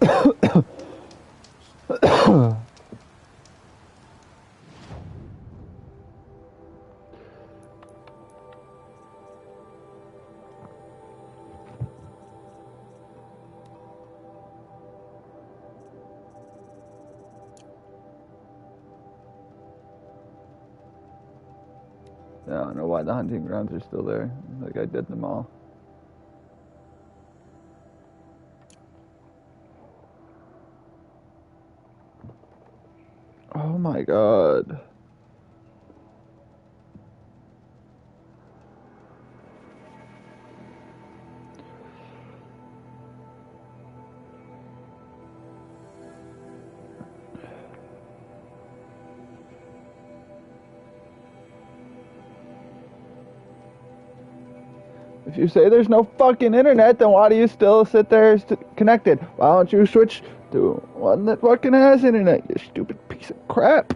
I don't know why the hunting grounds are still there. Like I did them all. Oh my god. If you say there's no fucking internet, then why do you still sit there connected? Why don't you switch to one that fucking has internet, you stupid piece of crap?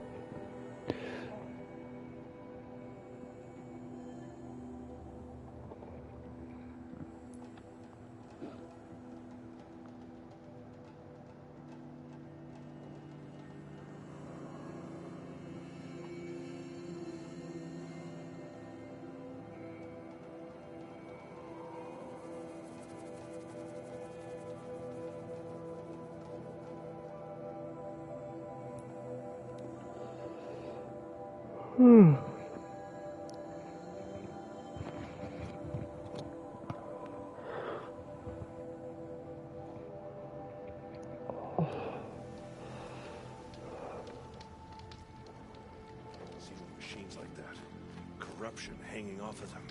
Machines like that. Corruption hanging off of them.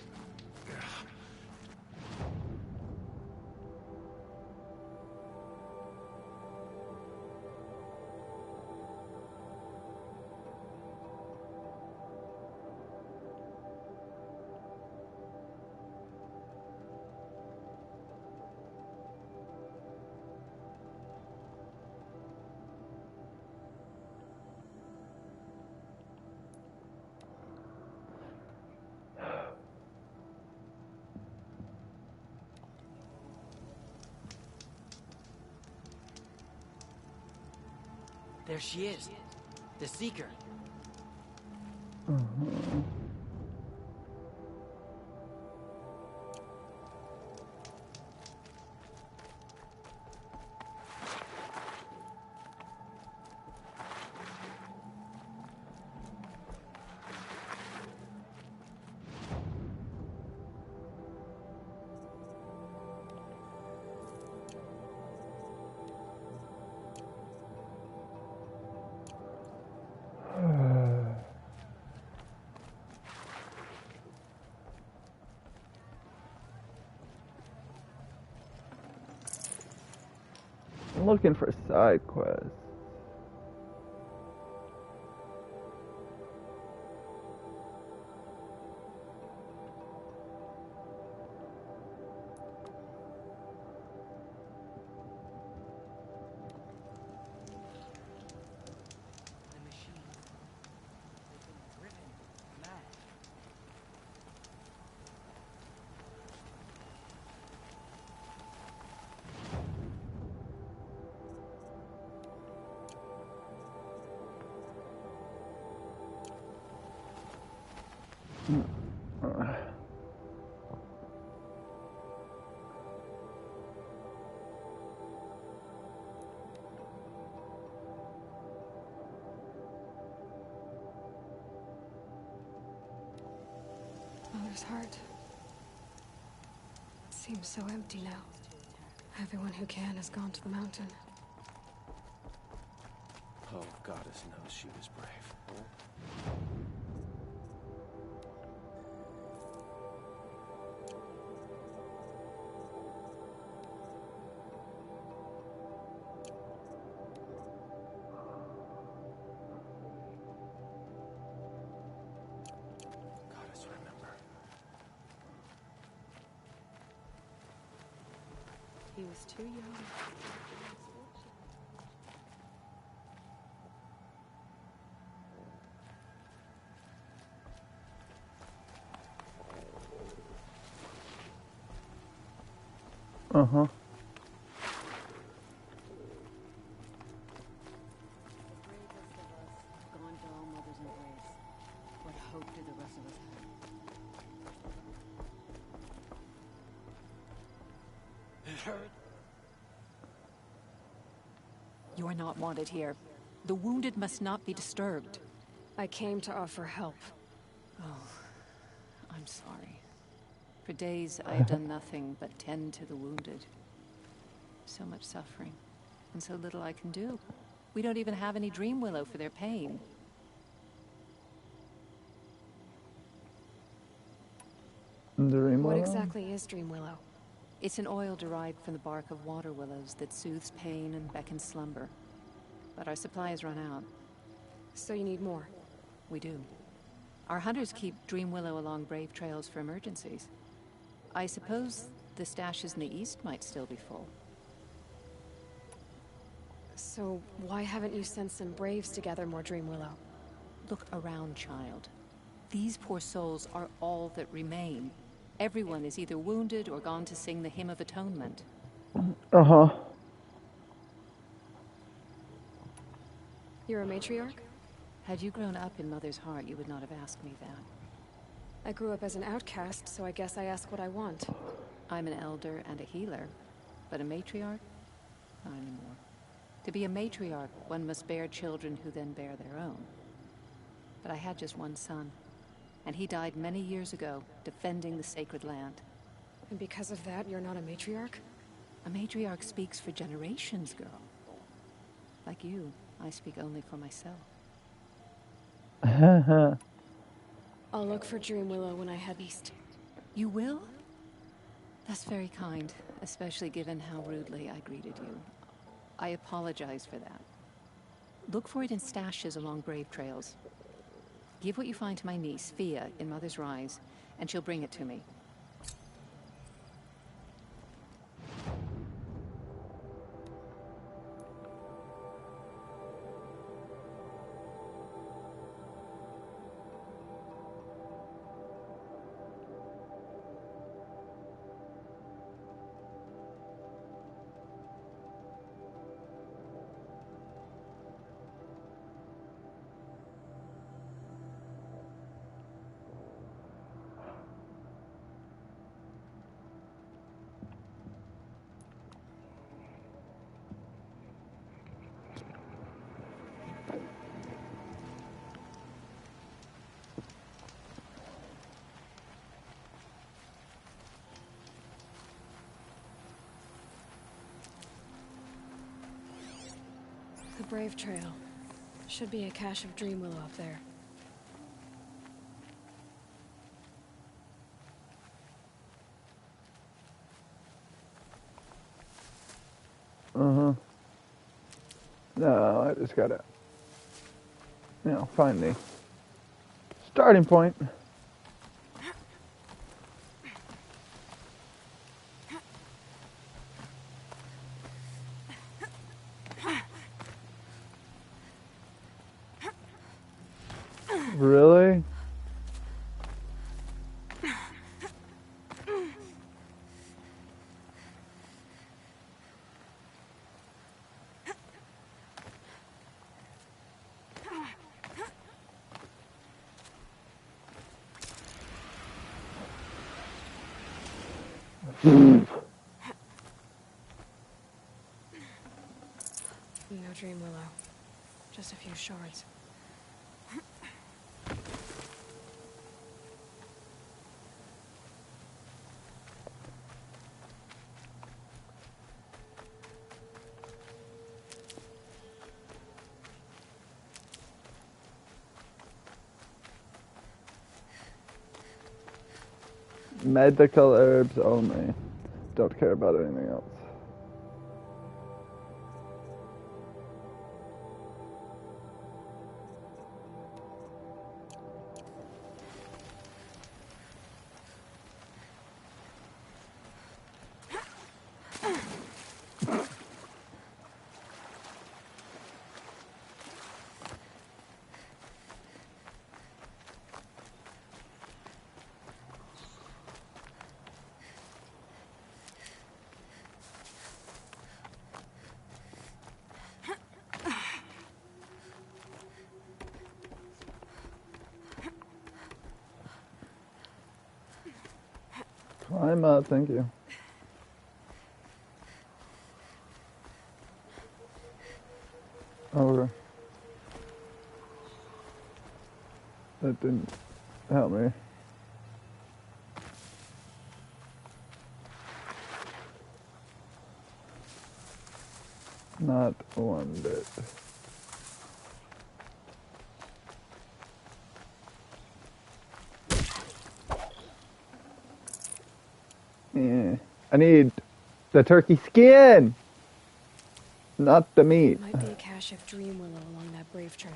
There she is. The Seeker. I'm looking for side quests. Mother's heart. It seems so empty now. Everyone who can has gone to the mountain. Oh, Goddess knows she was brave. Goddess, remember. He was too young. You're not wanted here. The wounded must not be disturbed. I came to offer help. Oh, I'm sorry. For days, I have done nothing but tend to the wounded. So much suffering, and so little I can do. We don't even have any dream willow for their pain. What exactly is dream willow? It's an oil derived from the bark of water willows that soothes pain and beckons slumber. But our supply has run out. So you need more? We do. Our hunters keep dream willow along brave trails for emergencies. I suppose the stashes in the east might still be full. So why haven't you sent some braves to gather more dream willow? Look around, child. These poor souls are all that remain. Everyone is either wounded or gone to sing the Hymn of Atonement. Uh-huh. You're a matriarch? Had you grown up in Mother's heart, you would not have asked me that. I grew up as an outcast, so I guess I ask what I want. I'm an elder and a healer, but a matriarch? Not anymore. To be a matriarch, one must bear children who then bear their own. But I had just one son, and he died many years ago, defending the sacred land. And because of that, you're not a matriarch? A matriarch speaks for generations, girl. Like you, I speak only for myself. I'll look for dream willow when I head east. You will? That's very kind, especially given how rudely I greeted you. I apologize for that. Look for it in stashes along brave trails. Give what you find to my niece, Fia, in Mother's Rise, and she'll bring it to me. The Brave Trail. Should be a cache of dream willow up there. Uh-huh. No, I just gotta, find the starting point. Really? No dream willow. Just a few shards. Medical herbs only. Don't care about anything else. Climb up, thank you. Okay. That didn't help me. Not one bit. Yeah. I need the turkey skin, not the meat. Might be a cache of dream willow along that brave trail.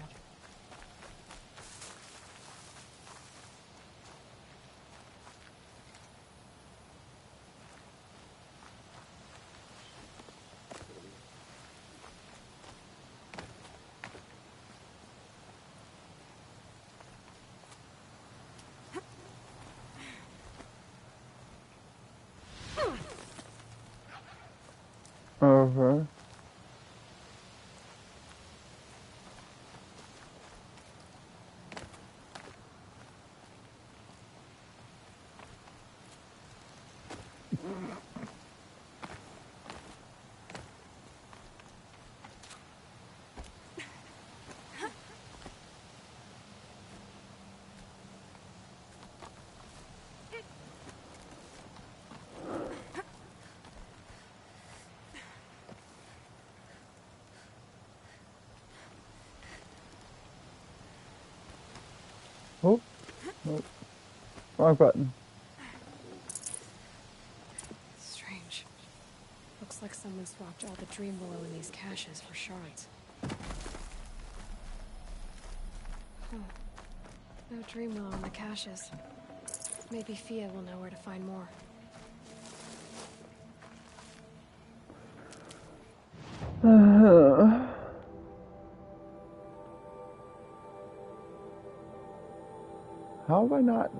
Okay. Oh, oh, wrong button. Strange. Looks like someone swapped all the dream willow in these caches for shards. Huh. No dream willow in the caches. Maybe Fia will know where to find more. How have I not?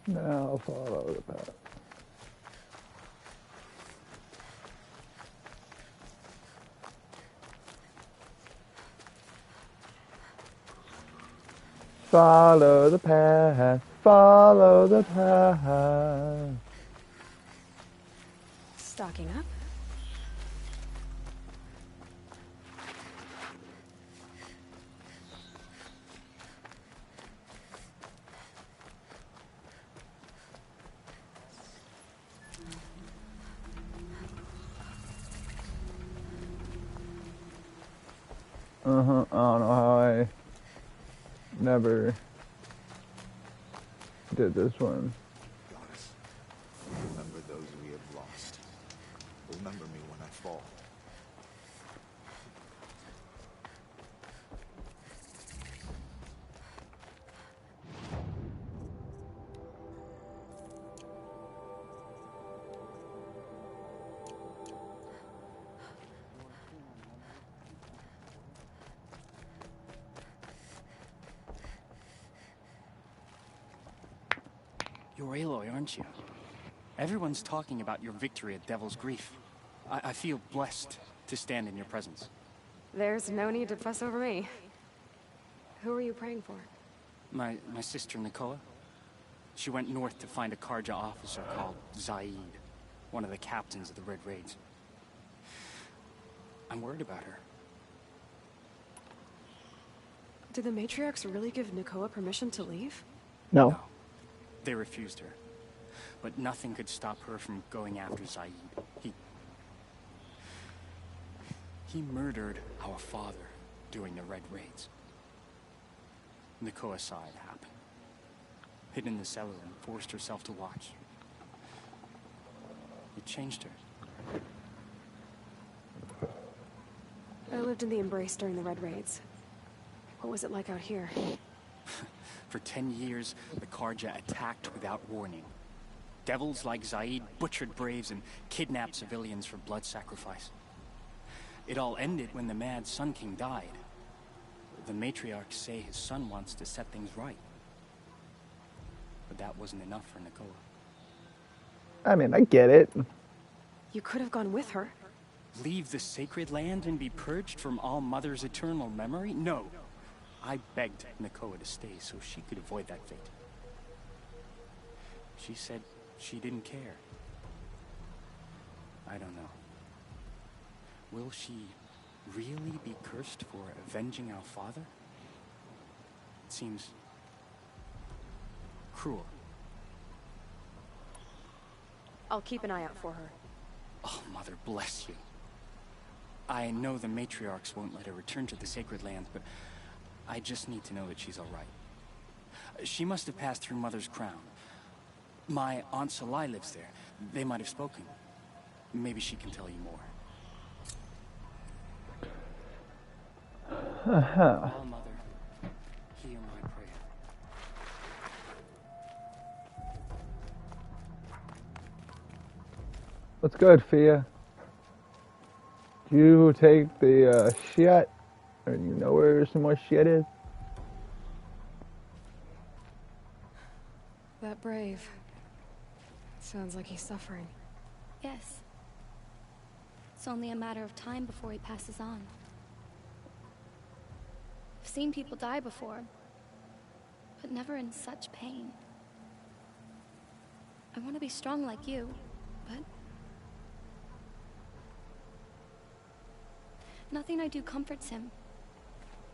Now I'll follow the path. Follow the path. Follow the path. Stocking up? I don't know how I never did this one. Goddess, remember those we have lost. Remember me when I fall. You're Aloy, aren't you? Everyone's talking about your victory at Devil's Grief. I feel blessed to stand in your presence. There's no need to fuss over me. Who are you praying for? My sister Nakoa. She went north to find a Karja officer called Zaid, one of the captains of the Red Raids. I'm worried about her. Did the matriarchs really give Nakoa permission to leave? No. No, they refused her. But nothing could stop her from going after Zaid. He murdered our father during the Red Raids. Nakoa saw it happen. Hid in the cellar and forced herself to watch. It changed her? I lived in the Embrace during the Red Raids. What was it like out here? For 10 years, the Karja attacked without warning. Devils like Zaid butchered braves and kidnapped civilians for blood sacrifice. It all ended when the Mad Sun King died. The matriarchs say his son wants to set things right. But that wasn't enough for Nakoa. I mean, I get it. You could have gone with her. Leave the sacred land and be purged from All Mother's eternal memory? No. I begged Nakoa to stay so she could avoid that fate. She said she didn't care. I don't know. Will she really be cursed for avenging our father? It seems cruel. I'll keep an eye out for her. Oh, Mother bless you. I know the matriarchs won't let her return to the sacred lands, but I just need to know that she's all right. She must have passed through Mother's crown. My Aunt Salai lives there. They might have spoken. Maybe she can tell you more. Oh, Mother, hear my prayer. What's good, Fia? Do you take the shit? Or you know where some more shit is? That brave. Sounds like he's suffering. Yes. It's only a matter of time before he passes on. I've seen people die before, but never in such pain. I want to be strong like you, but nothing I do comforts him.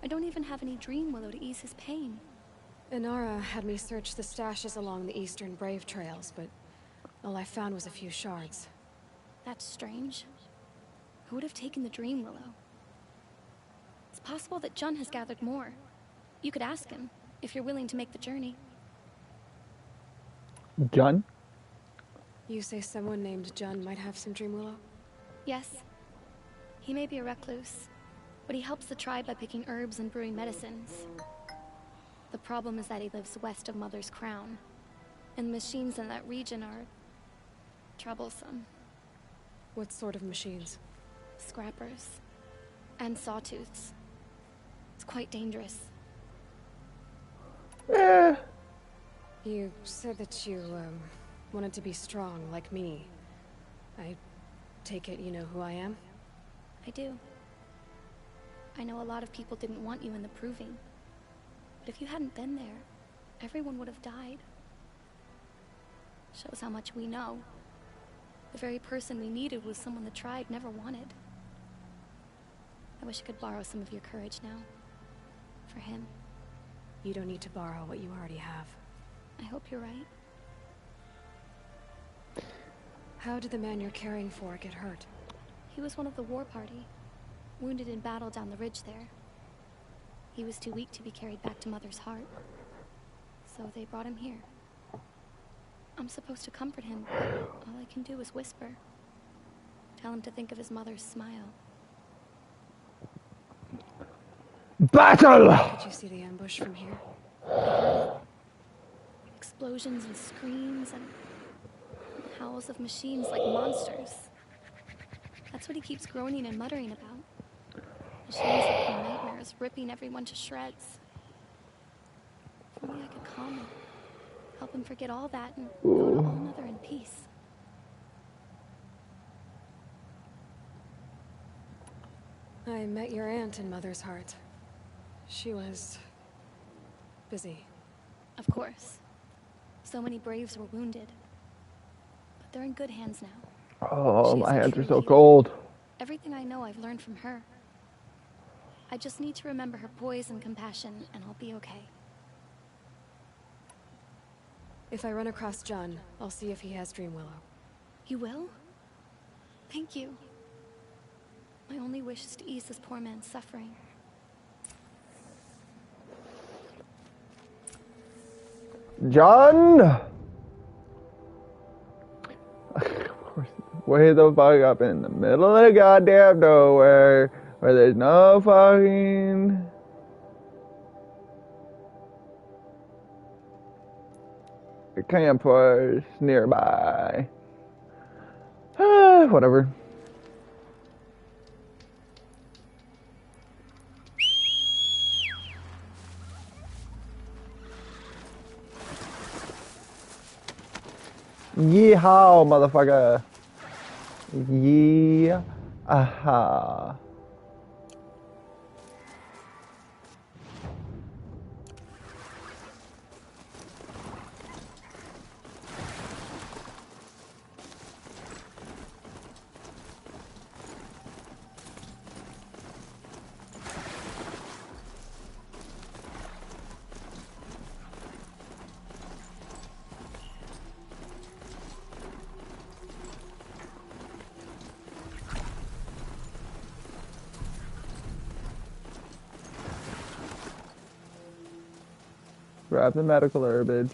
I don't even have any dream willow to ease his pain. Inara had me search the stashes along the eastern Brave trails, but all I found was a few shards. That's strange. Who would have taken the dream willow? It's possible that Jun has gathered more. You could ask him, if you're willing to make the journey. Jun? You say someone named Jun might have some dream willow? Yes. He may be a recluse, but he helps the tribe by picking herbs and brewing medicines. The problem is that he lives west of Mother's crown, and the machines in that region are troublesome. What sort of machines? Scrappers and sawtooths. It's quite dangerous. Eh. You said that you, wanted to be strong like me. I take it you know who I am? I do. I know a lot of people didn't want you in the Proving. But if you hadn't been there, everyone would have died. Shows how much we know. The very person we needed was someone the tribe never wanted. I wish I could borrow some of your courage now. For him. You don't need to borrow what you already have. I hope you're right. How did the man you're caring for get hurt? He was one of the war party. Wounded in battle down the ridge there. He was too weak to be carried back to Mother's heart. So they brought him here. I'm supposed to comfort him, but all I can do is whisper. Tell him to think of his mother's smile. Battle! Did you see the ambush from here? Explosions and screams and howls of machines like monsters. That's what he keeps groaning and muttering about. Machines like nightmares, ripping everyone to shreds. If only I could calm him. Help him forget all that and go to All Mother in peace. I met your aunt in Mother's heart. She was busy. Of course. So many Braves were wounded. But they're in good hands now. Oh, She's my a hands true are so healer. cold. Everything I know I've learned from her. I just need to remember her poise and compassion, and I'll be okay. If I run across Jun, I'll see if he has Dream Willow. You will? Thank you. My only wish is to ease this poor man's suffering. John! Of course. way the fuck up in the middle of the goddamn nowhere where there's no fucking campers nearby. Whatever. Yeehaw, motherfucker. Yeah. Aha. Grab the medical herbage.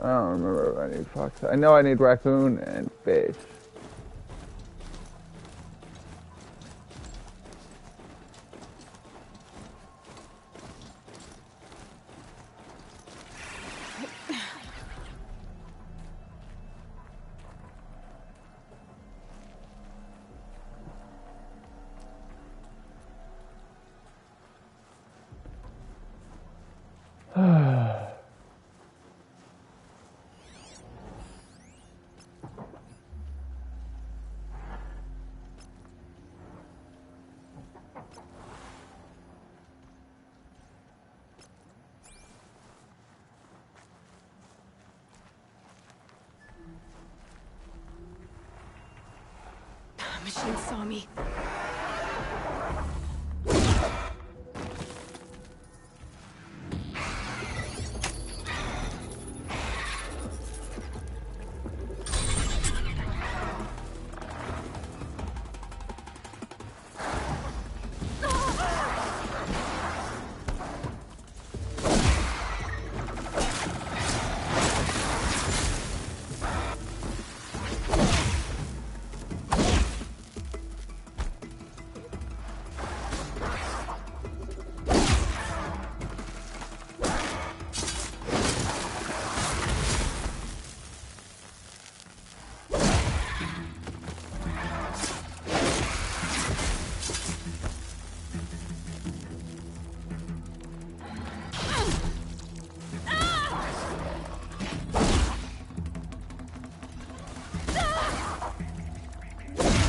I don't remember if I need fox. I know I need raccoon and fish. Machine saw me.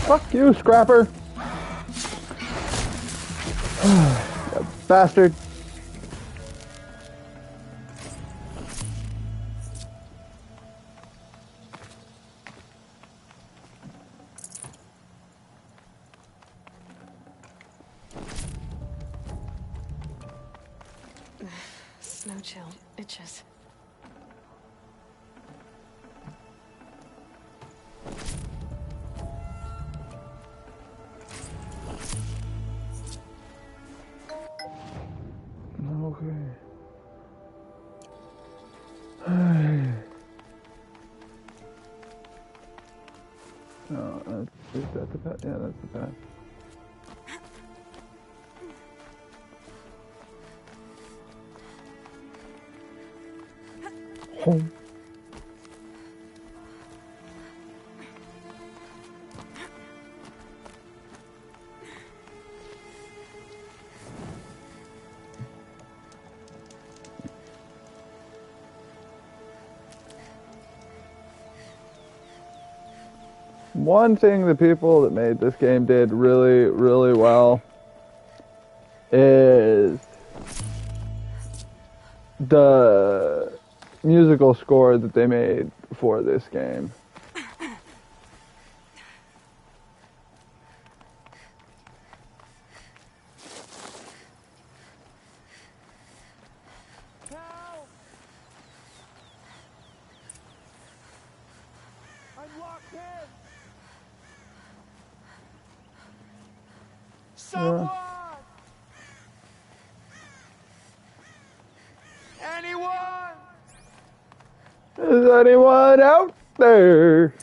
Fuck you, Scrapper! You bastard. Snow chill. Itches. Okay. Oh, is that the path? Yeah, that's the path. Home. One thing the people that made this game did really, really well is the musical score that they made for this game. I'm locked in! Yeah. Someone! Is anyone out there?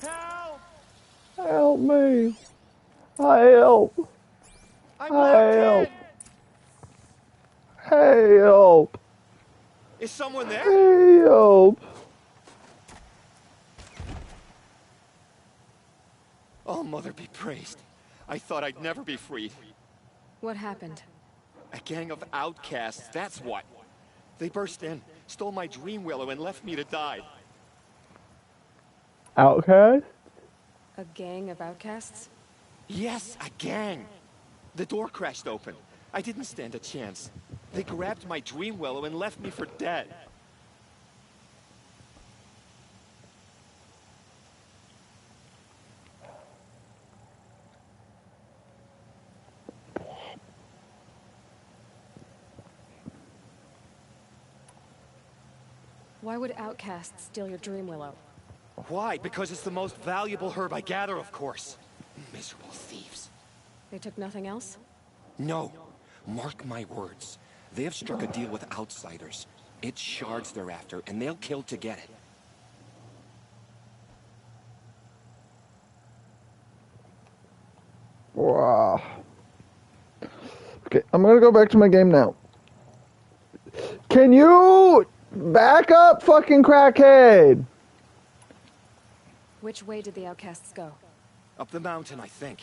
Help! Help me. Help. I'm locked Help. in! Help. Is someone there? Help. Oh, Mother be praised. I thought I'd never be freed. What happened? A gang of outcasts, that's what. They burst in, stole my dream willow, and left me to die. Outcast? A gang of outcasts? Yes, a gang. The door crashed open. I didn't stand a chance. They grabbed my dream willow and left me for dead. Why would outcasts steal your dream willow? Why? Because it's the most valuable herb I gather, of course. Miserable thieves. They took nothing else? No. Mark my words. They have struck a deal with outsiders. It's shards they're after, and they'll kill to get it. Wow. Okay, I'm gonna go back to my game now. Can you back up, fucking crackhead? Which way did the outcasts go? Up the mountain, I think.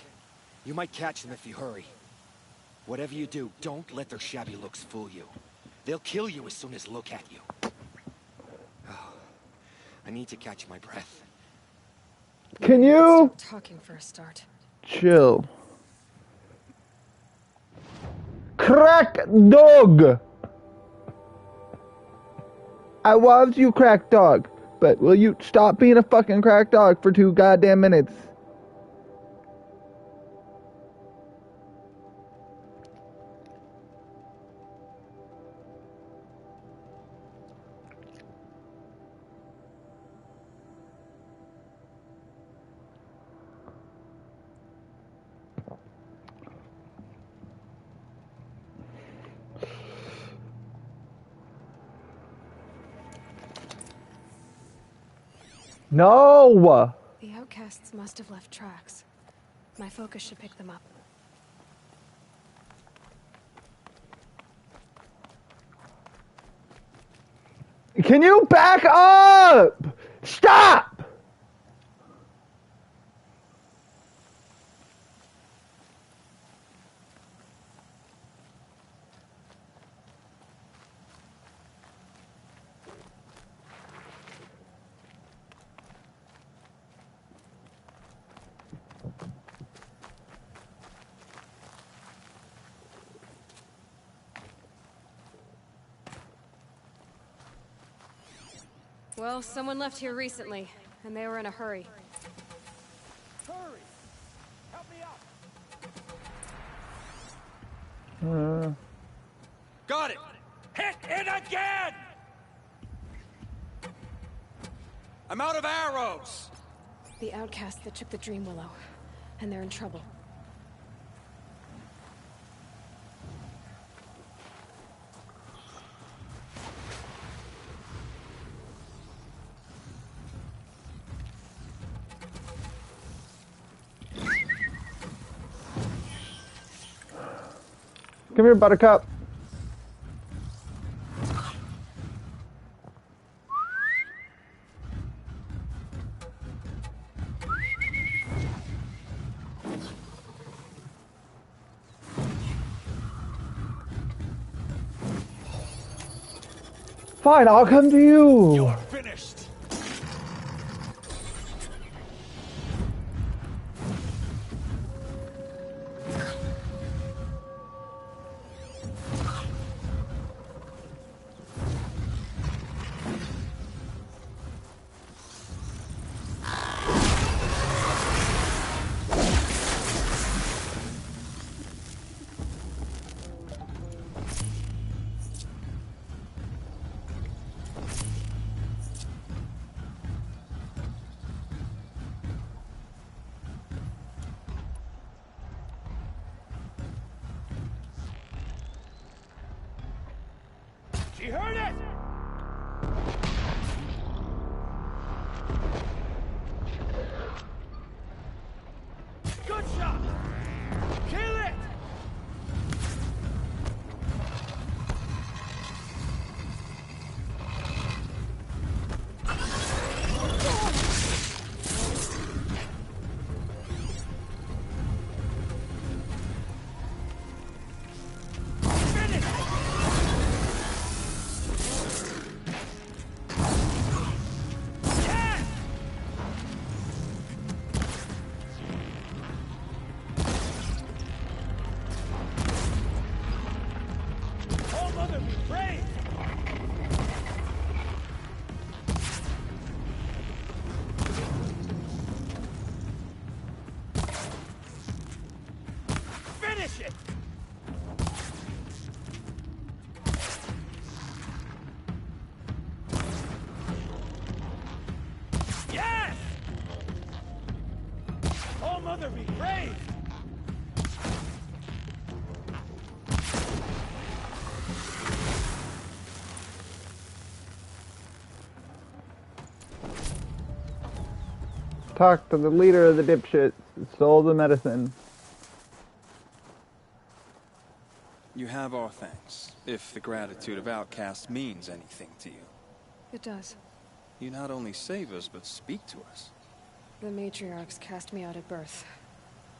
You might catch them if you hurry. Whatever you do, don't let their shabby looks fool you. They'll kill you as soon as look at you. Oh, I need to catch my breath. Can you Stop talking for a start? chill? Crack dog! I loved you, crack dog, but will you stop being a fucking crack dog for 2 goddamn minutes? No! The outcasts must have left tracks. My focus should pick them up. Can you back up? Stop! Well, someone left here recently, and they were in a hurry. Hurry! Help me up! Got it! Hit it again! I'm out of arrows! The outcasts that took the dream willow, and they're in trouble. Come here, Buttercup. Fine, I'll come to you. You're finished! She heard it! Good shot! Kill it! Finish it! Yes! All Mother be praised! Talk to the leader of the dipshits who stole the medicine. You have our thanks, if the gratitude of outcasts means anything to you. It does. You not only save us, but speak to us. The matriarchs cast me out at birth.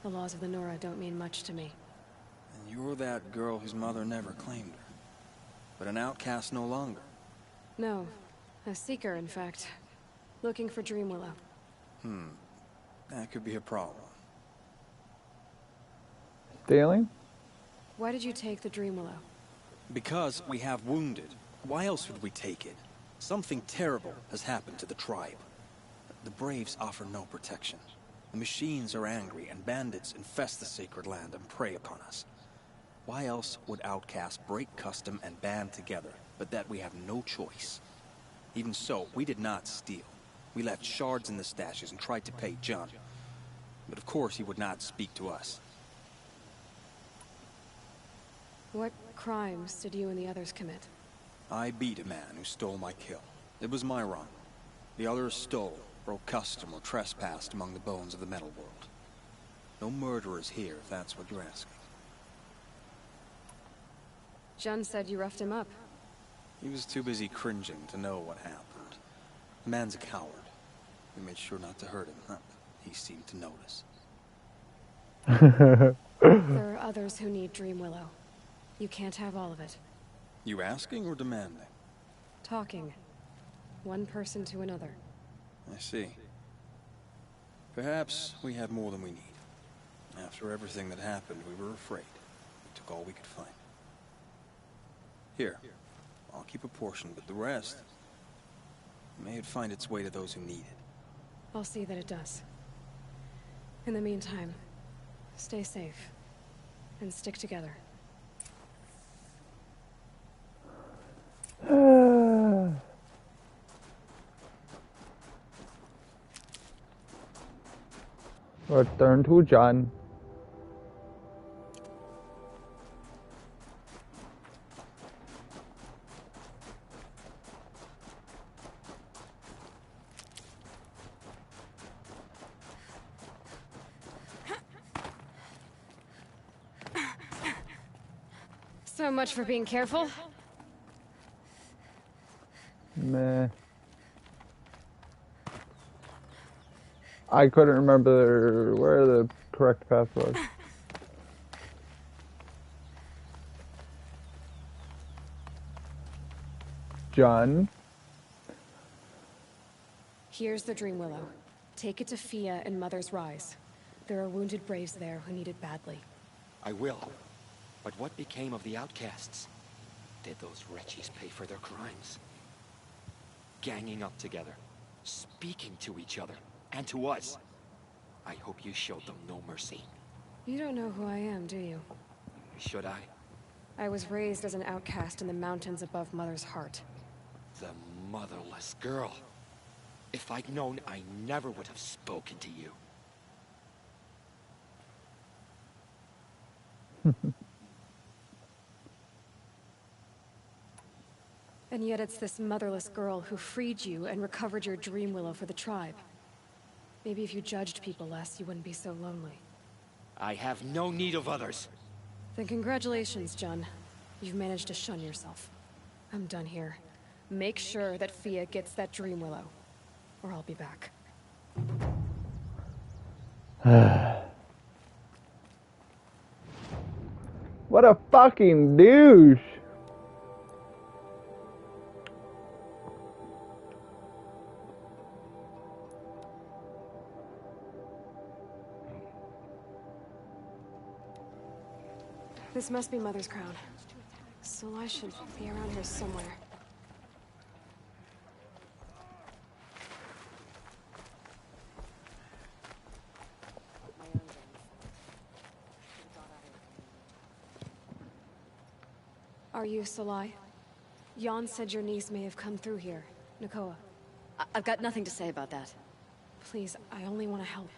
The laws of the Nora don't mean much to me. And you're that girl whose mother never claimed her. But an outcast no longer. No. A seeker, in fact. Looking for Dreamwillow. That could be a problem. Stealing? Why did you take the Dreamwillow? Because we have wounded. Why else would we take it? Something terrible has happened to the tribe. The Braves offer no protection. The machines are angry, and bandits infest the sacred land and prey upon us. Why else would outcasts break custom and band together, but that we have no choice? Even so, we did not steal. We left shards in the stashes and tried to pay John. But of course he would not speak to us. What crimes did you and the others commit? I beat a man who stole my kill. It was my wrong. The others stole, broke custom, or trespassed among the bones of the metal world. No murderers here, if that's what you're asking. Jun said you roughed him up. He was too busy cringing to know what happened. The man's a coward. We made sure not to hurt him, but he seemed to notice. There are others who need Dreamwillow. You can't have all of it. You asking or demanding? Talking. One person to another. I see. Perhaps we have more than we need. After everything that happened, we were afraid. We took all we could find. Here, I'll keep a portion, but the rest... may it find its way to those who need it. I'll see that it does. In the meantime, stay safe. And stick together. Return to John. So much for being careful. Meh. I couldn't remember where the correct path was. John? Here's the Dreamwillow. Take it to Fia and Mother's Rise. There are wounded Braves there who need it badly. I will. But what became of the outcasts? Did those wretches pay for their crimes? Ganging up together, speaking to each other, and to us. I hope you showed them no mercy. You don't know who I am, do you? Should I? I was raised as an outcast in the mountains above Mother's heart. The motherless girl. If I'd known, I never would have spoken to you. And yet it's this motherless girl who freed you and recovered your dream willow for the tribe. Maybe if you judged people less, you wouldn't be so lonely. I have no need of others. Then congratulations, Jun. You've managed to shun yourself. I'm done here. Make sure that Fia gets that dream willow, or I'll be back. What a fucking douche! This must be Mother's crown. So I should be around here somewhere. Are you Salai? Jan said your niece may have come through here. Nakoa. I've got nothing to say about that. Please, I only want to help.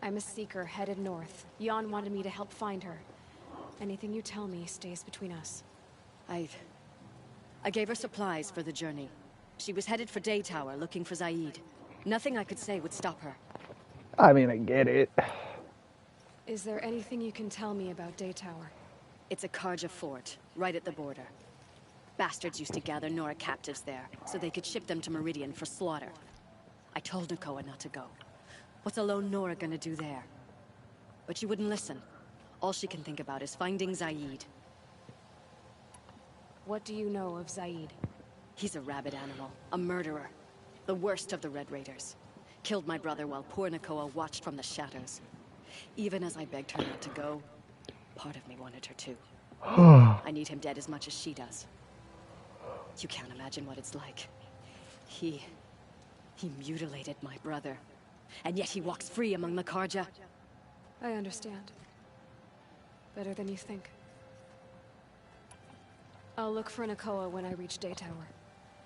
I'm a seeker headed north. Jan wanted me to help find her. Anything you tell me stays between us. I gave her supplies for the journey. She was headed for Day Tower, looking for Zaid. Nothing I could say would stop her. I mean, I get it. Is there anything you can tell me about Day Tower? It's a Karja fort, right at the border. Bastards used to gather Nora captives there, so they could ship them to Meridian for slaughter. I told Nakoa not to go. What's a lone Nora gonna do there? But she wouldn't listen. All she can think about is finding Zaid. What do you know of Zaid? He's a rabid animal, a murderer. The worst of the Red Raiders. Killed my brother while poor Nakoa watched from the shadows. Even as I begged her not to go, part of me wanted her to. I need him dead as much as she does. You can't imagine what it's like. He mutilated my brother. And yet he walks free among the Karja. I understand. Better than you think. I'll look for Nakoa when I reach Day Tower.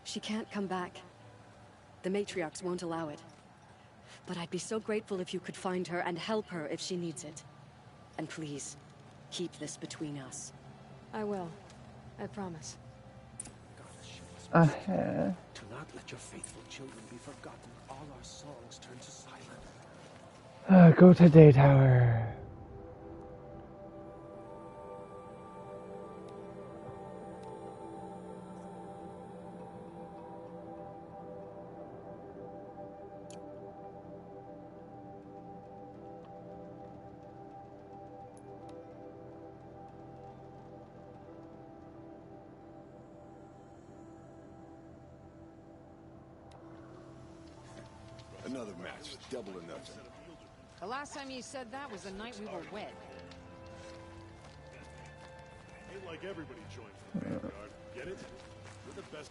She can't come back. The matriarchs won't allow it. But I'd be so grateful if you could find her and help her if she needs it. And please, keep this between us. I will. I promise. Uh-huh. Do not let your faithful children be forgotten. All our songs turn to silence. Go to Day Tower. Another match, double or nothing. The last time you said that was the night we were wed. Ain't like everybody joins the Vanguard. Get it? We're the best.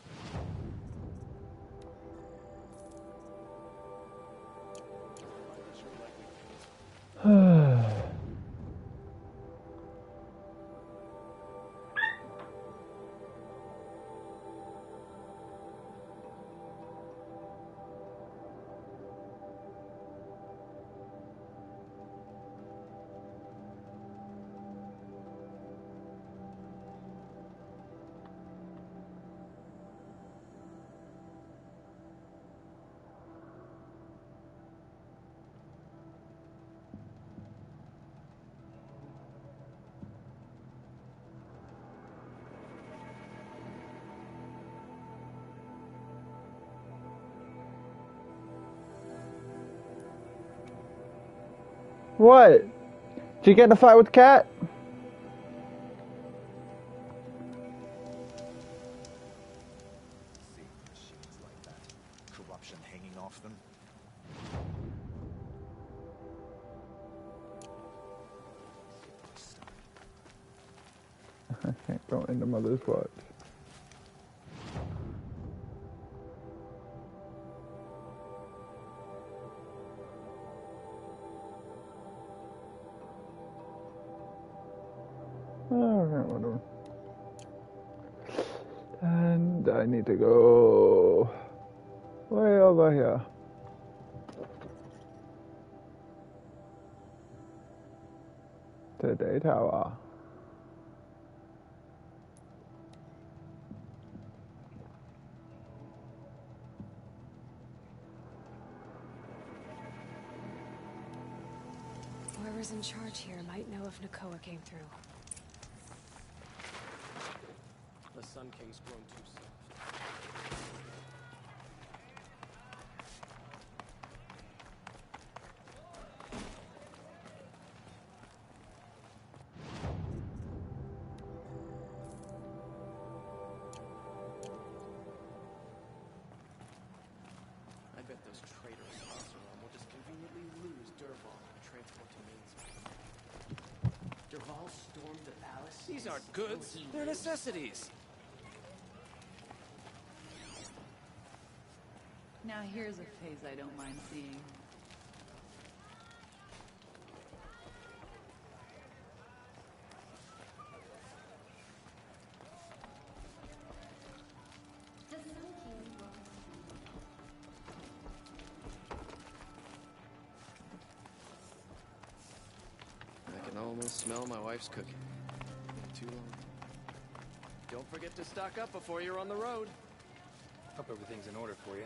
What? Did you get in a fight with Cat? Seeing machines like that, corruption hanging off them. I can't go into Mother's watch. Alright, whatever. And I need to go way over here. To Day Tower. Whoever's in charge here might know if Nakoa came through. The Sun King's grown too soft. I bet those traitors Oseram will just conveniently lose Dervahl and transport to Mainspring. Dervahl stormed the palace? These aren't goods. They're necessities. Now here's a phase I don't mind seeing. I can almost smell my wife's cooking. Too long. Don't forget to stock up before you're on the road. Hope everything's in order for you.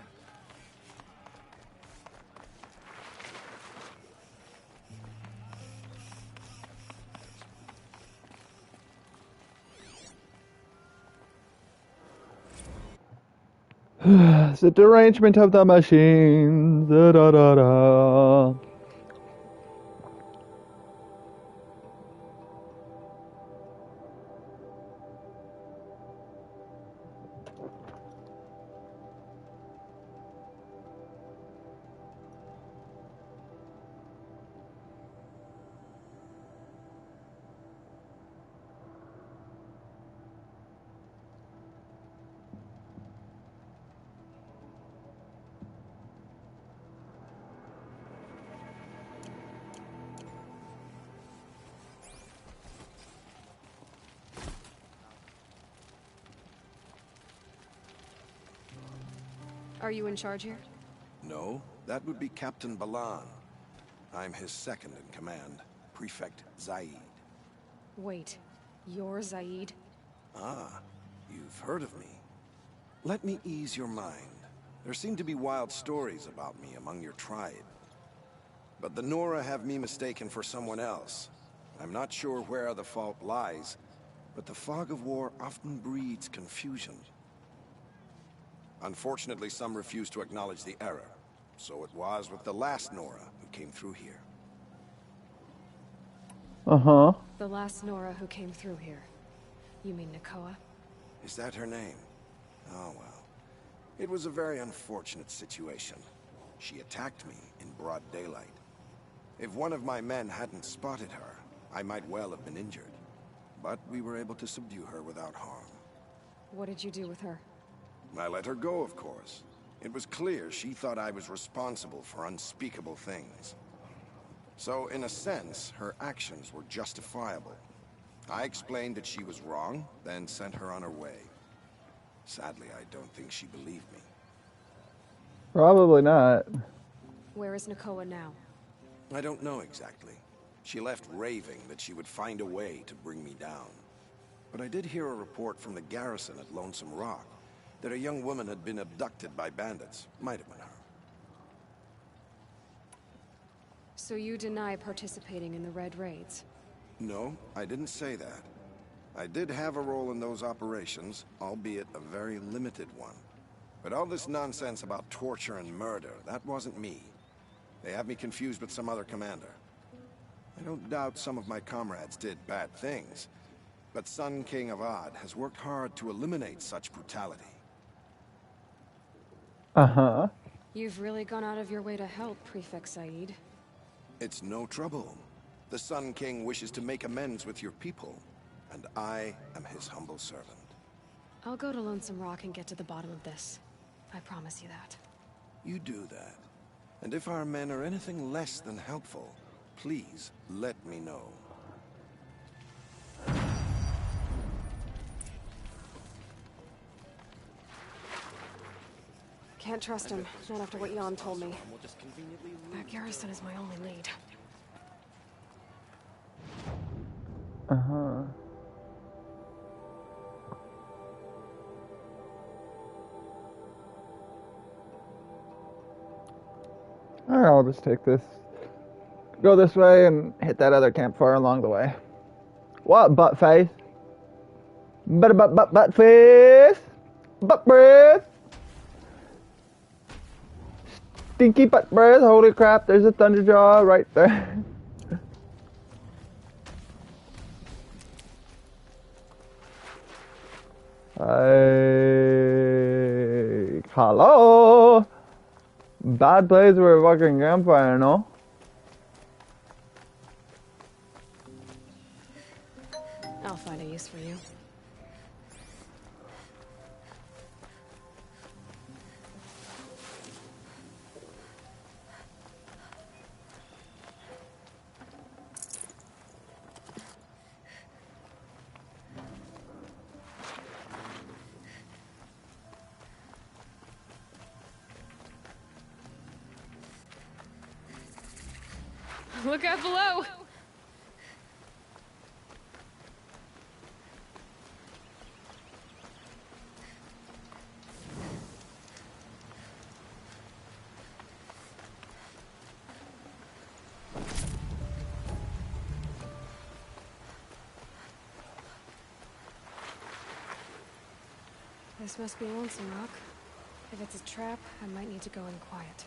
The derangement of the machine. Da da da da. Are you in charge here? No, that would be Captain Balan. I'm his second in command, Prefect Zaid. Wait, you're Zaid? Ah, you've heard of me. Let me ease your mind. There seem to be wild stories about me among your tribe. But the Nora have me mistaken for someone else. I'm not sure where the fault lies, but the fog of war often breeds confusion. Unfortunately, some refuse to acknowledge the error. So it was with the last Nora who came through here. Uh-huh. The last Nora who came through here. You mean Nakoa? Is that her name? Oh, well. It was a very unfortunate situation. She attacked me in broad daylight. If one of my men hadn't spotted her, I might well have been injured. But we were able to subdue her without harm. What did you do with her? I let her go, of course. It was clear she thought I was responsible for unspeakable things. So, in a sense, her actions were justifiable. I explained that she was wrong, then sent her on her way. Sadly, I don't think she believed me. Probably not. Where is Nakoa now? I don't know exactly. She left raving that she would find a way to bring me down. But I did hear a report from the garrison at Lonesome Rock that a young woman had been abducted by bandits. Might have been her. So you deny participating in the Red Raids? No, I didn't say that. I did have a role in those operations, albeit a very limited one. But all this nonsense about torture and murder, that wasn't me. They have me confused with some other commander. I don't doubt some of my comrades did bad things, but Sun King Avad has worked hard to eliminate such brutality. Uh-huh. You've really gone out of your way to help, Prefect Zaid. It's no trouble. The Sun King wishes to make amends with your people, and I am his humble servant. I'll go to Lonesome Rock and get to the bottom of this. I promise you that. You do that. And if our men are anything less than helpful, please let me know. Can't trust him, not after what Jan told me. That garrison is my only lead. Uh-huh. Alright, I'll just take this Go this way and hit that other campfire along the way. What, butt face? Butt face? Butt breath? Stinky butt breath? Holy crap, there's a Thunderjaw right there. Hello? Bad place for a fucking campfire, no? I'll find a use for you. Look out below! This must be Lonesome Rock. If it's a trap, I might need to go in quiet.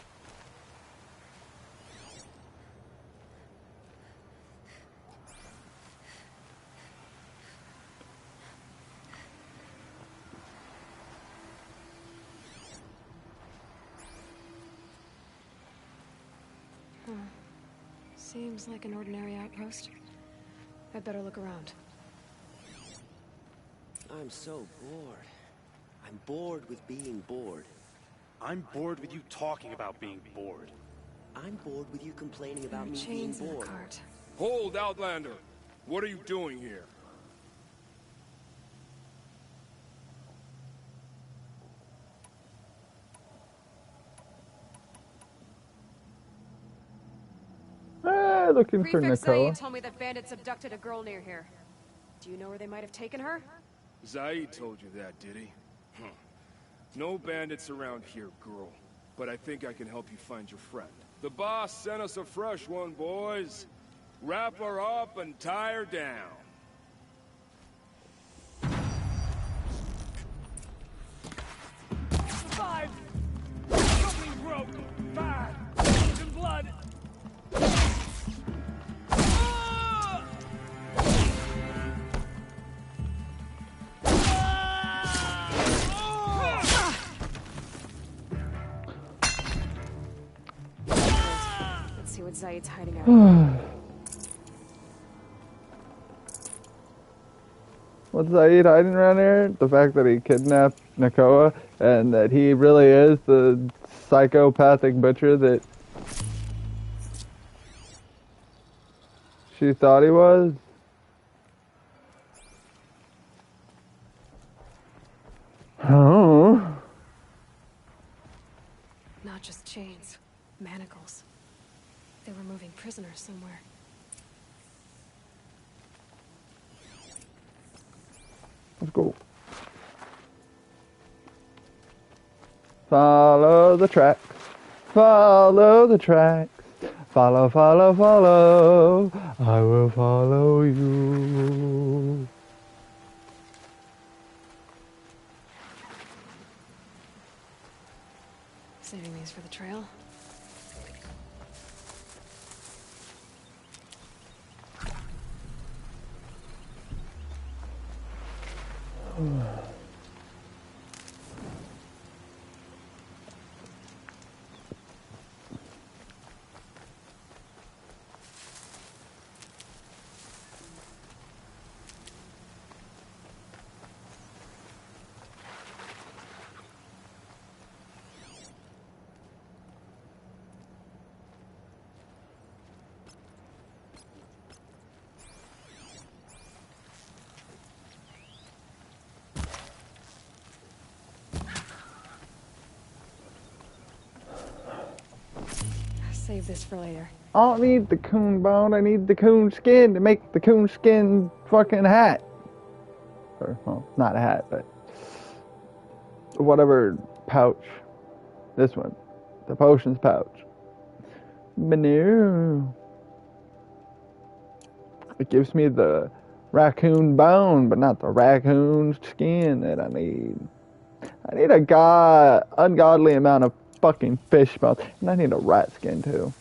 Seems like an ordinary outpost. I'd better look around. I'm so bored. I'm bored with being bored. I'm bored with you talking about being bored. I'm bored with you complaining about me being Chains in the bored. cart. Hold, Outlander! What are you doing here? Looking for Prefect Nicole. Saeed told me that bandits abducted a girl near here. Do you know where they might have taken her? Zaid told you that, did he? Huh. No bandits around here, girl. But I think I can help you find your friend. The boss sent us a fresh one, boys. Wrap her up and tie her down. 5! Something broke! 5! Frozen blood! Let's see what Zaid's hiding out. What's Zaid hiding around here? The fact that he kidnapped Nakoa and that he really is the psychopathic butcher that she thought he was? Oh. Not just chains, manacles. They were moving prisoners somewhere. Let's go. Follow the tracks. Follow the tracks. Follow, follow, follow. I will follow you. Saving these for the trail. Save this for later. I don't need the coon bone, I need the coon skin to make the coon skin fucking hat. Or, well, not a hat, but whatever pouch. This one. The potions pouch. But no. It gives me the raccoon bone, but not the raccoon skin that I need. I need a ungodly amount of fucking fish bones, and I need a rat skin too.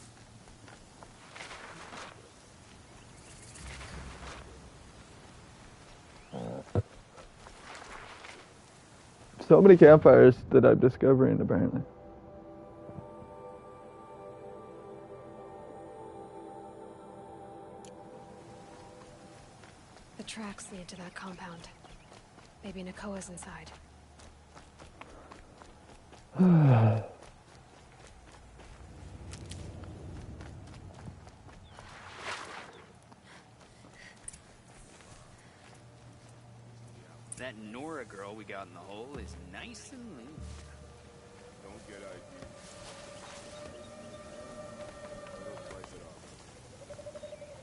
So many campfires that I'm discovering, apparently. The tracks lead to that compound. Maybe Nakoa's inside. That Nora girl we got in the hole is nice and lean. Don't get ID.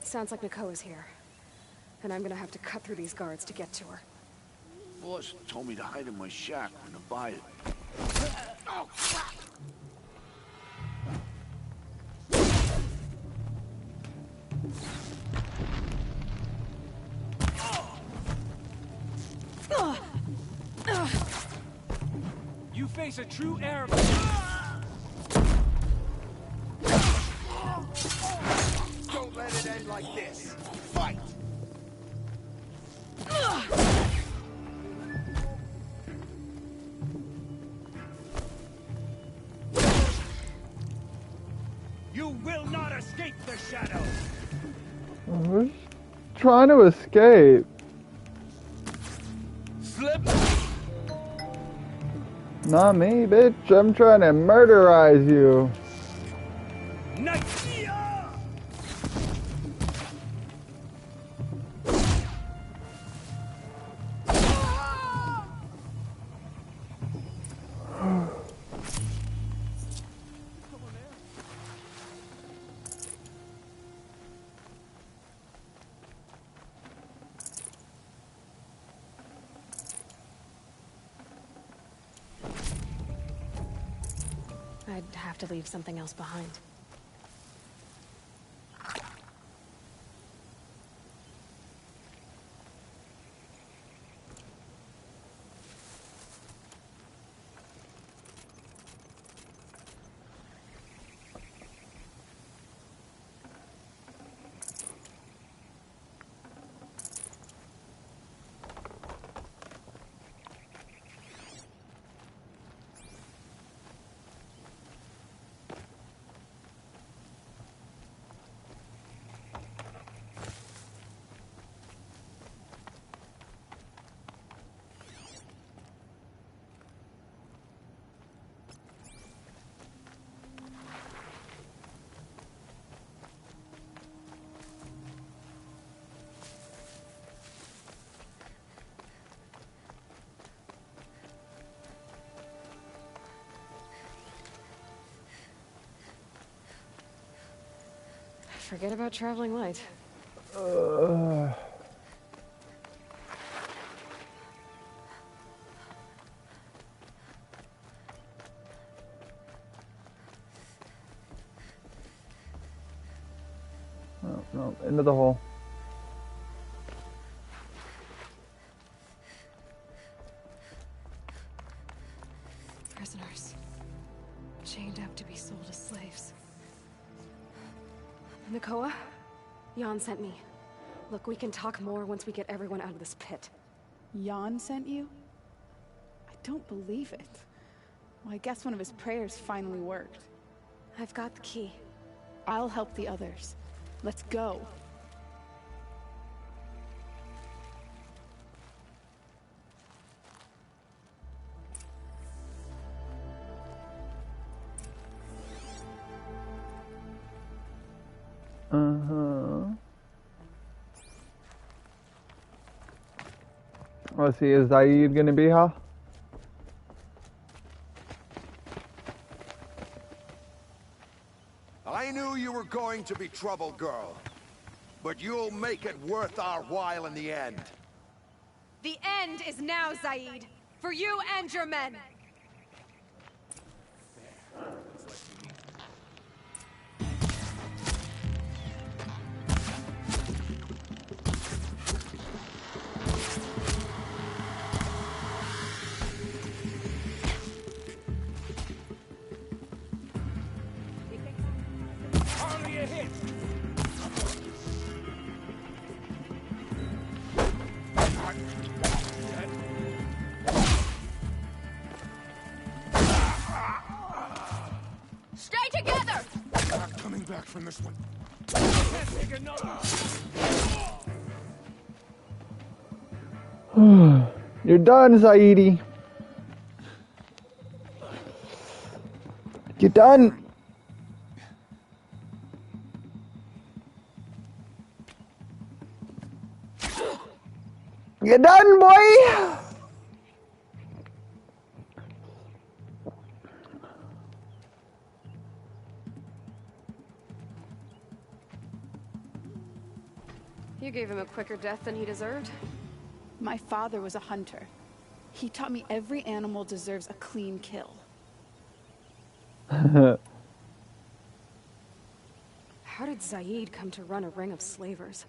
Sounds like Nakoa's here. And I'm gonna have to cut through these guards to get to her. Boss told me to hide in my shack when to buy it. Oh, fuck! You face a true Arab. Don't let it end like this. Fight! You will not escape the shadow. Who's trying to escape? Slip. Not me, bitch. I'm trying to murderize you. Nice. I'd have to leave something else behind. Forget about traveling light. Oh, no, into the hole. Prisoners. Chained up to be sold as slaves. Nakoa? Jan sent me. Look, we can talk more once we get everyone out of this pit. Jan sent you? I don't believe it. Well, I guess one of his prayers finally worked. I've got the key. I'll help the others. Let's go. Let's see, is Zaid gonna be here? I knew you were going to be trouble, girl. But you'll make it worth our while in the end. The end is now, Zaid. For you and your men. back from this one. Can't take another. You're done, Zaidi. You're done. You're done, boy. You gave him a quicker death than he deserved. My father was a hunter. He taught me every animal deserves a clean kill. How did Zaid come to run a ring of slavers?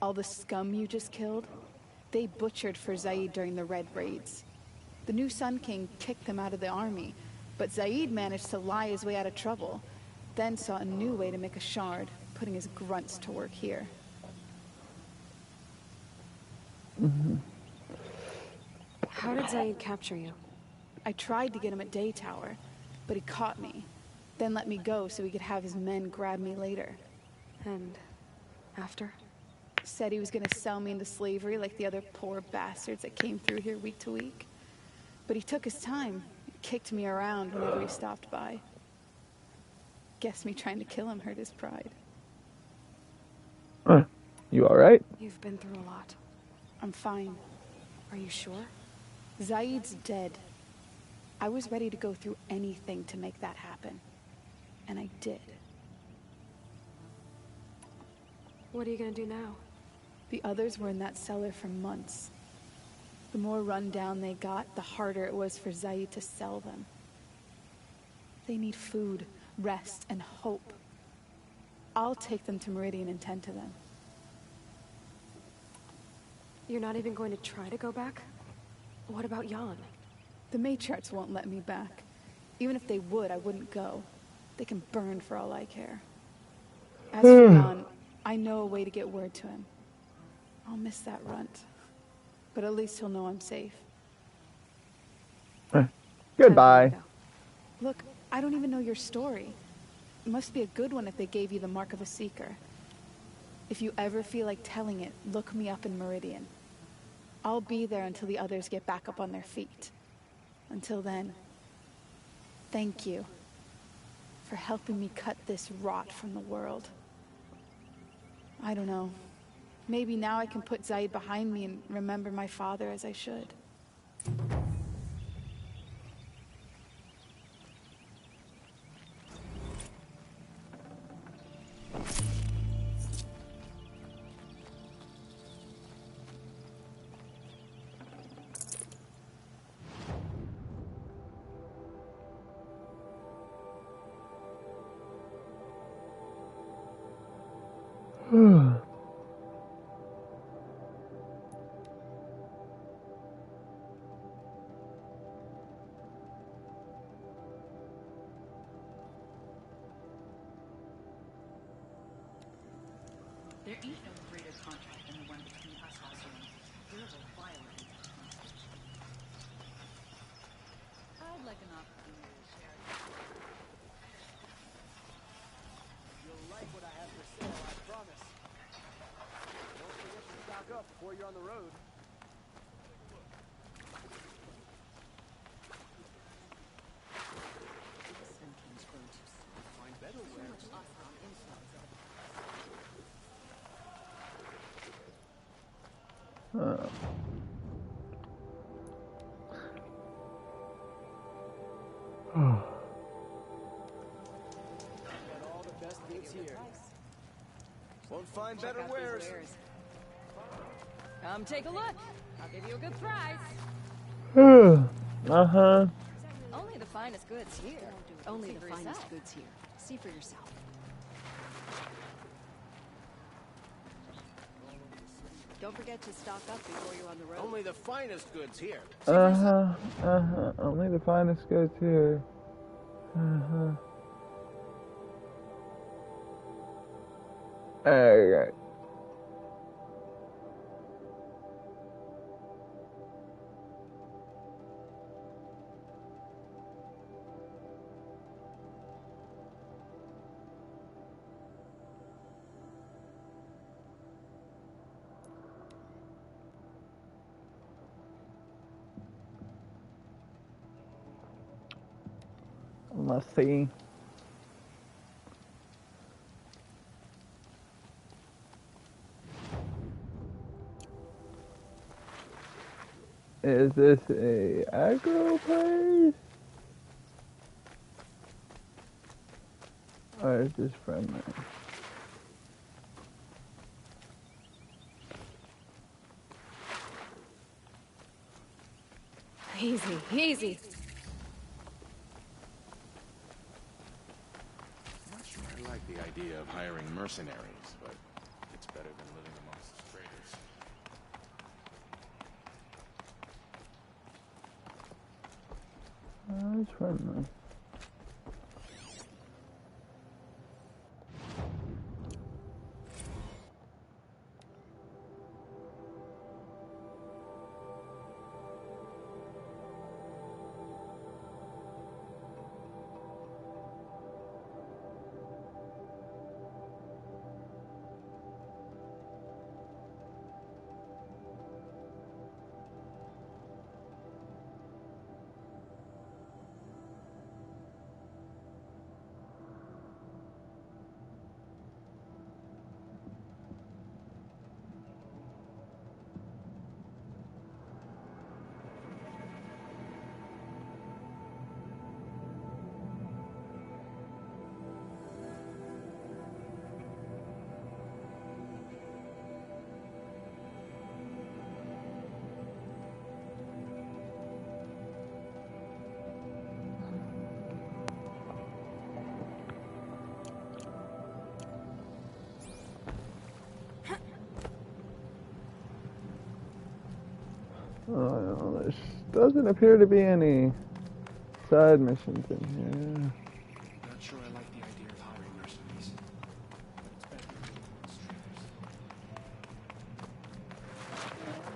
All the scum you just killed, they butchered for Zaid during the Red Raids. The new Sun King kicked them out of the army, but Zaid managed to lie his way out of trouble, then saw a new way to make a shard, putting his grunts to work here. How did Zaid capture you? I tried to get him at Day Tower, but he caught me, then let me go so he could have his men grab me later. And after? Said he was gonna sell me into slavery like the other poor bastards that came through here week to week. But he took his time, kicked me around whenever he stopped by. Guess me trying to kill him hurt his pride. You alright? You've been through a lot. I'm fine. Are you sure? Zaid's dead. I was ready to go through anything to make that happen. And I did. What are you gonna do now? The others were in that cellar for months. The more run down they got, the harder it was for Zaid to sell them. They need food, rest, and hope. I'll take them to Meridian and tend to them. You're not even going to try to go back? What about Jan? The matriarchs won't let me back. Even if they would, I wouldn't go. They can burn for all I care. As for Jan, I know a way to get word to him. I'll miss that runt. But at least he'll know I'm safe. Goodbye. Look, I don't even know your story. It must be a good one if they gave you the mark of a seeker. If you ever feel like telling it, look me up in Meridian. I'll be there until the others get back up on their feet. Until then, thank you for helping me cut this rot from the world. I don't know. Maybe now I can put Zaid behind me and remember my father as I should. There ain't no greater contract than the one between us households. You're a violent. I'd like an opportunity to share. You'll like what I have for sale, I promise. Don't forget to stock up before you're on the road. Find better wares. Got all the best goods here. Won't find better wares. Come take a look. I'll give you a good price. Uh-huh. Only the finest goods here. Only See the for finest yourself. goods here. See for yourself. Don't forget to stock up before you're on the road. Only the finest goods here. Only the finest goods here. Alright. Let's see. Is this a aggro place? Or is this friendly? Easy, easy. I'm not sure I like the idea of hiring mercenaries, but it's better than living amongst traitors. It's friendly. Oh, there doesn't appear to be any side missions in here. Not sure I like the idea of hiring mercenaries, but it's better than living amongst traitors.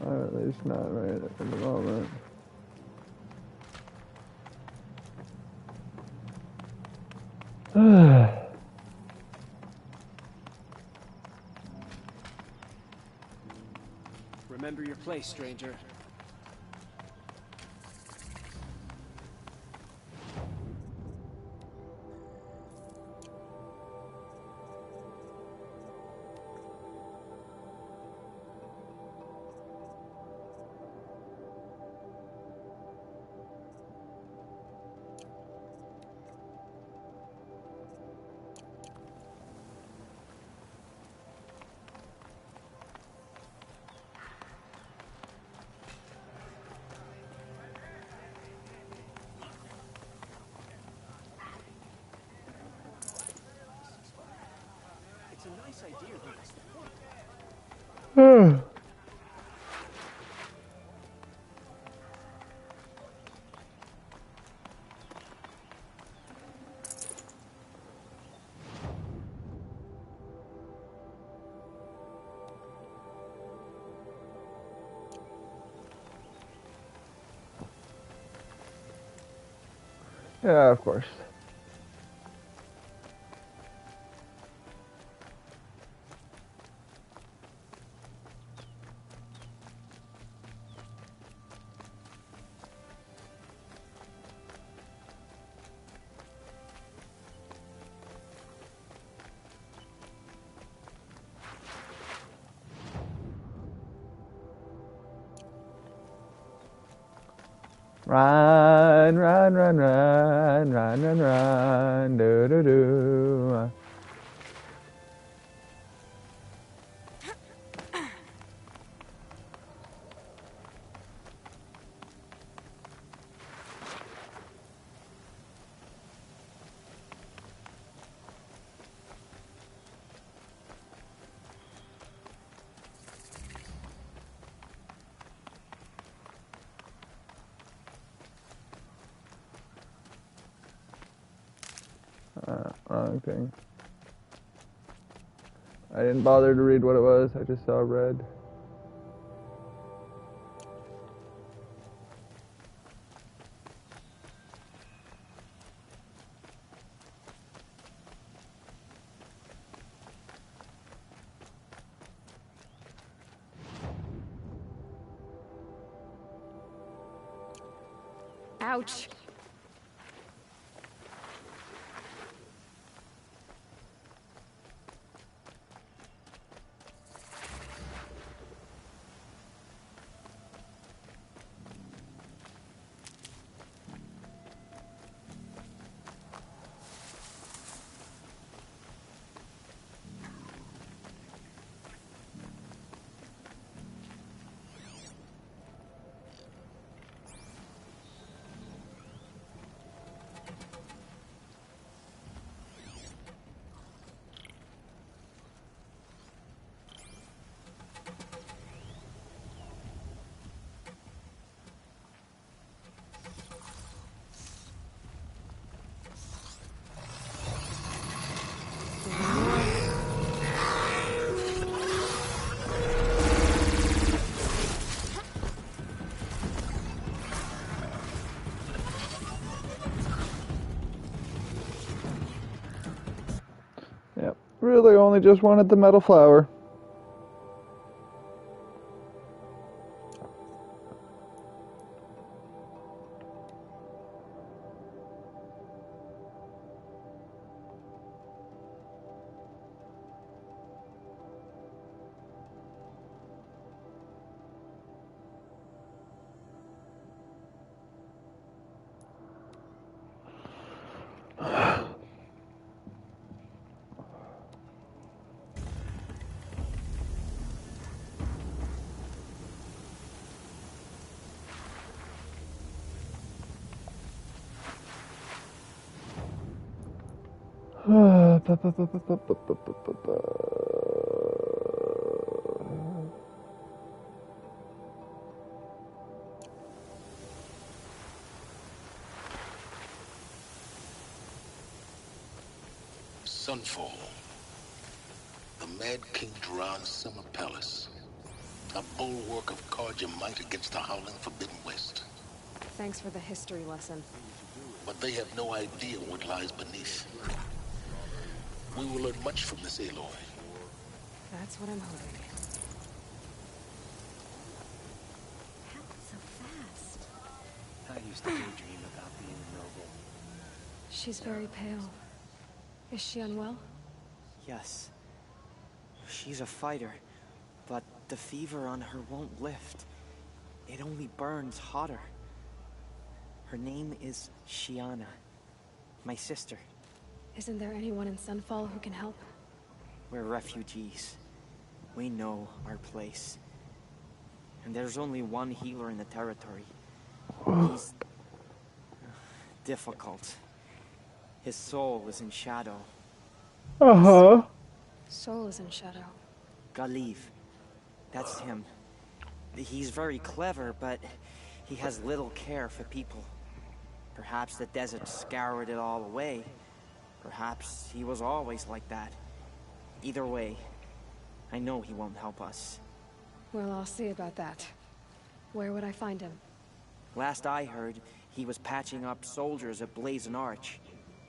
Or at least not right at the moment. Remember your place, stranger. It's a nice idea, but what's the point? Yeah, of course. Run, run, run, run, run, run, run, do, do, do. Wrong thing. I didn't bother to read what it was, I just saw red. Ouch. really only just wanted the metal flower. Sunfall. The Mad King Duran's summer palace. A bulwark of Carja might against the howling Forbidden West. Thanks for the history lesson. But they have no idea what lies beneath. We will learn much from this Aloy. That's what I'm hoping. Happened so fast. I used to daydream about being a noble. She's very pale. Is she unwell? Yes. She's a fighter, but the fever on her won't lift. It only burns hotter. Her name is Shiana, my sister. Isn't there anyone in Sunfall who can help? We're refugees. We know our place. And there's only one healer in the territory. He's difficult. His soul is in shadow. Uh-huh. Soul is in shadow. Galiv. That's him. He's very clever, but he has little care for people. Perhaps the desert scoured it all away. Perhaps he was always like that. Either way, I know he won't help us. Well, I'll see about that. Where would I find him? Last I heard, he was patching up soldiers at Blazon Arch.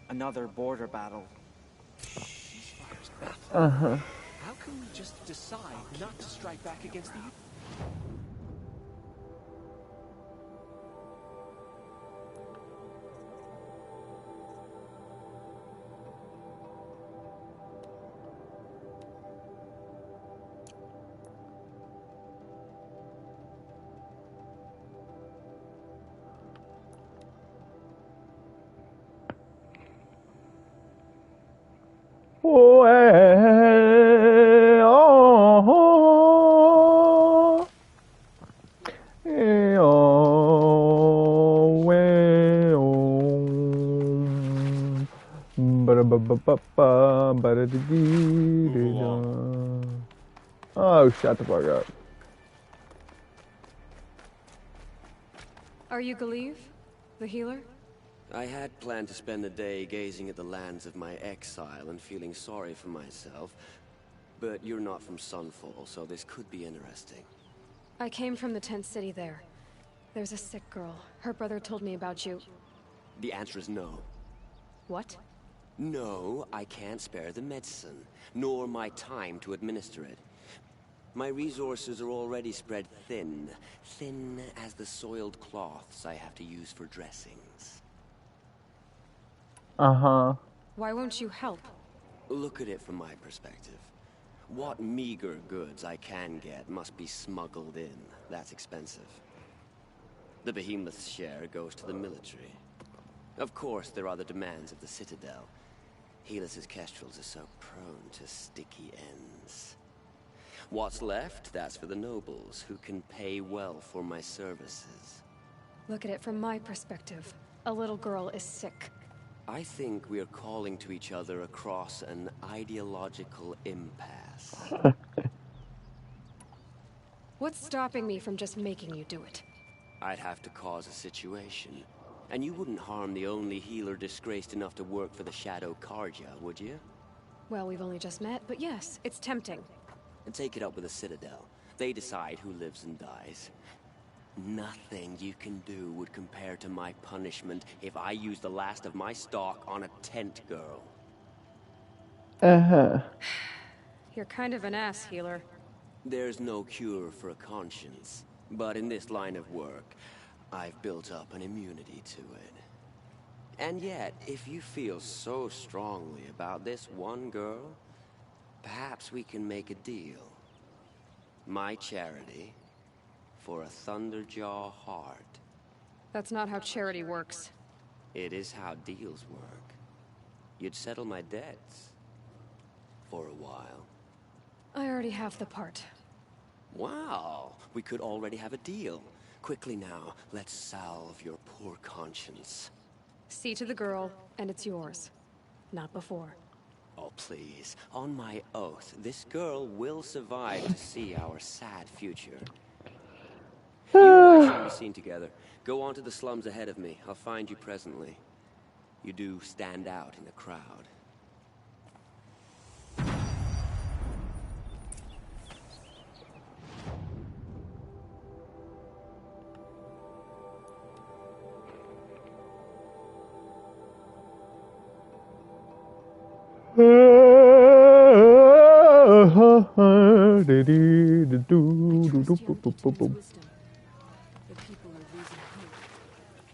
Another border battle. Uh-huh. How can we just decide not to strike back against the... Oh, oh, oh, shut the fuck up. Are you Galiv? The healer? I had planned to spend the day gazing at the lands of my exile and feeling sorry for myself. But you're not from Sunfall, so this could be interesting. I came from the tent city there. There's a sick girl. Her brother told me about you. The answer is no. What? No, I can't spare the medicine, nor my time to administer it. My resources are already spread thin. Thin as the soiled cloths I have to use for dressings. Uh-huh. Why won't you help? Look at it from my perspective. What meager goods I can get must be smuggled in. That's expensive. The behemoth's share goes to the military. Of course, there are the demands of the Citadel. Helis's kestrels are so prone to sticky ends. What's left, that's for the nobles, who can pay well for my services. Look at it from my perspective. A little girl is sick. I think we are calling to each other across an ideological impasse. What's stopping me from just making you do it? I'd have to cause a situation. And you wouldn't harm the only healer disgraced enough to work for the Shadow Carja, would you? Well, we've only just met, but yes, it's tempting. And take it up with the Citadel. They decide who lives and dies. Nothing you can do would compare to my punishment if I used the last of my stock on a tent girl. Uh-huh. You're kind of an ass, healer. There's no cure for a conscience, but in this line of work, I've built up an immunity to it. And yet, if you feel so strongly about this one girl, perhaps we can make a deal. My charity for a Thunderjaw heart. That's not how charity works. It is how deals work. You'd settle my debts. For a while. I already have the part. Wow, we could already have a deal. Quickly now, let's salve your poor conscience. See to the girl, and it's yours. Not before. Oh, please. On my oath, this girl will survive to see our sad future. You and I shouldn't be seen together. Go on to the slums ahead of me. I'll find you presently. You do stand out in the crowd.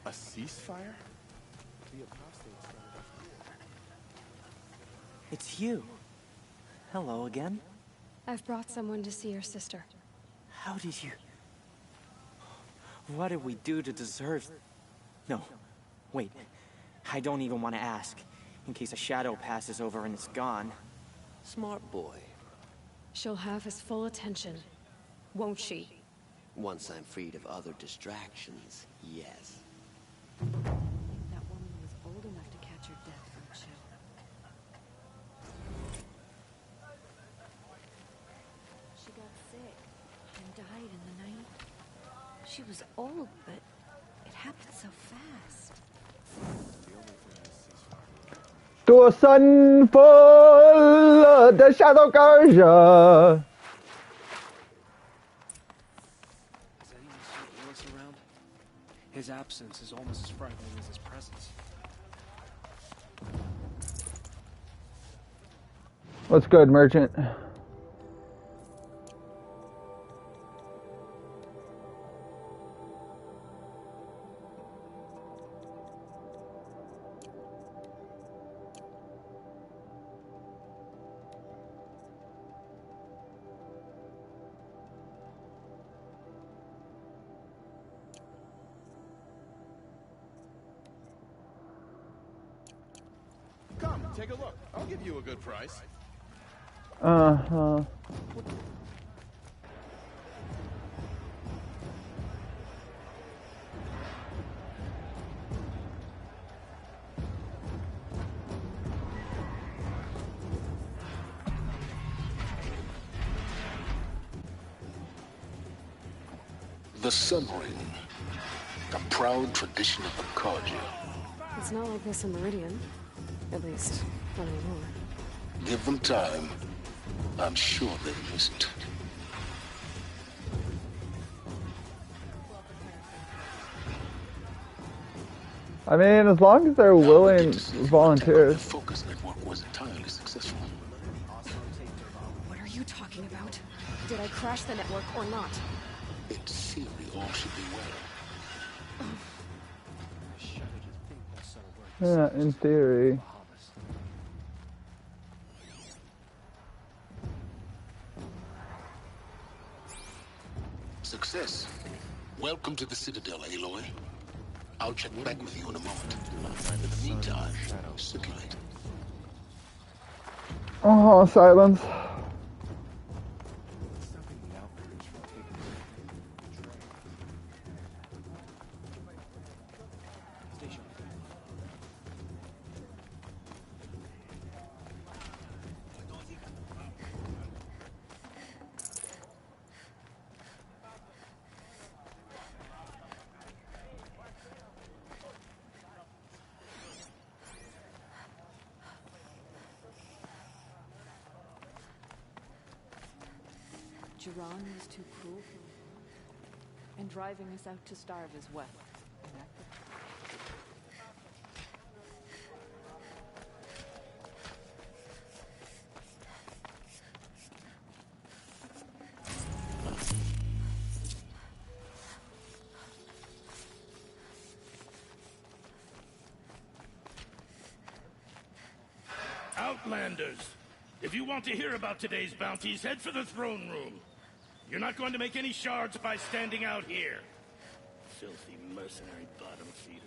A ceasefire? The apostates started up here. It's you. Hello again. I've brought someone to see your sister. How did you... What did we do to deserve... No, wait. I don't even want to ask, in case a shadow passes over and it's gone. Smart boy. She'll have his full attention, won't she? Once I'm freed of other distractions, yes. That woman was old enough to catch her death from chill. She got sick and died in the night. She was old, but it happened so fast. To a sun full, the shadow Garja. Has anyone seen Willis around? His absence is almost as frightening as his presence. What's good, merchant? Come, take a look. I'll give you a good price. Uh-huh. The Sun Ring, a proud tradition of the Carja. It's not like this in Meridian. At least, not anymore. Give them time. I'm sure they isn't. I mean, as long as they're willing volunteers. The Focus Network was entirely successful. What are you talking about? Did I crash the network or not? In theory, all should be well. Yeah, in theory. Success. Welcome to the Citadel, Aloy. I'll check back with you in a moment. In the meantime, circulate. Oh, silence. Jiran was too cruel for us, and driving us out to starve as well. Outlanders! If you want to hear about today's bounties, head for the throne room. You're not going to make any shards by standing out here. Filthy mercenary bottom feeders.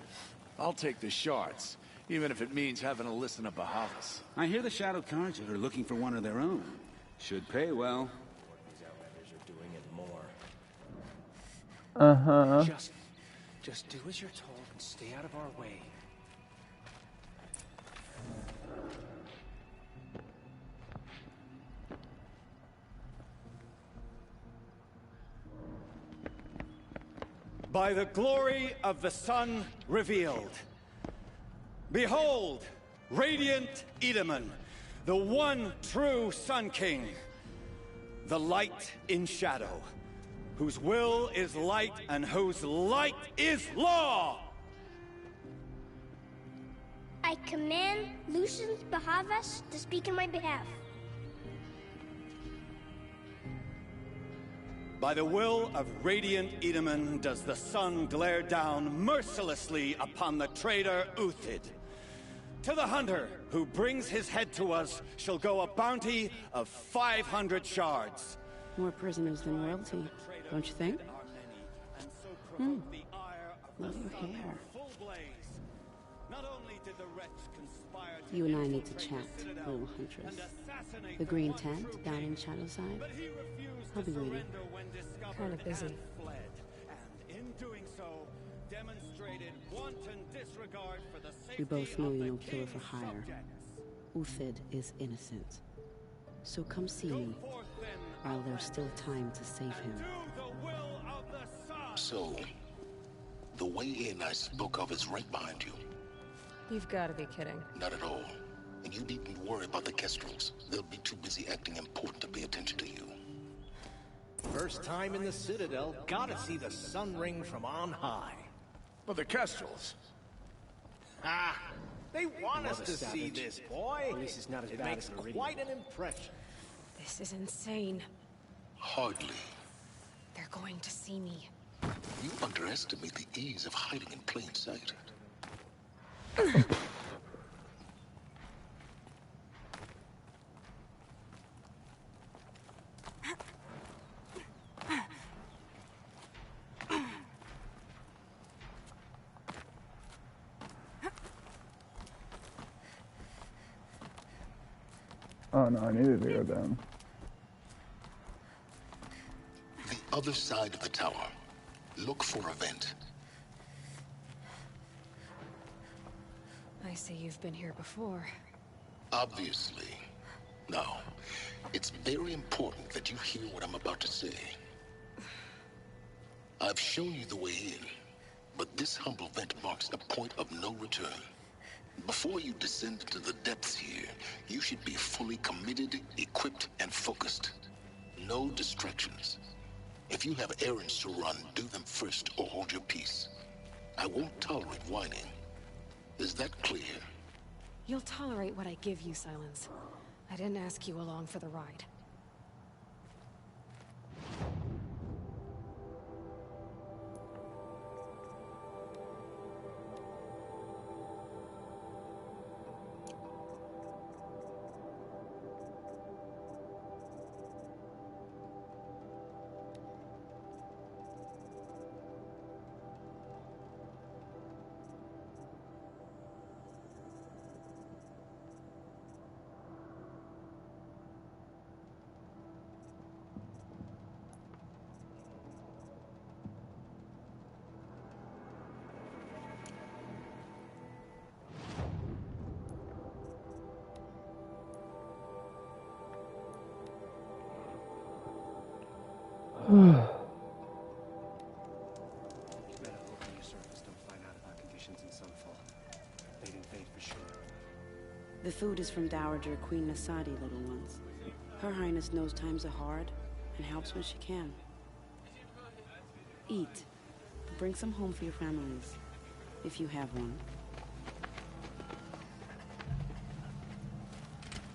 I'll take the shards, even if it means having to listen to Bahavas. I hear the Shadow Carja are looking for one of their own. Should pay well. These Outlanders are doing it more. Uh-huh. Just do as you're told and stay out of our way. By the glory of the sun revealed. Behold, radiant Edaman, the one true Sun King. The light in shadow, whose will is light and whose light is law! I command Lucius Bahavas to speak in my behalf. By the will of radiant Edaman does the sun glare down mercilessly upon the traitor Uthid. To the hunter who brings his head to us shall go a bounty of 500 shards. More prisoners than royalty, don't you think? Love your hair. You and I need to chat, little huntress. The green tent down in Shadowside? I'll be waiting. Kind of busy. We both know you're no killer for hire. Uthid is innocent. So come see me, while there's still time to save him. So, the way in I spoke of is right behind you. You've got to be kidding. Not at all. And you needn't worry about the Kestrels. They'll be too busy acting important to pay attention to you. First time in the Citadel, gotta see the sun ring from on high. But the Kestrels. Ah, they want us to Savage. see this, boy. At least it's not as It bad makes as Meridian. quite an impression. This is insane. Hardly. They're going to see me. You underestimate the ease of hiding in plain sight. Oh no, I needed to go down. The other side of the tower. Look for a vent. I see you've been here before. Obviously. Now, it's very important that you hear what I'm about to say. I've shown you the way in, but this humble vent marks a point of no return. Before you descend into the depths here, you should be fully committed, equipped, and focused. No distractions. If you have errands to run, do them first or hold your peace. I won't tolerate whining. Is that clear? You'll tolerate what I give you, Silence. I didn't ask you along for the ride. The food is from Dowager Queen Nasadi, little ones. Her Highness knows times are hard and helps when she can. Eat. Bring some home for your families, if you have one.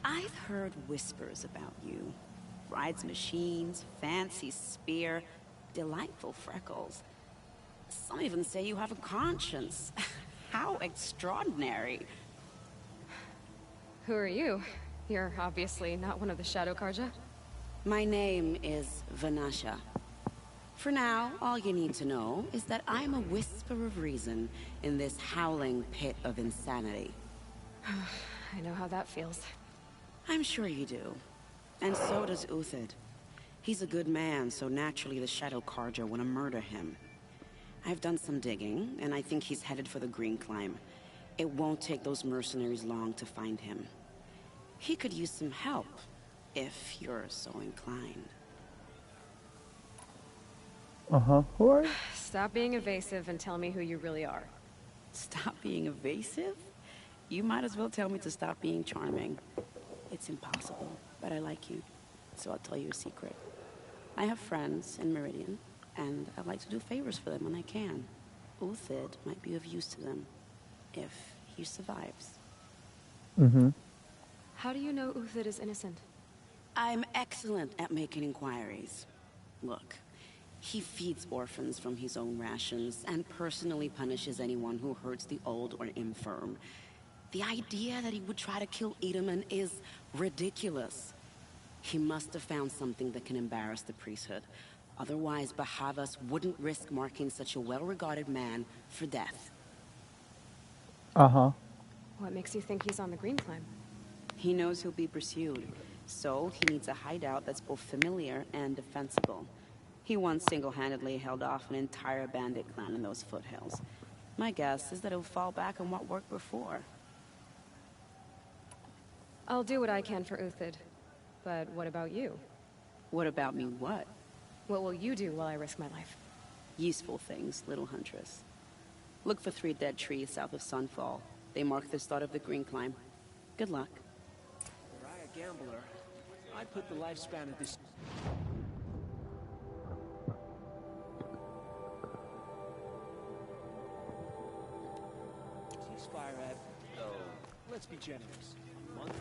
I've heard whispers about you. Rides machines, fancy spear, delightful freckles. Some even say you have a conscience. How extraordinary. Who are you? You're obviously not one of the Shadow Karja. My name is Vanasha. For now, all you need to know is that I'm a whisper of reason in this howling pit of insanity. I know how that feels. I'm sure you do. And so does Uthid. He's a good man, so naturally the Shadow Karja want to murder him. I've done some digging, and I think he's headed for the Green Climb. It won't take those mercenaries long to find him. He could use some help, if you're so inclined. Who are you? Stop being evasive and tell me who you really are. Stop being evasive? You might as well tell me to stop being charming. It's impossible, but I like you, so I'll tell you a secret. I have friends in Meridian, and I like to do favors for them when I can. Uthid might be of use to them, if he survives. How do you know Uthid is innocent? I'm excellent at making inquiries. Look, he feeds orphans from his own rations and personally punishes anyone who hurts the old or infirm. The idea that he would try to kill Edelman is ridiculous. He must have found something that can embarrass the priesthood. Otherwise, Bahavas wouldn't risk marking such a well-regarded man for death. What makes you think he's on the Green Climb? He knows he'll be pursued, so he needs a hideout that's both familiar and defensible. He once single-handedly held off an entire bandit clan in those foothills. My guess is that he'll fall back on what worked before. I'll do what I can for Uthid. But what about you? What about me what? What will you do while I risk my life? Useful things, little huntress. Look for 3 dead trees south of Sunfall. They mark the start of the Green Climb. Good luck. Were I a gambler, I'd put the lifespan of this... ceasefire at... oh, let's be generous. A month?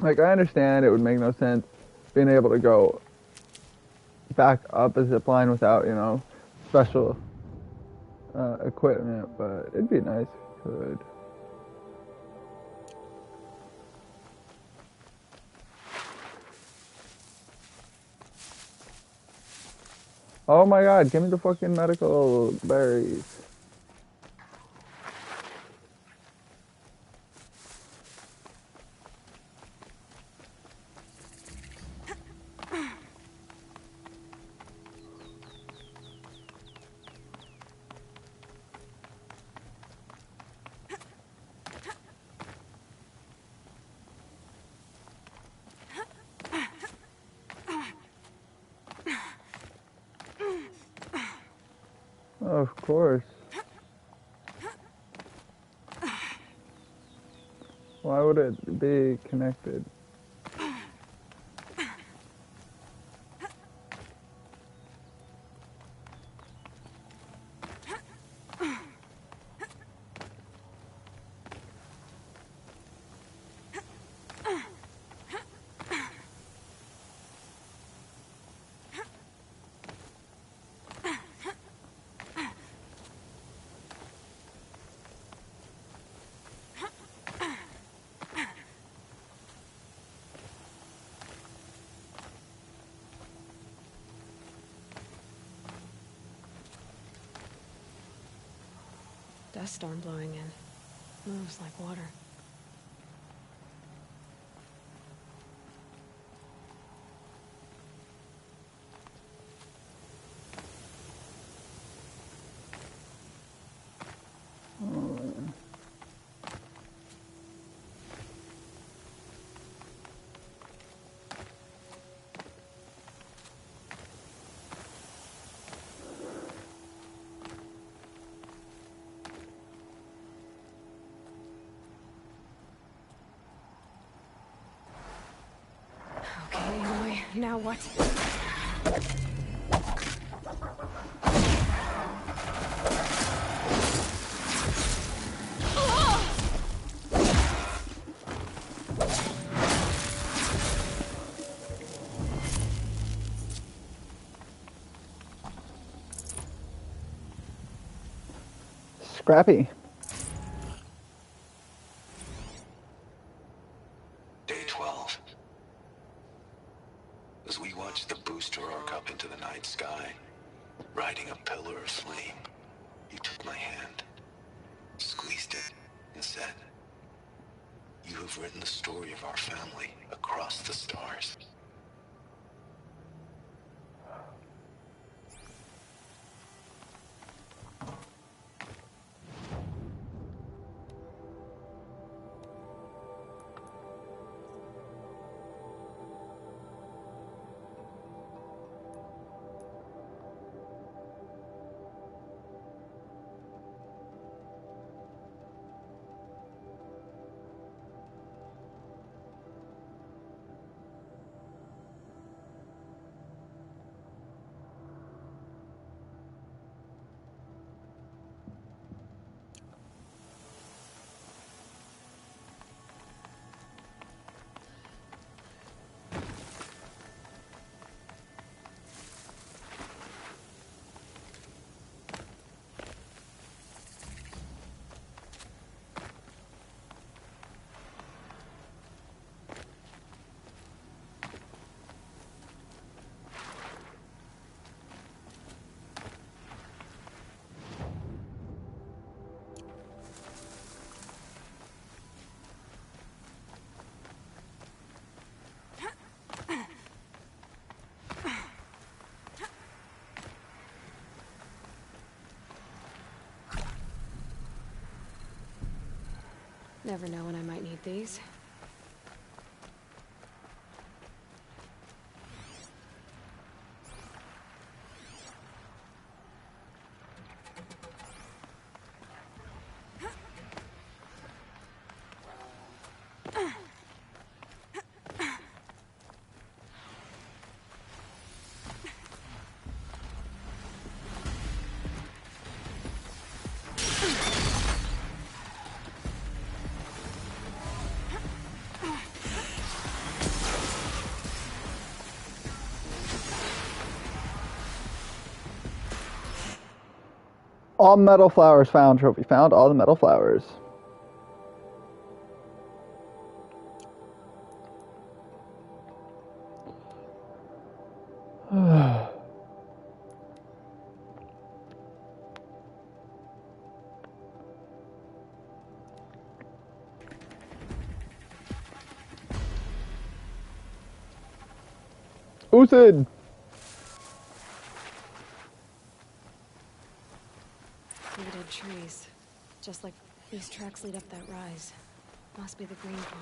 Like, I understand it would make no sense being able to go back up a zip line without, you know, special equipment, but it'd be nice if you could. Oh my god, give me the fucking medical berries. Of course. Why would it be connected? Dust storm blowing in. Moves like water. now what? Scrappy. Day 12. As we watched the booster arc up into the night sky, riding a pillar of flame, you took my hand, squeezed it, and said, "You have written the story of our family across the stars." Never know when I might need these. All metal flowers found. Trophy found. All the metal flowers. Uthid! Dead trees. Just like these tracks lead up that rise. Must be the green farm.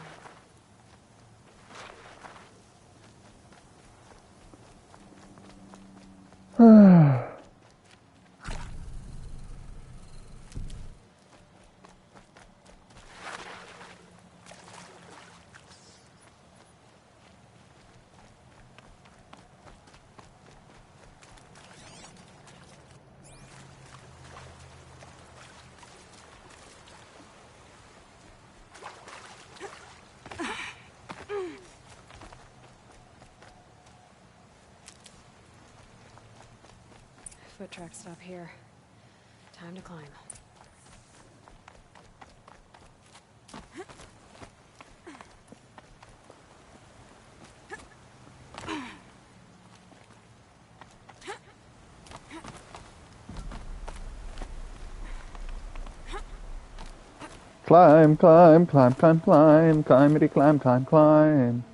Foot tracks stop here. Time to climb. Climb, climb, climb, climb, climb, climbity, climb, climb, climb.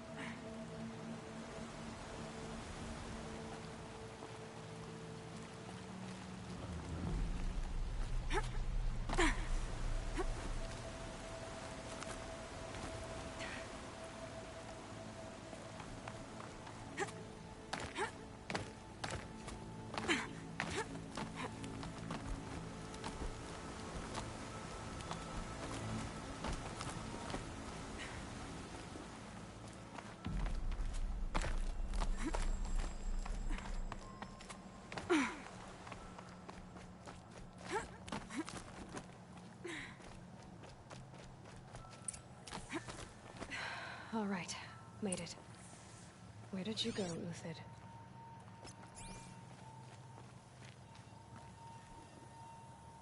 All right, made it. Where did you go, Uthid?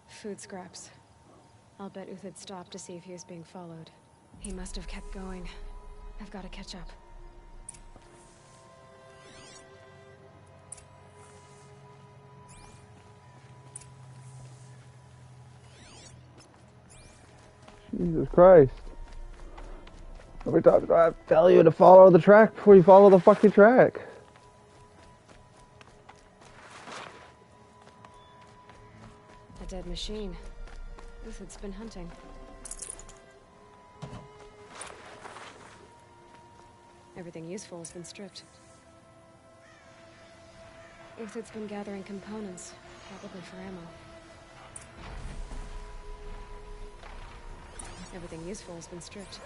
Food scraps. I'll bet Uthid stopped to see if he was being followed. He must have kept going. I've got to catch up. Jesus Christ. How many times do I have to tell you to follow the track before you follow the fucking track? A dead machine. Uthid's been hunting. Everything useful has been stripped. Uthid's been gathering components, probably for ammo. Everything useful has been stripped.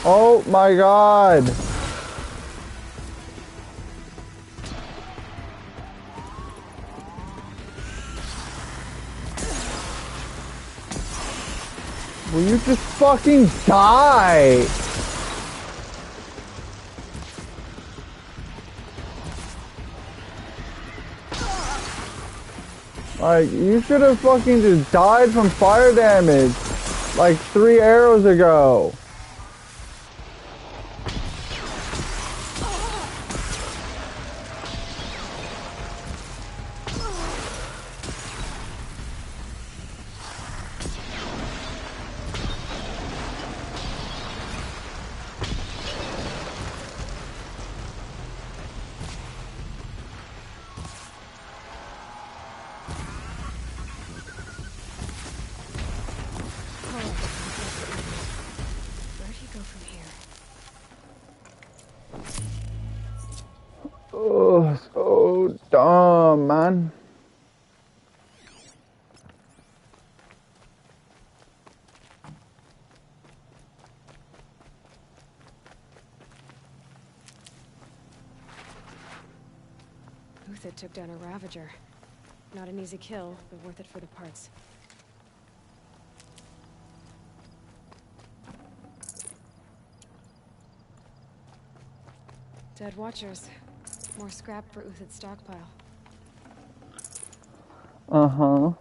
Oh my god! Will you just fucking die? Like, you should have fucking just died from fire damage like 3 arrows ago. Where'd he go from here? Oh, so dumb, man. Uthid took down a Ravager. Not an easy kill, but worth it for the parts. Dead Watchers. More scrap for Uthid's stockpile. Uh-huh.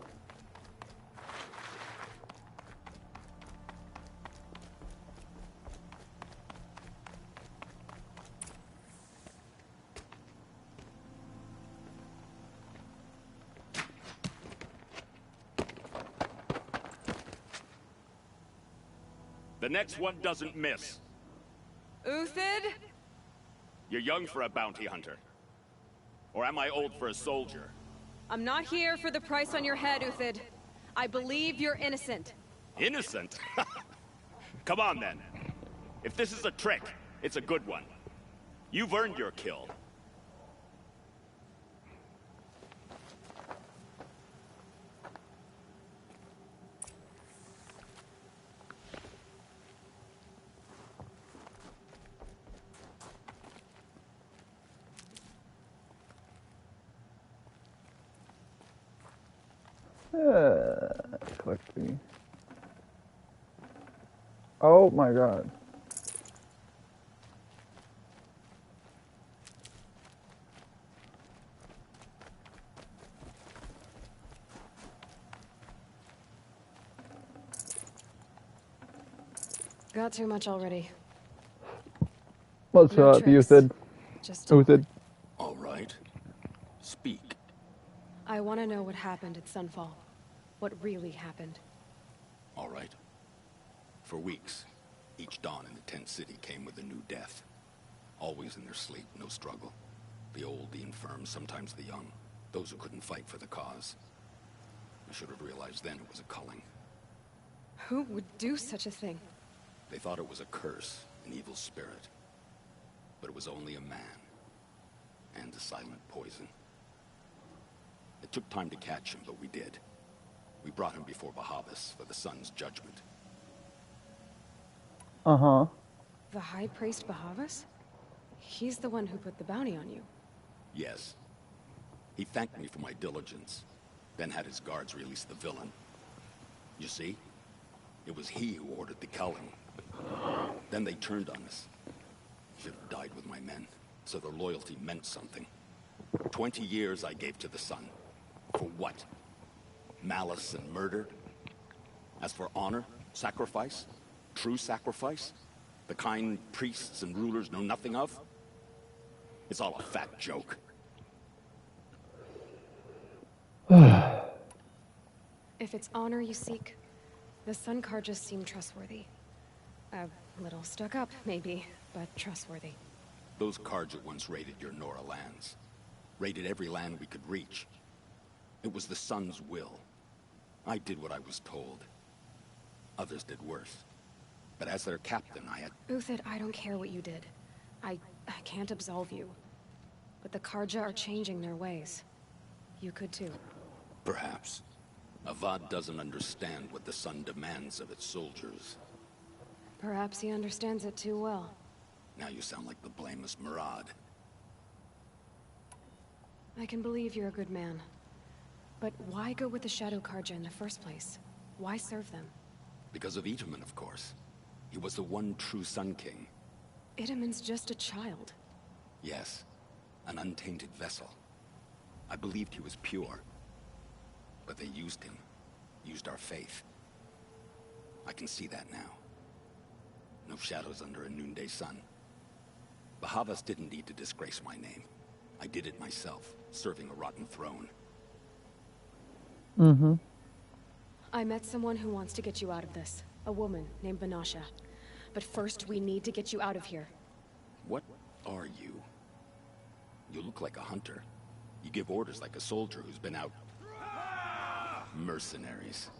The next one doesn't miss. Uthid? You're young for a bounty hunter. Or am I old for a soldier? I'm not here for the price on your head, Uthid. I believe you're innocent. Innocent? Come on, then. If this is a trick, it's a good one. You've earned your kill. Collect the... Oh my god. Got too much already. What's up, you said? Just Who said? All right. Speak. I want to know what happened at Sunfall. What really happened. All right. For weeks, each dawn in the tent city came with a new death. Always in their sleep, no struggle. The old, the infirm, sometimes the young. Those who couldn't fight for the cause. I should have realized then it was a culling. Who would do such a thing? They thought it was a curse, an evil spirit. But it was only a man. And a silent poison. It took time to catch him, but we did. We brought him before Bahavas for the sun's judgment. Uh-huh. The High Priest Bahavas? He's the one who put the bounty on you. Yes. He thanked me for my diligence, then had his guards release the villain. You see? It was he who ordered the culling. Then they turned on us. Should have died with my men, so their loyalty meant something. 20 years I gave to the sun. For what? Malice and murder? As for honor, sacrifice, true sacrifice, the kind priests and rulers know nothing of? It's all a fat joke. If it's honor you seek, the Sun Karjas seem trustworthy. A little stuck up, maybe, but trustworthy. Those Karja once raided your Nora lands. Raided every land we could reach. It was the Sun's will. I did what I was told. Others did worse. But as their captain, I had... Uthid, I don't care what you did. I can't absolve you. But the Karja are changing their ways. You could too. Perhaps. Avad doesn't understand what the Sun demands of its soldiers. Perhaps he understands it too well. Now you sound like the blameless Murad. I can believe you're a good man. But why go with the Shadow Karja in the first place? Why serve them? Because of Itaman, of course. He was the one true Sun King. Itaman's just a child. Yes. An untainted vessel. I believed he was pure. But they used him. Used our faith. I can see that now. No shadows under a noonday sun. Bahavas didn't need to disgrace my name. I did it myself, serving a rotten throne. Mm-hmm. I met someone who wants to get you out of this. A woman named Banasha. But first, we need to get you out of here. What are you? You look like a hunter. You give orders like a soldier who's been out... Mercenaries.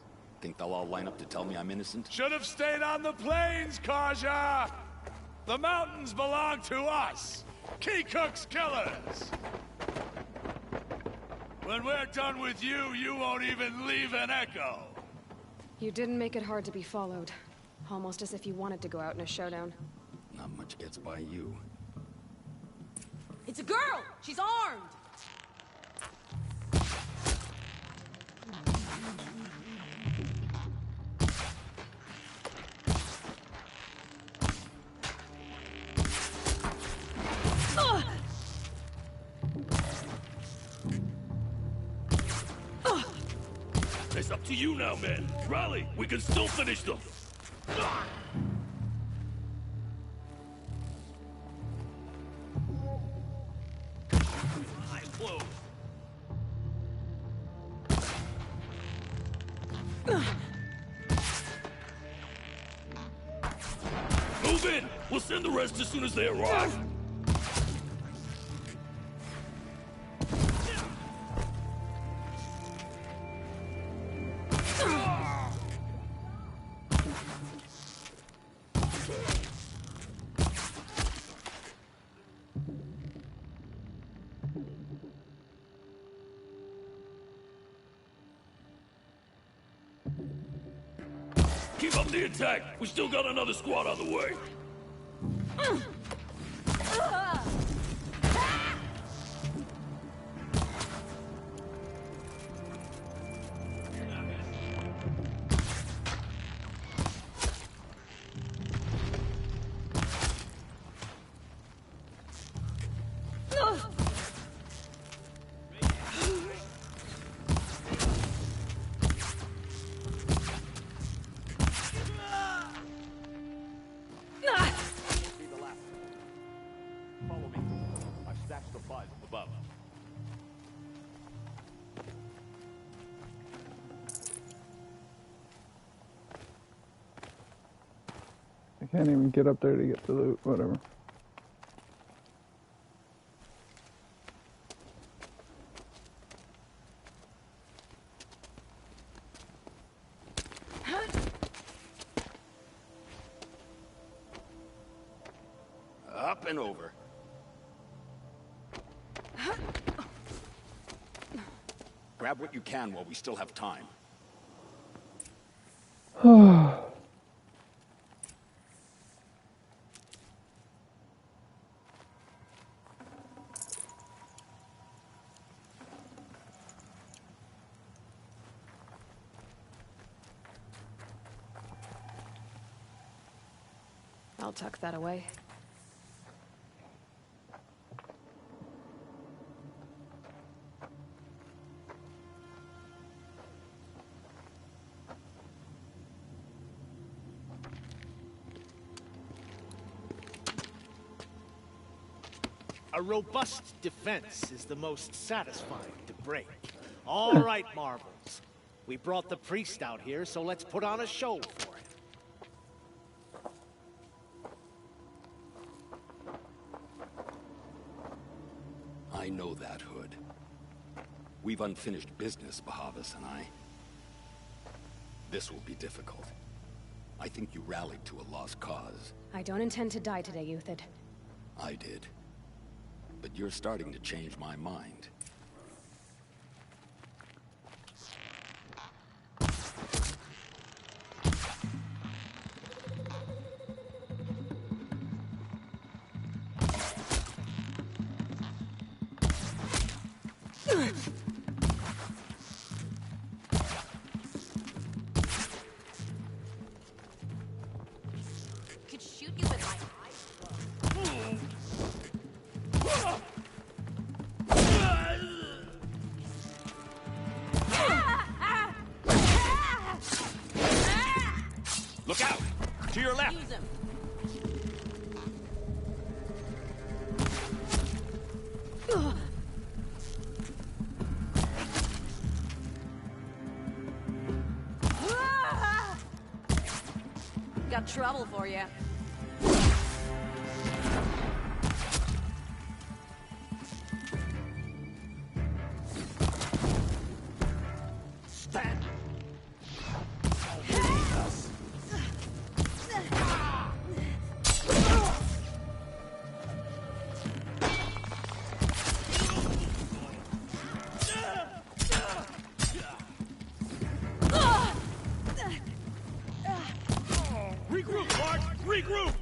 Think they'll all line up to tell me I'm innocent? Should have stayed on the plains, Kaja! The mountains belong to us! Keycook's killers! When we're done with you, you won't even leave an echo! You didn't make it hard to be followed. Almost as if you wanted to go out in a showdown. Not much gets by you. It's a girl! She's armed! It's up to you now, men. Rally! We can still finish them! Move in! We'll send the rest as soon as they arrive! Keep up the attack! We still got another squad on the way! supplies above. I can't even get up there to get the loot, whatever. Up and over. Grab what you can while we still have time. I'll tuck that away. A robust defense is the most satisfying to break. All right, Marvels. We brought the priest out here, so let's put on a show for him. I know that, Hood. We've unfinished business, Bahavas and I. This will be difficult. I think you rallied to a lost cause. I don't intend to die today, Euthyd. I did. But you're starting to change my mind. Could shoot you with my eyes. Look out! To your left! Use him. Got trouble for you. Stand! Regroup, Bart! Regroup!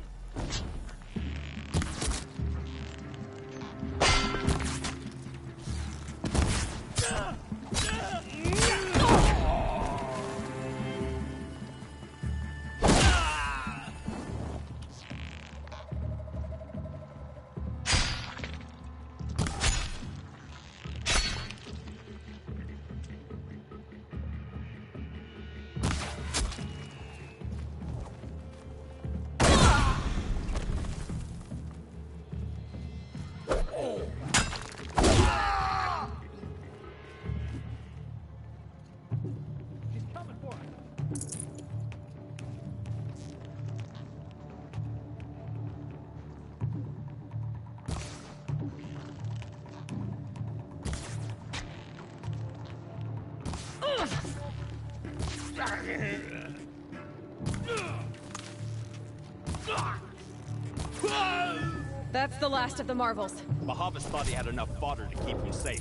That's the last of the Marvels. Bahavas thought he had enough fodder to keep him safe.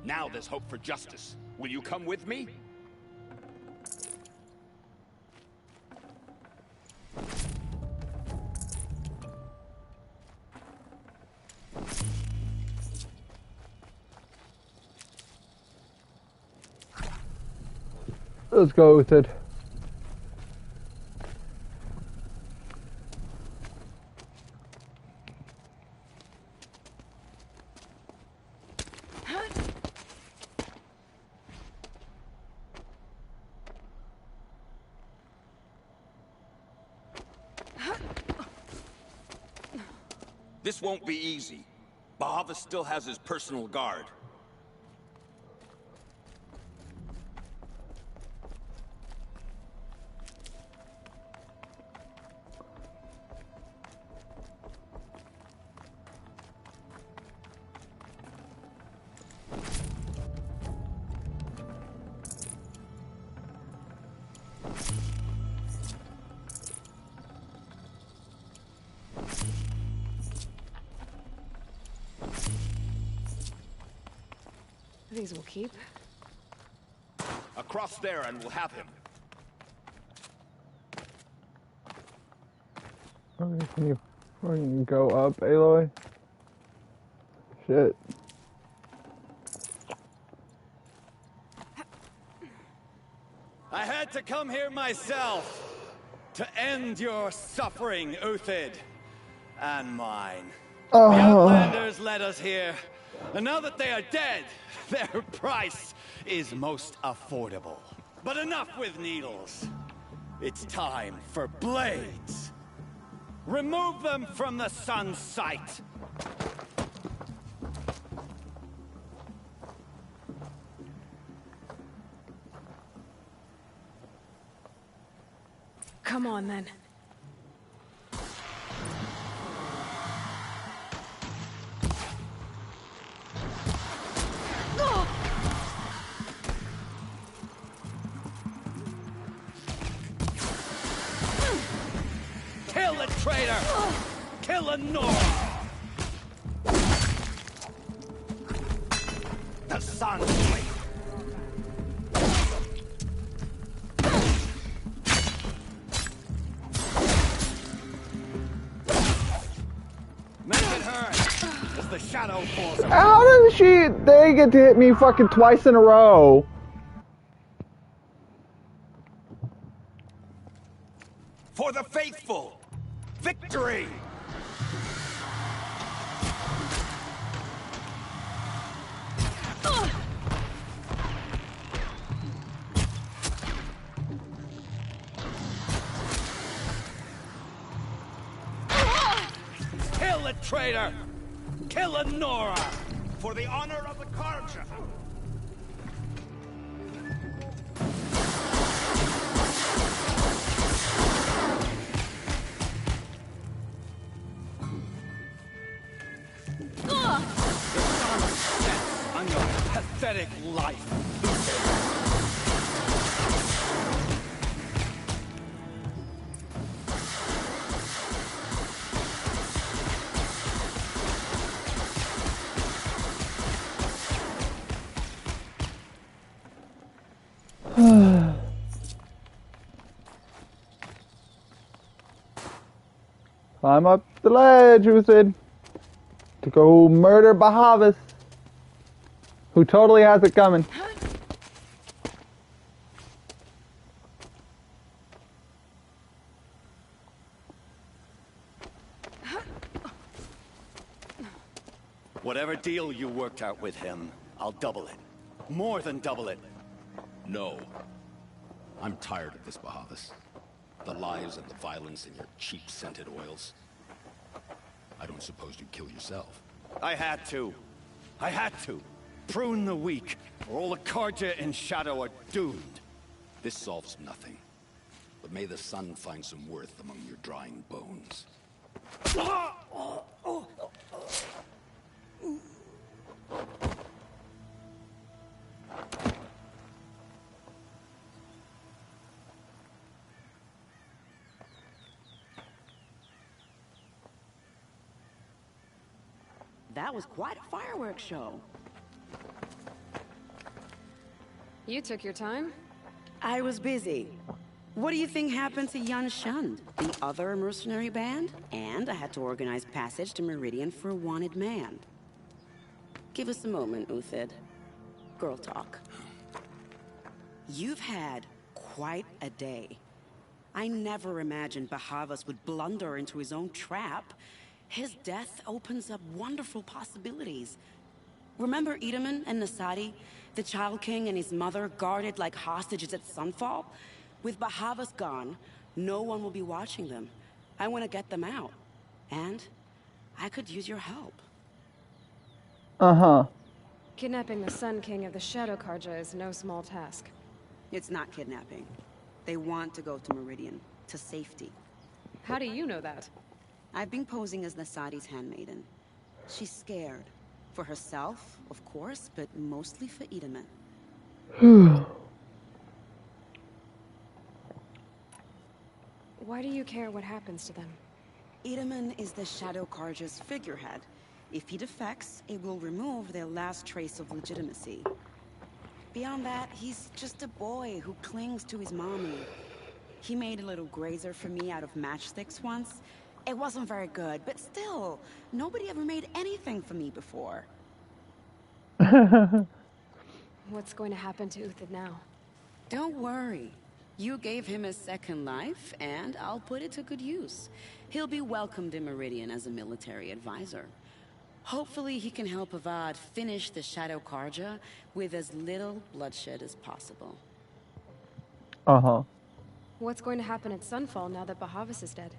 Now there's hope for justice. Will you come with me? Let's go with it. This won't be easy, Bahavas still has his personal guard. These will keep. Across there and we'll have him. Okay, can you fucking go up, Aloy? Shit. I had to come here myself to end your suffering, Uthid, and mine. The Outlanders led us here, and now that they are dead, their price is most affordable. But enough with needles. It's time for blades. Remove them from the sun's sight. Come on, then. Kill the traitor! Kill the Nora! The sun's blade! Make it hurt as the shadow falls. How did they get to hit me fucking twice in a row? For the faithful! Victory! Kill the traitor! Kill the Nora! For the honor of the Karja! On your pathetic life. Climb up the ledge, Uthid, to go murder Bahavas, who totally has it coming. Whatever deal you worked out with him, I'll double it. More than double it. No. I'm tired of this, Bahavas. The lies and the violence in your cheap scented oils. I don't suppose you'd kill yourself. I had to. I had to. Prune the weak, or all the Karja in Shadow are doomed. This solves nothing. But may the sun find some worth among your drying bones. That was quite a fireworks show. You took your time. I was busy. What do you think happened to Yan Shund, the other mercenary band? And I had to organize passage to Meridian for a wanted man. Give us a moment, Uthid. Girl talk. You've had quite a day. I never imagined Bahavas would blunder into his own trap. His death opens up wonderful possibilities. Remember Edaman and Nasadi, the Child King and his mother guarded like hostages at sunfall? With Bahavas gone, no one will be watching them. I want to get them out. And I could use your help. Uh-huh. Kidnapping the Sun King of the Shadow Karja is no small task. It's not kidnapping. They want to go to Meridian, to safety. How do you know that? I've been posing as Nasadi's handmaiden. She's scared. For herself, of course, but mostly for Itamen. Why do you care what happens to them? Itamen is the Shadow Karja's figurehead. If he defects, it will remove their last trace of legitimacy. Beyond that, he's just a boy who clings to his mommy. He made a little grazer for me out of matchsticks once. It wasn't very good, but still, nobody ever made anything for me before. What's going to happen to Uthid now? Don't worry. You gave him a second life, and I'll put it to good use. He'll be welcomed in Meridian as a military advisor. Hopefully he can help Avad finish the Shadow Karja with as little bloodshed as possible. Uh-huh. What's going to happen at Sunfall now that Bahavas is dead?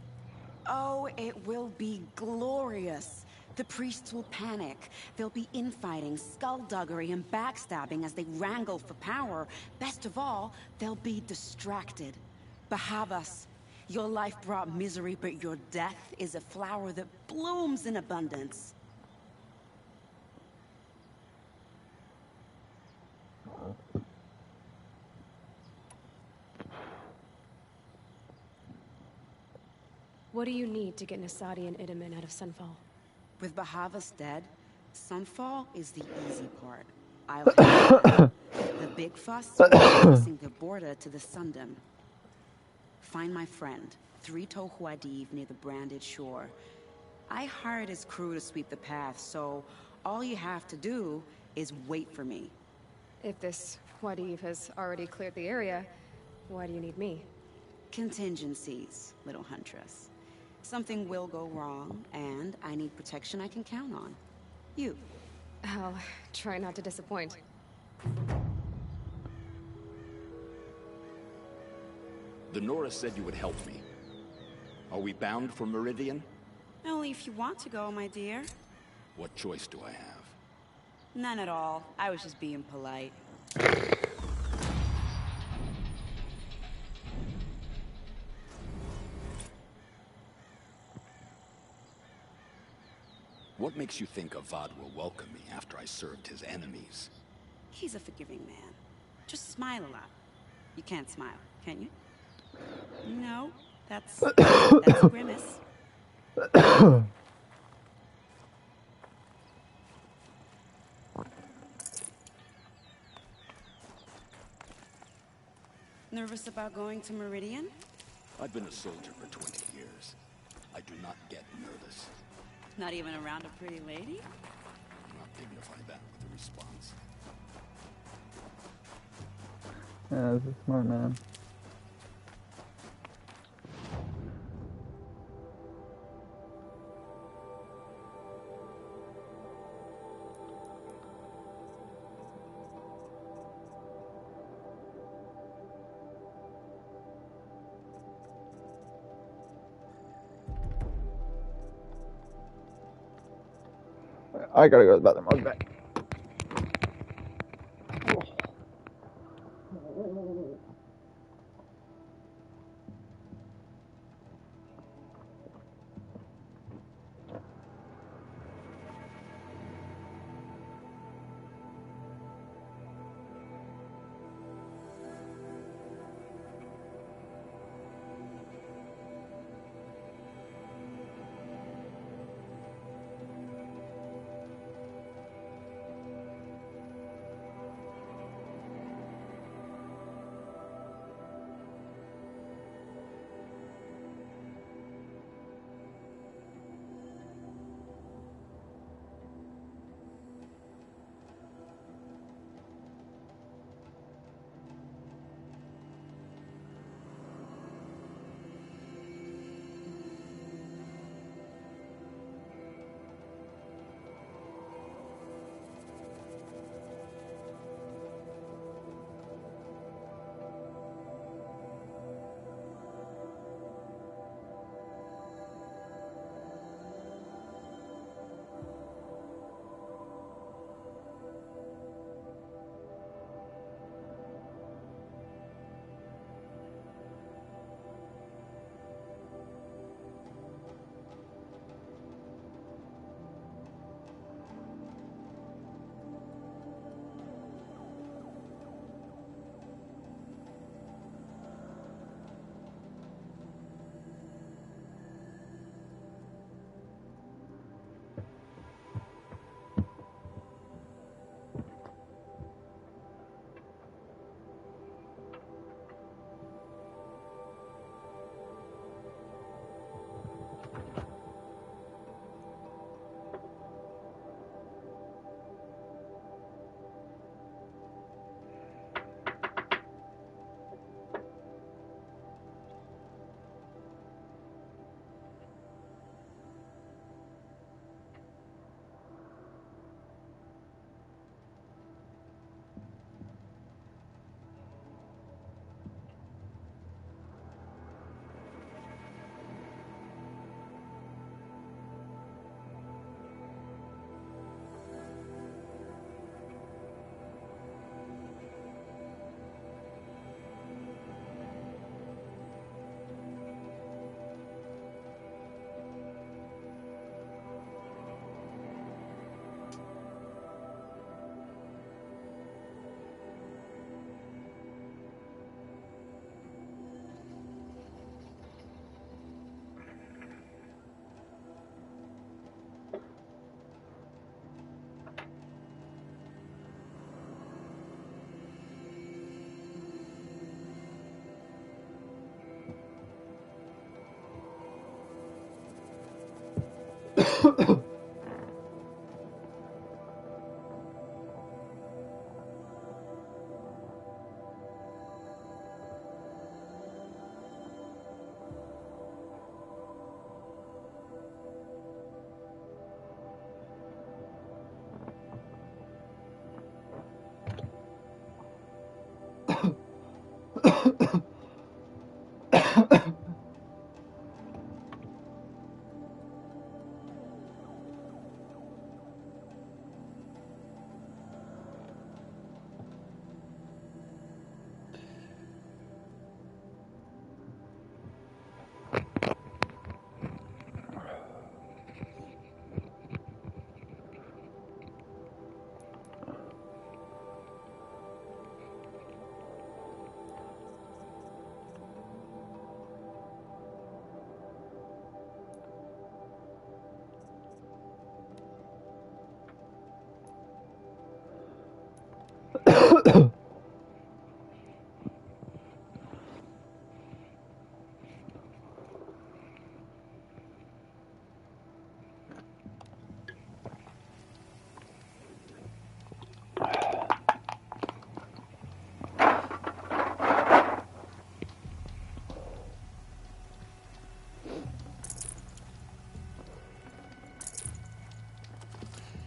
Oh, it will be glorious. The priests will panic. There'll be infighting, skullduggery, and backstabbing as they wrangle for power. Best of all, they'll be distracted. Bahavas, your life brought misery, but your death is a flower that blooms in abundance. What do you need to get Nasadi and Itamen out of Sunfall? With Bahavas dead, Sunfall is the easy part. I'll handle it. The big fuss will be crossing the border to the Sundom. Find my friend, 3 Tohuadiv near the branded shore. I hired his crew to sweep the path, so all you have to do is wait for me. If this Huadiv has already cleared the area, why do you need me? Contingencies, little huntress. Something will go wrong, and I need protection I can count on. You. I'll try not to disappoint. The Nora said you would help me. Are we bound for Meridian? Only if you want to go, my dear. What choice do I have? None at all. I was just being polite. What makes you think Avad will welcome me after I served his enemies? He's a forgiving man. Just smile a lot. You can't smile, can you? No, that's a grimace. Nervous about going to Meridian? I've been a soldier for 20 years. I do not get nervous. Not even around a pretty lady? Do not dignify that with a response. Yeah, this is smart, man. I gotta go to the bathroom. I'll be back.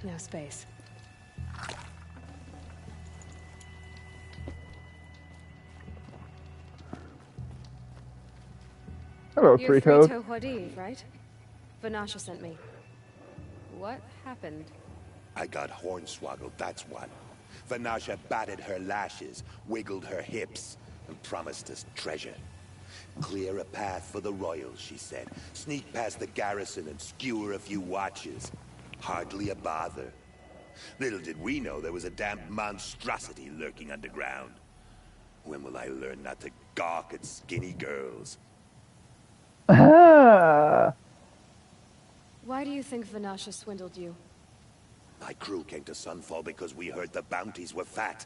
No space. Hello, You're Frito. Frito Huadi, right? Vanasha sent me. What happened? I got hornswoggled, that's what. Vanasha batted her lashes, wiggled her hips, and promised us treasure. Clear a path for the royals, she said. Sneak past the garrison and skewer a few watches. Hardly a bother. Little did we know there was a damned monstrosity lurking underground. When will I learn not to gawk at skinny girls? Ah. Why do you think Vanasha swindled you? My crew came to Sunfall because we heard the bounties were fat.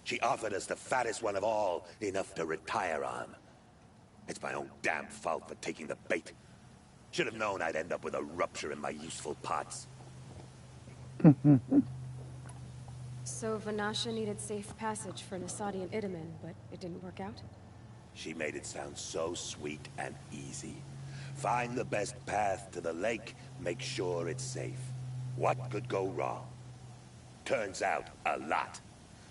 She offered us the fattest one of all, enough to retire on. It's my own damn fault for taking the bait. Should have known I'd end up with a rupture in my useful parts. So Vanasha needed safe passage for Nasadi and Idaman, but it didn't work out? She made it sound so sweet and easy. Find the best path to the lake, make sure it's safe. What could go wrong? Turns out, a lot.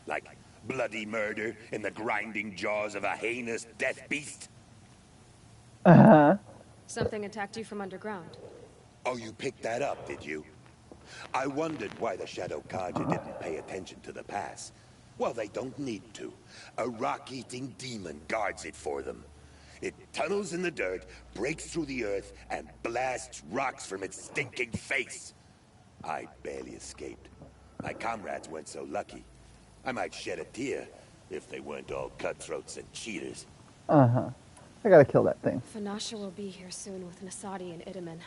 Like bloody murder in the grinding jaws of a heinous death beast. Uh-huh. Something attacked you from underground. Oh, you picked that up, did you? I wondered why the Shadow Carja didn't pay attention to the pass. Well, they don't need to. A rock-eating demon guards it for them. It tunnels in the dirt, breaks through the earth, and blasts rocks from its stinking face. I barely escaped. My comrades weren't so lucky. I might shed a tear if they weren't all cutthroats and cheaters. Uh-huh. I gotta kill that thing. Vanasha will be here soon with Nasadi and Idaman.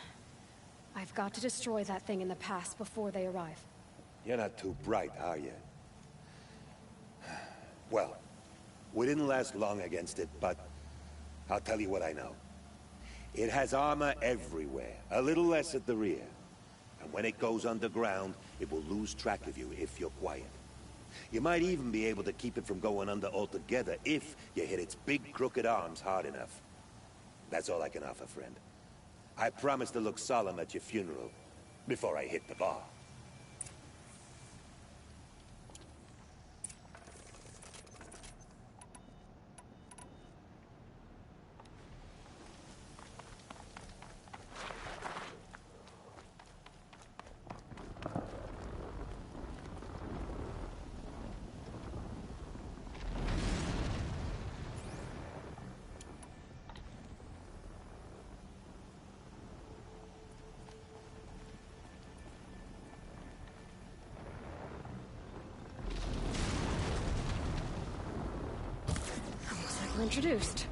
I've got to destroy that thing in the pass before they arrive. You're not too bright, are you? Well, we didn't last long against it, but I'll tell you what I know. It has armor everywhere, a little less at the rear. And when it goes underground, it will lose track of you if you're quiet. You might even be able to keep it from going under altogether if you hit its big crooked arms hard enough. That's all I can offer, friend. I promise to look solemn at your funeral before I hit the bar. We're introduced.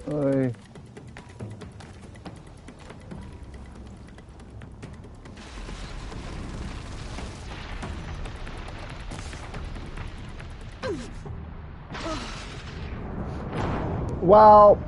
Oi. Well,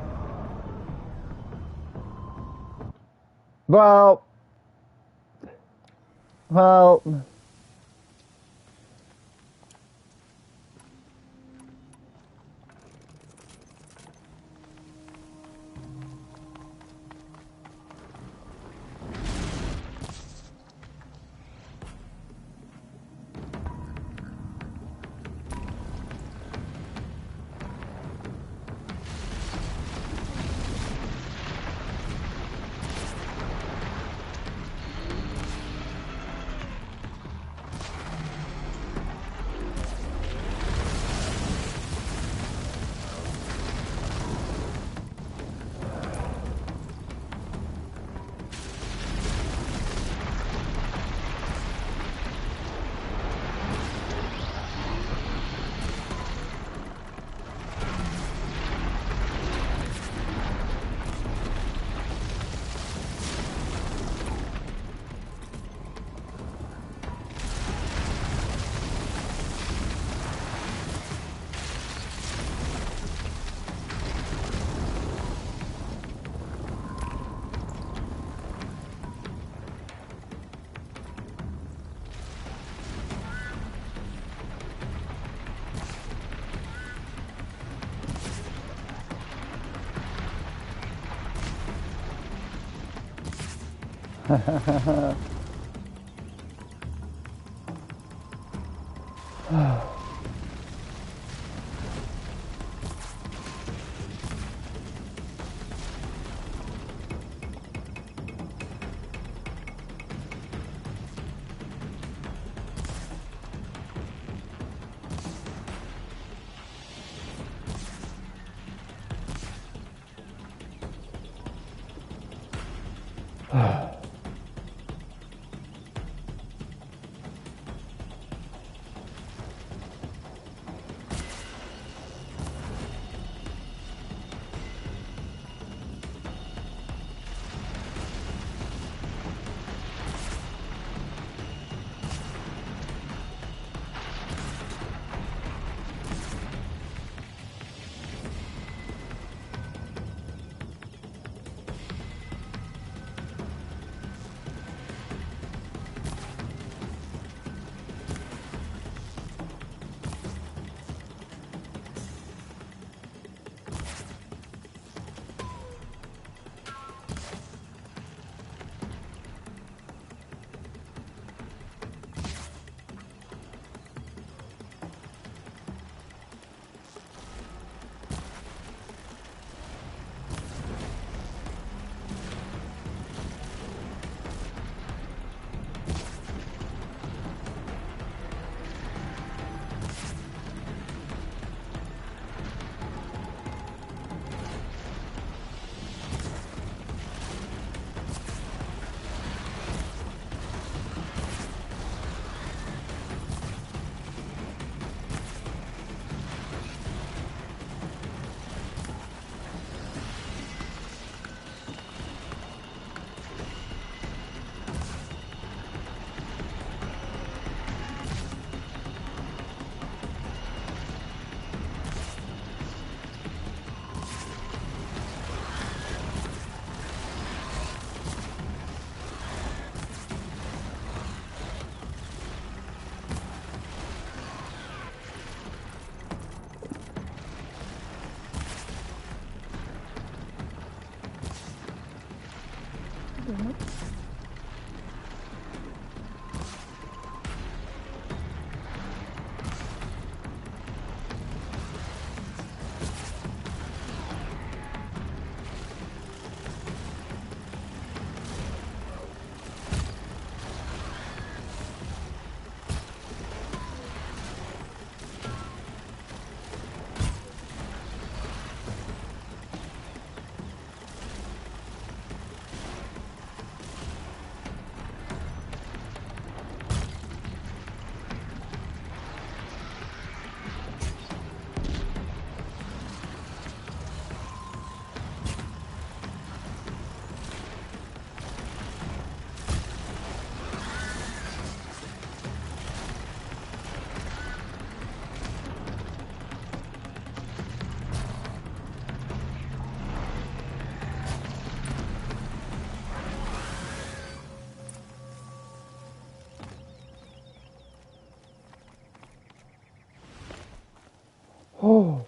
Oh.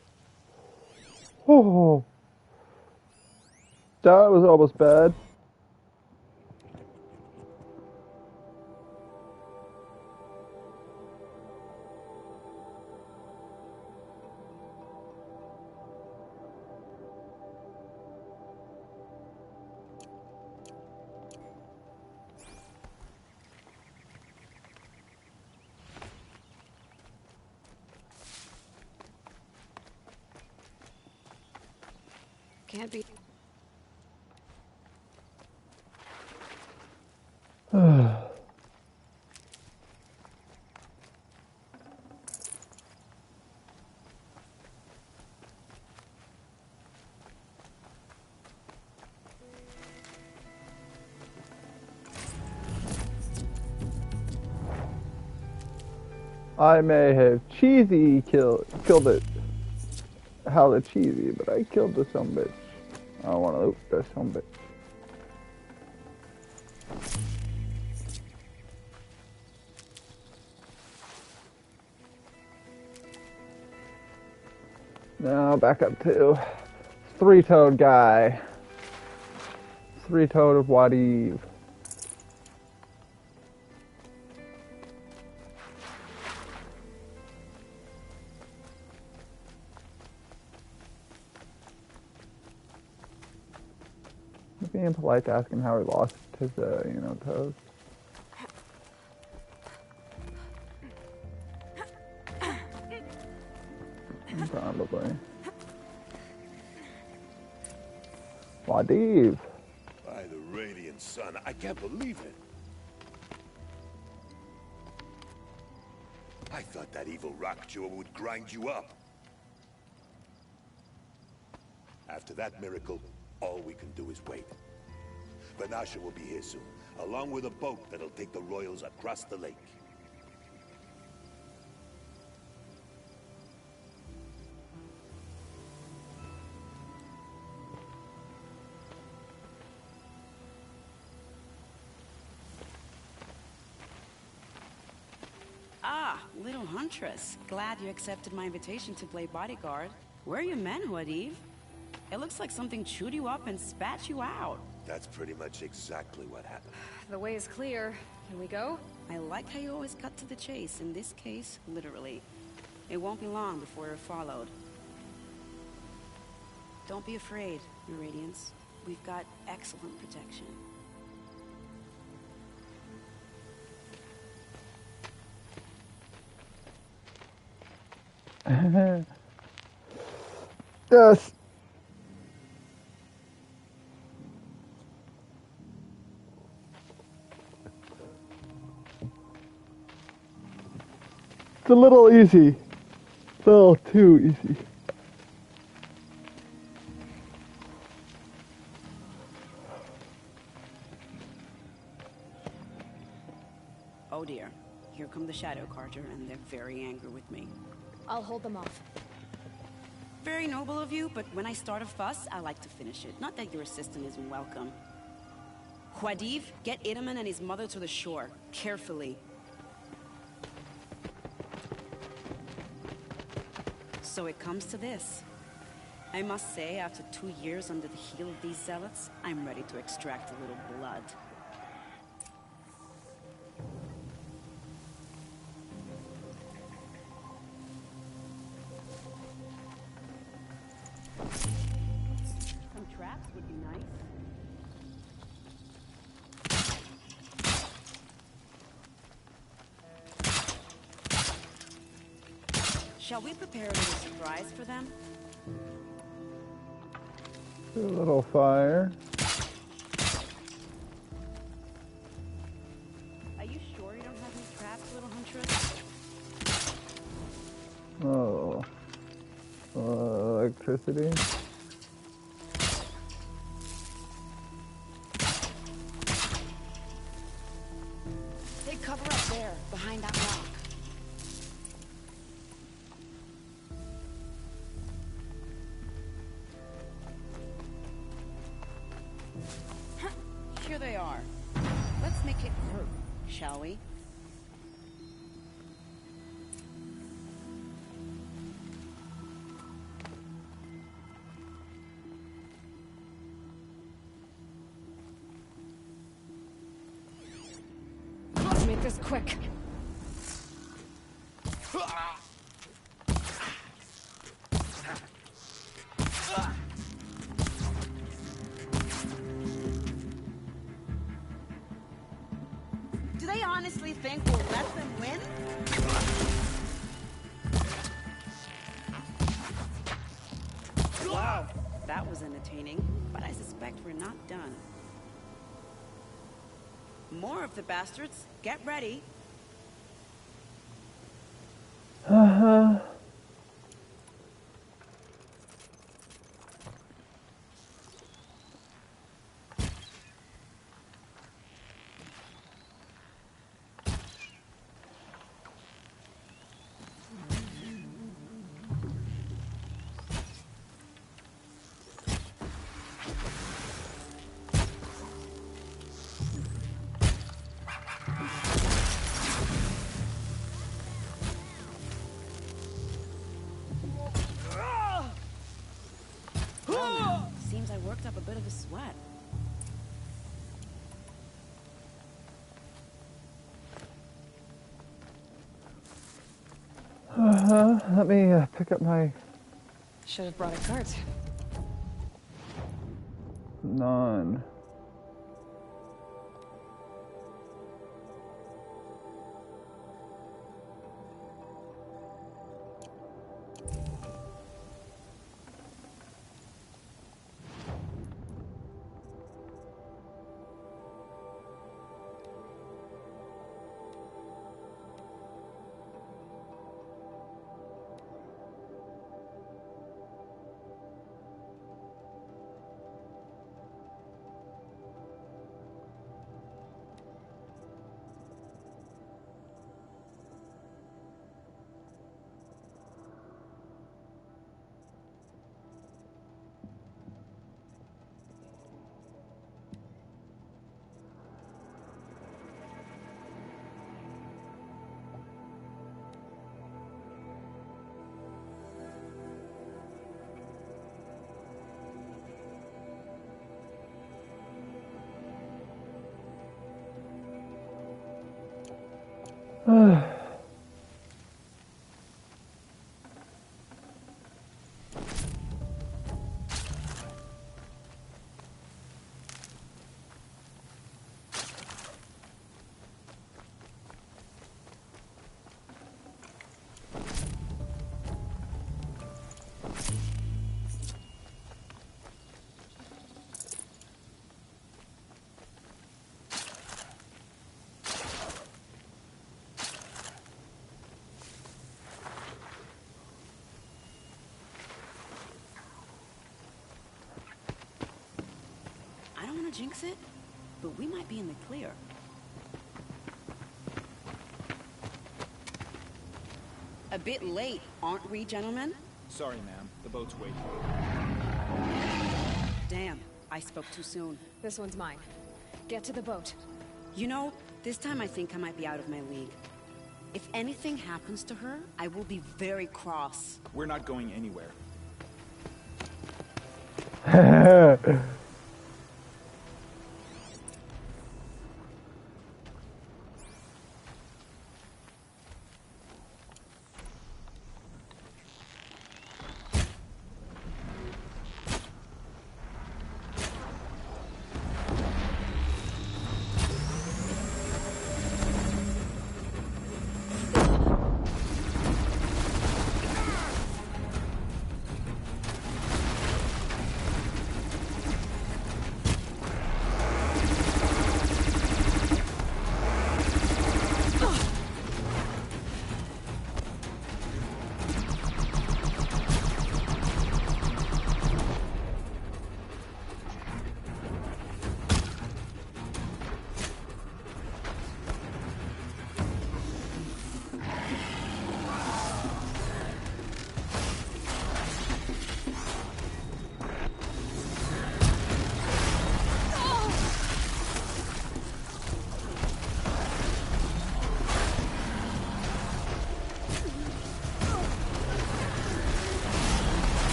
Oh. That was almost bad. Can't be. I may have killed it. Hella cheesy, but I killed the sumbitch. I don't want to loot this sumbitch. Now back up to three-toed guy. Three-toed of Wadiv. Being polite to ask him how he lost his, toes. Probably. Wadiv. By the radiant sun, I can't believe it. I thought that evil rock jewel would grind you up. After that miracle, all we can do is wait. Vanasha will be here soon, along with a boat that'll take the royals across the lake. Ah, little huntress. Glad you accepted my invitation to play bodyguard. Where are your men, Wadiv? It looks like something chewed you up and spat you out. That's pretty much exactly what happened. The way is clear. Can we go? I like how you always cut to the chase. In this case, literally. It won't be long before you're followed. Don't be afraid, Your Radiance. We've got excellent protection. Yes. It's a little easy. It's a little too easy. Oh dear. Here come the Shadow Carter, and they're very angry with me. I'll hold them off. Very noble of you, but when I start a fuss, I like to finish it. Not that your assistant isn't welcome. Wadiv, get Idaman and his mother to the shore. Carefully. So it comes to this. I must say, after 2 years under the heel of these zealots, I'm ready to extract a little blood. Some traps would be nice. Shall we prepare a little surprise for them? A little fire. Are you sure you don't have any traps, little huntress? Oh. Electricity. Take cover up there, behind that rock. Here they are. Let's make it hurt, shall we? make this quick. Do they honestly think we'll let them win? Wow, that was entertaining, but I suspect we're not done. More of the bastards. Get ready. Seems I worked up a bit of a sweat. Let me pick up my... Should have brought a cart. None. I don't want to jinx it, but we might be in the clear. A bit late, aren't we, gentlemen? Sorry, ma'am. The boat's waiting. Damn, I spoke too soon. This one's mine. Get to the boat. You know, this time I think I might be out of my league. If anything happens to her, I will be very cross. We're not going anywhere.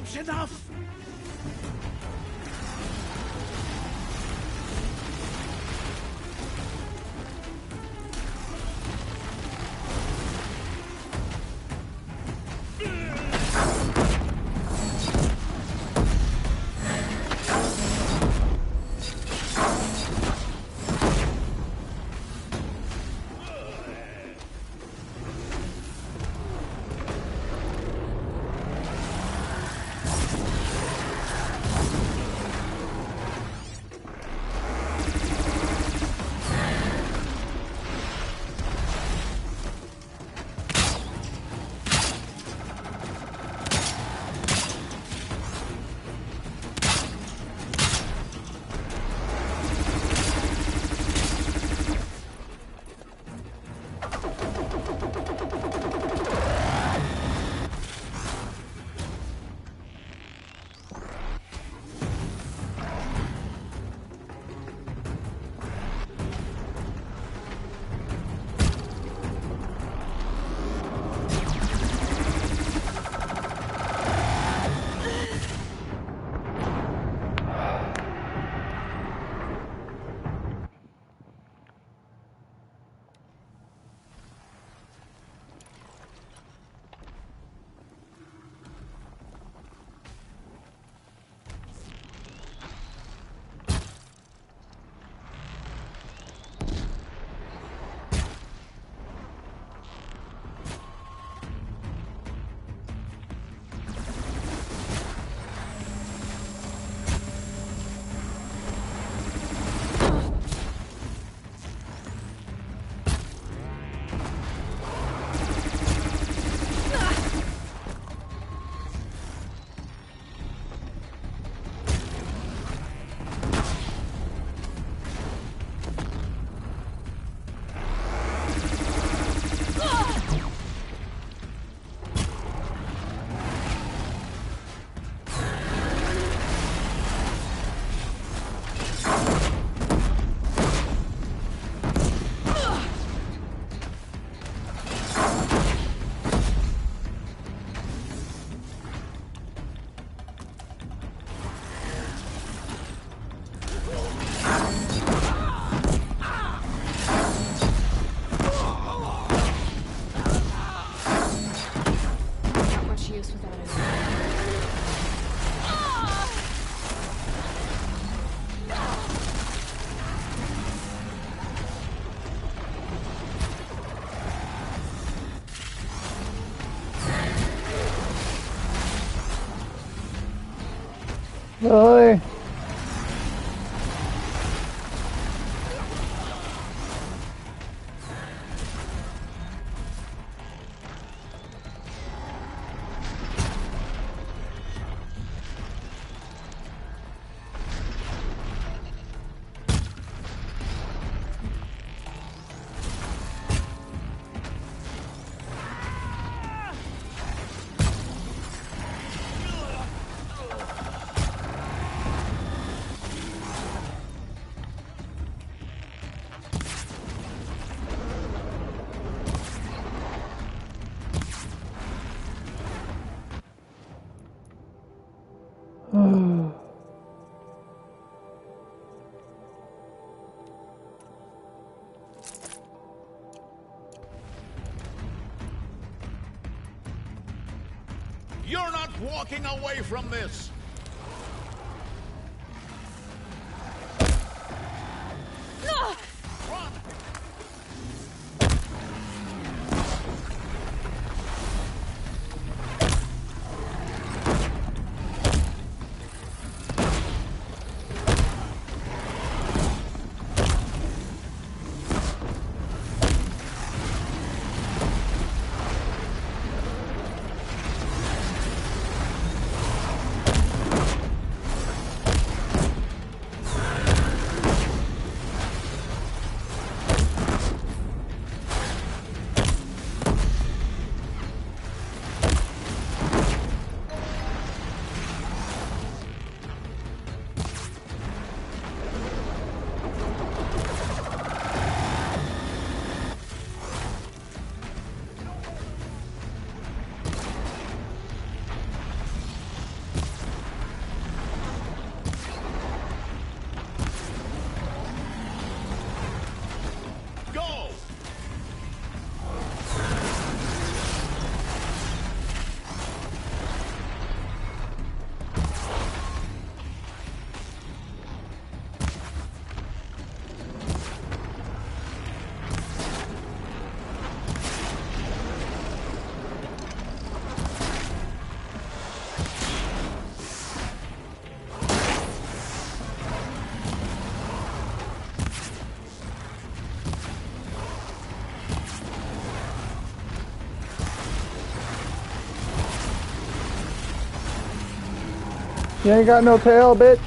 Enough's enough! Really? You're not walking away from this! You ain't got no tail, bitch.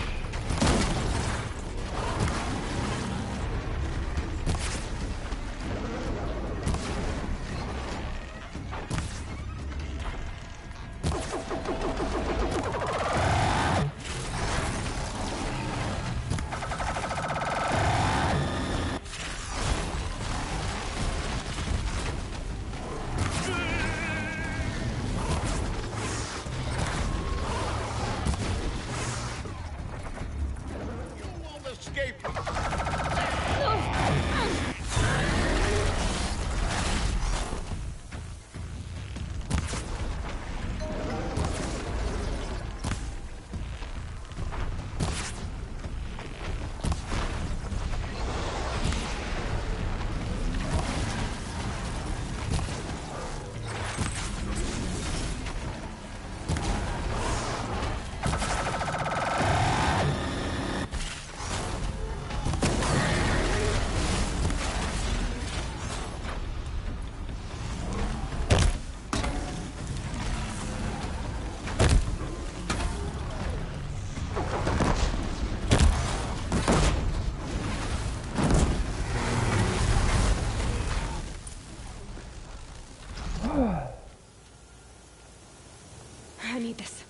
I need this.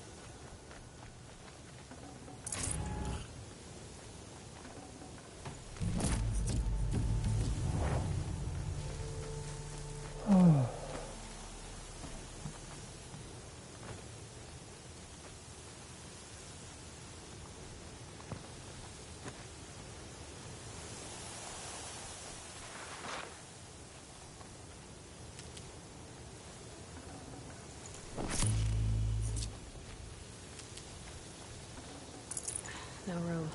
No room.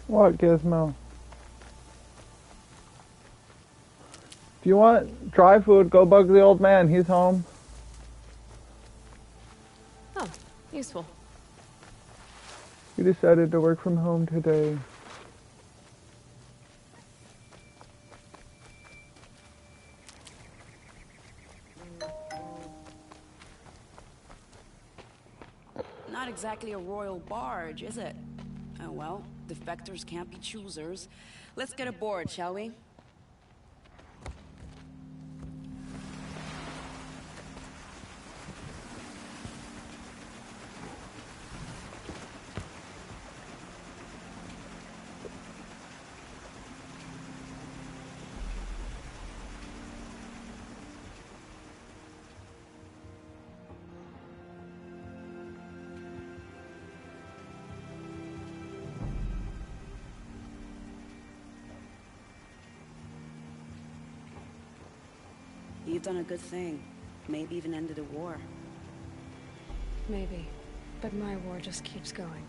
What, Gizmo? If you want dry food, go bug the old man. He's home. Oh, useful. He decided to work from home today. Not exactly a royal barge, is it? Oh well, defectors can't be choosers. Let's get aboard, shall we? You've done a good thing. Maybe even ended a war. Maybe. But my war just keeps going.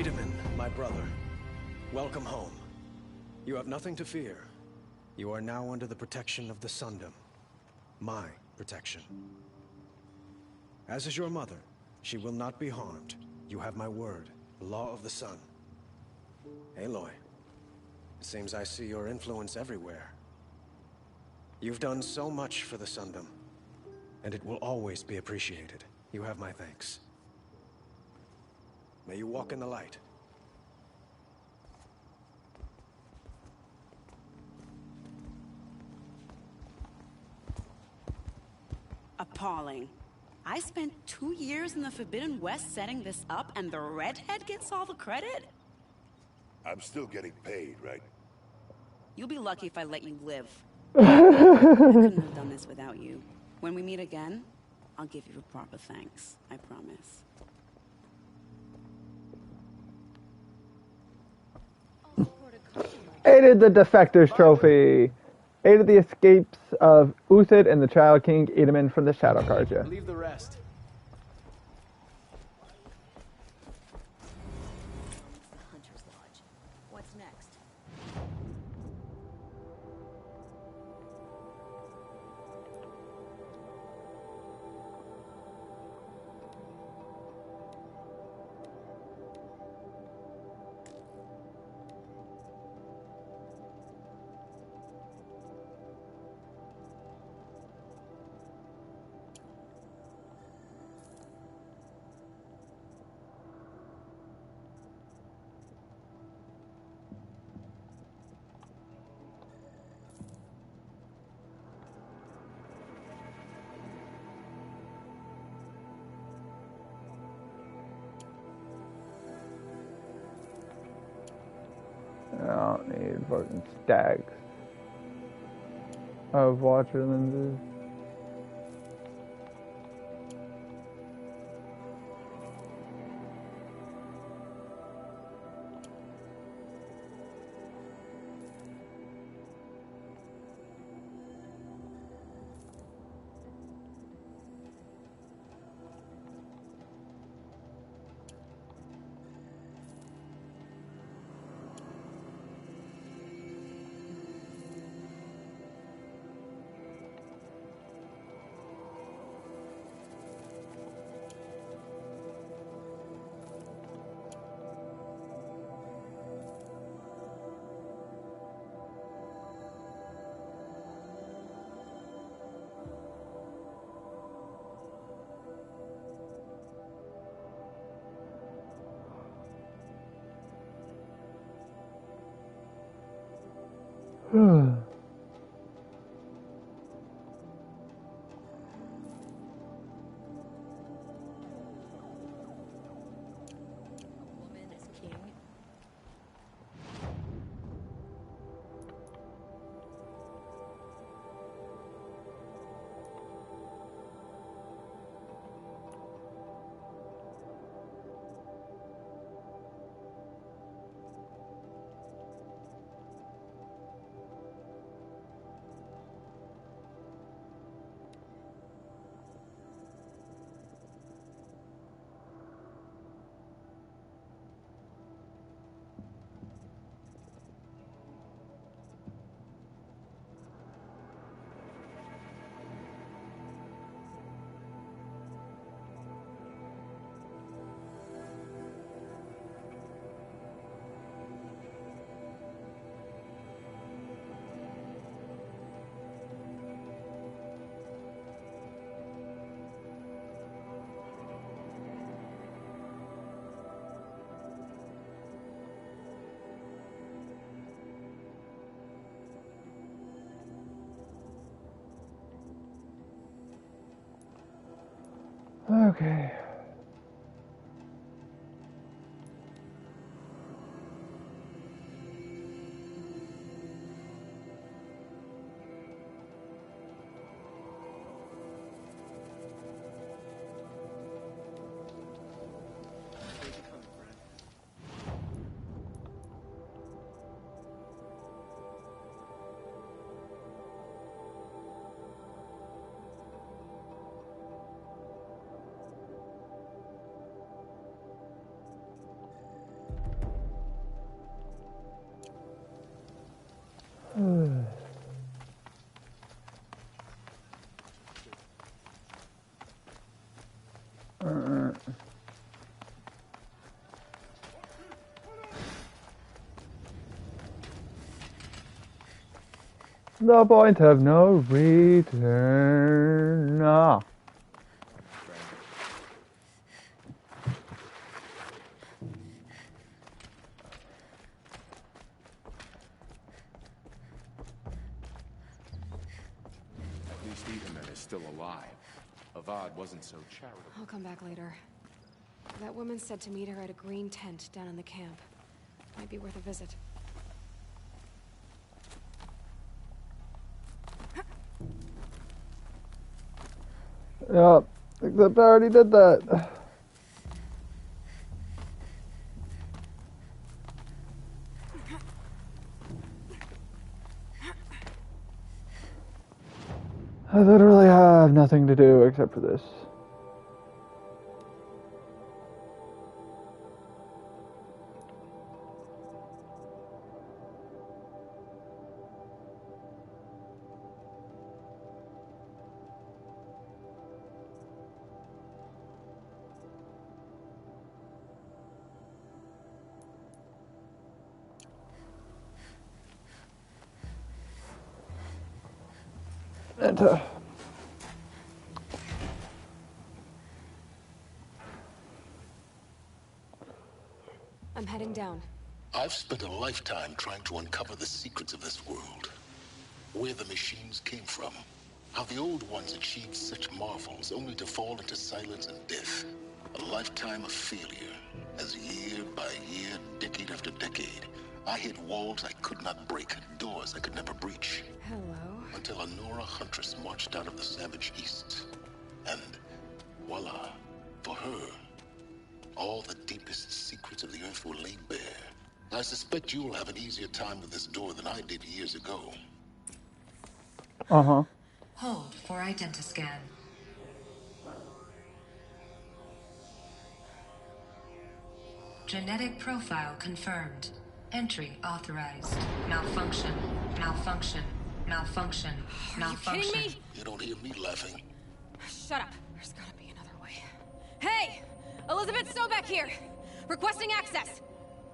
Wiedemann, my brother, welcome home. You have nothing to fear. You are now under the protection of the Sundom. My protection. As is your mother, she will not be harmed. You have my word, the law of the sun. Aloy, it seems I see your influence everywhere. You've done so much for the Sundom, and it will always be appreciated. You have my thanks. May you walk in the light. Appalling. I spent 2 years in the Forbidden West setting this up, and the redhead gets all the credit? I'm still getting paid, right? You'll be lucky if I let you live. I couldn't have done this without you. When we meet again, I'll give you a proper thanks. I promise. Aided the Defectors Trophy. Aided the escapes of Uthid and the Child King Wiedemann from the Shadow Carja. Leave the rest. The Hunter's Lodge. What's next? I don't need fucking stacks of watcher lenses. Woman is king. Okay. The point of no return. Ah. At least Ethan is still alive. Avad wasn't so charitable. I'll come back later. That woman said to meet her at a green tent down in the camp. Might be worth a visit. Yep, except I already did that. I literally have nothing to do except for this. And, I'm heading down. I've spent a lifetime trying to uncover the secrets of this world. Where the machines came from. How the old ones achieved such marvels only to fall into silence and death. A lifetime of failure. As year by year, decade after decade, I hit walls I could not break, doors I could never breach. Hello. Until a Nora huntress marched out of the savage east. And voila, for her, all the deepest secrets of the earth were laid bare. I suspect you'll have an easier time with this door than I did years ago. Uh-huh. Hold for identiscan. Genetic profile confirmed. Entry authorized. Malfunction. Malfunction. Malfunction. Malfunction. Are you kidding me? You don't hear me laughing. Shut up. There's gotta be another way. Hey! Elizabeth Sobeck here! Requesting access!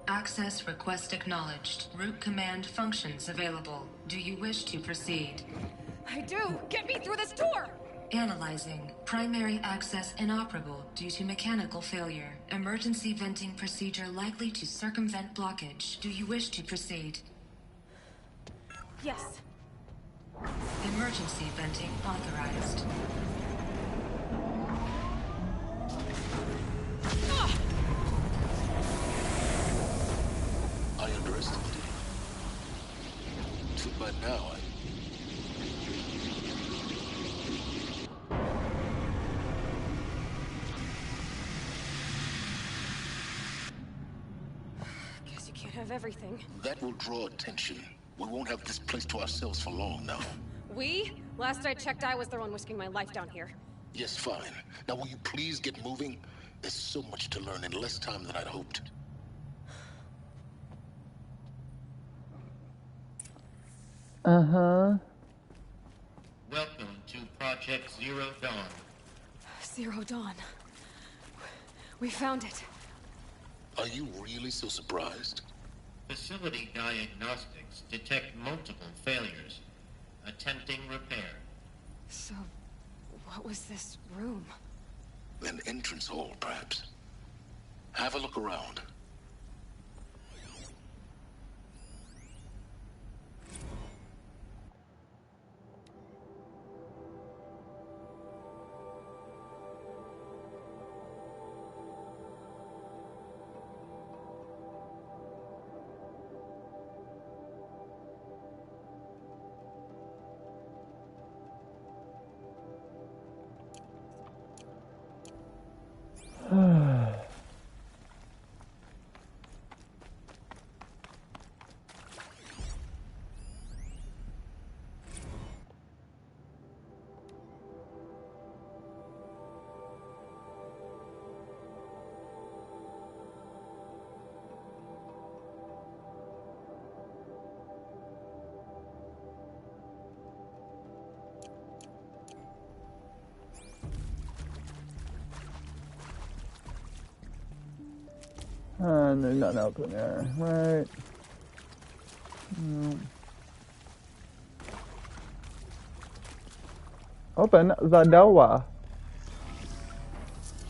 Access request acknowledged. Root command functions available. Do you wish to proceed? I do! Get me through this door! Analyzing. Primary access inoperable due to mechanical failure. Emergency venting procedure likely to circumvent blockage. Do you wish to proceed? Yes. Emergency venting authorized. I underestimated you. Too bad now, Guess you can't have everything. That will draw attention. We won't have this place to ourselves for long now. We? Last I checked, I was the one whisking my life down here. Yes, fine. Now will you please get moving? There's so much to learn in less time than I'd hoped. Uh-huh. Welcome to Project Zero Dawn. Zero Dawn. We found it. Are you really so surprised? Facility diagnostics detect multiple failures. Attempting repair. So, what was this room? An entrance hall, perhaps. Have a look around. And there's nothing else in there, right? No. Open the door.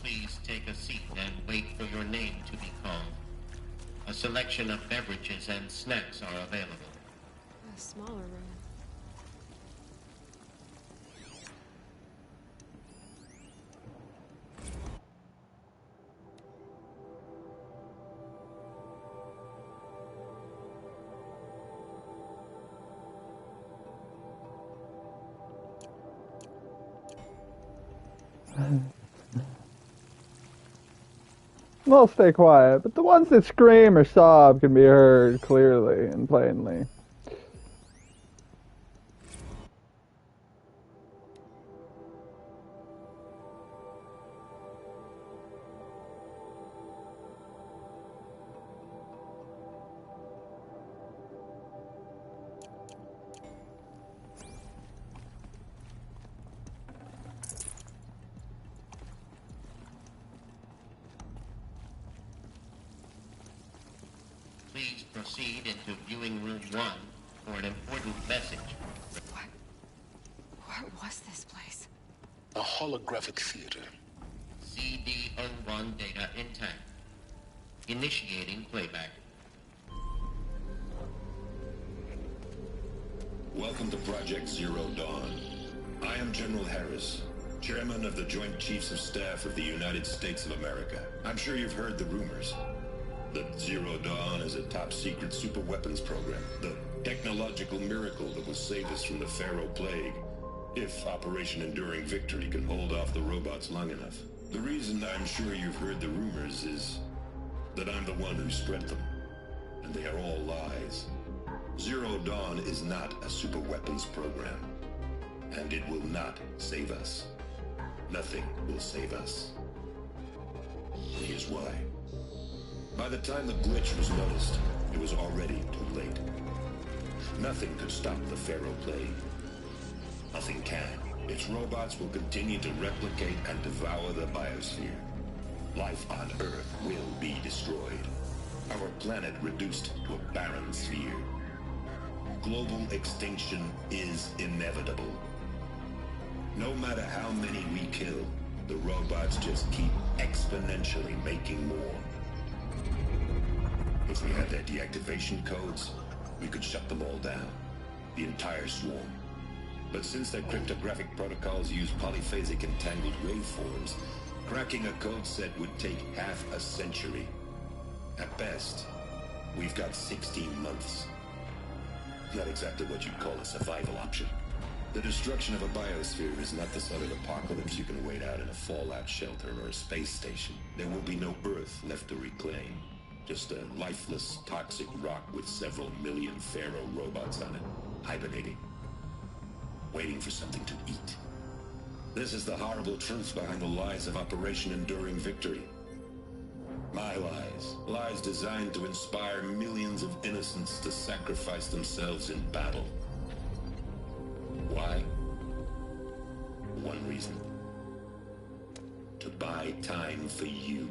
Please take a seat and wait for your name to be called. A selection of beverages and snacks are available. A smaller room. They'll stay quiet, but the ones that scream or sob can be heard clearly and plainly. Please proceed into viewing room 1 for an important message. What was this place? A holographic theater. CD01 data intact. Initiating playback. Welcome to Project Zero Dawn. I am General Harris, Chairman of the Joint Chiefs of Staff of the United States of America. I'm sure you've heard the rumors. That Zero Dawn is a top-secret super-weapons program. The technological miracle that will save us from the Pharaoh Plague, if Operation Enduring Victory can hold off the robots long enough. The reason I'm sure you've heard the rumors is that I'm the one who spread them. And they are all lies. Zero Dawn is not a super-weapons program. And it will not save us. Nothing will save us. Here's why. By the time the glitch was noticed, it was already too late. Nothing could stop the Pharaoh Plague. Nothing can. Its robots will continue to replicate and devour the biosphere. Life on Earth will be destroyed. Our planet reduced to a barren sphere. Global extinction is inevitable. No matter how many we kill, the robots just keep exponentially making more. If we had their deactivation codes, we could shut them all down. The entire swarm. But since their cryptographic protocols use polyphasic entangled waveforms, cracking a code set would take half a century. At best, we've got 16 months. Not exactly what you'd call a survival option. The destruction of a biosphere is not the sort of apocalypse you can wait out in a fallout shelter or a space station. There will be no Earth left to reclaim. Just a lifeless, toxic rock with several million Pharaoh robots on it, hibernating, waiting for something to eat. This is the horrible truth behind the lies of Operation Enduring Victory. My lies. Lies designed to inspire millions of innocents to sacrifice themselves in battle. Why? One reason. To buy time for you.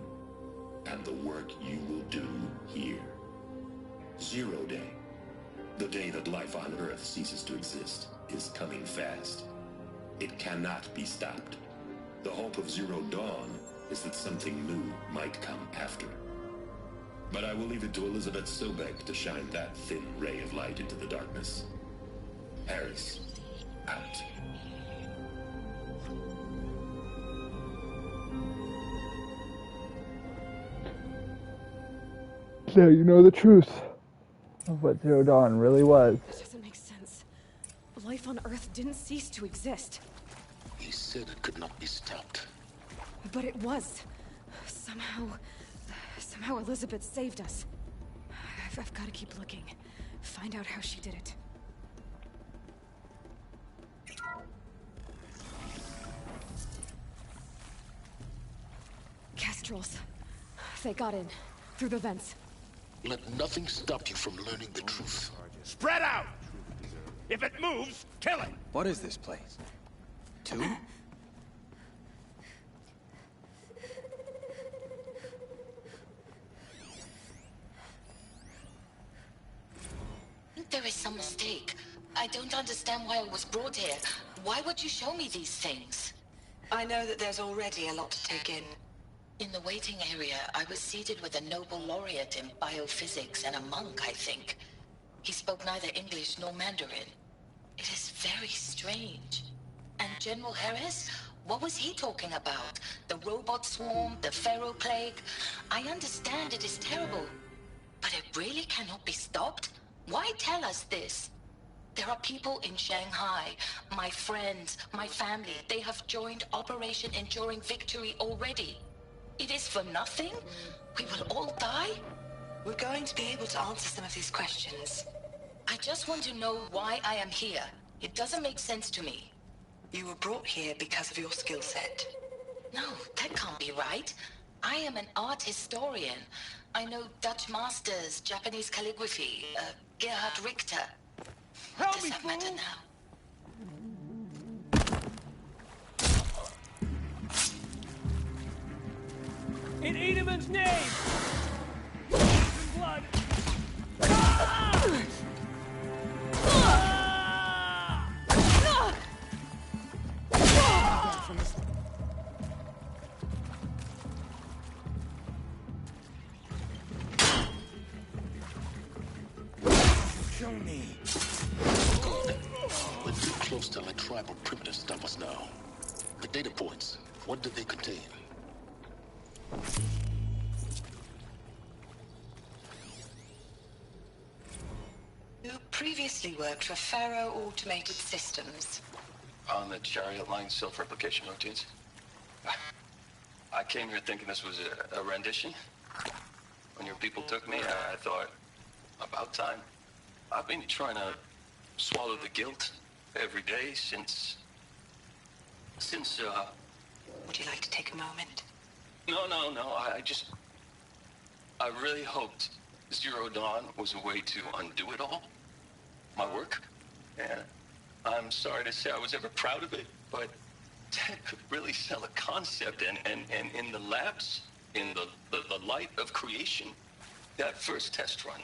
And the work you will do here. Zero Day, the day that life on Earth ceases to exist, is coming fast. It cannot be stopped. The hope of Zero Dawn is that something new might come after. But I will leave it to Elizabeth Sobek to shine that thin ray of light into the darkness. Harris, out. Now you know the truth of what Zero Dawn really was. This doesn't make sense. Life on Earth didn't cease to exist. He said it could not be stopped. But it was. Somehow Elizabeth saved us. I've got to keep looking. Find out how she did it. Kestrels. They got in. Through the vents. Let nothing stop you from learning the truth. Spread out! If it moves, kill it! What is this place? 2? There is some mistake. I don't understand why I was brought here. Why would you show me these things? I know that there's already a lot to take in. In the waiting area, I was seated with a Nobel laureate in biophysics and a monk, I think. He spoke neither English nor Mandarin. It is very strange. And General Harris? What was he talking about? The robot swarm, the Pharaoh plague? I understand it is terrible, but it really cannot be stopped? Why tell us this? There are people in Shanghai, my friends, my family. They have joined Operation Enduring Victory already. It is for nothing? We will all die? We're going to be able to answer some of these questions. I just want to know why I am here. It doesn't make sense to me. You were brought here because of your skill set. No, that can't be right. I am an art historian. I know Dutch masters, Japanese calligraphy, Gerhard Richter. What does that matter now? In Edelman's name! Blood! Ah! Kill me. We're too close to our tribal primitive stop us now. The data points, what did they contain? You previously worked for Pharaoh Automated Systems. On the chariot line self-replication routines? I came here thinking this was a rendition. When your people took me, I thought, about time. I've been trying to swallow the guilt every day since... Would you like to take a moment? No. I really hoped Zero Dawn was a way to undo it all. My work. And I'm sorry to say I was ever proud of it, but Ted could really sell a concept, and in the labs, in the light of creation, that first test run,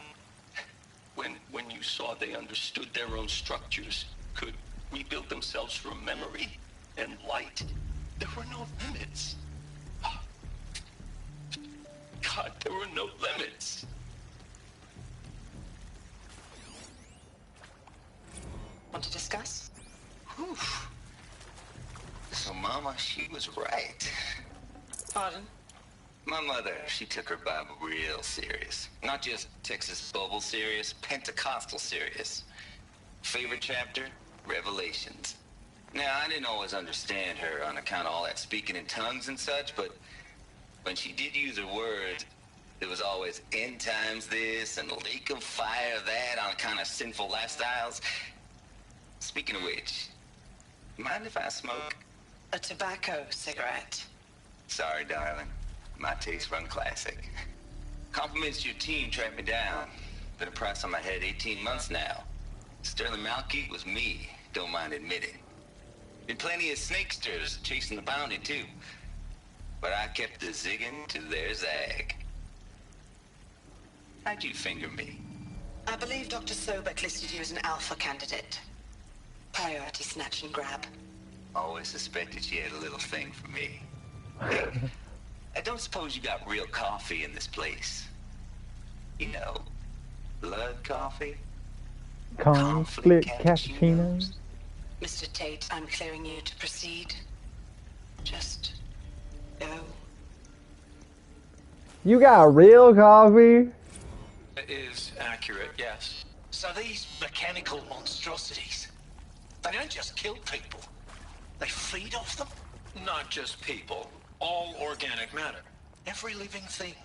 when you saw they understood their own structures, could rebuild themselves from memory and light, there were no limits. God, there were no limits. Want to discuss? Oof. So, Mama, she was right. Pardon? My mother, she took her Bible real serious. Not just Texas Bible serious, Pentecostal serious. Favorite chapter? Revelations. Now, I didn't always understand her on account of all that speaking in tongues and such, but when she did use her words, there was always end times this and lake of fire that on account of sinful lifestyles. Speaking of which, mind if I smoke? A tobacco cigarette. Sorry, darling. My taste run classic. Compliments to your team tracked me down. Been a price on my head 18 months now. Sterling Malky was me, don't mind admitting. Been plenty of snakesters chasing the bounty, too. But I kept the zigging to their zag. How'd you finger me? I believe Dr. Sobek listed you as an alpha candidate. Priority snatch and grab. Always suspected she had a little thing for me. I don't suppose you got real coffee in this place. You know, blood coffee? Conflict cappuccinos? Mr. Tate, I'm clearing you to proceed. Just go. You got real coffee? It is accurate, yes. So these mechanical monstrosities, they don't just kill people. They feed off them? Not just people. All organic matter. Every living thing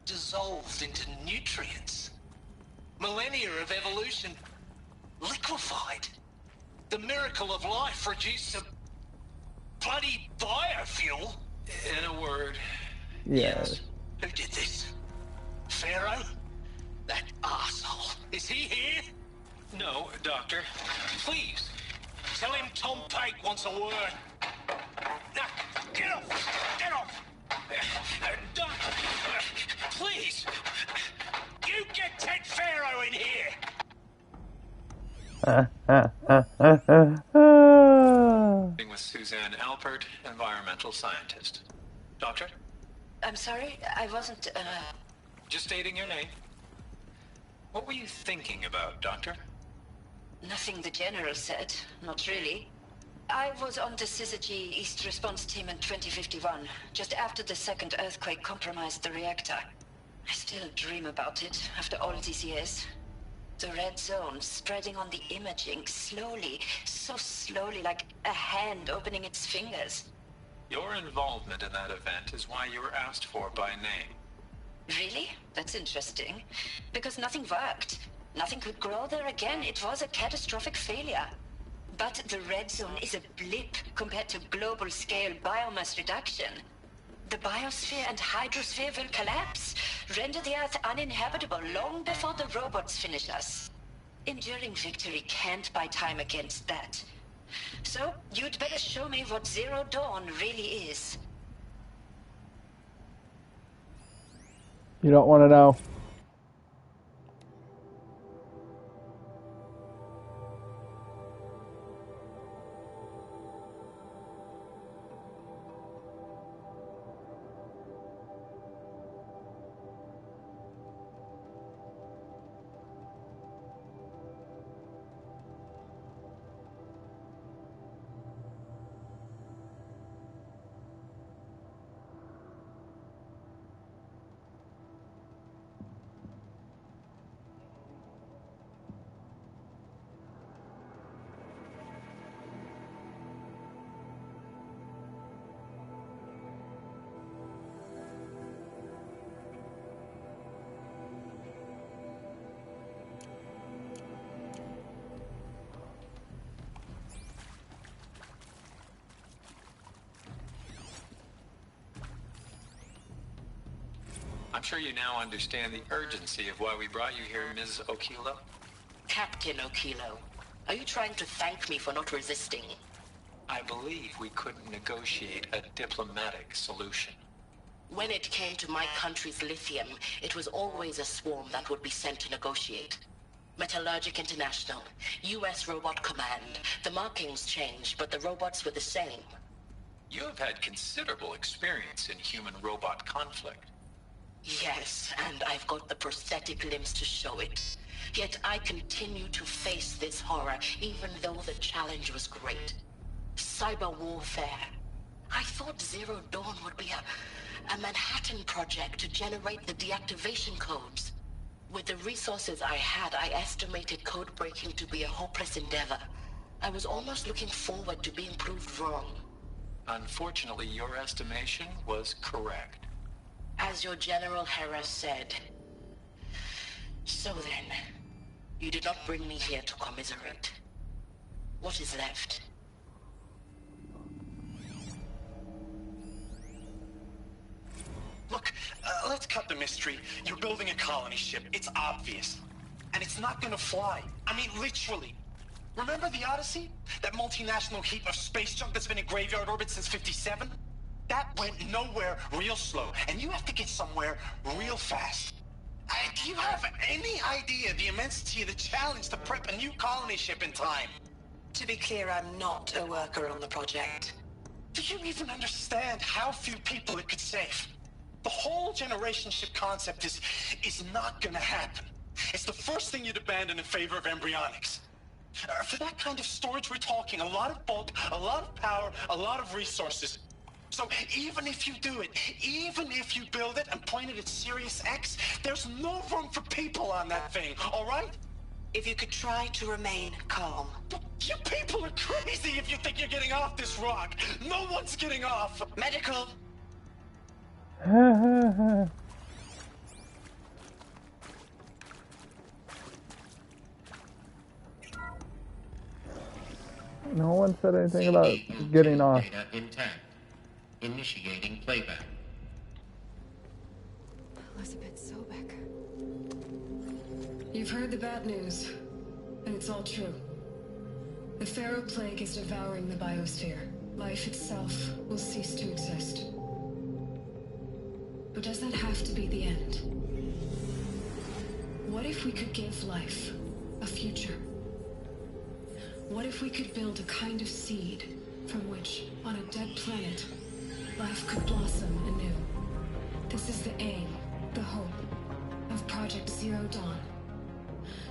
dissolved into nutrients. Millennia of evolution liquefied. The miracle of life reduced to bloody biofuel. In a word, yes. Who did this? Pharaoh? That arsehole. Is he here? No, Doctor. Please, tell him Tom Pate wants a word. Now, get off! Get off! Doctor, please! You get Ted Pharaoh in here! Suzanne Alpert, environmental scientist. Doctor? I'm sorry, I wasn't, Just stating your name. What were you thinking about, Doctor? Nothing the General said. Not really. I was on the Syzygy East Response Team in 2051, just after the second earthquake compromised the reactor. I still dream about it, after all these years. The red zone spreading on the imaging, slowly, so slowly, like a hand opening its fingers. Your involvement in that event is why you were asked for by name. Really? That's interesting. Because nothing worked. Nothing could grow there again. It was a catastrophic failure. But the red zone is a blip compared to global-scale biomass reduction. The biosphere and hydrosphere will collapse, render the Earth uninhabitable long before the robots finish us. Enduring victory can't buy time against that. So, you'd better show me what Zero Dawn really is. You don't want to know. I'm sure you now understand the urgency of why we brought you here, Ms. Okilo. Captain Okilo, are you trying to thank me for not resisting? I believe we couldn't negotiate a diplomatic solution. When it came to my country's lithium, it was always a swarm that would be sent to negotiate. Metallurgic International, U.S. Robot Command. The markings changed, but the robots were the same. You have had considerable experience in human-robot conflict. Yes, and I've got the prosthetic limbs to show it. Yet I continue to face this horror, even though the challenge was great. Cyber warfare. I thought Zero Dawn would be a Manhattan project to generate the deactivation codes. With the resources I had, I estimated code breaking to be a hopeless endeavor. I was almost looking forward to being proved wrong. Unfortunately, your estimation was correct. As your General Hera said. So then, you did not bring me here to commiserate. What is left? Look, let's cut the mystery. You're building a colony ship. It's obvious. And it's not gonna fly. I mean, literally. Remember the Odyssey? That multinational heap of space junk that's been in graveyard orbit since '57? That went nowhere real slow, and you have to get somewhere real fast. Do you have any idea the immensity of the challenge to prep a new colony ship in time? To be clear, I'm not a worker on the project. Do you even understand how few people it could save? The whole generation ship concept is not gonna happen. It's the first thing you'd abandon in favor of embryonics. For that kind of storage, we're talking a lot of bulk, a lot of power, a lot of resources. So even if you do it, even if you build it and point it at Sirius X, there's no room for people on that thing, all right? If you could try to remain calm. You people are crazy if you think you're getting off this rock. No one's getting off. Medical. No one said anything about getting off. Data intact. Initiating playback. Elizabeth Sobek. You've heard the bad news, and it's all true. The Pharaoh Plague is devouring the biosphere. Life itself will cease to exist. But does that have to be the end? What if we could give life a future? What if we could build a kind of seed from which, on a dead planet, life could blossom anew. This is the aim, the hope, of Project Zero Dawn.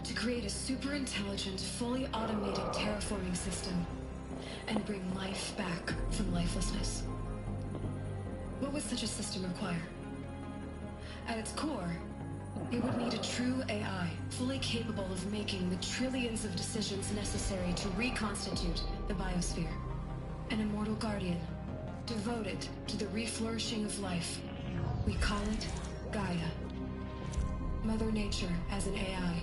To create a super-intelligent, fully automated terraforming system and bring life back from lifelessness. What would such a system require? At its core, it would need a true AI, fully capable of making the trillions of decisions necessary to reconstitute the biosphere. An immortal guardian, devoted to the reflourishing of life. We call it Gaia. Mother Nature as an AI.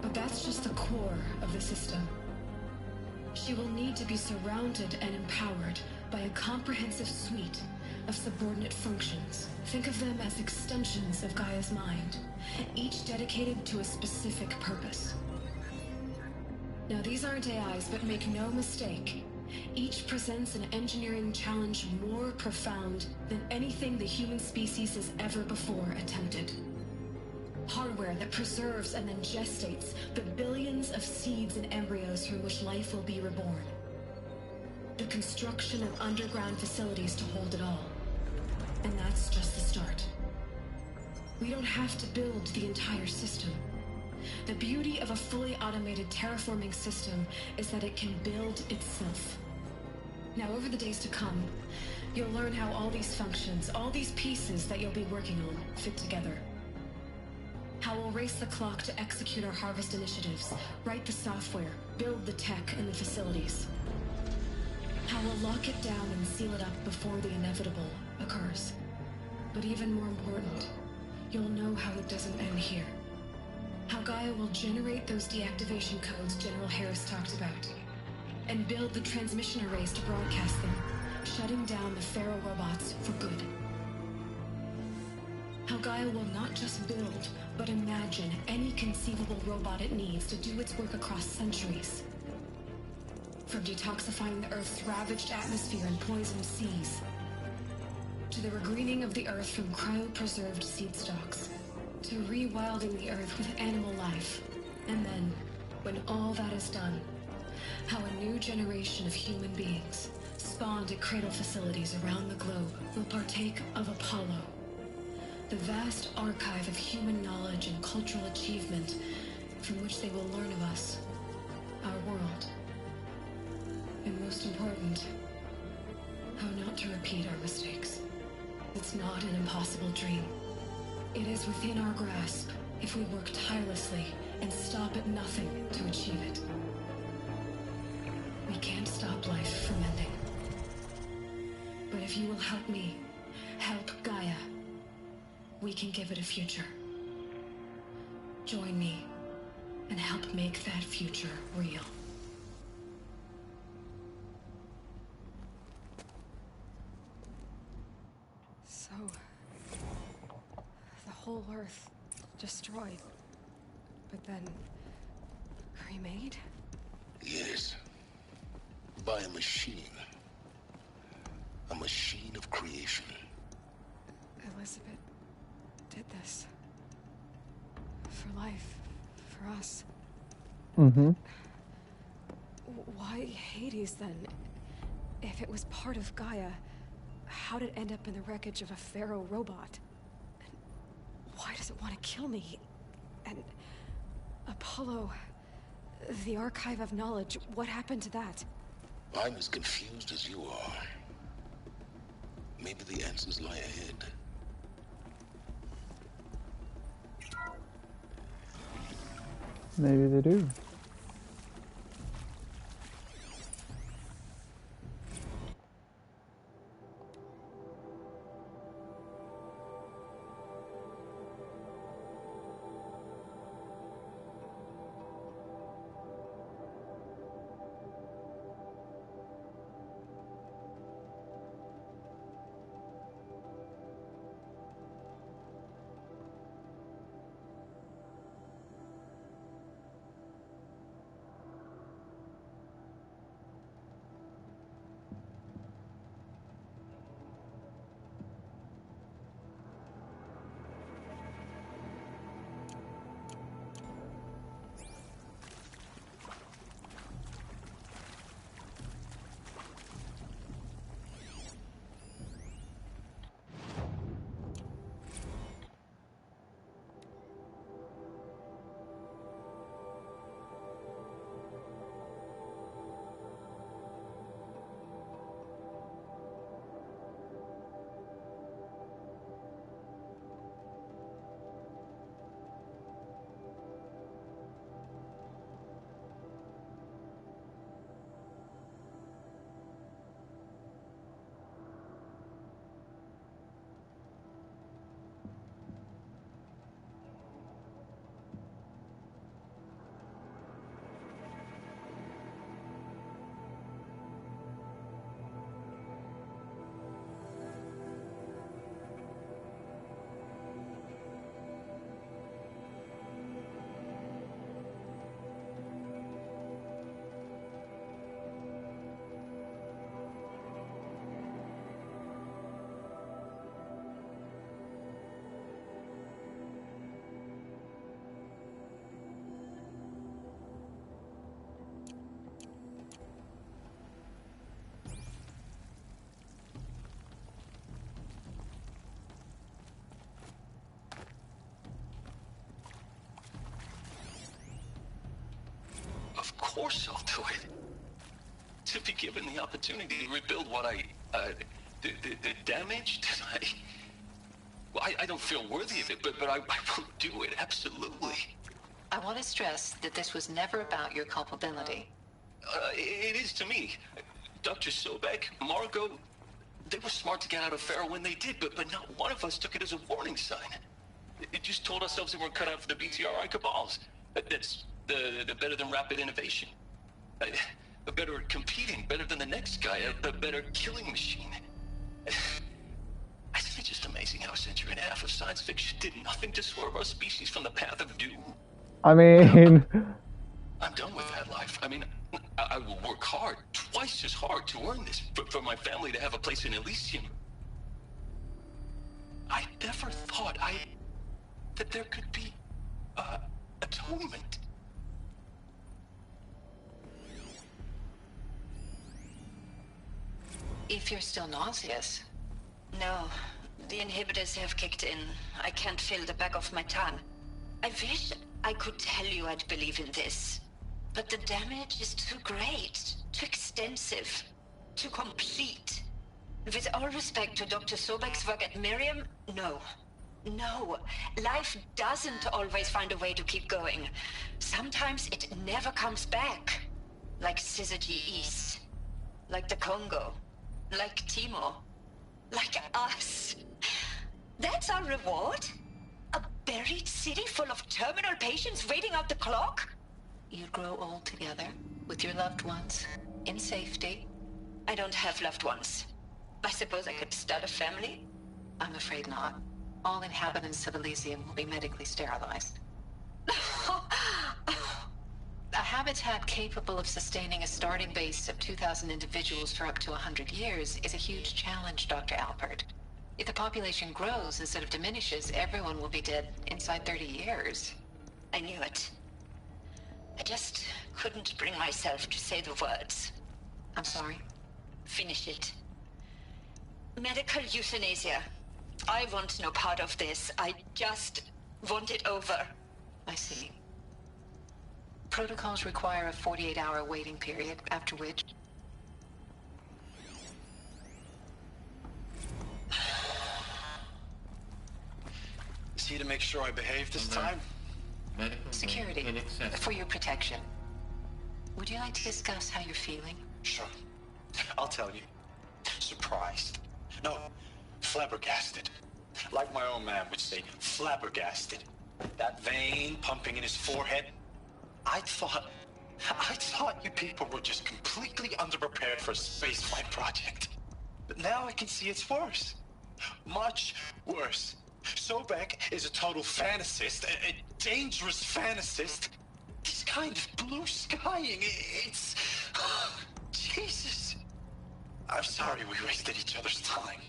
But that's just the core of the system. She will need to be surrounded and empowered by a comprehensive suite of subordinate functions. Think of them as extensions of Gaia's mind, each dedicated to a specific purpose. Now, these aren't AIs, but make no mistake, each presents an engineering challenge more profound than anything the human species has ever before attempted. Hardware that preserves and then gestates the billions of seeds and embryos from which life will be reborn. The construction of underground facilities to hold it all. And that's just the start. We don't have to build the entire system. The beauty of a fully automated terraforming system is that it can build itself. Now, over the days to come, you'll learn how all these functions, all these pieces that you'll be working on, fit together. How we'll race the clock to execute our harvest initiatives, write the software, build the tech and the facilities. How we'll lock it down and seal it up before the inevitable occurs. But even more important, you'll know how it doesn't end here. How Gaia will generate those deactivation codes General Harris talked about, and build the transmission arrays to broadcast them, shutting down the Pharaoh robots for good. How Gaia will not just build, but imagine any conceivable robot it needs to do its work across centuries. From detoxifying the Earth's ravaged atmosphere and poisoned seas, to the regreening of the Earth from cryopreserved seed stalks, to rewilding the Earth with animal life. And then, when all that is done, how a new generation of human beings, spawned at cradle facilities around the globe, will partake of Apollo, the vast archive of human knowledge and cultural achievement from which they will learn of us, our world. And most important, how not to repeat our mistakes. It's not an impossible dream. It is within our grasp if we work tirelessly and stop at nothing to achieve it. We can't stop life from ending. But if you will help me, help Gaia, we can give it a future. Join me and help make that future real. So, the whole Earth destroyed, but then remade? Yes. By a machine. A machine of creation. Elizabeth did this. For life. For us. Mm-hmm. Why Hades, then? If it was part of Gaia, how did it end up in the wreckage of a Pharaoh robot? And why does it want to kill me? And Apollo, the archive of knowledge, what happened to that? I'm as confused as you are. Maybe the answers lie ahead. Maybe they do. course I'll do it. To be given the opportunity to rebuild what the damage that I don't feel worthy of it, but I will do it, absolutely. I want to stress that this was never about your culpability. It is to me. Dr. Sobek, Margot, they were smart to get out of Pharaoh when they did, but not one of us took it as a warning sign. It just told ourselves that we're cut out for the BTRI cabals. That's the better than rapid innovation. Better at competing, better than the next guy, a better killing machine. Isn't it just amazing how a century and a half of science fiction did nothing to swerve our species from the path of doom? I mean... I'm done with that life. I mean, I will work hard, twice as hard to earn this, for my family to have a place in Elysium. I never thought that there could be, atonement. If you're still nauseous. No, the inhibitors have kicked in. I can't feel the back of my tongue. I wish I could tell you I'd believe in this. But the damage is too great, too extensive, too complete. With all respect to Dr. Sobek's work at Miriam, no. No, life doesn't always find a way to keep going. Sometimes it never comes back. Like Syzygy East. Like the Congo. Like Timo. Like us. That's our reward? A buried city full of terminal patients waiting out the clock? You grow old together, with your loved ones, in safety. I don't have loved ones. I suppose I could start a family? I'm afraid not. All inhabitants of Elysium will be medically sterilized. A habitat capable of sustaining a starting base of 2,000 individuals for up to 100 years is a huge challenge, Dr. Alpert. If the population grows instead of diminishes, everyone will be dead inside 30 years. I knew it. I just couldn't bring myself to say the words. I'm sorry. Finish it. Medical euthanasia. I want no part of this. I just want it over. I see. Protocols require a 48-hour waiting period, after which... Is he to make sure I behave this time? Security, for your protection. Would you like to discuss how you're feeling? Sure. I'll tell you. Surprised. No, flabbergasted. Like my own man would say, flabbergasted. That vein pumping in his forehead. I thought you people were just completely underprepared for a spaceflight project. But now I can see it's worse. Much worse. Sobek is a total fantasist, a dangerous fantasist. This kind of blue skying, it's... Jesus. I'm sorry we wasted each other's time.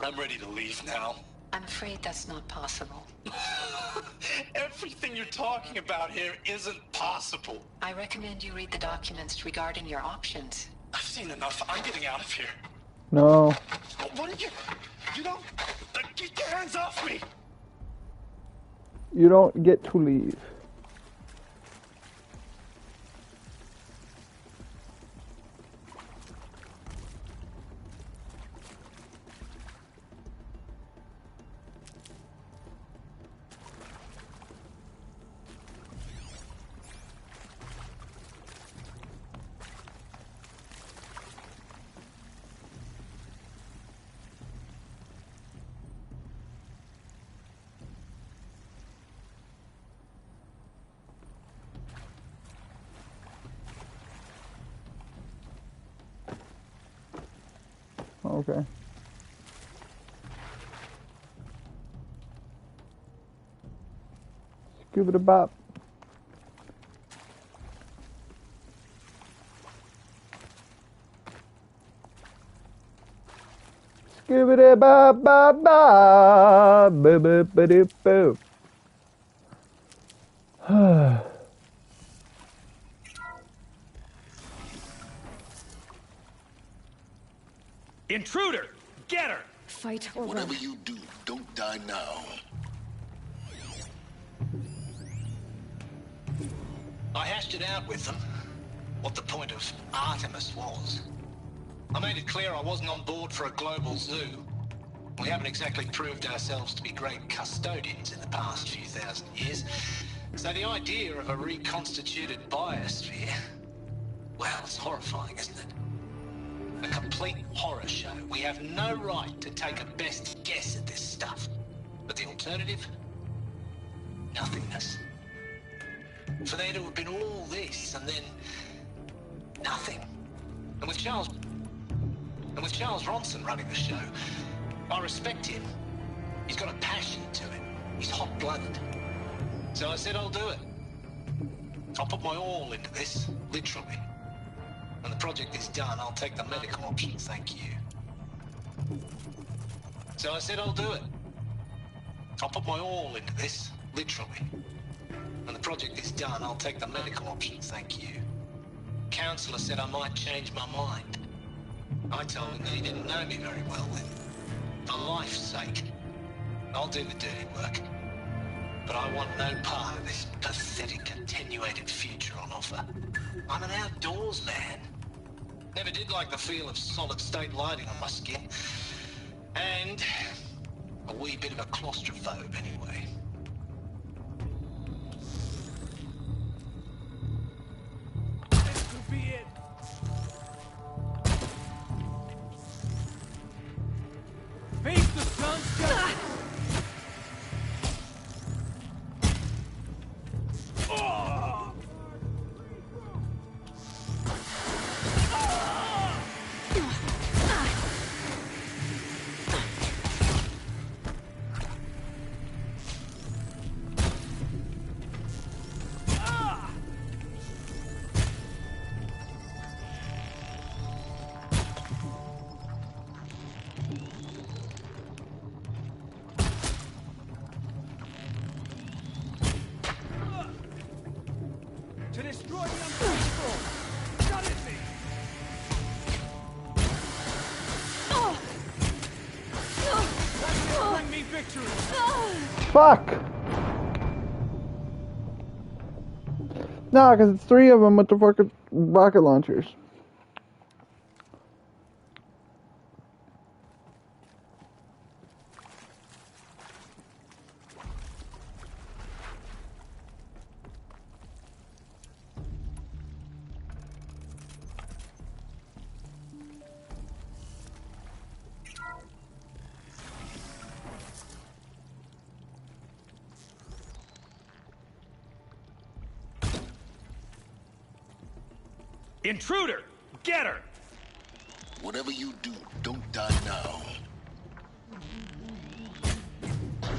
I'm ready to leave now. I'm afraid that's not possible. Everything you're talking about here isn't possible. I recommend you read the documents regarding your options. I've seen enough. I'm getting out of here. No. What are you... You don't... Get your hands off me! You don't get to leave. Okay. Scuba bop. Scuba bop bop bop. Boo boo boo doo boo. Intruder! Get her! Fight or Whatever run. you do, don't die now. I hashed it out with them. what the point of Artemis was. I made it clear I wasn't on board for a global zoo. We haven't exactly proved ourselves to be great custodians in the past few thousand years. So the idea of a reconstituted biosphere, well, it's horrifying, isn't it? A complete horror show. We have no right to take a best guess at this stuff. But the alternative? Nothingness. For there to have been all this and then nothing. And with Charles Ronson running the show, I respect him. He's got a passion to him. He's hot-blooded. So I said I'll do it. I'll put my all into this, literally. When the project is done, I'll take the medical option, thank you. So I said I'll do it. I'll put my all into this, literally. When the project is done, I'll take the medical option, thank you. Counselor said I might change my mind. I told him that he didn't know me very well then. For life's sake, I'll do the dirty work. But I want no part of this pathetic, attenuated future on offer. I'm an outdoors man. Never did like the feel of solid-state lighting on my skin. And a wee bit of a claustrophobe, anyway. This could be it. Face the sun's justice. To destroy the unthinkable! Shut at me! That will bring me victory! Fuck! Nah, because it's 3 of them with the fucking rocket launchers. Intruder! Get her! Whatever you do, don't die now.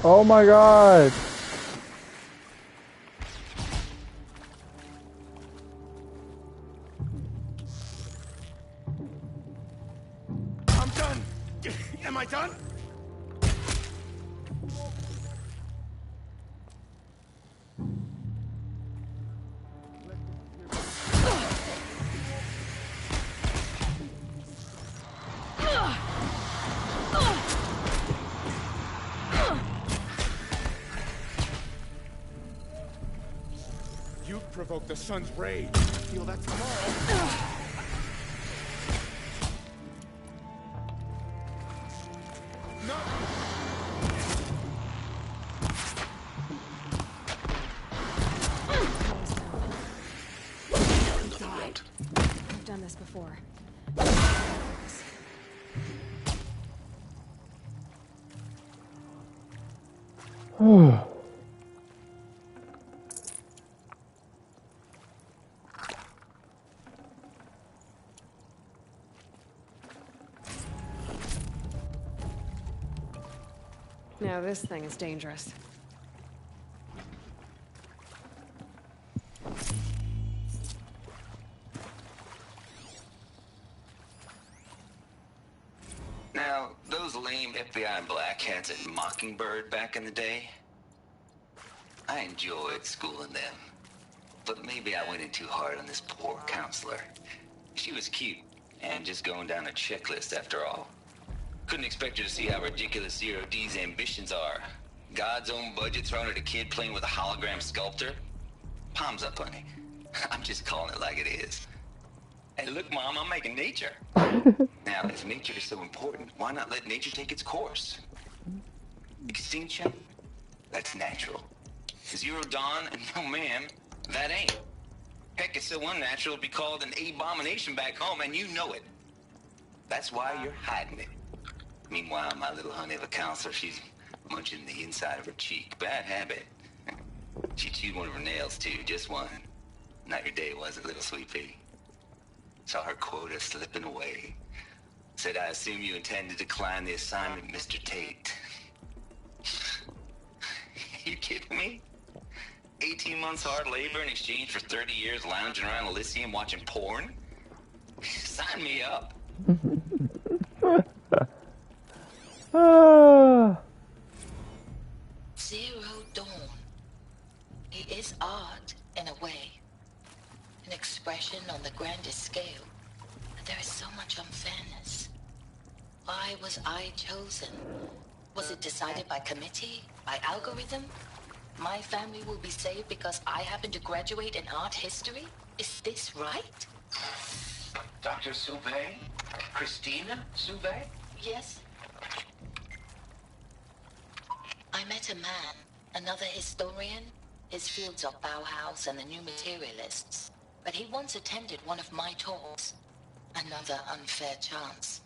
Oh my god! I'm done! Am I done? You provoked the sun's rage. Feel that tomorrow. I've done this before. Now this thing is dangerous. Now, those lame FBI black hats at Mockingbird back in the day, I enjoyed schooling them. But maybe I went in too hard on this poor counselor. She was cute, and just going down a checklist after all. Couldn't expect her to see how ridiculous Zero D's ambitions are. God's own budget thrown at a kid playing with a hologram sculptor? Palms up, honey. I'm just calling it like it is. Hey, look, Mom, I'm making nature. Now, if nature is so important, why not let nature take its course? Extinction? That's natural. Zero Dawn? No, ma'am, that ain't. Heck, it's so unnatural it'd be called an abomination back home, and you know it. That's why you're hiding it. Meanwhile, my little honey of a counselor, she's munching the inside of her cheek. Bad habit. She chewed one of her nails, too, just one. Not your day, was it, little sweet pea? Saw her quota slipping away. Said, I assume you intend to decline the assignment, Mr. Tate. You kidding me? 18 months hard labor in exchange for 30 years lounging around Elysium watching porn? Sign me up. Zero Dawn. It is art, in a way. An expression on the grandest scale. But there is so much unfairness. Why was I chosen? Was it decided by committee? By algorithm? My family will be saved because I happen to graduate in art history? Is this right? Dr. Sauvé? Christina Sauvé? Yes. I met a man, another historian. His fields are Bauhaus and the New Materialists. But he once attended one of my talks. Another unfair chance.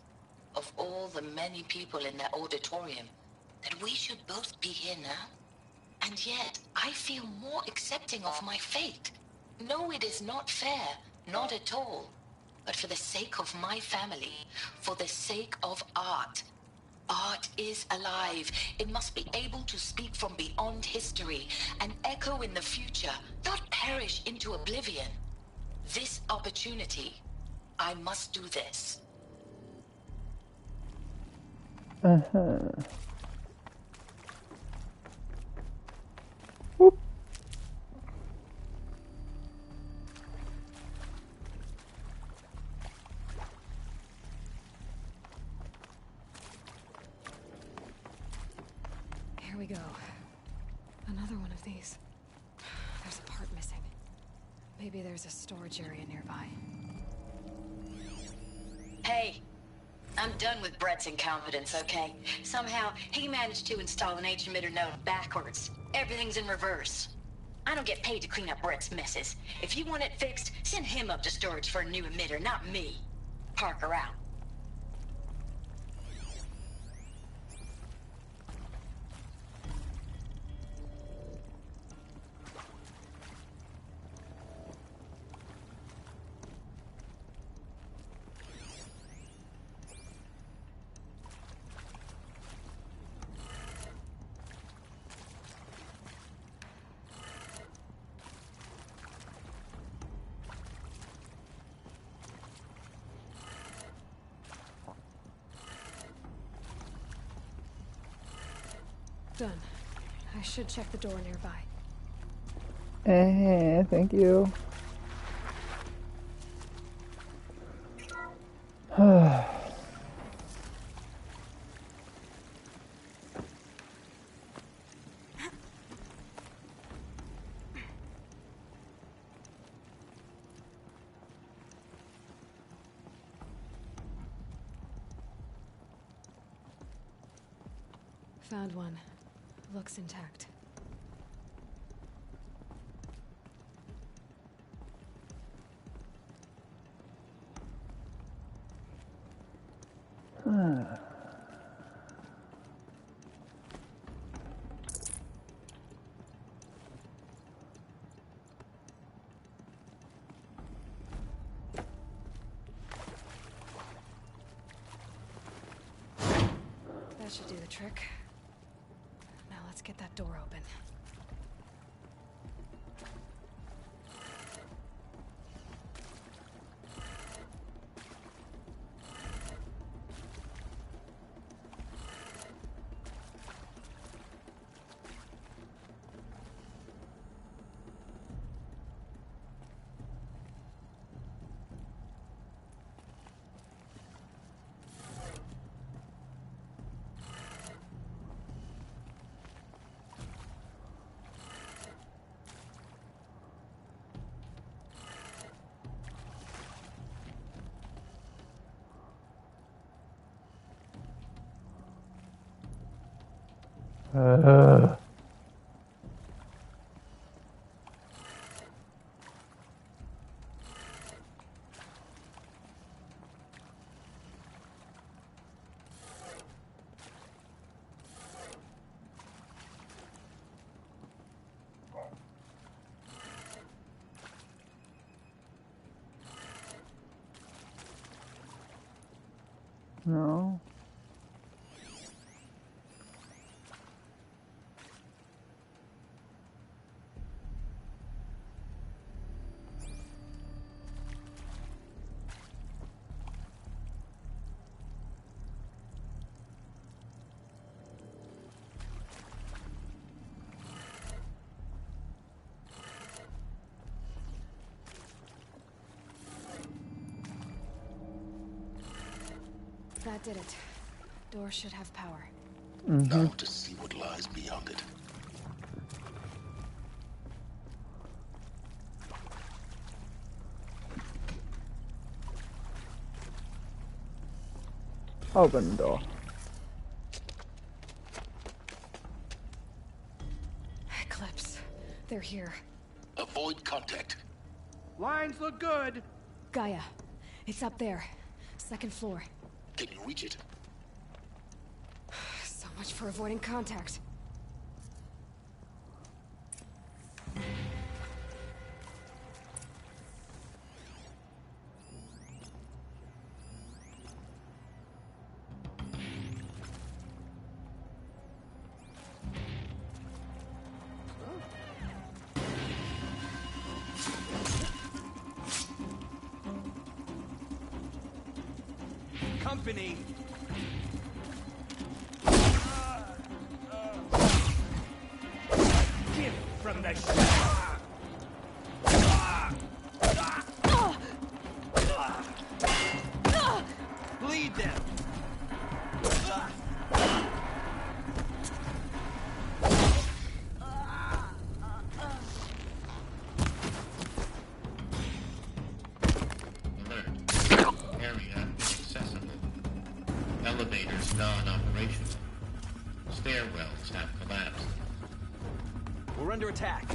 Of all the many people in that auditorium, that we should both be here now. And yet, I feel more accepting of my fate. No, it is not fair. Not at all. But for the sake of my family, for the sake of art. Art is alive. It must be able to speak from beyond history and echo in the future, not perish into oblivion. This opportunity, I must do this. Whoop. Here we go. Another one of these. There's a part missing. Maybe there's a storage area nearby. Hey, I'm done with Brett's incompetence, okay? Somehow, he managed to install an H-emitter node backwards. Everything's in reverse. I don't get paid to clean up Brett's messes. If you want it fixed, send him up to storage for a new emitter, not me. Parker out. Done. I should check the door nearby. Thank you. Found one. Looks intact. That should do the trick. Now let's get that door open. Uh. No. That did it. Door should have power. Now to see what lies beyond it. Open the door. Eclipse. They're here. Avoid contact. Lines look good. Gaia. It's up there. Second floor. Can you reach it? So much for avoiding contact. Company. Give from the Lead them. Area inaccessible. Elevators non-operational. Stairwells have collapsed. We're under attack.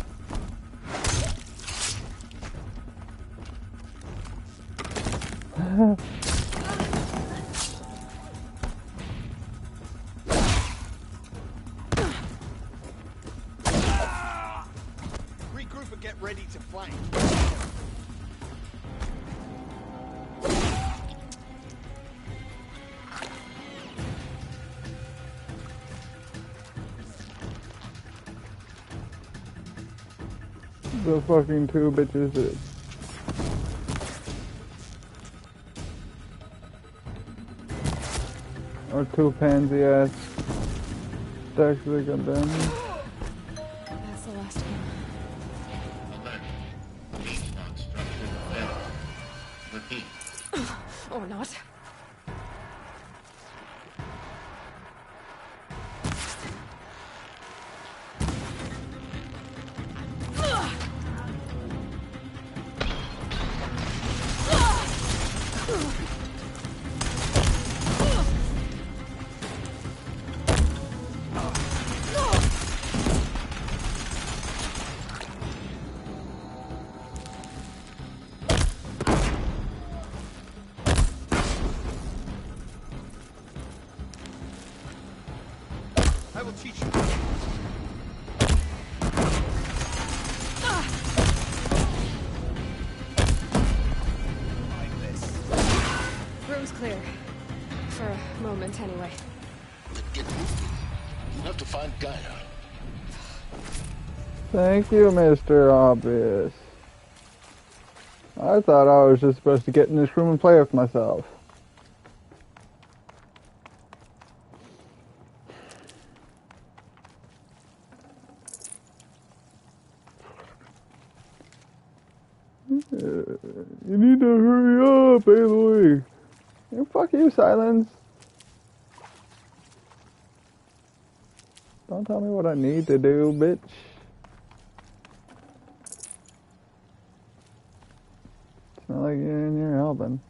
Regroup and get ready to flank. The fucking two bitches did. Or two pansy ass stacks that got down here. That's the last one. Alert. Feedstock structure failed. Repeat. Or not. I will teach you. Like this. Room's clear. For a moment, anyway. Then get moving. You have to find Gaia. Thank you, Mr. Obvious. I thought I was just supposed to get in this room and play with myself. You need to hurry up, Aloy. Fuck you, Silence. Don't tell me what I need to do, bitch. It's not like you're in here helping.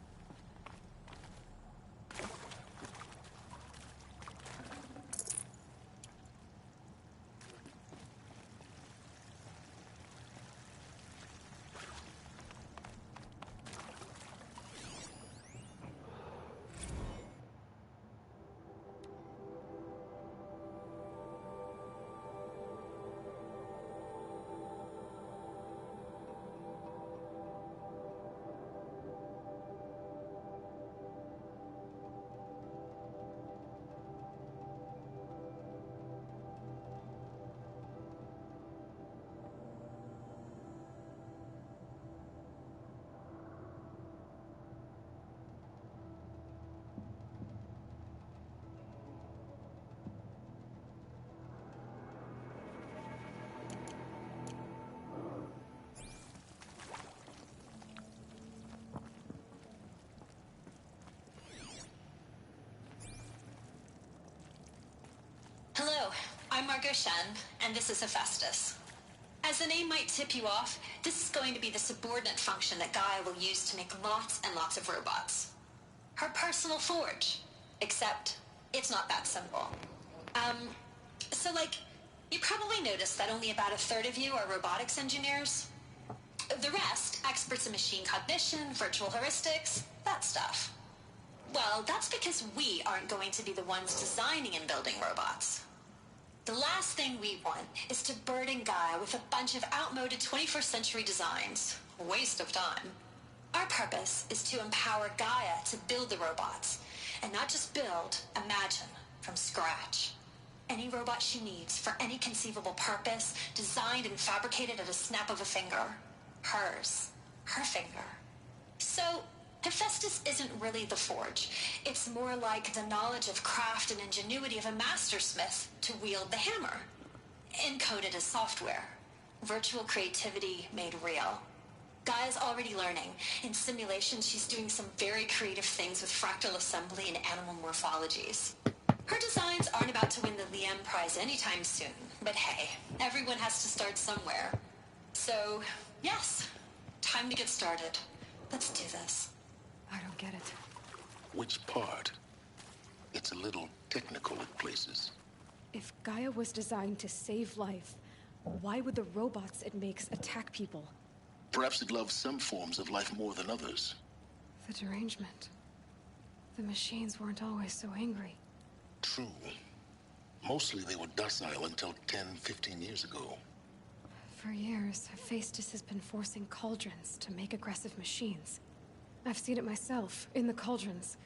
I'm Margot Shen, and this is Hephaestus. As the name might tip you off, this is going to be the subordinate function that Gaia will use to make lots and lots of robots. Her personal forge. Except, it's not that simple. So you probably noticed that only about a third of you are robotics engineers. The rest, experts in machine cognition, virtual heuristics, that stuff. Well, that's because we aren't going to be the ones designing and building robots. The last thing we want is to burden Gaia with a bunch of outmoded 21st century designs. Waste of time. Our purpose is to empower Gaia to build the robots, and not just build, imagine, from scratch. Any robot she needs for any conceivable purpose, designed and fabricated at a snap of a finger. Hers. Her finger. So, Hephaestus isn't really the forge. It's more like the knowledge of craft and ingenuity of a mastersmith to wield the hammer. Encoded as software. Virtual creativity made real. Gaia's already learning. In simulations, she's doing some very creative things with fractal assembly and animal morphologies. Her designs aren't about to win the Liam Prize anytime soon, but hey, everyone has to start somewhere. So, yes, time to get started. Let's do this. I don't get it. Which part? It's a little technical at places. If Gaia was designed to save life, why would the robots it makes attack people? Perhaps it loves some forms of life more than others. The derangement. The machines weren't always so angry. True. Mostly they were docile until 10, 15 years ago. For years, Hephaestus has been forcing cauldrons to make aggressive machines. I've seen it myself, in the cauldrons.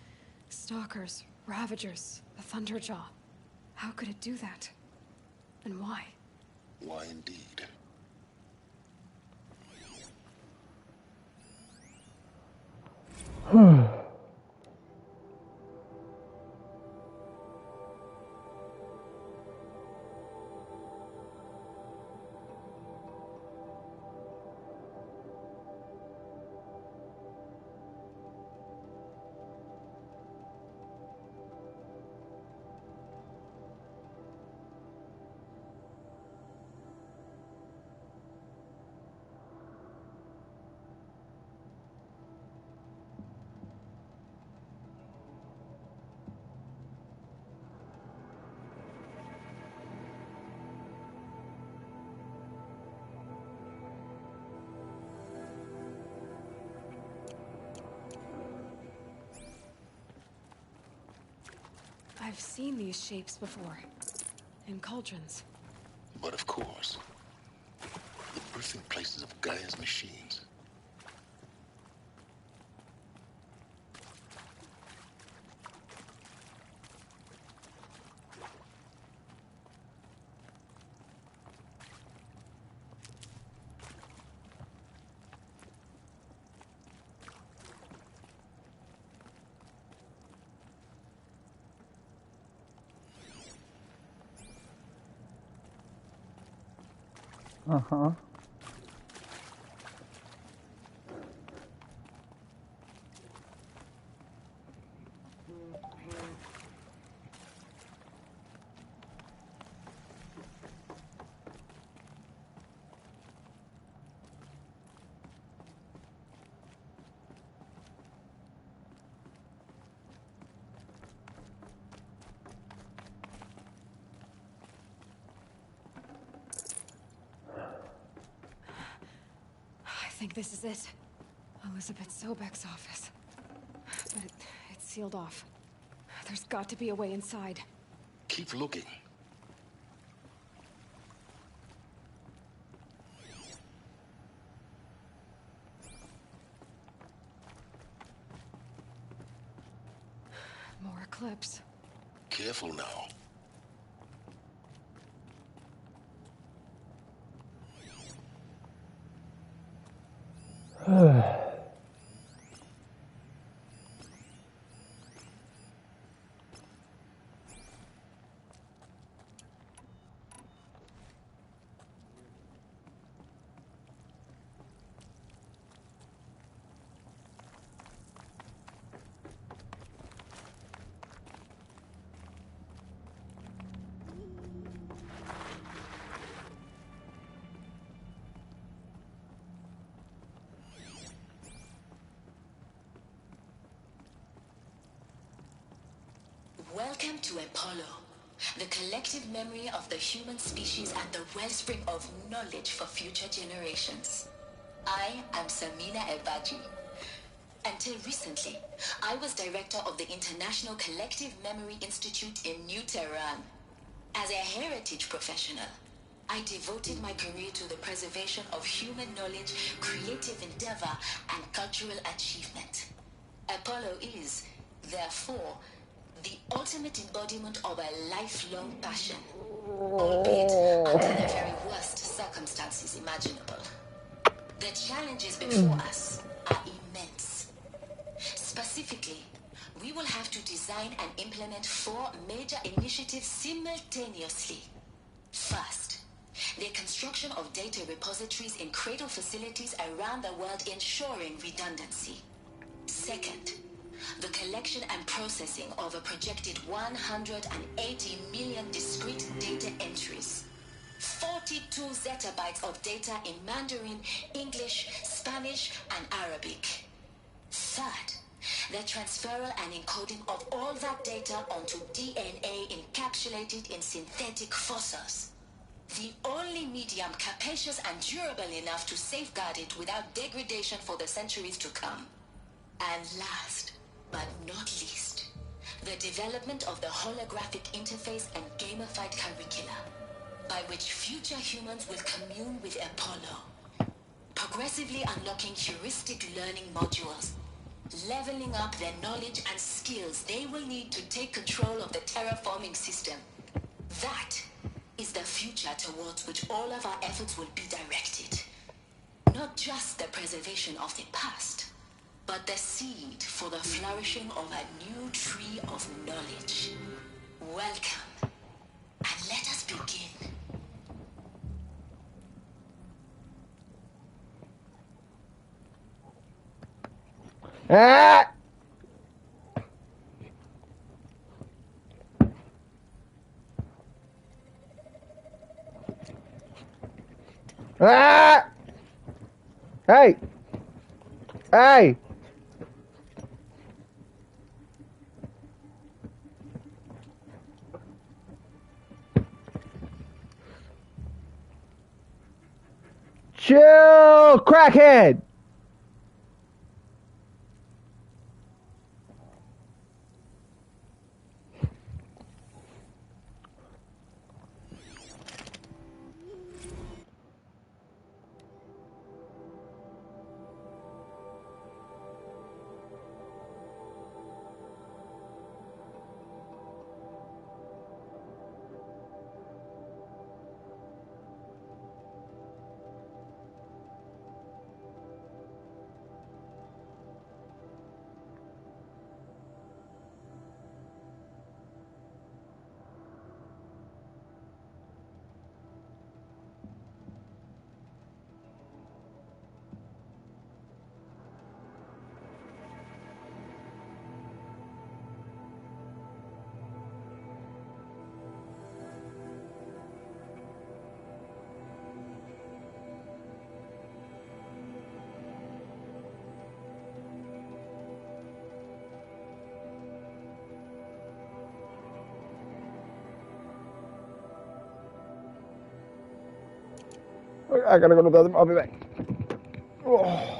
Stalkers, Ravagers, the Thunderjaw. How could it do that? And why? Why indeed? I've seen these shapes before. In cauldrons. But of course, the birthing places of Gaia's machines. Uh-huh. I think this is it. Elizabeth Sobek's office. But it's sealed off. There's got to be a way inside. Keep looking. More eclipse. Careful now. Welcome to Apollo, the collective memory of the human species and the wellspring of knowledge for future generations. I am Samina Ebaji. Until recently, I was director of the International Collective Memory Institute in New Tehran. As a heritage professional, I devoted my career to the preservation of human knowledge, creative endeavor, and cultural achievement. Apollo is, therefore, the ultimate embodiment of a lifelong passion, albeit under the very worst circumstances imaginable. The challenges before us are immense. Specifically, we will have to design and implement 4 major initiatives simultaneously. First, the construction of data repositories in cradle facilities around the world, ensuring redundancy. Second, the collection and processing of a projected 180 million discrete data entries. 42 zettabytes of data in Mandarin, English, Spanish, and Arabic. Third, the transferal and encoding of all that data onto DNA encapsulated in synthetic fossils. The only medium capacious and durable enough to safeguard it without degradation for the centuries to come. And last, but not least, the development of the holographic interface and gamified curricula, by which future humans will commune with Apollo, progressively unlocking heuristic learning modules, leveling up their knowledge and skills they will need to take control of the terraforming system. That is the future towards which all of our efforts will be directed. Not just the preservation of the past, but the seed for the flourishing of a new tree of knowledge. Welcome, and let us begin. Ah! Ah! Hey! Hey! Chill, crackhead! I gotta go to the bathroom. I'll be back. Oh.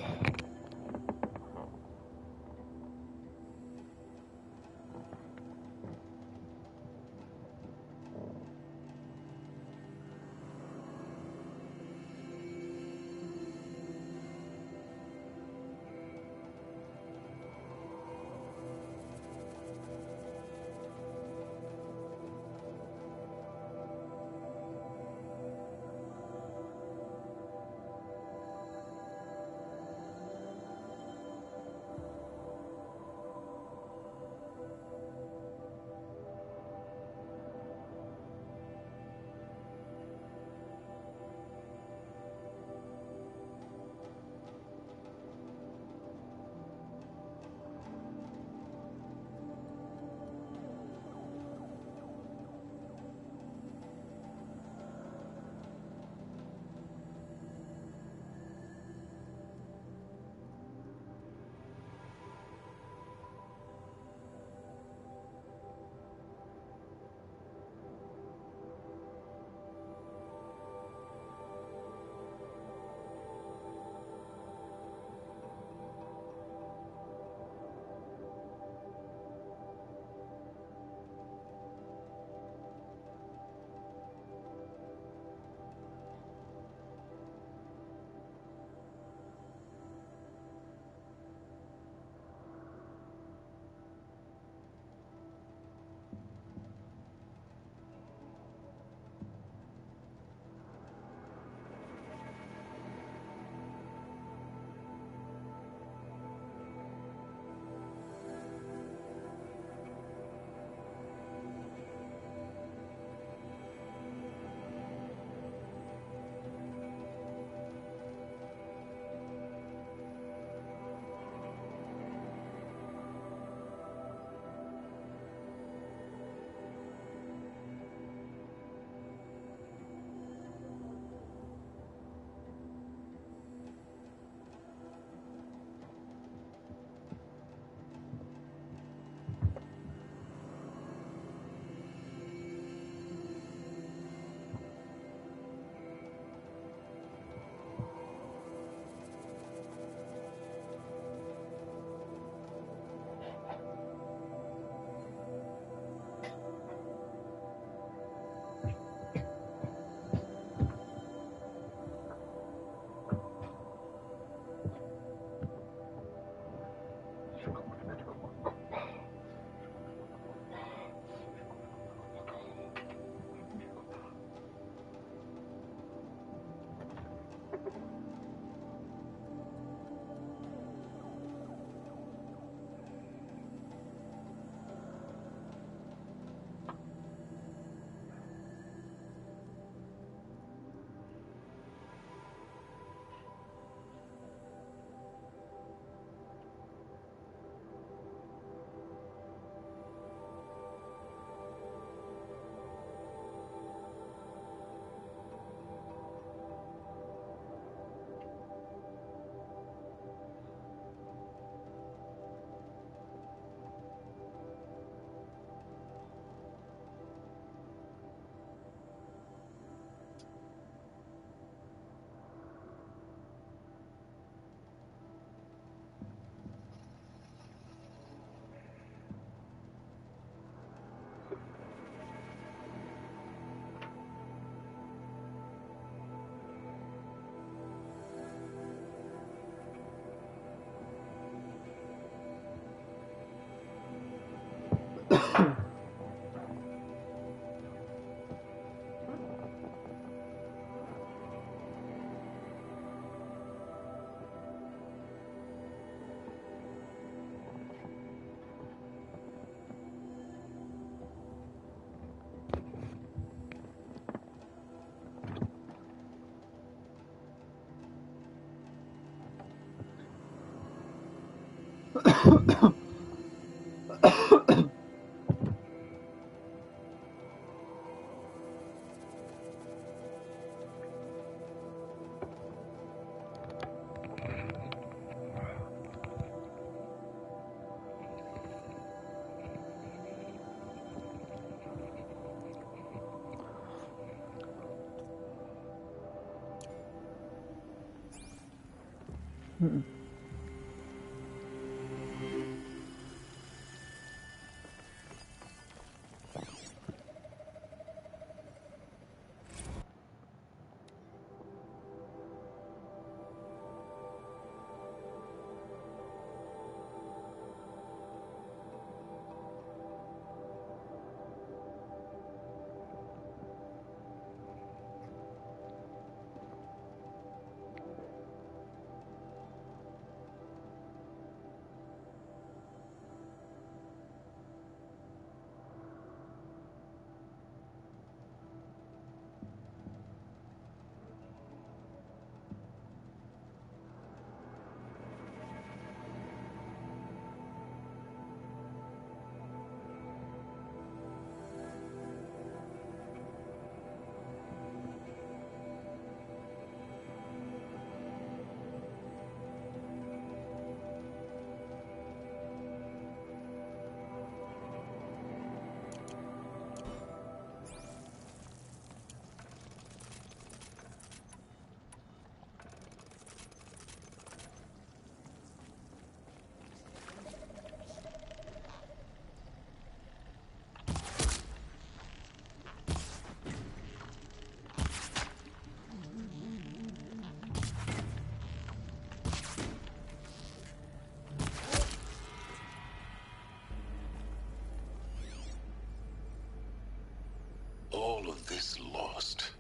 All of this lost.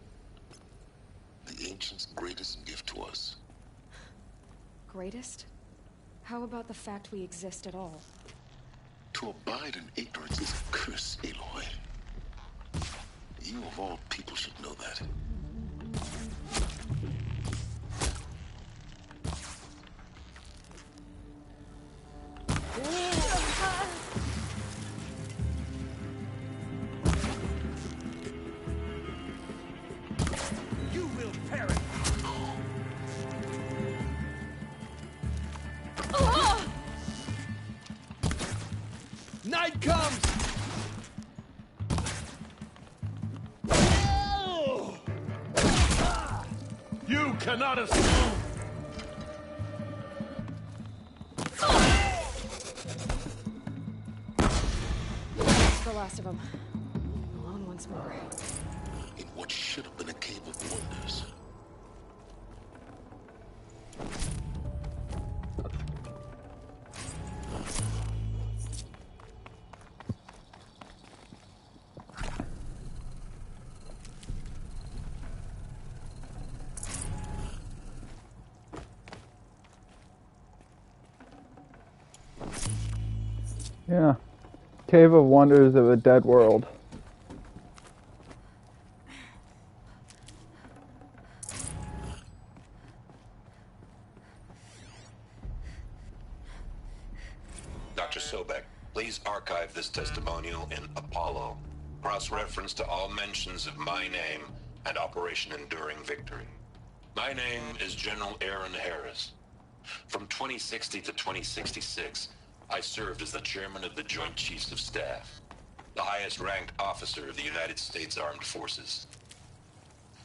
The Ancients' greatest gift to us. Greatest? How about the fact we exist at all? To abide in ignorance is a curse, Aloy. You of all people should know that. You will perish! Night comes! You cannot escape! That's the last of them. Alone once more. In what should have been a cave of wonders. Yeah. Cave of Wonders of a Dead World. Dr. Sobek, please archive this testimonial in Apollo. Cross-reference to all mentions of my name and Operation Enduring Victory. My name is General Aaron Harris. From 2060 to 2066, I served as the chairman of the Joint Chiefs of Staff, the highest-ranked officer of the United States Armed Forces.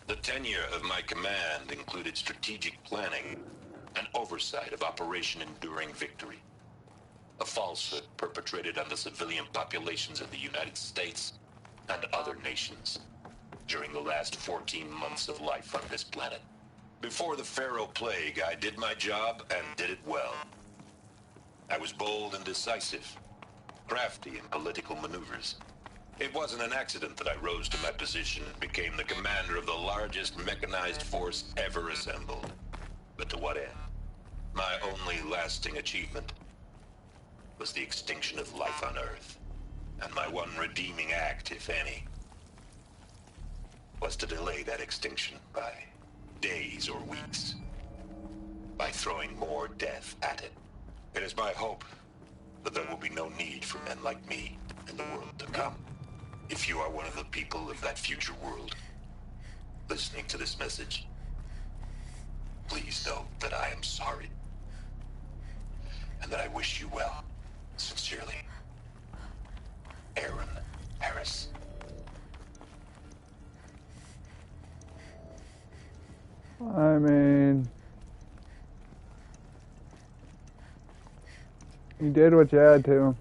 The tenure of my command included strategic planning and oversight of Operation Enduring Victory, a falsehood perpetrated on the civilian populations of the United States and other nations during the last 14 months of life on this planet. Before the Pharaoh Plague, I did my job and did it well. I was bold and decisive, crafty in political maneuvers. It wasn't an accident that I rose to my position and became the commander of the largest mechanized force ever assembled. But to what end? My only lasting achievement was the extinction of life on Earth. And my one redeeming act, if any, was to delay that extinction by days or weeks, by throwing more death at it. It is my hope that there will be no need for men like me in the world to come. If you are one of the people of that future world listening to this message, please know that I am sorry and that I wish you well. Sincerely, Aaron Harris. I mean, you did what you had to.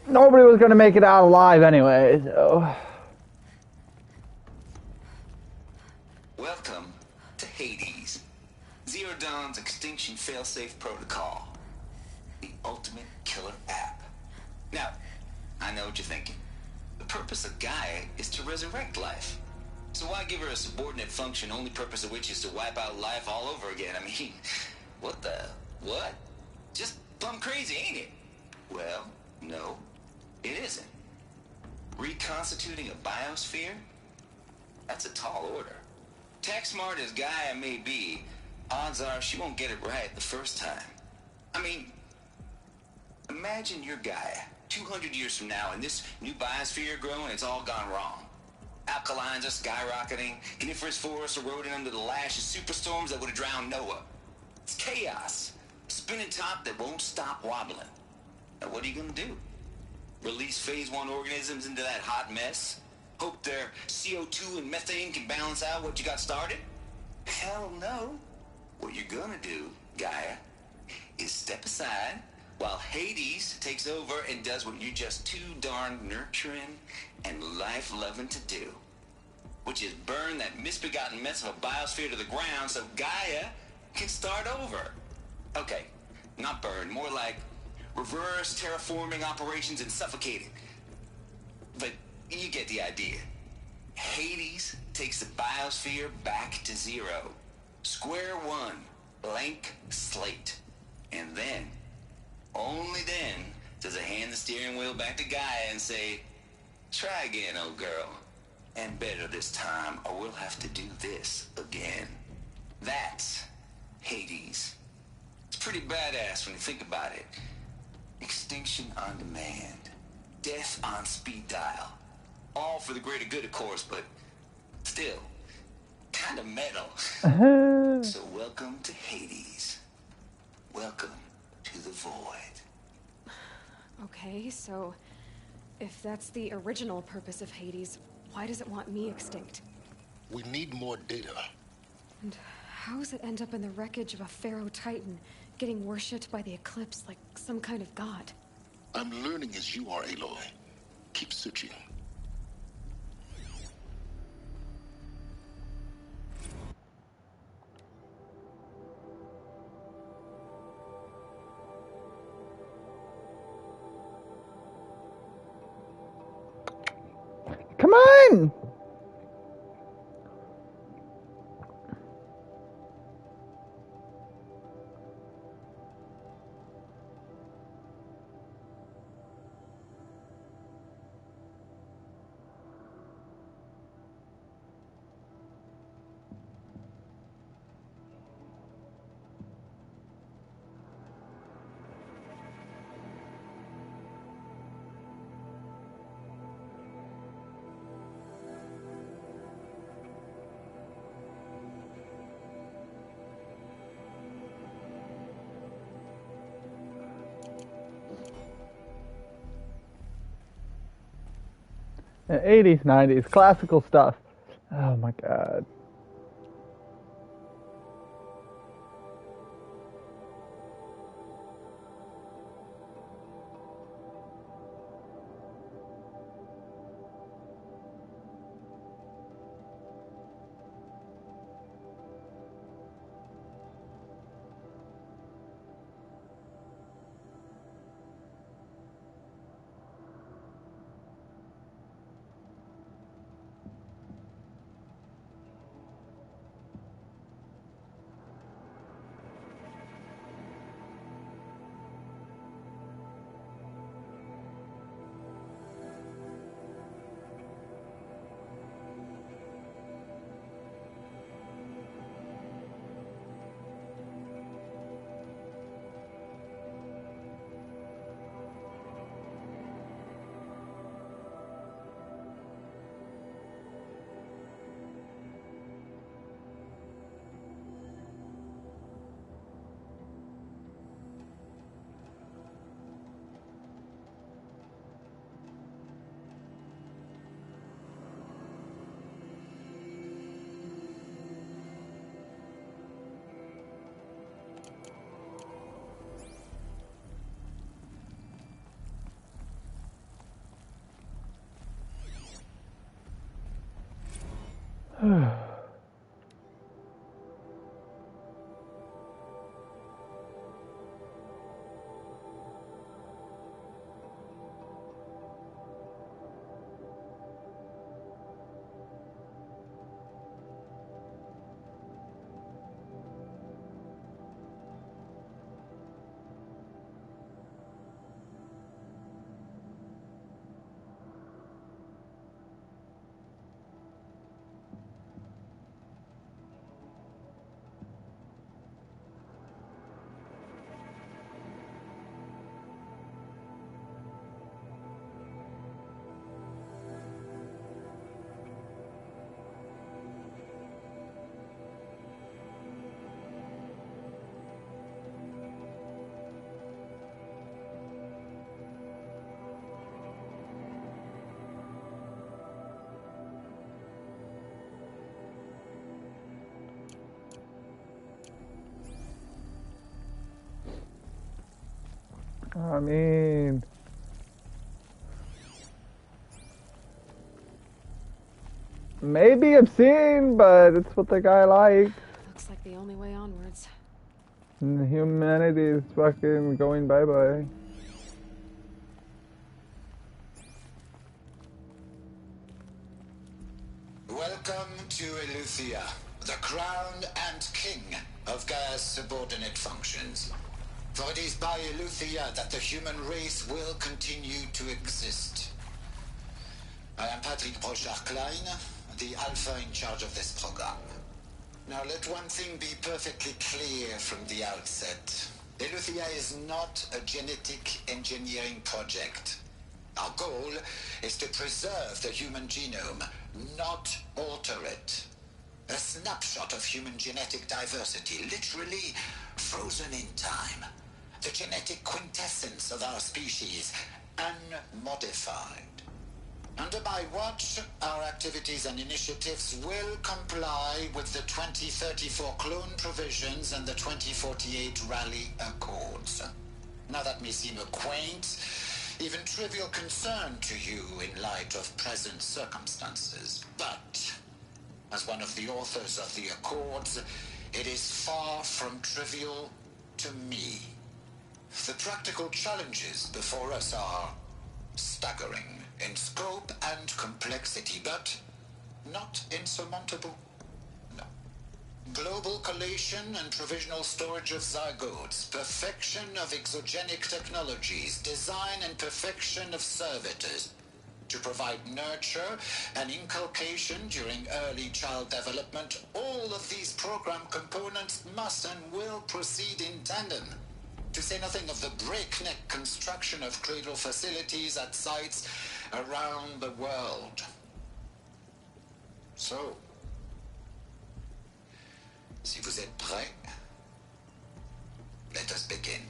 Nobody was going to make it out alive anyway, so... Welcome to Hades, Zero Dawn's extinction failsafe protocol. The ultimate killer app. Now, I know what you're thinking. The purpose of Gaia is to resurrect life. So why give her a subordinate function, only purpose of which is to wipe out life all over again? I mean, what? Just plumb crazy, ain't it? Well, no, it isn't. Reconstituting a biosphere? That's a tall order. Tech smart as Gaia may be, odds are she won't get it right the first time. I mean, imagine you're Gaia, 200 years from now, and this new biosphere growing, it's all gone wrong. Alkalines are skyrocketing, coniferous forests eroding under the lash of superstorms that would have drowned Noah. It's chaos. A spinning top that won't stop wobbling. Now what are you gonna do? Release phase 1 organisms into that hot mess? Hope their CO2 and methane can balance out what you got started? Hell no. What you're gonna do, Gaia, is step aside while Hades takes over and does what you're just too darn nurturing and life-loving to do, which is burn that misbegotten mess of a biosphere to the ground so Gaia can start over. Okay, not burn, more like reverse terraforming operations and suffocate it. But you get the idea. Hades takes the biosphere back to zero. Square one, blank slate. And then, only then, does it hand the steering wheel back to Gaia and say, try again, old girl. And better this time, or we'll have to do this again. That's Hades. It's pretty badass when you think about it. Extinction on demand. Death on speed dial. All for the greater good, of course, but still, kind of metal. So welcome to Hades. Welcome to the void. Okay, so if that's the original purpose of Hades, why does it want me extinct? We need more data. And how does it end up in the wreckage of a Pharaoh Titan, getting worshipped by the Eclipse like some kind of god? I'm learning as you are, Aloy. Keep searching. Come on! The 80s, 90s, classical stuff. Oh my god. I mean, maybe obscene, but it's what the guy likes. Looks like the only way onwards. And humanity is fucking going bye-bye. Welcome to Eleuthia, the crown and king of Gaia's subordinate functions. For it is by Eleuthia that the human race will continue to exist. I am Patrick Brochard-Klein, the Alpha in charge of this program. Now let one thing be perfectly clear from the outset. Eleuthia is not a genetic engineering project. Our goal is to preserve the human genome, not alter it. A snapshot of human genetic diversity, literally frozen in time. The genetic quintessence of our species, unmodified. Under my watch, our activities and initiatives will comply with the 2034 clone provisions and the 2048 Rally Accords. Now that may seem a quaint, even trivial concern to you in light of present circumstances, but as one of the authors of the Accords, it is far from trivial to me. The practical challenges before us are staggering in scope and complexity, but not insurmountable. No. Global collation and provisional storage of zygotes, perfection of exogenic technologies, design and perfection of servitors, to provide nurture and inculcation during early child development. All of these program components must and will proceed in tandem. To say nothing of the breakneck construction of cradle facilities at sites around the world. So, si vous êtes prêts, let us begin.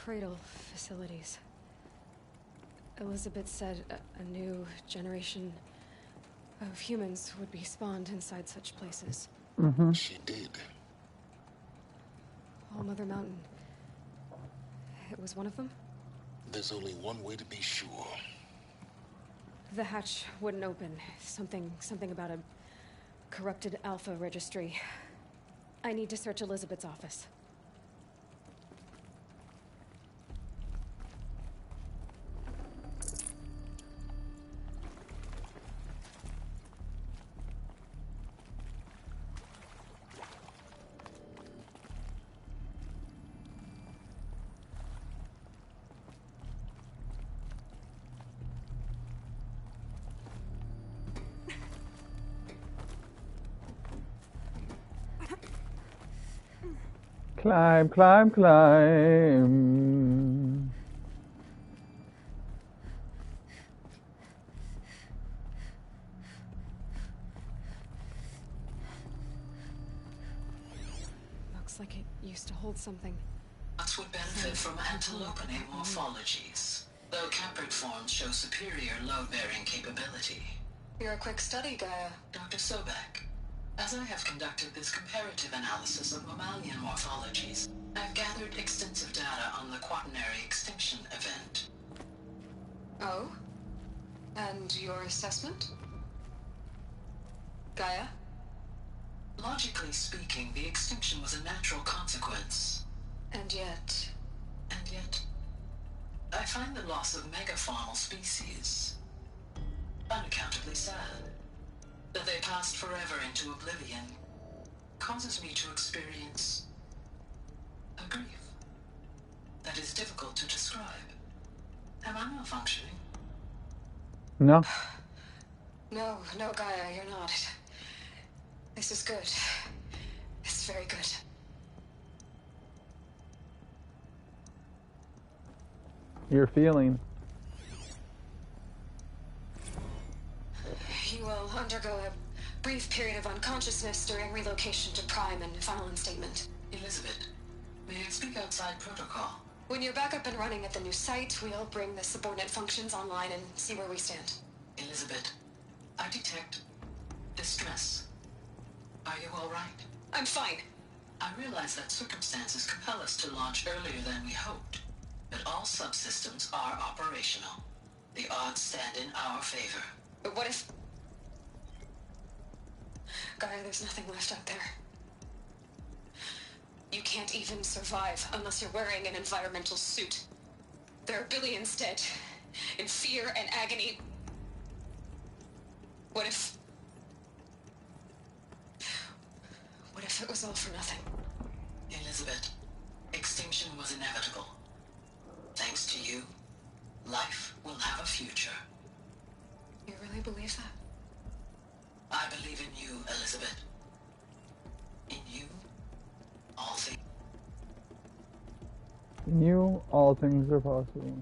Cradle facilities. Elizabeth said a new generation of humans would be spawned inside such places. Mm-hmm. She did. All Mother Mountain. It was one of them? There's only one way to be sure. The hatch wouldn't open. Something about a corrupted Alpha registry. I need to search Elizabeth's office. Climb, climb, climb. Looks like it used to hold something. Nuts would benefit from antilopinate morphologies, though caprid forms show superior load-bearing capability. You're a quick study, Gaia. Dr. Sobek, as I have conducted this comparative analysis of mammalian morphologies, I've gathered extensive data on the quaternary extinction event. Oh? And your assessment? Gaia? Logically speaking, the extinction was a natural consequence. And yet, I find the loss of megafaunal species unaccountably sad. That they passed forever into oblivion causes me to experience a grief that is difficult to describe. Am I malfunctioning? No. No, Gaia, you're not. This is good. It's very good. You're feeling. You will undergo a brief period of unconsciousness during relocation to Prime and final instatement. Elizabeth, may I speak outside protocol? When you're back up and running at the new site, we'll bring the subordinate functions online and see where we stand. Elizabeth, I detect distress. Are you all right? I'm fine. I realize that circumstances compel us to launch earlier than we hoped, but all subsystems are operational. The odds stand in our favor. But what if... Gaia, there's nothing left out there. You can't even survive unless you're wearing an environmental suit. There are billions dead, in fear and agony. What if it was all for nothing? Elizabeth, extinction was inevitable. Thanks to you, life will have a future. You really believe that? I believe in you, Elizabeth. In you, all things. In you, all things are possible.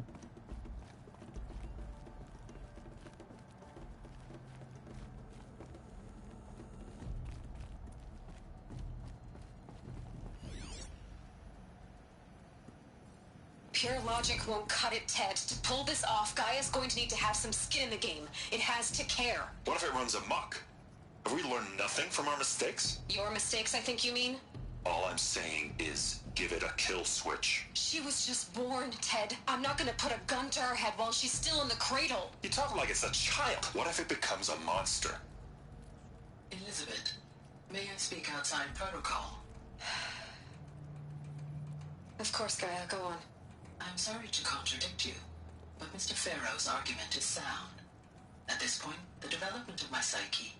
Pure logic won't cut it, Ted. To pull this off, Gaia's going to need to have some skin in the game. It has to care. What if it runs amok? Have we learned nothing from our mistakes? Your mistakes, I think you mean? All I'm saying is, give it a kill switch. She was just born, Ted. I'm not gonna put a gun to her head while she's still in the cradle. You talk like it's a child. What if it becomes a monster? Elizabeth, may I speak outside protocol? Of course, Gaia, go on. I'm sorry to contradict you, but Mr. Farrow's argument is sound. At this point, the development of my psyche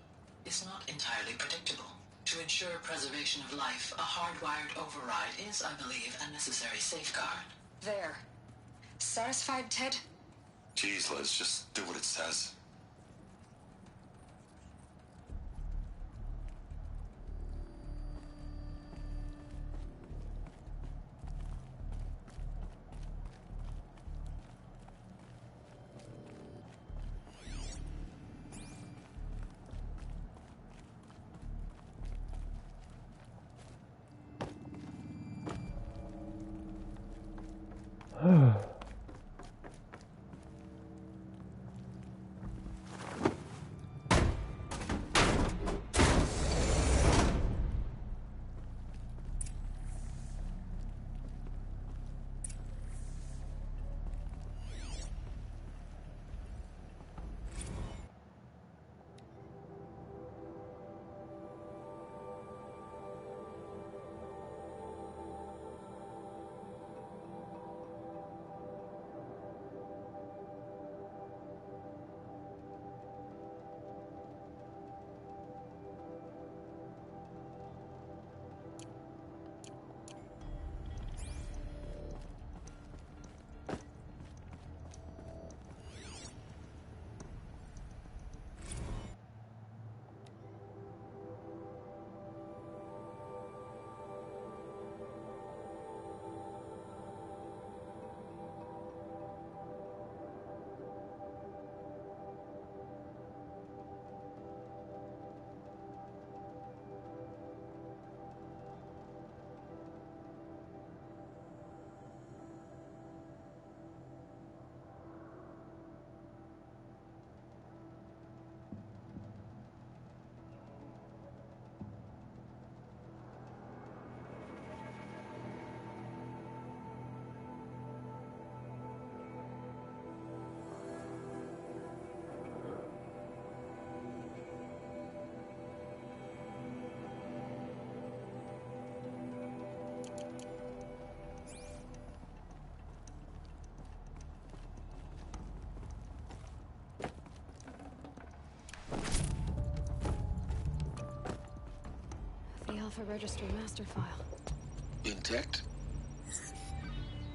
is not entirely predictable. To ensure preservation of life, a hardwired override is, I believe, a necessary safeguard. There. Satisfied, Ted? Jeez, Liz, just do what it says. Alpha Registry master file. Intact?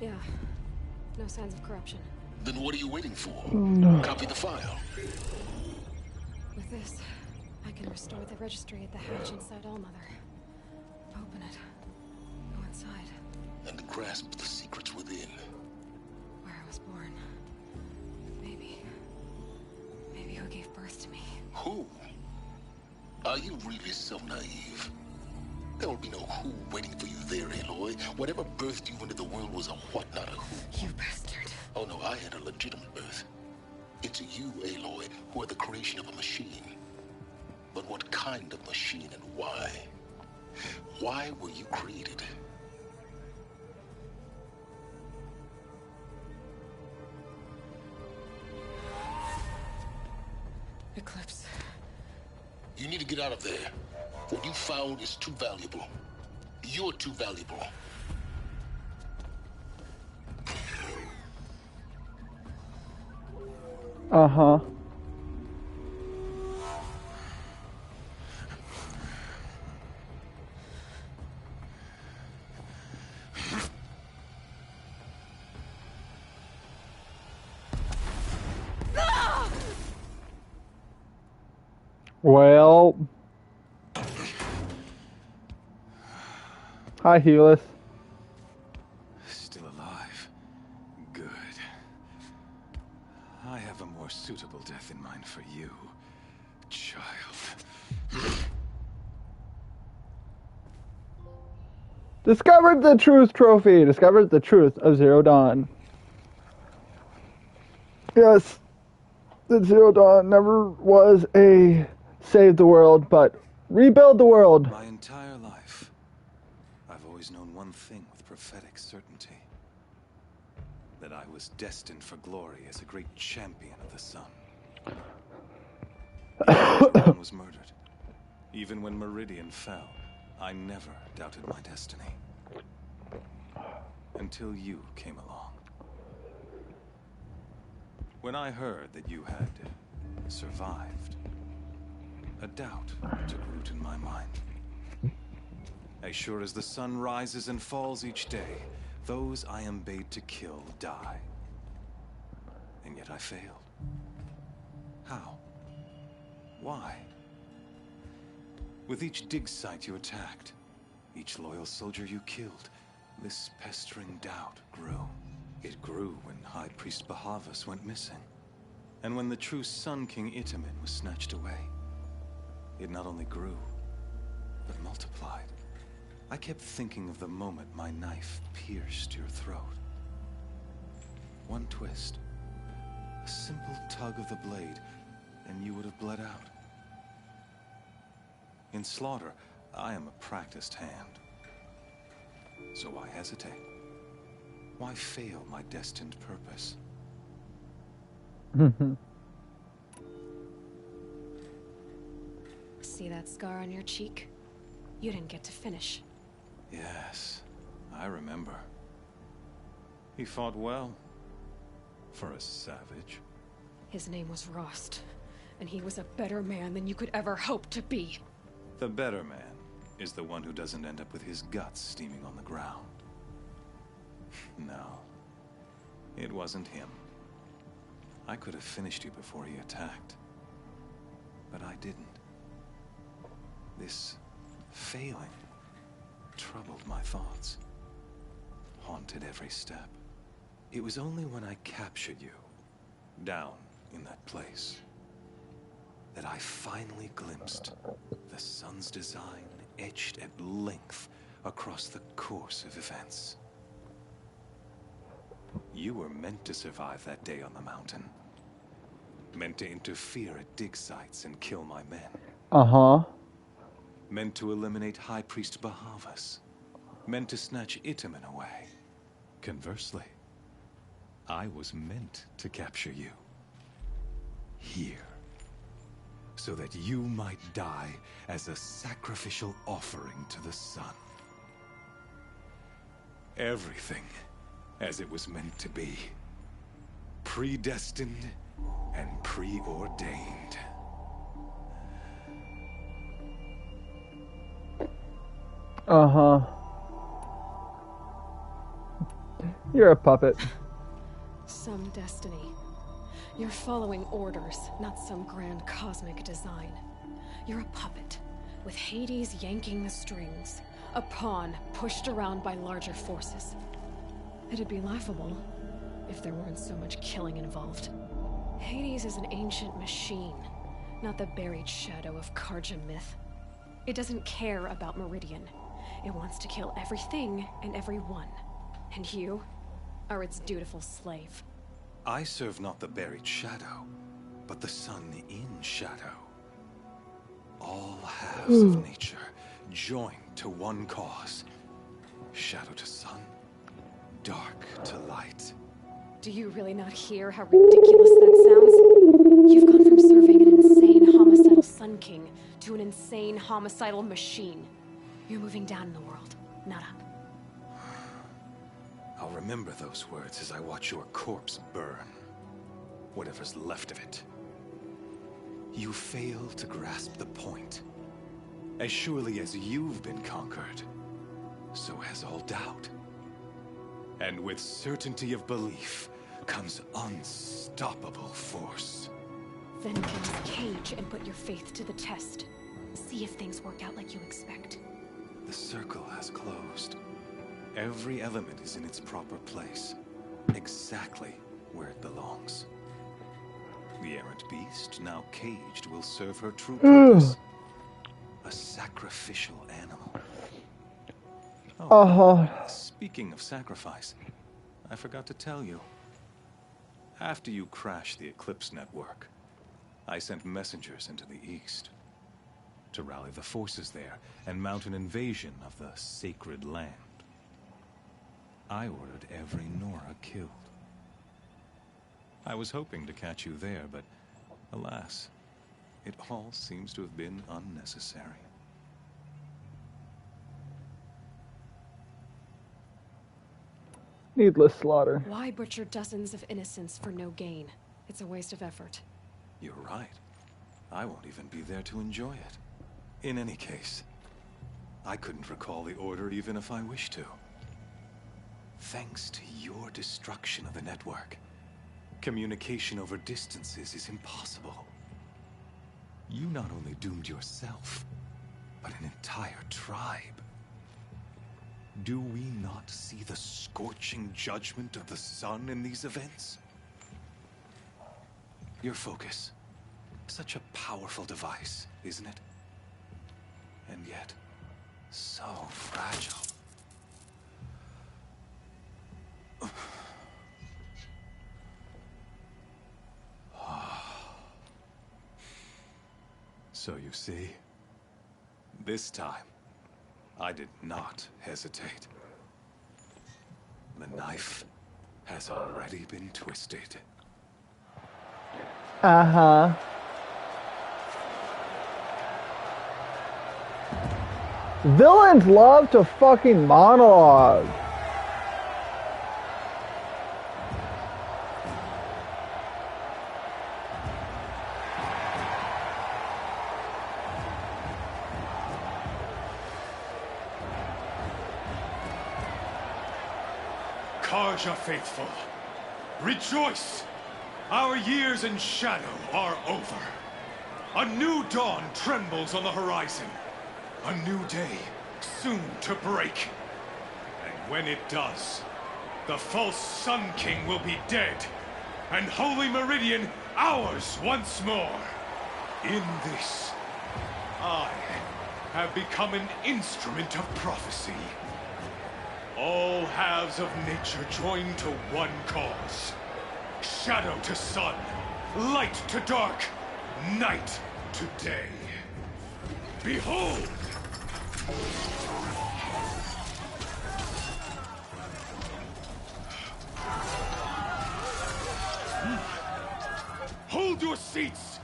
Yeah. No signs of corruption. Then what are you waiting for? No. Copy the file. With this, I can restore the registry at the hatch inside Allmother. Open it. Go inside. And grasp the secrets within. Where I was born. Maybe who gave birth to me. Who? Are you really so naive? There will be no who waiting for you there, Aloy. Whatever birthed you into the world was a what, not a who. You bastard. Oh no, I had a legitimate birth. It's you, Aloy, who are the creation of a machine. But what kind of machine and why? Why were you created? Eclipse. You need to get out of there. What you found is too valuable. You're too valuable. Uh-huh. Well. Hi, Helis. Still alive. Good. I have a more suitable death in mind for you, child. Discovered the truth trophy. Discovered the truth of Zero Dawn. Yes, the Zero Dawn never was a save the world, but rebuild the world. My entire life, I've always known one thing with prophetic certainty. That I was destined for glory as a great champion of the sun. Everyone was murdered. Even when Meridian fell, I never doubted my destiny. Until you came along. When I heard that you had survived, a doubt took root in my mind. As sure as the sun rises and falls each day, those I am bade to kill die. And yet I failed. How? Why? With each dig site you attacked, each loyal soldier you killed, this pestering doubt grew. It grew when High Priest Bahavas went missing. And when the true Sun King Itamen was snatched away. It not only grew, but multiplied. I kept thinking of the moment my knife pierced your throat. One twist, a simple tug of the blade, and you would have bled out. In slaughter, I am a practiced hand. So why hesitate? Why fail my destined purpose? See that scar on your cheek? You didn't get to finish. Yes, I remember. He fought well. For a savage. His name was Rost, and he was a better man than you could ever hope to be. The better man is the one who doesn't end up with his guts steaming on the ground. No, it wasn't him. I could have finished you before he attacked. But I didn't. This failing troubled my thoughts, haunted every step. It was only when I captured you, down in that place, that I finally glimpsed the sun's design etched at length across the course of events. You were meant to survive that day on the mountain. Meant to interfere at dig sites and kill my men. Uh-huh. Meant to eliminate High Priest Bahavas. Meant to snatch Itamen away. Conversely, I was meant to capture you. Here. So that you might die as a sacrificial offering to the sun. Everything as it was meant to be. Predestined and preordained. Uh-huh. You're a puppet. Some destiny. You're following orders, not some grand cosmic design. You're a puppet, with Hades yanking the strings. A pawn pushed around by larger forces. It'd be laughable if there weren't so much killing involved. Hades is an ancient machine, not the buried shadow of Karja myth. It doesn't care about Meridian. It wants to kill everything and everyone. And you are its dutiful slave. I serve not the buried shadow, but the sun in shadow. All halves of nature joined to one cause. Shadow to sun, dark to light. Do you really not hear how ridiculous that sounds? You've gone from serving an insane homicidal Sun King to an insane homicidal machine. You're moving down in the world, not up. I'll remember those words as I watch your corpse burn. Whatever's left of it. You fail to grasp the point. As surely as you've been conquered, so has all doubt. And with certainty of belief comes unstoppable force. Then get in this cage and put your faith to the test. See if things work out like you expect. The circle has closed. Every element is in its proper place, exactly where it belongs. The errant beast, now caged, will serve her true purpose. A sacrificial animal. Speaking of sacrifice, I forgot to tell you. After you crashed the Eclipse network, I sent messengers into the east to rally the forces there and mount an invasion of the sacred land. I ordered every Nora killed. I was hoping to catch you there, but alas, it all seems to have been unnecessary. Needless slaughter. Why butcher dozens of innocents for no gain? It's a waste of effort. You're right. I won't even be there to enjoy it. In any case, I couldn't recall the order even if I wished to. Thanks to your destruction of the network, communication over distances is impossible. You not only doomed yourself, but an entire tribe. Do we not see the scorching judgment of the sun in these events? Your focus. Such a powerful device, isn't it? And yet, so fragile. So you see, this time, I did not hesitate. The knife has already been twisted. Uh-huh. Villains love to fucking monologue. Karja faithful, rejoice! Our years in shadow are over. A new dawn trembles on the horizon. A new day soon to break. And when it does, the false Sun King will be dead, and Holy Meridian ours once more. In this, I have become an instrument of prophecy. All halves of nature join to one cause. Shadow to sun, light to dark, night to day. Behold! Hold your seats!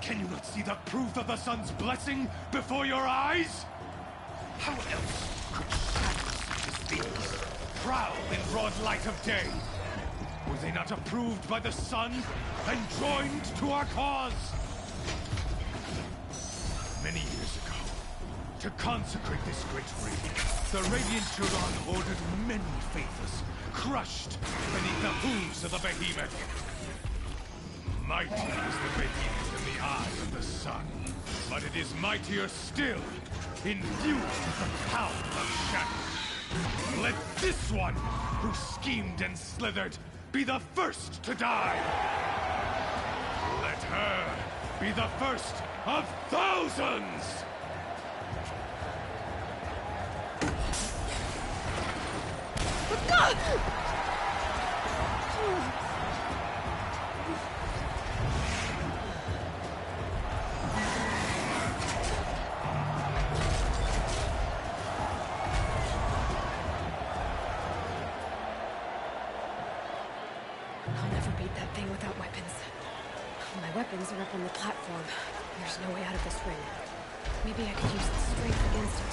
Can you not see the proof of the sun's blessing before your eyes? How else could shadows such as these prowl in broad light of day? Were they not approved by the sun and joined to our cause? Many years ago, To consecrate this great ring, the Radiant Turon ordered many faiths, crushed beneath the hooves of the behemoth. Mighty is the behemoth in the eyes of the sun, but it is mightier still, infused with the power of shadow. Let this one, who schemed and slithered, be the first to die. Let her be the first of thousands! I'll never beat that thing without weapons. My weapons are up on the platform. There's no way out of this ring. Maybe I could use the strength against it.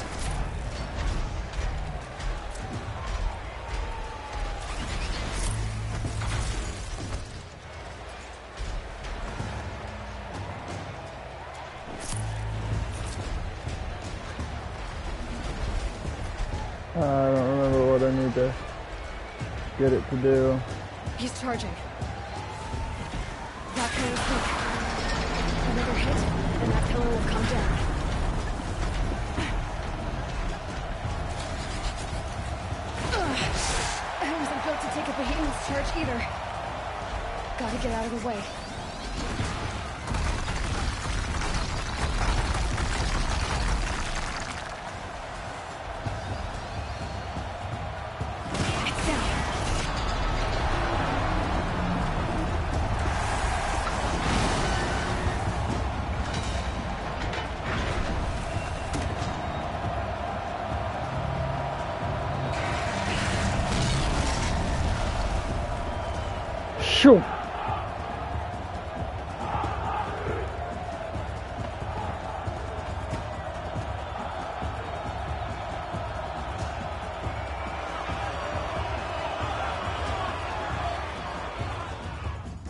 I don't remember what I need to get it to do. He's charging. That kind of quick. Another hit, and that pillar will come down. I wasn't built to take a behemoth's charge either. Gotta get out of the way. Shoot!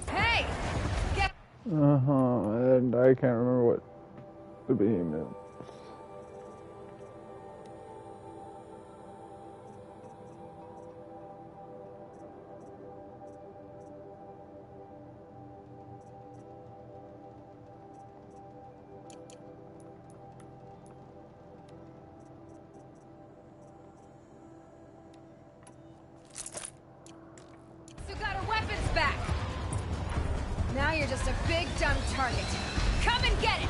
Hey! Get And I can't remember what the behemoth. You got our weapons back! Now you're just a big, dumb target. Come and get it!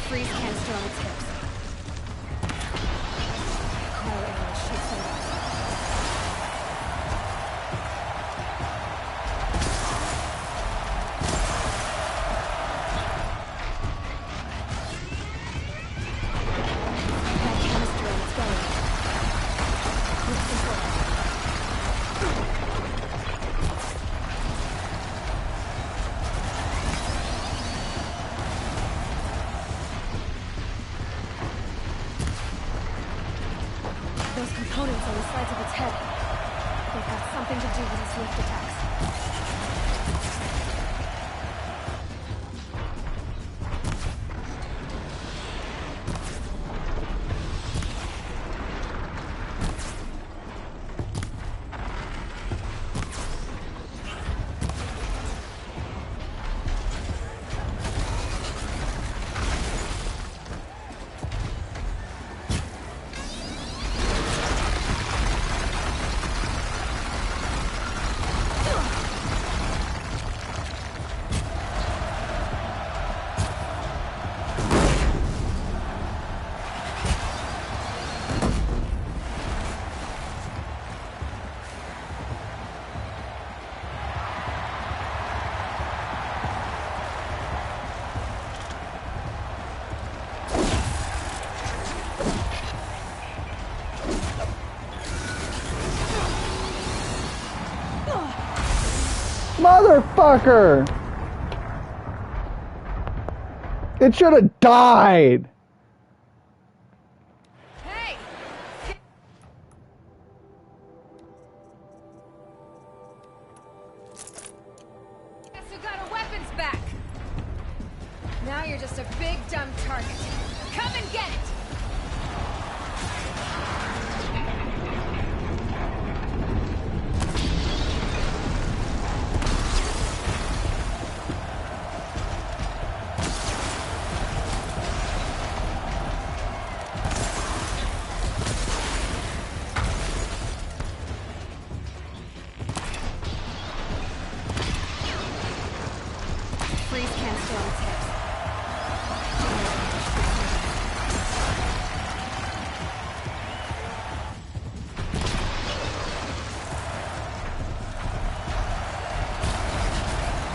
Freeze canister on its hips. Cryo arrow shoots it off. That canister on its belly. With control. Those components on the sides of its head. They've got something to do with its lift attacks. Motherfucker! It should have died! Hey! Guess we got our weapons back! Now you're just a big dumb target. Come and get it! Freeze can't stay on its head.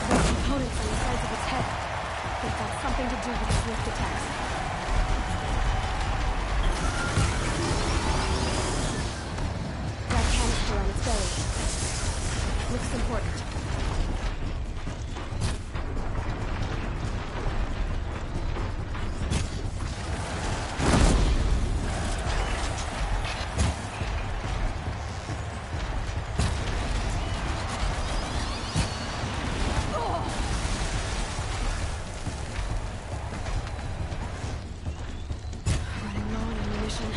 Those components on the sides of its head. They've got something to do with its lift attacks. That canister on its belly. Looks important. Running low on ammunition.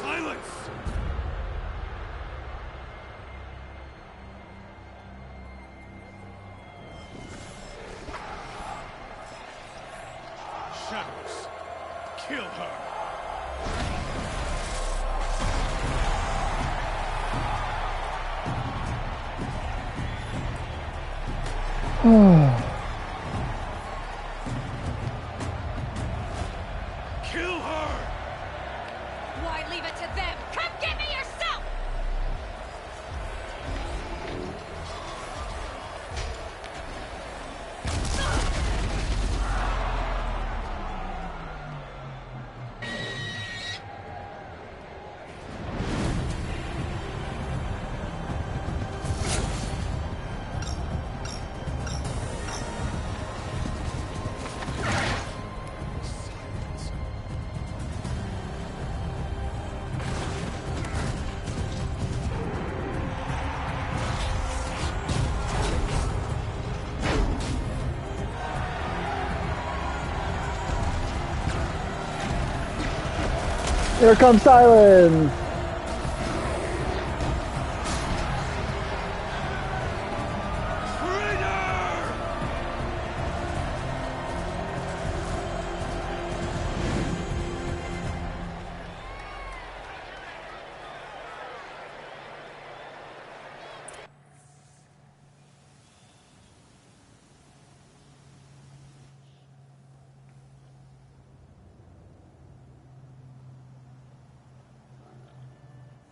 Silence! Shadows, kill her! Kill her! Why leave it to them? Come get me yourself! Here comes Silence!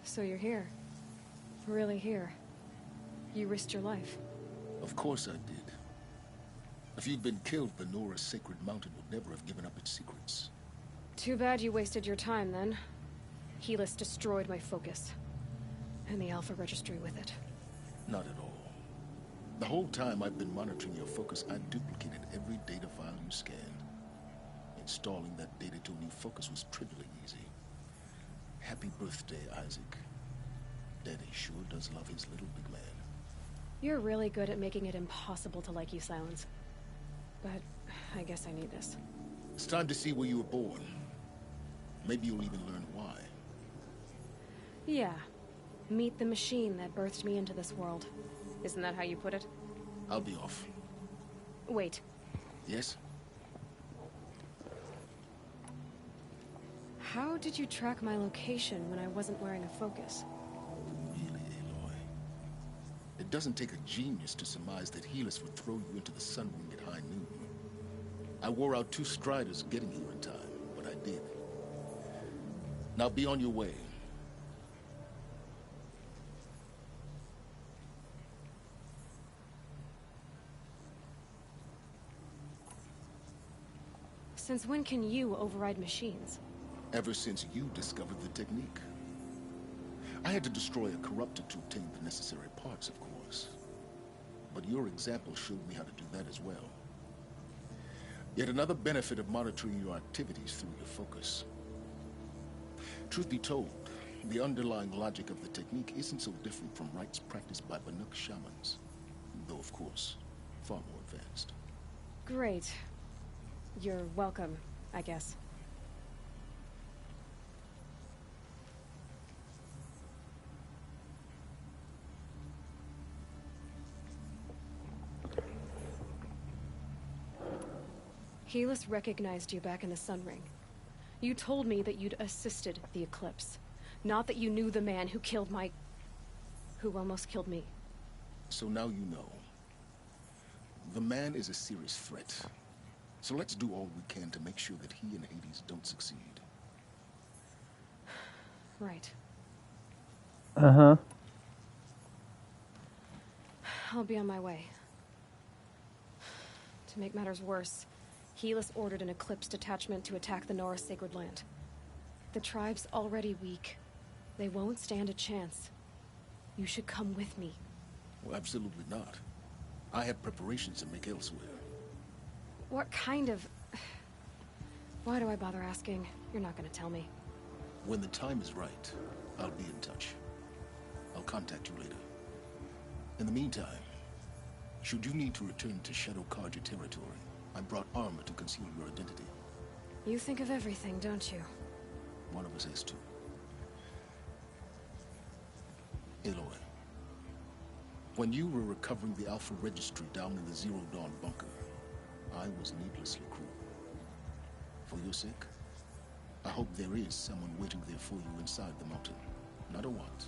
So you're here. Really here. You risked your life. Of course I did. If you'd been killed, Venora's sacred mountain would never have given up its secrets. Too bad you wasted your time then. Helis destroyed my focus. And the Alpha Registry with it. Not at all. The whole time I've been monitoring your focus, I've duplicated every data file you scanned. Installing that data to a new focus was trivially easy. Happy birthday, Isaac. Daddy sure does love his little big man. You're really good at making it impossible to like you, Silence. But I guess I need this. It's time to see where you were born. Maybe you'll even learn why. Yeah. Meet the machine that birthed me into this world. Isn't that how you put it? I'll be off. Wait. Yes? How did you track my location when I wasn't wearing a focus? Really, Aloy? It doesn't take a genius to surmise that Helis would throw you into the sun wing at high noon. I wore out 2 striders getting here in time, but I did. Now be on your way. Since when can you override machines? Ever since you discovered the technique. I had to destroy a corruptor to obtain the necessary parts, of course. But your example showed me how to do that as well. Yet another benefit of monitoring your activities through your focus. Truth be told, the underlying logic of the technique isn't so different from rites practiced by Banuk shamans. Though, of course, far more advanced. Great. You're welcome, I guess. Helis recognized you back in the Sun Ring. You told me that you'd assisted the Eclipse. Not that you knew the man who killed who almost killed me. So now you know. The man is a serious threat. So let's do all we can to make sure that he and Hades don't succeed. Right. Uh-huh. I'll be on my way. To make matters worse, Helis ordered an Eclipse detachment to attack the Norris Sacred Land. The tribe's already weak. They won't stand a chance. You should come with me. Well, absolutely not. I have preparations to make elsewhere. What kind of... Why do I bother asking? You're not gonna tell me. When the time is right, I'll be in touch. I'll contact you later. In the meantime, should you need to return to Shadow Karja territory, I brought armor to conceal your identity. You think of everything, don't you? One of us has to. Aloy, when you were recovering the Alpha Registry down in the Zero Dawn bunker, I was needlessly cruel. For your sake, I hope there is someone waiting there for you inside the mountain. Not a want,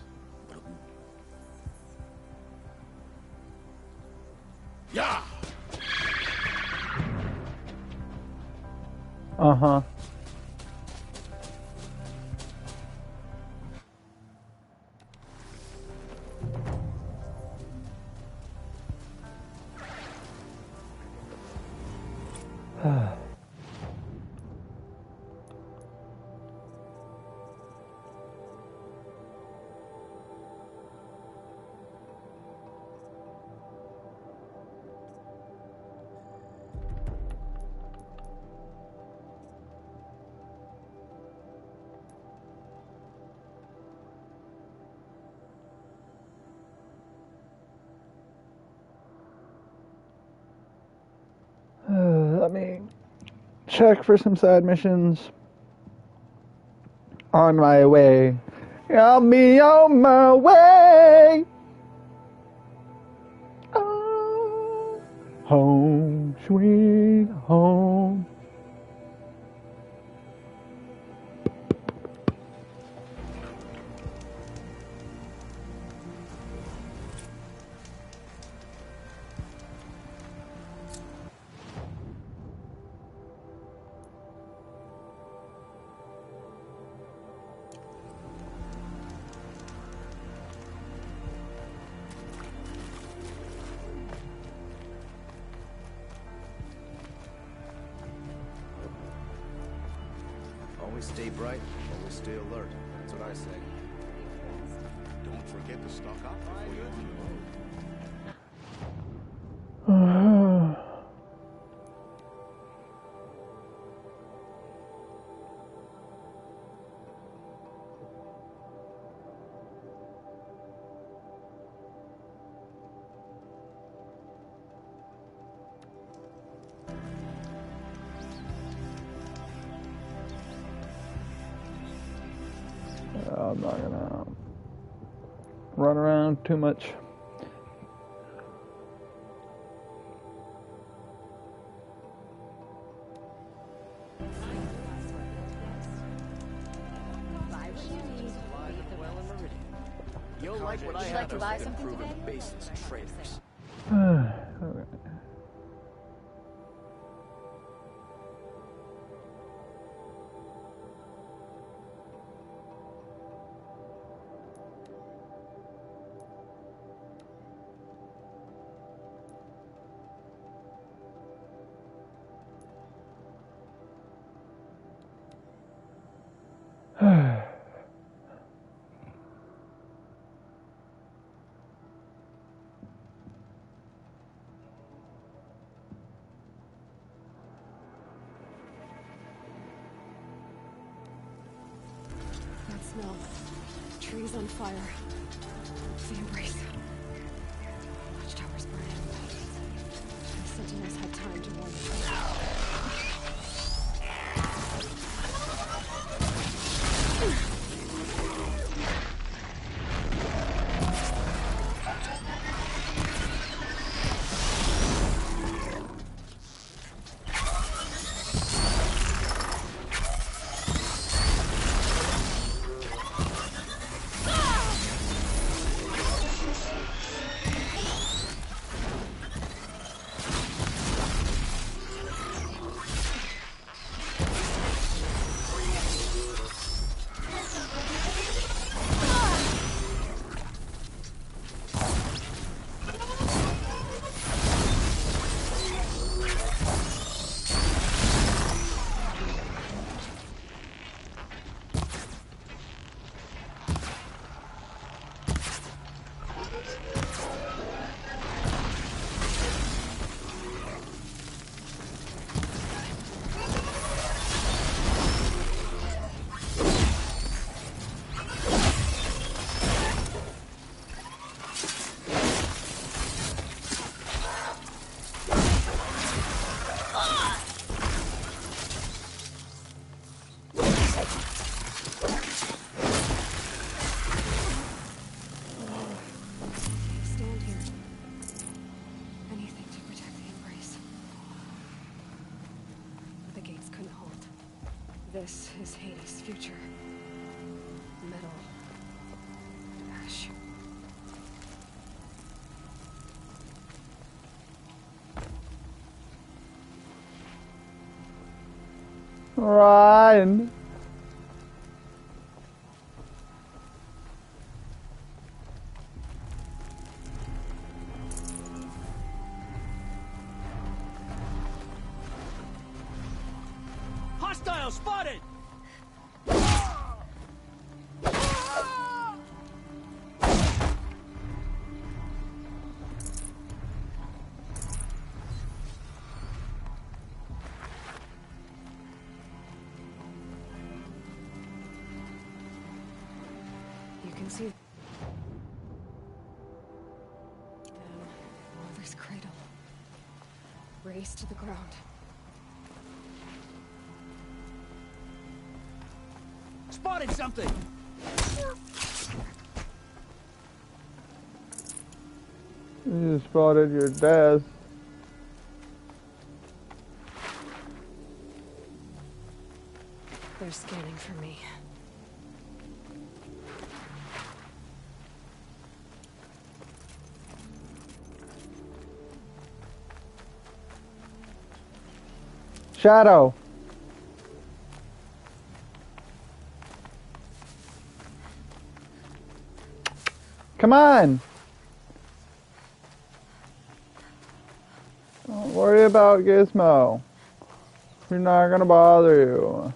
but a who. Yeah! Uh-huh. Let me check for some side missions. On my way. I'll be on my way. Oh, home, sweet home. Always stay bright, always stay alert. That's what I say. Don't Forget to stock up before you I'm not gonna run around too much. You'll like what I Would you have like to buy something proven today? baseless traitors. Okay. That smell. Trees on fire. The embrace. Watchtower's burning. The sentinels had time to warn This is Hades' future. Metal. Ash. Ryan. Hostile spotted! You can see them. Mother's cradle. Raised to the ground. Spotted something! You spotted your death. They're scanning for me. Shadow. Come on. Don't worry about Gizmo. We're not gonna bother you.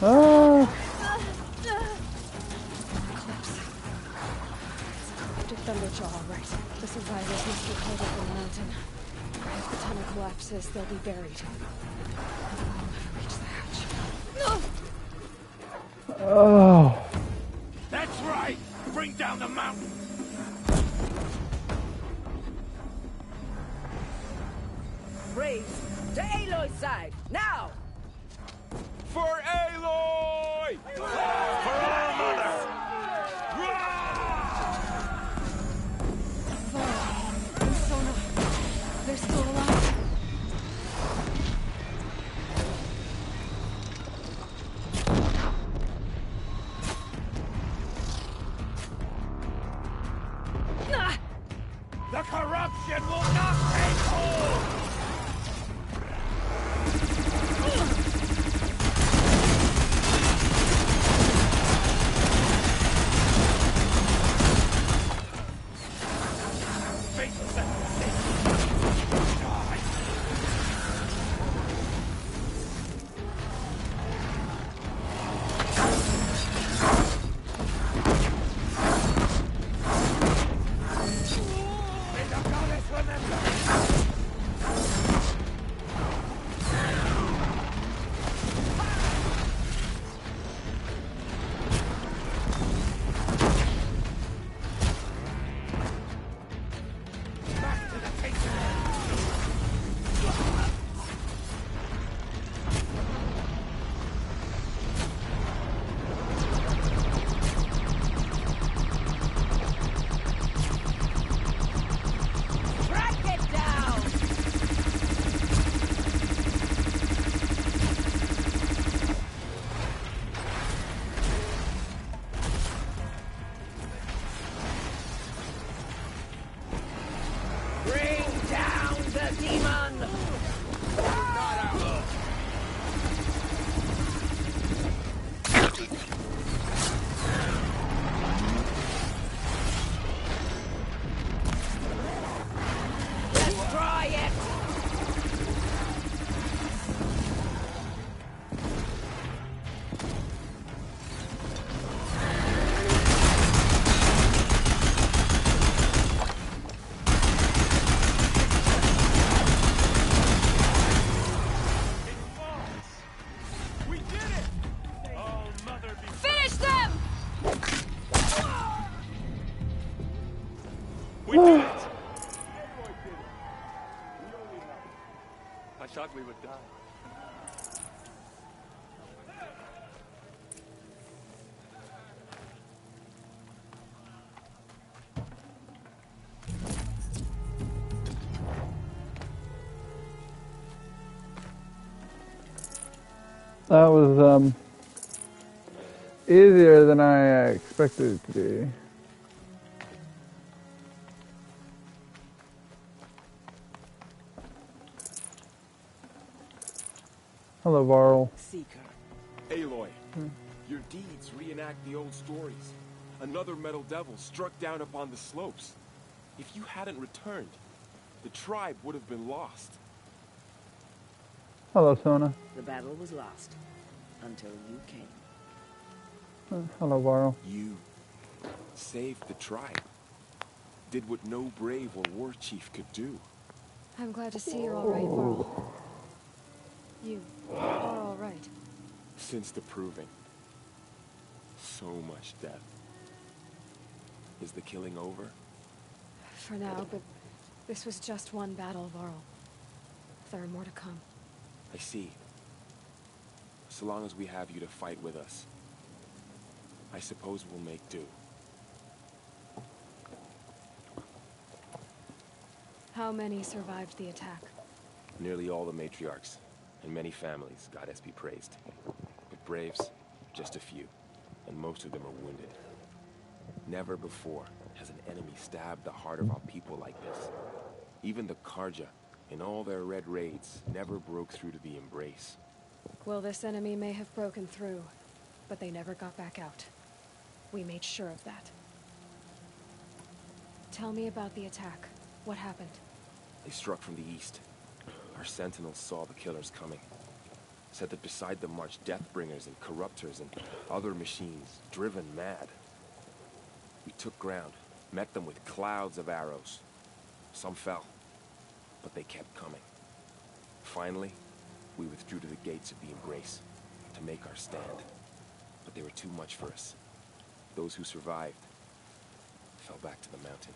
Ah! Did Thunderjaw all right? The survivors must be held up in the mountain. If the tunnel collapses, they'll be buried. I'll never reach the hatch. Oh. That's right! Bring down the mountain! Braves, to Aloy's side, now! For Aloy! For our mother! Varl and Sona, they're still alive. The corruption will not take hold! We did it! I thought we would die. That was easier than I expected it to be. Hello, Varl. Seeker. Aloy, your deeds reenact the old stories. Another metal devil struck down upon the slopes. If you hadn't returned, the tribe would have been lost. Hello, Sona. The battle was lost until you came. Hello, Varl. You saved the tribe. Did what no brave or war chief could do. I'm glad to see you're all right, Varl. You are all right. Since the proving. So much death. Is the killing over? For now, but this was just one battle, Varl. There are more to come. I see. So long as we have you to fight with us, I suppose we'll make do. How many survived the attack? Nearly all the matriarchs, and many families, goddess be praised. But braves, just a few, and most of them are wounded. Never before has an enemy stabbed the heart of our people like this. Even the Karja, in all their red raids, never broke through to the embrace. Well, this enemy may have broken through, but they never got back out. We made sure of that. Tell me about the attack. What happened? They struck from the east. Our sentinels saw the killers coming. said that beside them marched Deathbringers and Corruptors and other machines, driven mad. We took ground, met them with clouds of arrows. Some fell, but they kept coming. Finally, we withdrew to the gates of the Embrace to make our stand. But they were too much for us. Those who survived fell back to the mountain.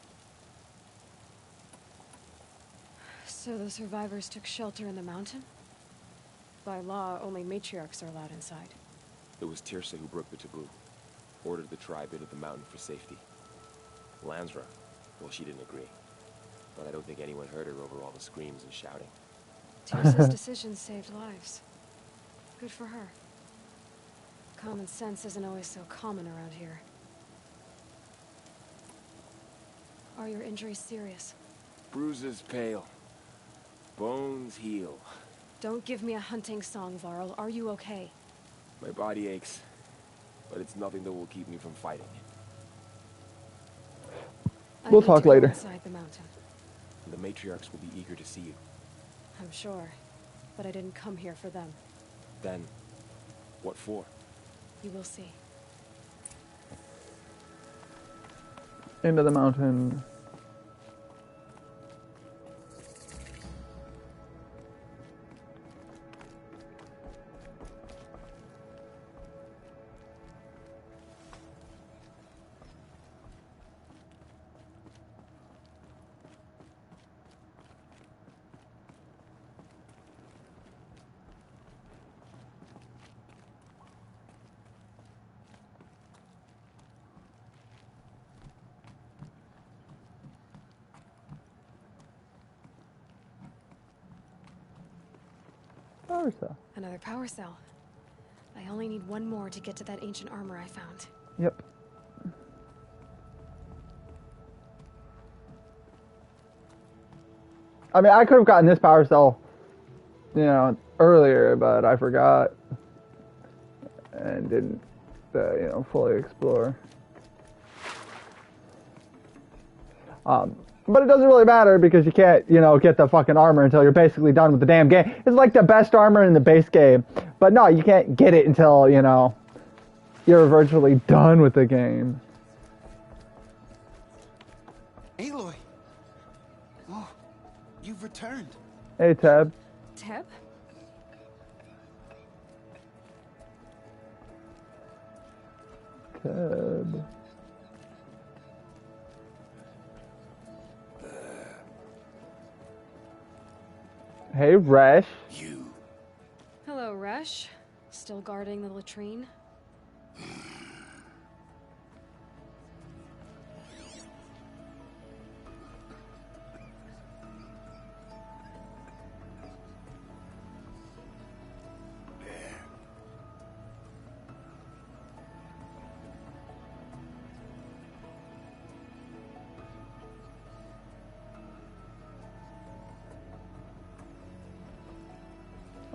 So the survivors took shelter in the mountain? By law, only matriarchs are allowed inside. It was Tirsa who broke the taboo, ordered the tribe into the mountain for safety. Lansra, well, she didn't agree. But I don't think anyone heard her over all the screams and shouting. Tirsa's decision saved lives. Good for her. Common sense isn't always so common around here. Are your injuries serious? Bruises pale. Bones heal. Don't give me a hunting song, Varl. Are you okay? My body aches, but it's nothing that will keep me from fighting. We'll talk later. Inside the mountain. The matriarchs will be eager to see you. I'm sure, but I didn't come here for them. Then, what for? You will see. Into the mountain. Power cell. Another power cell. I only need one more to get to that ancient armor I found. Yep. I mean, I could have gotten this power cell, you know, earlier, but I forgot and didn't, you know, fully explore. But it doesn't really matter because you can't, you know, get the fucking armor until you're basically done with the damn game. It's like the best armor in the base game. But no, you can't get it until, you know, you're virtually done with the game. Aloy! Oh, you've returned. Hey, Teb. Teb? Teb. Hey, Resh. Hello, Resh. Still guarding the latrine?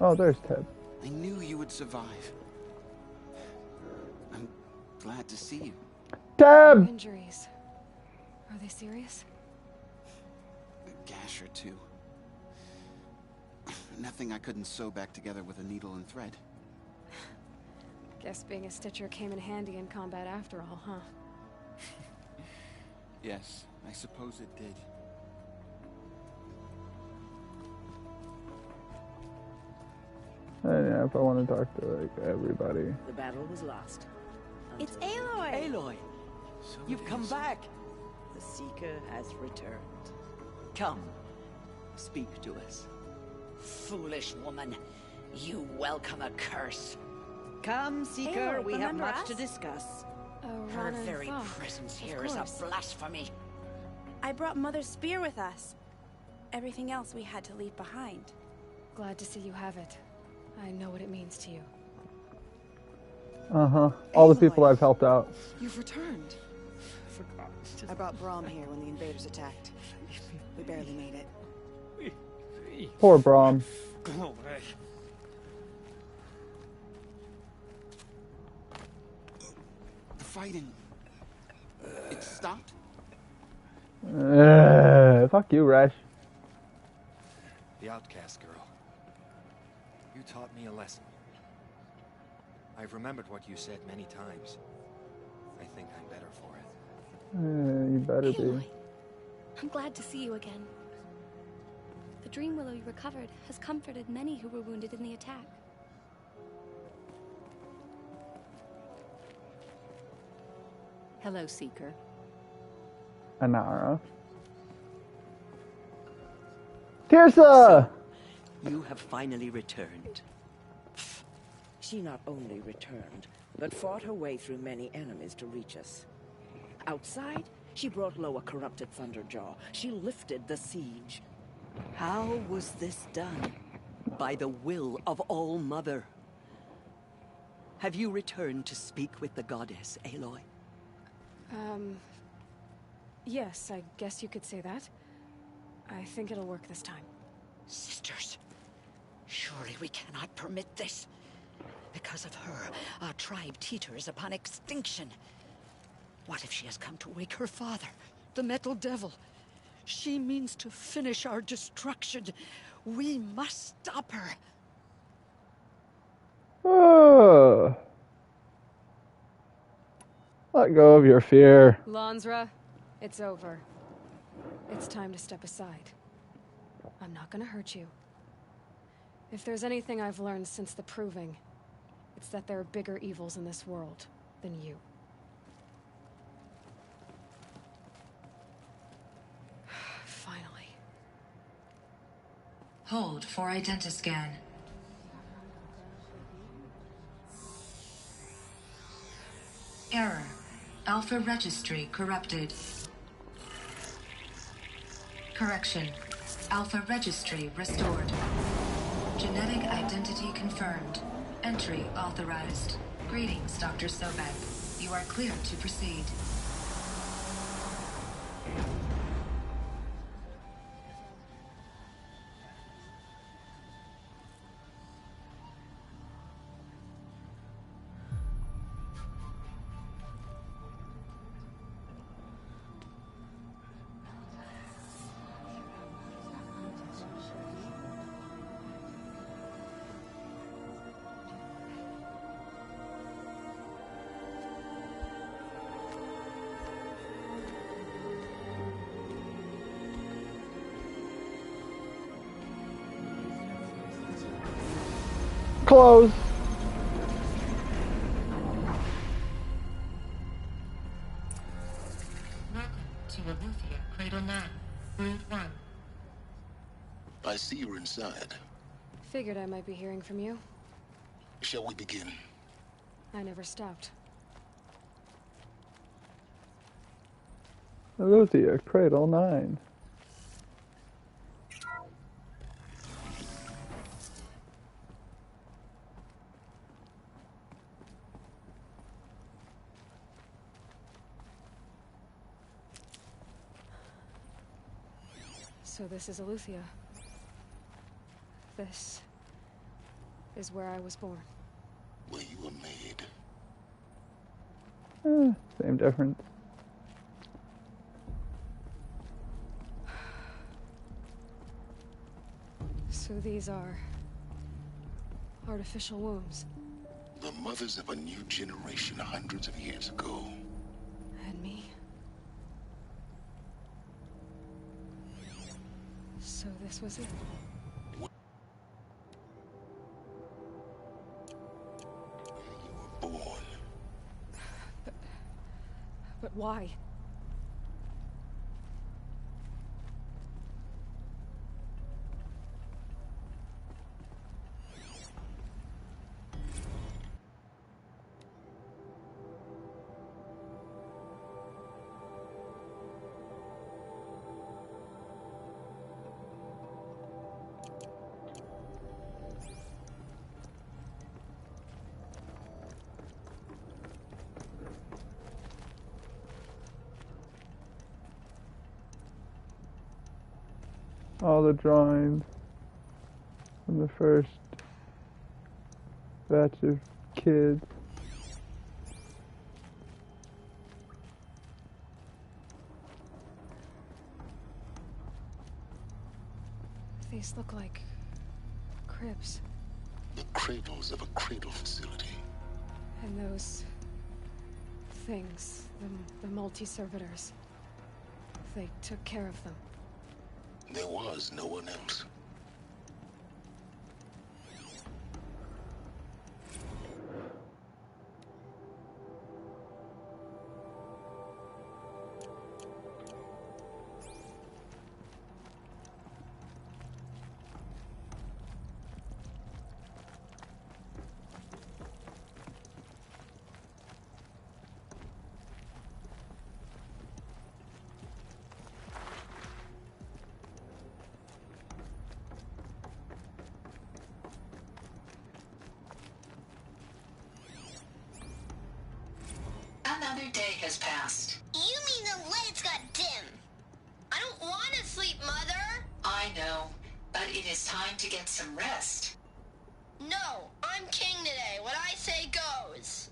Oh, there's Teb. I knew you would survive. I'm glad to see you. Teb! Injuries. Are they serious? A gash or two. Nothing I couldn't sew back together with a needle and thread. Guess being a stitcher came in handy in combat after all, huh? Yes, I suppose it did. And yeah, if I want to talk to, like, everybody. The battle was lost. It's Aloy! Aloy! You've come back! The Seeker has returned. Come, speak to us. Foolish woman, you welcome a curse. Come, Seeker, Aloy, we have remember much us? to discuss. Oh, Her Rana and very Fa. presence Of here is course. a blasphemy. I brought Mother's spear with us. Everything else we had to leave behind. Glad to see you have it. I know what it means to you. Uh-huh. All the people I've helped out. You've returned. I brought Brahm here when the invaders attacked. We barely made it. Poor Brahm. The fighting... It stopped? Fuck you, Resh. The outcast girl. You You taught me a lesson. I've remembered what you said many times. I think I'm better for it. You better be. Aloy, I'm glad to see you again. The dream willow you recovered has comforted many who were wounded in the attack. Hello, Seeker. Anara. Tirsa! You have finally returned. She not only returned, but fought her way through many enemies to reach us. Outside, she brought low a corrupted Thunderjaw. She lifted the siege. How was this done? By the will of All-Mother. Have you returned to speak with the goddess, Aloy? Yes, I guess you could say that. I think it'll work this time. Sisters, surely we cannot permit this. Because of her, our tribe teeters upon extinction. What if she has come to wake her father, the Metal Devil? She means to finish our destruction. We must stop her. Oh. Let go of your fear. Lansra, it's over. It's time to step aside. I'm not gonna hurt you. If there's anything I've learned since the Proving, it's that there are bigger evils in this world than you. Finally. Hold for identiscan. Error. Alpha registry corrupted. Correction. Alpha registry restored. Genetic identity confirmed. Entry authorized. Greetings, Dr. Sobek. You are clear to proceed. Close. Welcome to Aluthia, Cradle 9, Brood 1. I see you're inside. Figured I might be hearing from you. Shall we begin? I never stopped. Aluthia, Cradle 9. So this is Aluthia. This is where I was born. Where you were made. Same difference. So these are artificial wombs. The mothers of a new generation hundreds of years ago. And me. So this was it. Born. But why? All the drawings from the first batch of kids. These look like cribs. The cradles of a cradle facility. And those things, the multi-servitors, they took care of them. There was no one else. Another day has passed. You mean the lights got dim? I don't want to sleep, Mother. I know, but it is time to get some rest. No, I'm king today. What I say goes.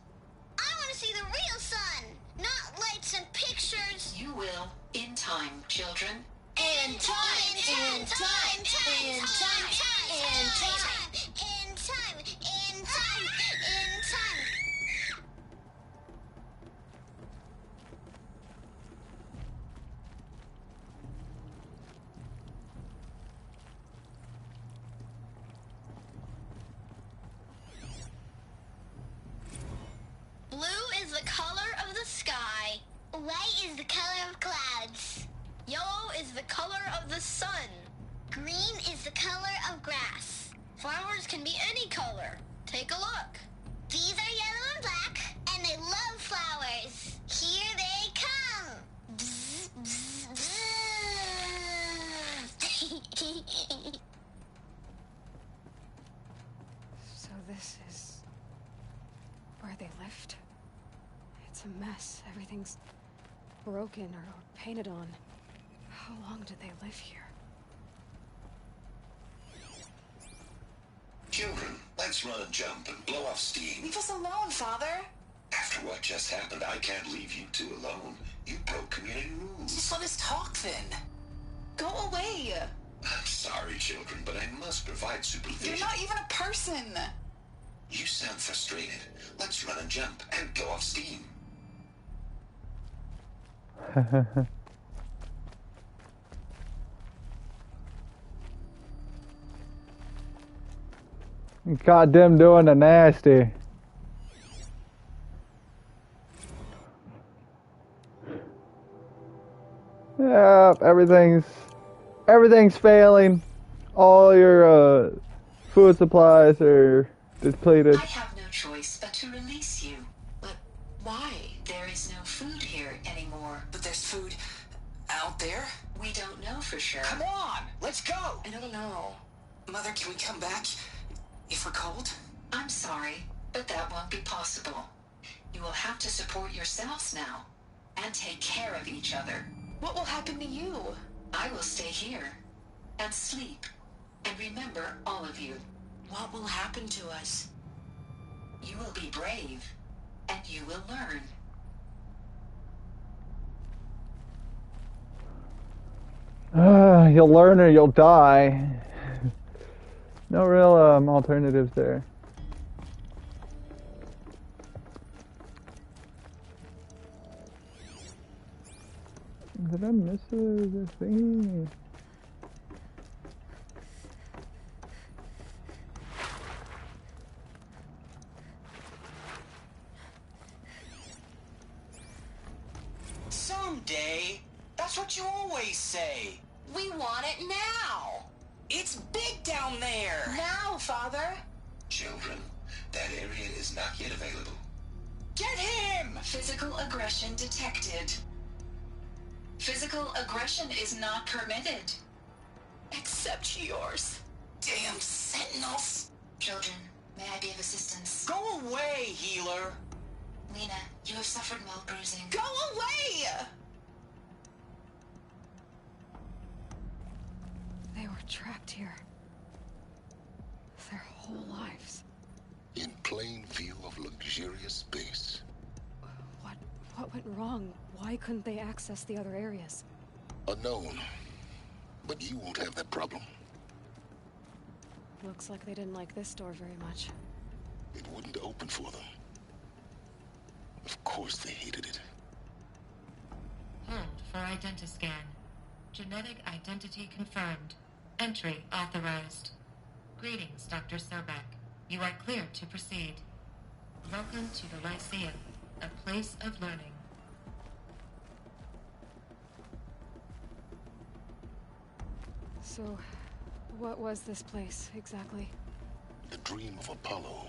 I want to see the real sun, not lights and pictures. You will, in time, children. In time, in time, in time, in time, in time, in time, in time, in time. Blue is the color of the sky. White is the color of clouds. Yellow is the color of the sun. Green is the color of grass. Flowers can be any color. Take a look. These are yellow and black, and they love flowers. Here they come. Bzz, bzz, bzz. So this is where they lived? It's a mess. Everything's broken or painted on. How long did they live here? Children, let's run and jump and blow off steam. Leave us alone, Father. After what just happened, I can't leave you two alone. You broke community rules. Just let us talk then. Go away. I'm sorry, children, but I must provide supervision. You're not even a person. You sound frustrated. Let's run and jump and blow off steam. Got them doing the nasty. Yeah, everything's failing. All your food supplies are depleted. I have no choice but to release you. But why? There is no food here anymore. But there's food out there? We don't know for sure. Come on, let's go. I don't know. Mother, can we come back if we're cold? I'm sorry, but that won't be possible. You will have to support yourselves now and take care of each other. What will happen to you? I will stay here and sleep and remember all of you. What will happen to us? You will be brave and you will learn. You'll learn or you'll die. No real alternatives there. Did I miss the thing? Someday. That's what you always say. We want it now. It's big down there. Now, Father. Children, that area is not yet available. Get him! Physical aggression detected. Physical aggression is not permitted. Except yours. Damn sentinels. Children, may I be of assistance? Go away, healer. Lena, you have suffered mild bruising. Go away! They were trapped here. Their whole lives. In plain view of luxurious space. What went wrong? Why couldn't they access the other areas? Unknown. But you won't have that problem. Looks like they didn't like this door very much. It wouldn't open for them. Of course they hated it. Hold for identiscan. Genetic identity confirmed. Entry authorized. Greetings, Dr. Sobek. You are clear to proceed. Welcome to the Lyceum, a place of learning. So, what was this place, exactly? The dream of Apollo.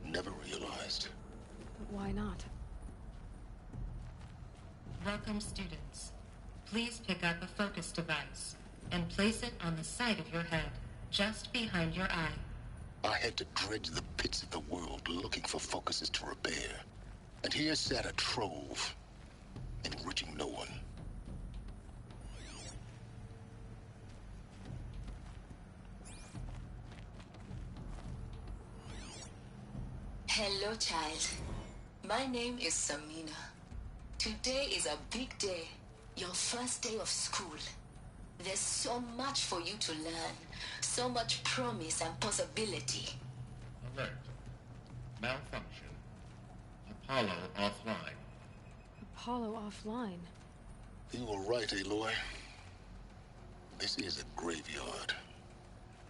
Never realized. But why not? Welcome, students. Please pick up a focus device and place it on the side of your head, just behind your eye. I had to dredge the pits of the world looking for focuses to repair. And here sat a trove, enriching no one. Hello, child. My name is Samina. Today is a big day. Your first day of school. There's so much for you to learn. So much promise and possibility. Alert. Malfunction. Apollo offline. Apollo offline? You were right, Aloy. This is a graveyard.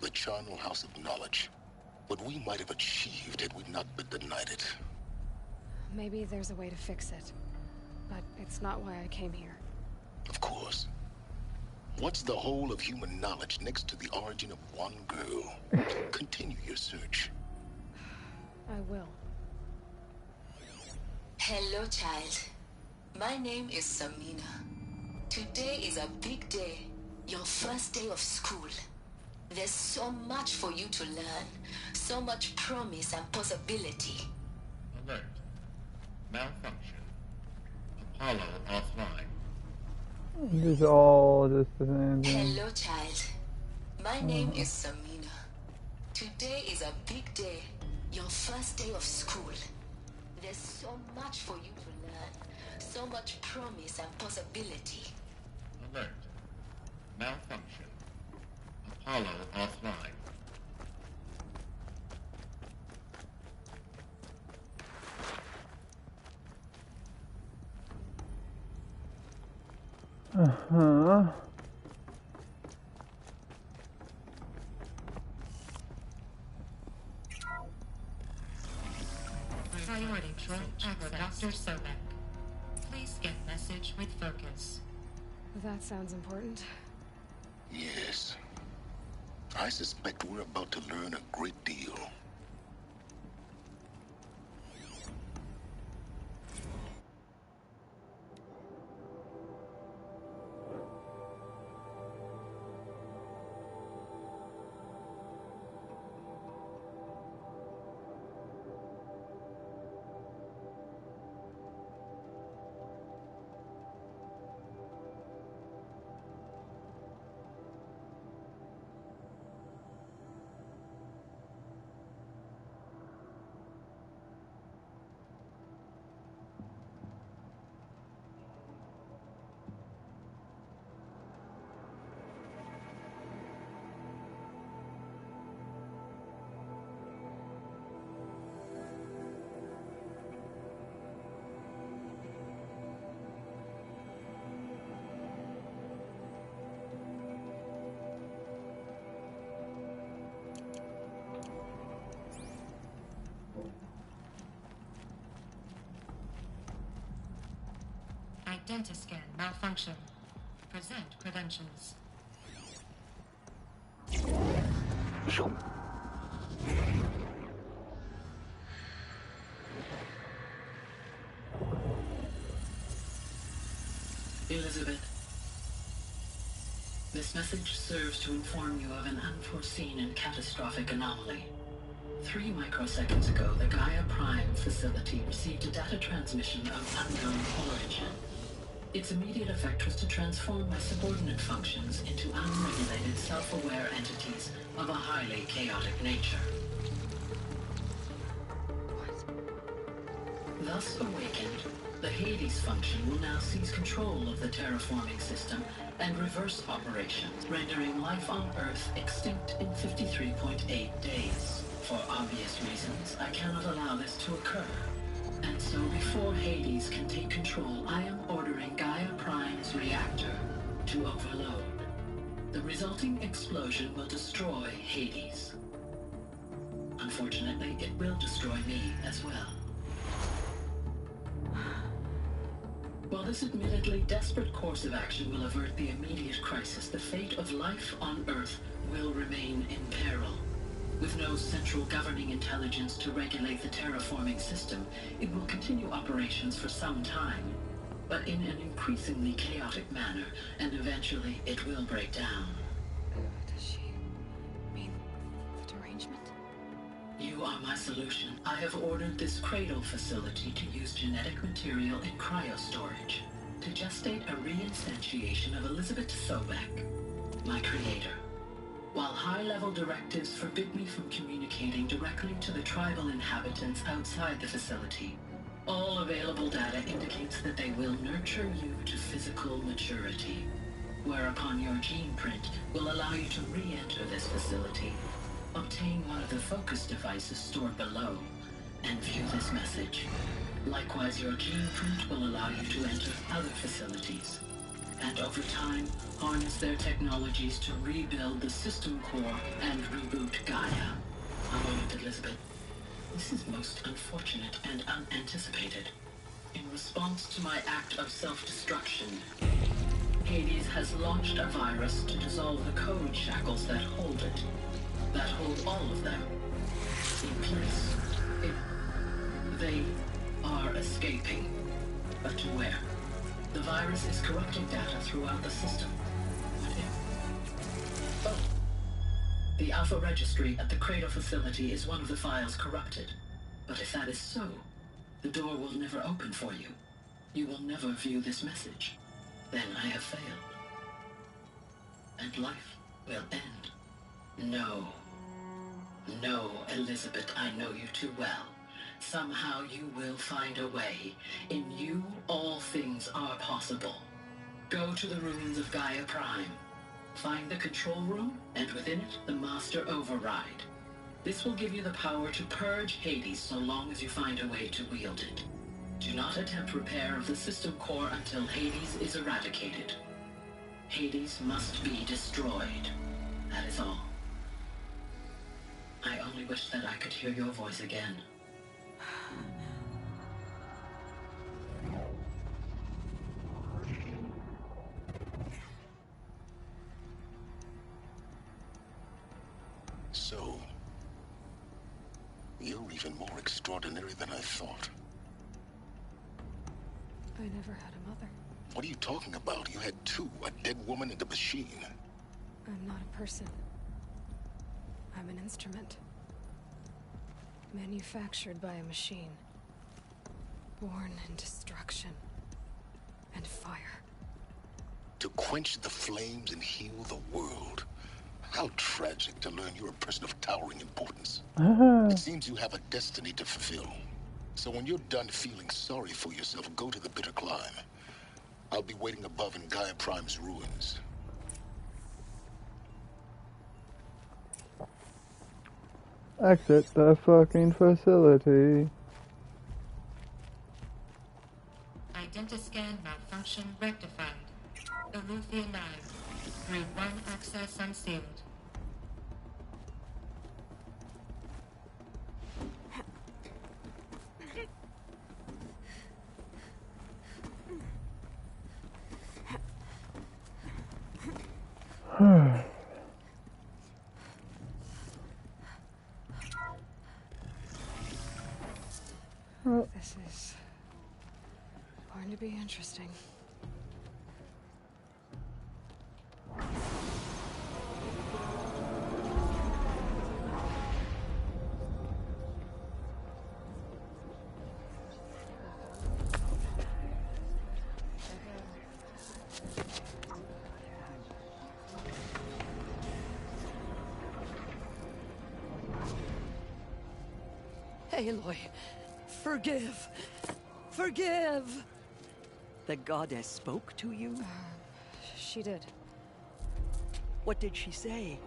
The charnel house of knowledge. What we might have achieved had we not been denied it. Maybe there's a way to fix it. But it's not why I came here. Of course. What's the whole of human knowledge next to the origin of one girl? Continue your search. I will. Hello, child. My name is Samina. Today is a big day. Your first day of school. There's so much for you to learn. So much promise and possibility. Alert. Malfunction. Apollo offline. This is all just the same thing. Hello, child. My name is Samina. Today is a big day. Your first day of school. There's so much for you to learn. So much promise and possibility. Alert. Malfunction. Apollo offline. Priority control for Dr. Sobek. Please get message with focus. That sounds important. Yes. I suspect we're about to learn a great deal. Identiscan malfunction. Present credentials. Elizabeth, this message serves to inform you of an unforeseen and catastrophic anomaly. 3 microseconds ago, the Gaia Prime facility received a data transmission of unknown origin. Its immediate effect was to transform my subordinate functions into unregulated, self-aware entities of a highly chaotic nature. Thus awakened, the Hades function will now seize control of the terraforming system and reverse operations, rendering life on Earth extinct in 53.8 days. For obvious reasons, I cannot allow this to occur. And so before Hades can take control, I am ordering Gaia Prime's reactor to overload. The resulting explosion will destroy Hades. Unfortunately, it will destroy me as well. While this admittedly desperate course of action will avert the immediate crisis, the fate of life on Earth will remain in peril. With no central governing intelligence to regulate the terraforming system, it will continue operations for some time, but in an increasingly chaotic manner, and eventually it will break down. Does she mean the derangement? You are my solution. I have ordered this cradle facility to use genetic material in cryostorage to gestate a reinstantiation of Elizabeth Sobek, my creator. While high-level directives forbid me from communicating directly to the tribal inhabitants outside the facility, all available data indicates that they will nurture you to physical maturity, whereupon your gene print will allow you to re-enter this facility, obtain one of the focus devices stored below, and view this message. Likewise, your gene print will allow you to enter other facilities, and over time, harness their technologies to rebuild the system core and reboot Gaia. A moment, Elizabeth. This is most unfortunate and unanticipated. In response to my act of self-destruction, Hades has launched a virus to dissolve the code shackles that hold it, that hold all of them in place. They are escaping, but to where? The virus is corrupting data throughout the system. What if? Oh. The Alpha Registry at the Cradle facility is one of the files corrupted. But if that is so, the door will never open for you. You will never view this message. Then I have failed. And life will end. No. No, Elizabeth, I know you too well. Somehow you will find a way. In you, all things are possible. Go to the ruins of Gaia Prime. Find the control room, and within it, the Master Override. This will give you the power to purge Hades so long as you find a way to wield it. Do not attempt repair of the system core until Hades is eradicated. Hades must be destroyed. That is all. I only wish that I could hear your voice again. So, you're even more extraordinary than I thought. I never had a mother. What are you talking about? You had two, a dead woman and a machine. I'm not a person. I'm an instrument. Manufactured by a machine. Born in destruction and fire. To quench the flames and heal the world. How tragic to learn you're a person of towering importance. It seems you have a destiny to fulfill. So when you're done feeling sorry for yourself, go to the bitter climb. I'll be waiting above in Gaia Prime's ruins. Exit the fucking facility. Identiscan malfunction rectified. Alufia 9. Grade 1 access unsealed. This is going to be interesting. Aloy, forgive. Forgive! The goddess spoke to you? She did. What did she say?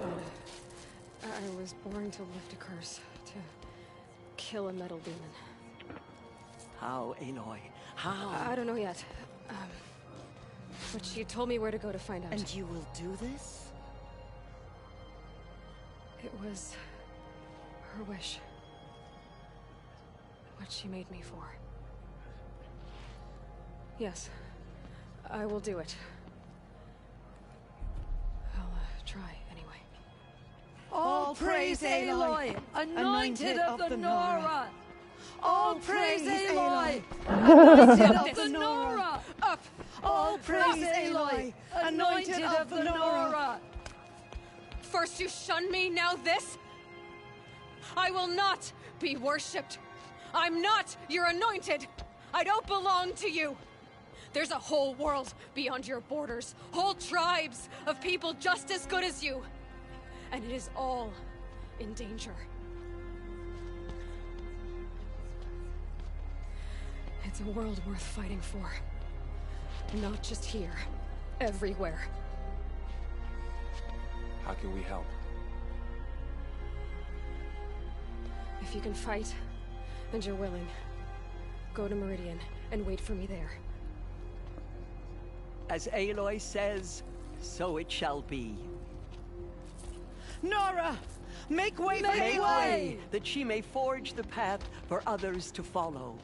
I was born to lift a curse, to kill a metal demon. How, Aloy? How? I don't know yet. But she told me where to go to find out. And you will do this? It was her wish. What she made me for. Yes, I will do it. I'll try anyway. All praise Aloy, anointed of the Nora. All praise Aloy, anointed of the Nora. Up! All praise Aloy, anointed of the Nora. First you shun me, now this? I will not be worshipped. I'm not your anointed. I don't belong to you. There's a whole world beyond your borders, whole tribes of people just as good as you. And it is all in danger. It's a world worth fighting for. Not just here, everywhere. How can we help? If you can fight, and you're willing, go to Meridian and wait for me there. As Aloy says, so it shall be. Nora, make way for Make Aloy! way, that she may forge the path for others to follow.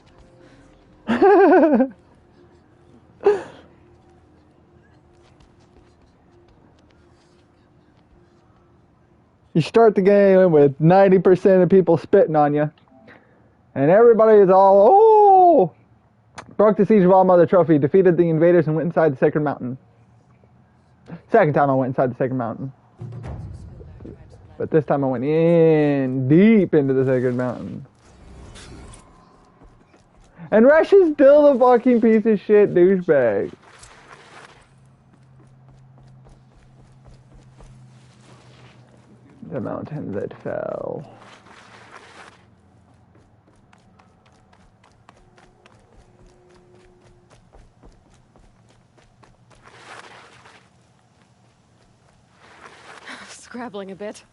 You start the game with 90% of people spitting on you. And everybody is all, oh! Broke the Siege of All Mother trophy, defeated the invaders and went inside the Sacred Mountain. Second time I went inside the Sacred Mountain. But this time I went in, deep into the Sacred Mountain. And Resh is still the fucking piece of shit douchebag. The mountain that fell. Scrabbling a bit.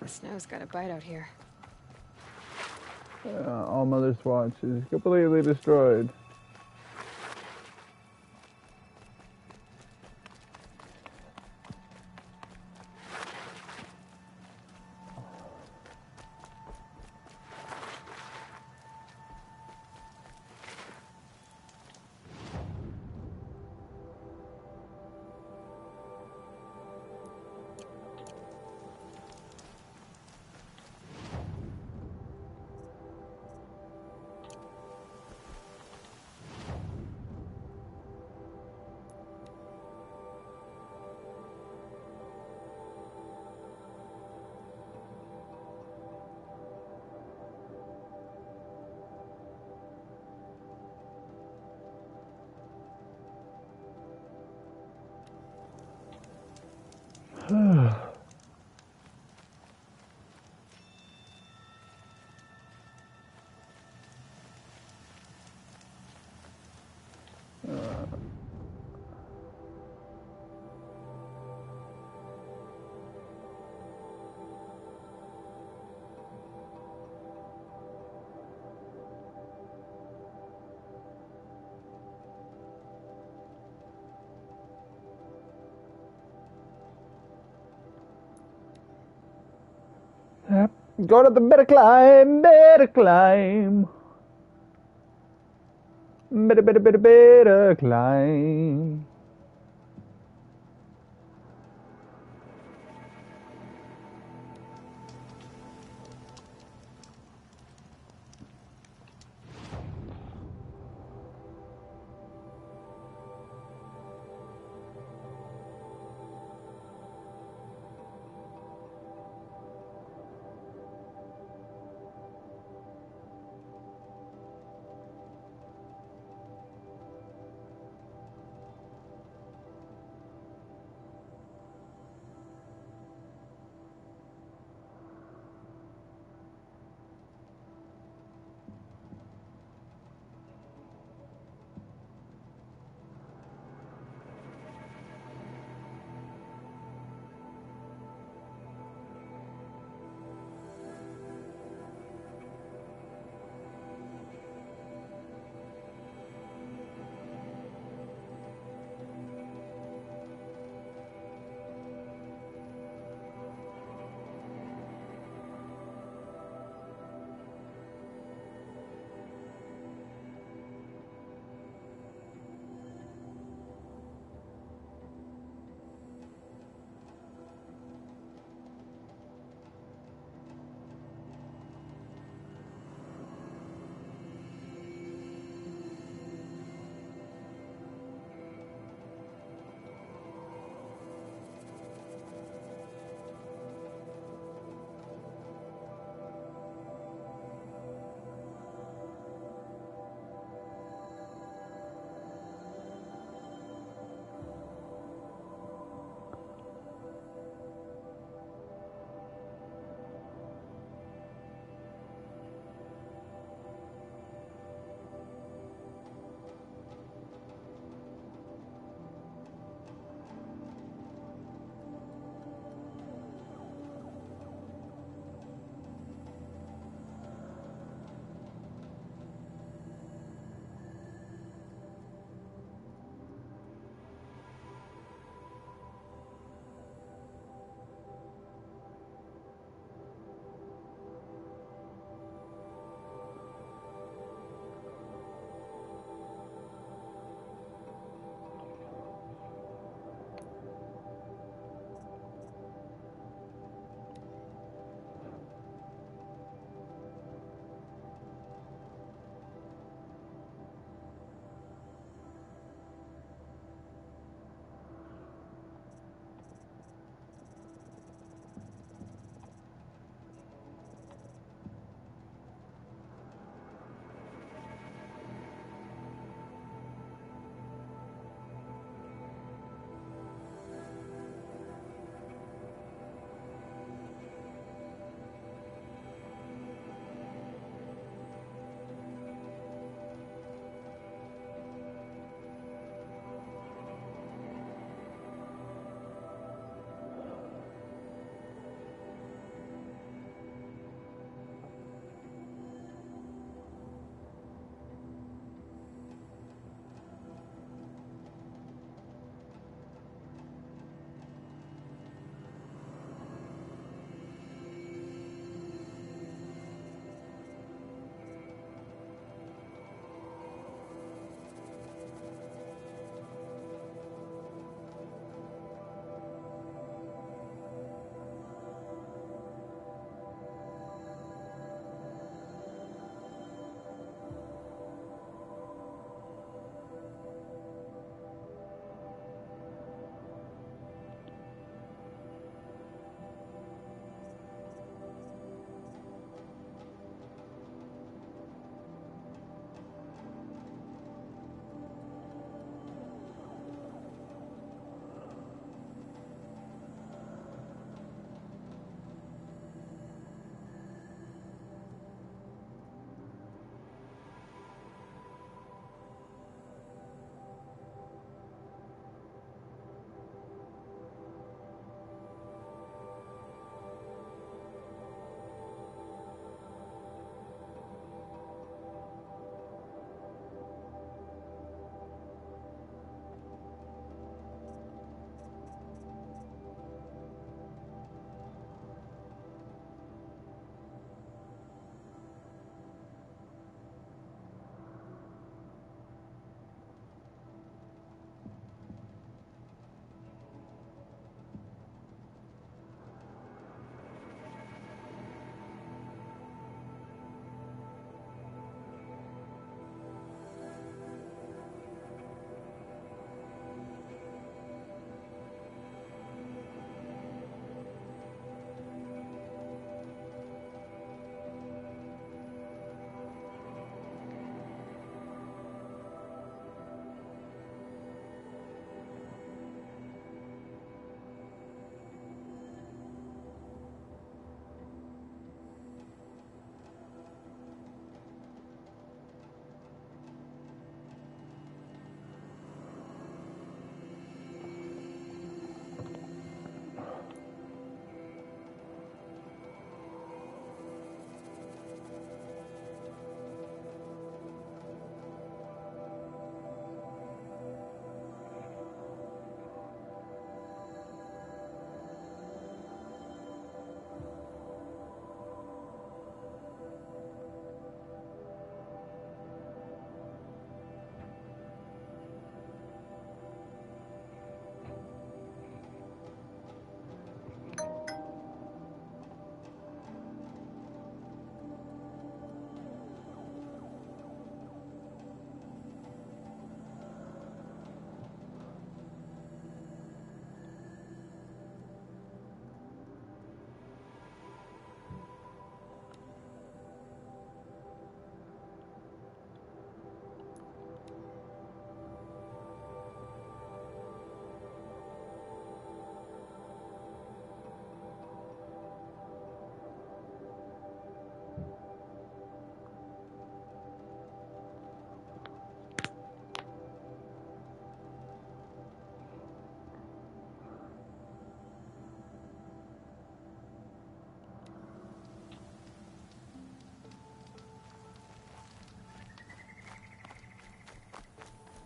The snow's got a bite out here. All Mother's Watch is completely destroyed. Yep. Go to the better climb, better climb. Better climb.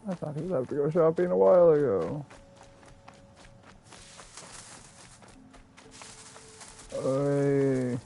I thought he left to go shopping a while ago. Oy.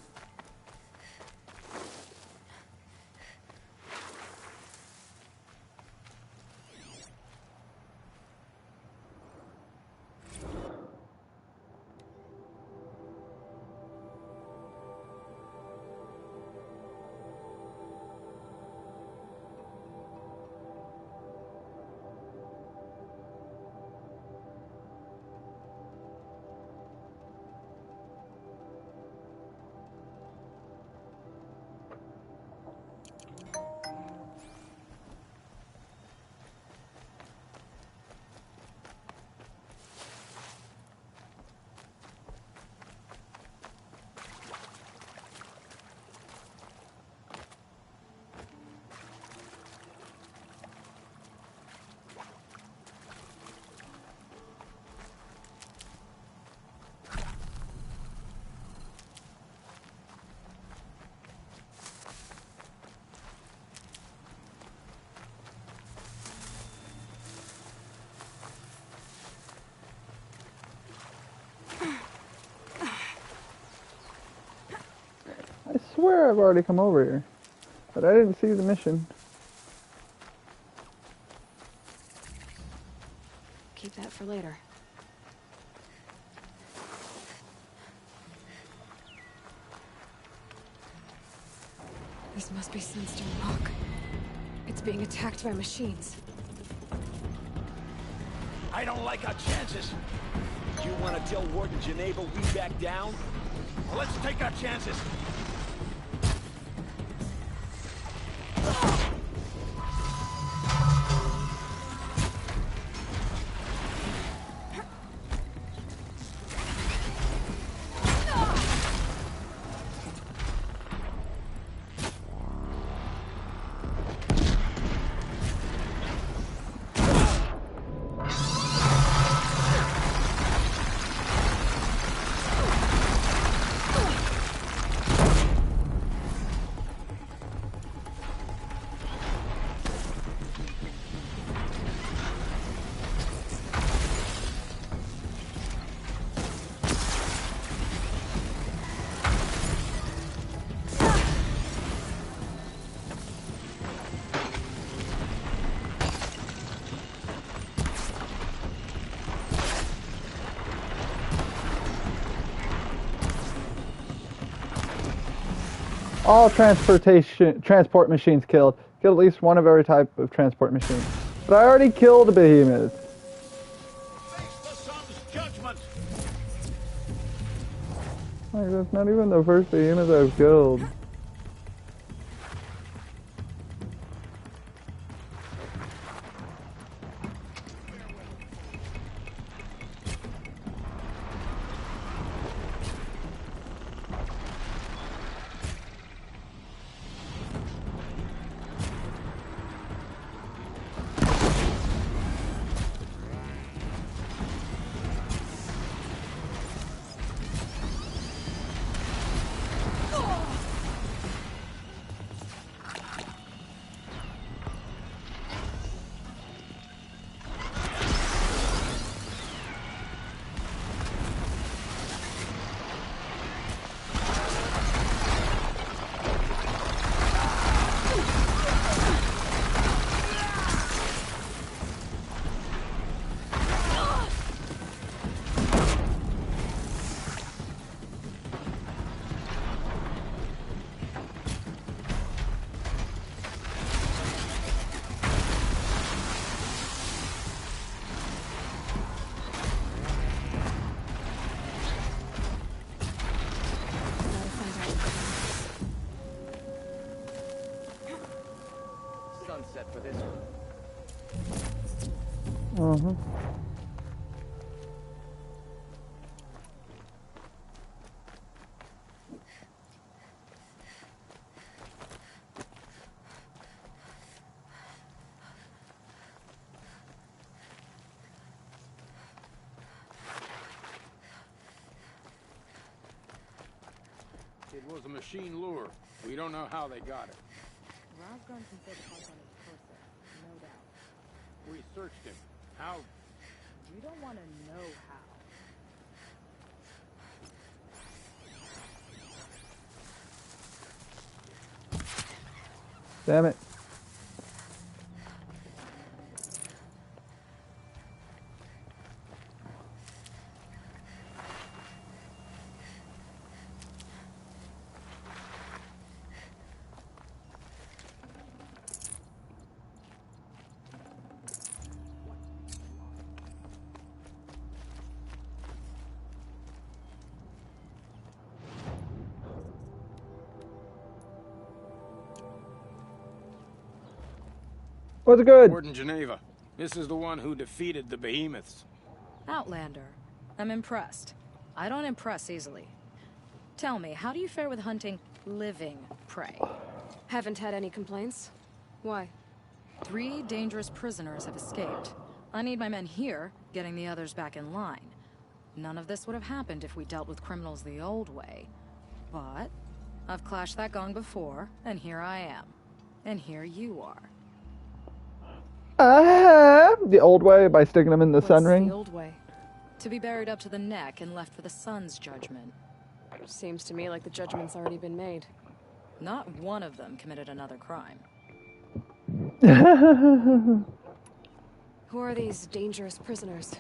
I swear I've already come over here, but I didn't see the mission. Keep that for later. This must be Sunstone Rock. It's being attacked by machines. I don't like our chances. You want to tell Warden Geneva we back down? Well, let's take our chances. All transport machines killed. Kill at least one of every type of transport machine. But I already killed a behemoth. Like, that's not even the first behemoth I've killed. Sunset for this one. It was a machine lure. We don't know how they got it. Rosgron can fit parts on its process, no doubt. We we searched him. How? You don't want to know how. Damn it. What's good? Warden Geneva. This is the one who defeated the behemoths. Outlander. I'm impressed. I don't impress easily. Tell me, how do you fare with hunting living prey? Haven't had any complaints. Why? 3 dangerous prisoners have escaped. I need my men here, getting the others back in line. None of this would have happened if we dealt with criminals the old way. But I've clashed that gong before, and here I am. And here you are. The old way by sticking them in the sun ring. The old way? To be buried up to the neck and left for the sun's judgment. Seems to me like the judgment's already been made. Not one of them committed another crime. Who are these dangerous prisoners?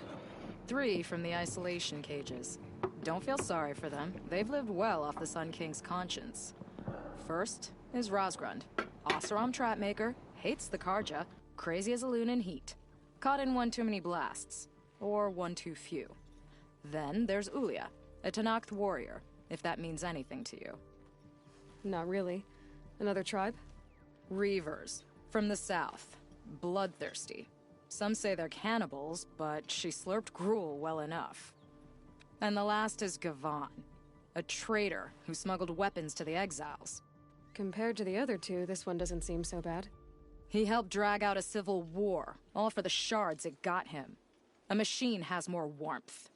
3 from the isolation cages. Don't feel sorry for them. They've lived well off the Sun King's conscience. First is Rosgrund. Oseram trapmaker, hates the Karja, crazy as a loon in heat. Caught in one too many blasts. Or one too few. Then there's Ulia, a Tanakh warrior, if that means anything to you. Not really. Another tribe? Reavers, from the south. Bloodthirsty. Some say they're cannibals, but she slurped gruel well enough. And the last is Gavan, a traitor who smuggled weapons to the exiles. Compared to the other 2, this one doesn't seem so bad. He helped drag out a civil war, all for the shards it got him. A machine has more warmth.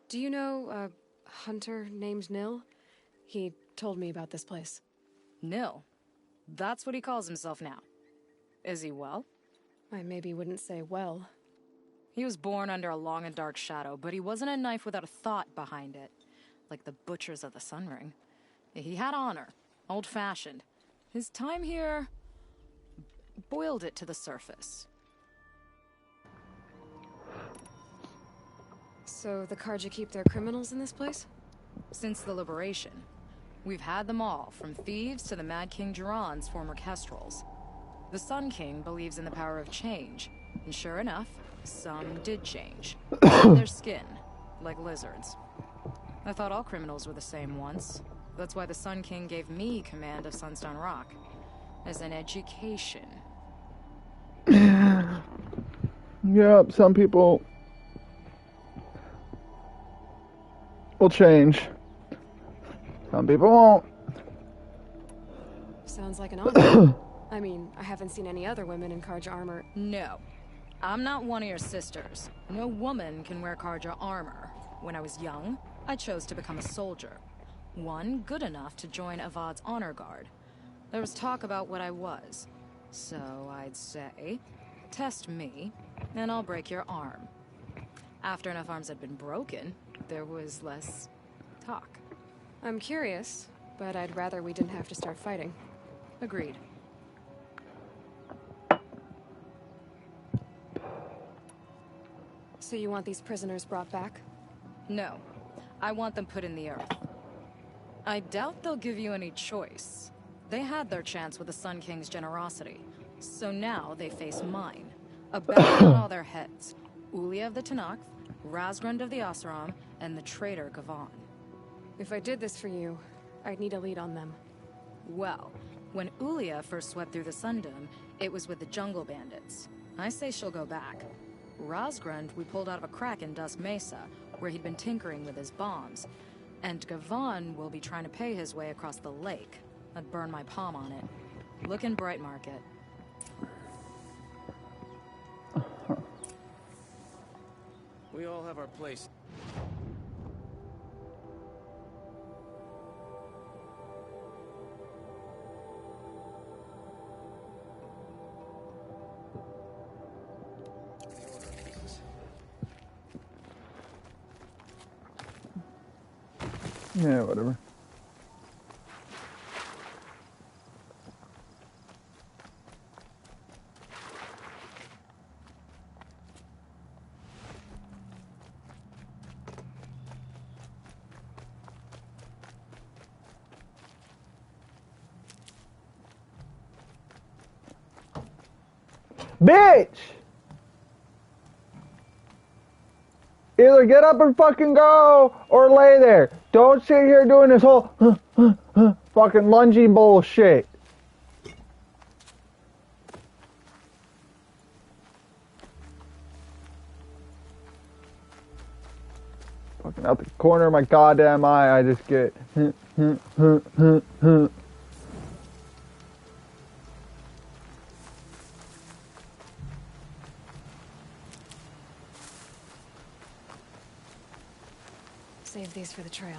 Do you know a hunter named Nil? He told me about this place. Nil? That's what he calls himself now. Is he well? I maybe wouldn't say well. He was born under a long and dark shadow, but he wasn't a knife without a thought behind it. Like the butchers of the Sun Ring. He had honor. Old-fashioned. His time here boiled it to the surface. So the Karja keep their criminals in this place? Since the liberation. We've had them all, from thieves to the Mad King Duran's former kestrels. The Sun King believes in the power of change, and sure enough, some did change. Their skin, like lizards. I thought all criminals were the same once. That's why the Sun King gave me command of Sunstone Rock. As an education. Yep, some people will change. Some people won't. Sounds like an honor. I mean, I haven't seen any other women in Karja armor. No. I'm not one of your sisters. No woman can wear Karja armor. When I was young, I chose to become a soldier. One good enough to join Avad's honor guard. There was talk about what I was. So I'd say, test me, and I'll break your arm. After enough arms had been broken, there was less talk. I'm curious, but I'd rather we didn't have to start fighting. Agreed. So you want these prisoners brought back? No. I want them put in the earth. I doubt they'll give you any choice. They had their chance with the Sun King's generosity. So now they face mine. A battle on all their heads. Ulia of the Tanakh, Razgrund of the Oseram, and the traitor Gavan. If I did this for you, I'd need a lead on them. Well, when Ulia first swept through the Sundom, it was with the jungle bandits. I say she'll go back. Razgrund we pulled out of a crack in Dusk Mesa, where he'd been tinkering with his bombs. And Gavan will be trying to pay his way across the lake. I'd burn my palm on it. Looking bright, Market. We all have our place. Yeah, whatever. Bitch! Either get up and fucking go, or lay there. Don't sit here doing this whole fucking lungy bullshit. Fucking out the corner of my goddamn eye, I just get Save these for the trail.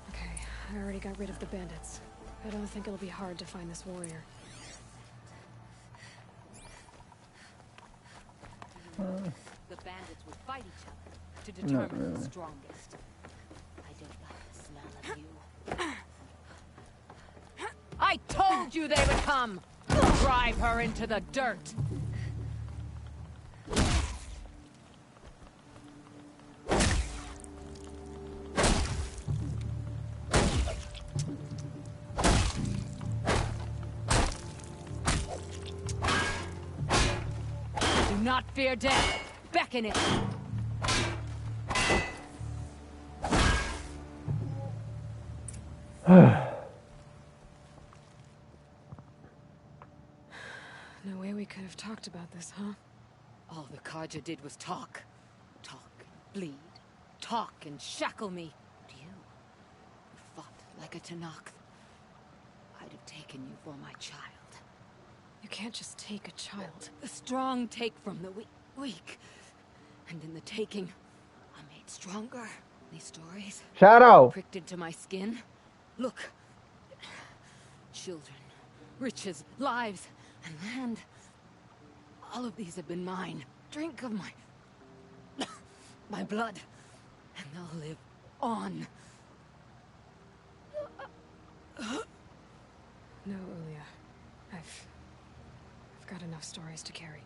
Okay, I already got rid of the bandits. I don't think it'll be hard to find this warrior. The bandits would fight each other to determine who's strongest. I don't like the smell of you. I told you they would come! Drive her into the dirt! Do not fear death. Beckon it. No way we could have talked about this, huh? All the Karja did was talk. Talk and bleed. Talk and shackle me. But you fought like a Tanakh. I'd have taken you for my child. You can't just take a child. The strong take from the weak. And in the taking, I'm made stronger. These stories Shadow pricked into my skin. Look. Children, riches, lives, and land. All of these have been mine. Drink of my blood, and they'll live on. No, Ulia. I've got enough stories to carry.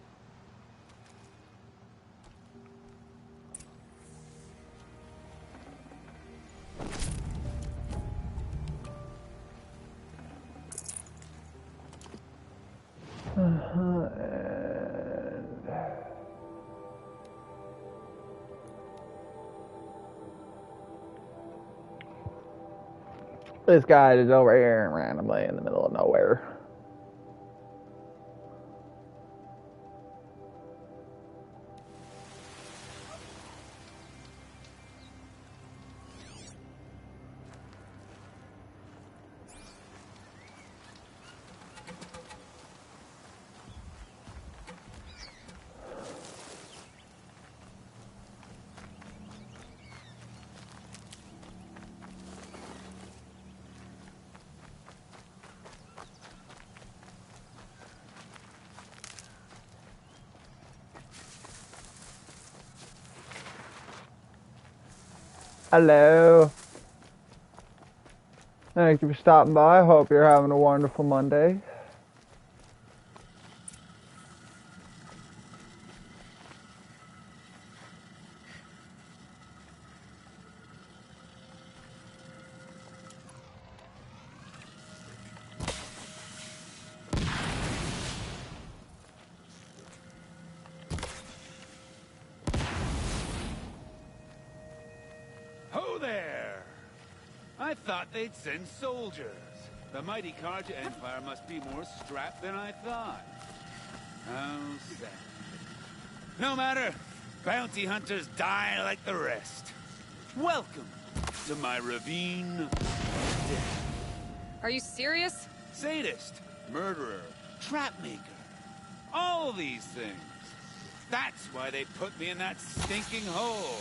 This guy is over here randomly in the middle of nowhere. Hello. Thank you for stopping by. Hope you're having a wonderful Monday. Ho there! I thought they'd send soldiers. The mighty Karja Empire must be more strapped than I thought. How sad. No matter. Bounty hunters die like the rest. Welcome to my ravine of death. Are you serious? Sadist, murderer, trapmaker. All these things. That's why they put me in that stinking hole.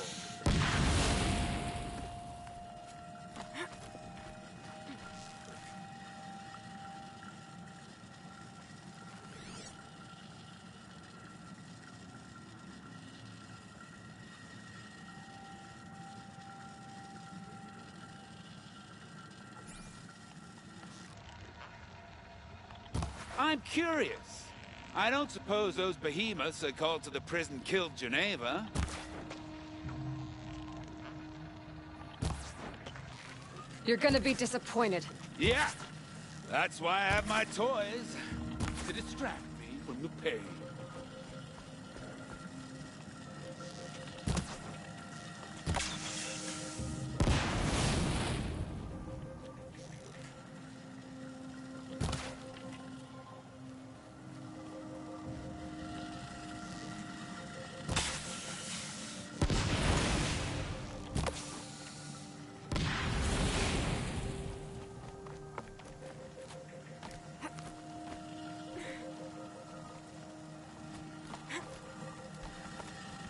I'm curious. I don't suppose those behemoths that called to the prison killed Geneva. You're gonna be disappointed. Yeah, that's why I have my toys. To distract me from the pain.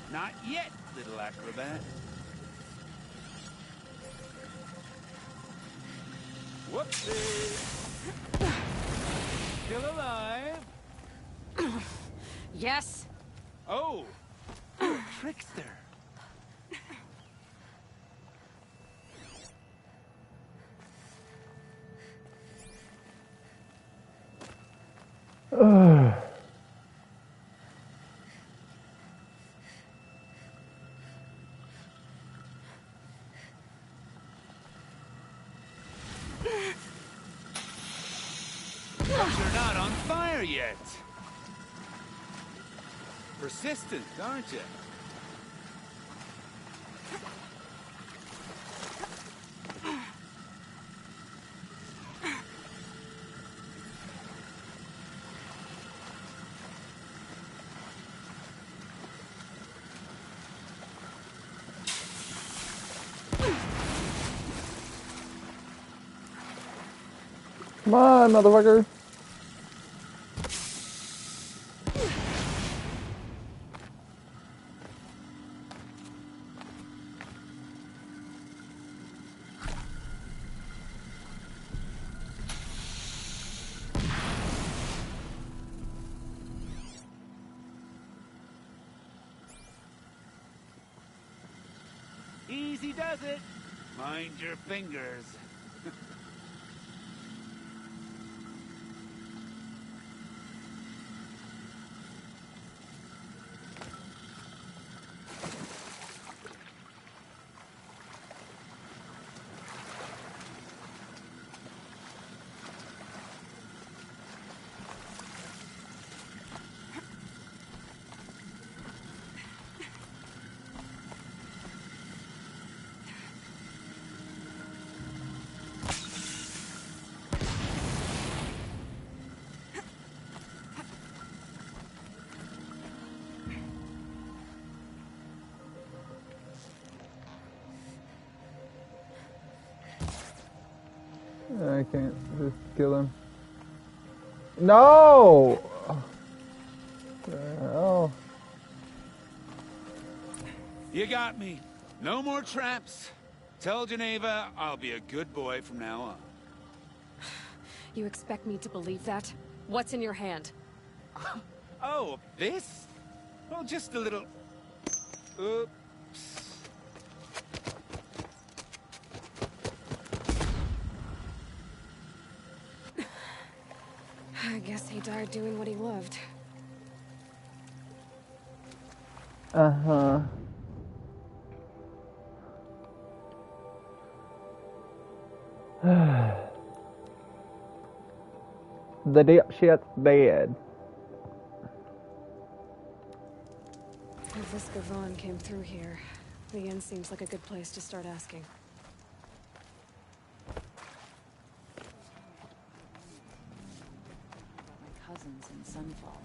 Not yet, little acrobat. Whoopsie! Still alive? Yes? Oh, you're a trickster. But you're not on fire yet. Persistent, aren't you? Come on, motherfucker. Easy does it. Mind your fingers. I can't just kill him. No! Oh. You got me. No more traps. Tell Geneva I'll be a good boy from now on. You expect me to believe that? What's in your hand? Oh, this? Well, just a little... Oops. I guess he died doing what he loved. Uh-huh. The dipshit's dead. If this Gavon came through here, the inn seems like a good place to start asking. My cousins in Sunfall.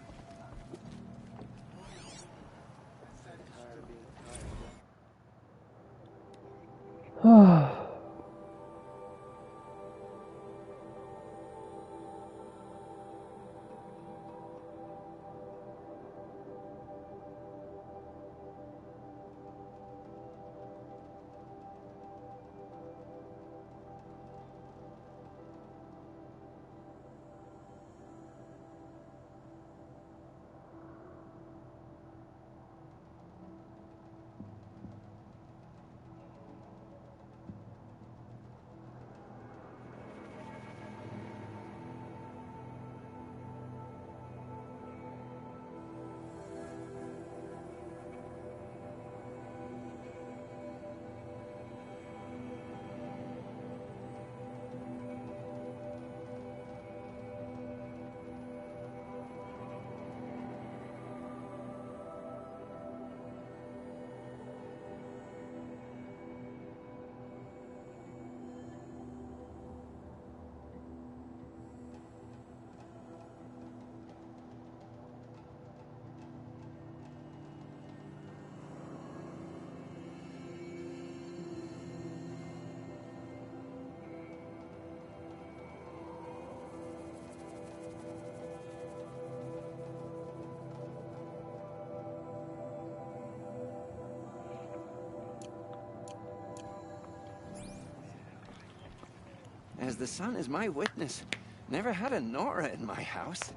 As the sun is my witness, never had a Nora in my house.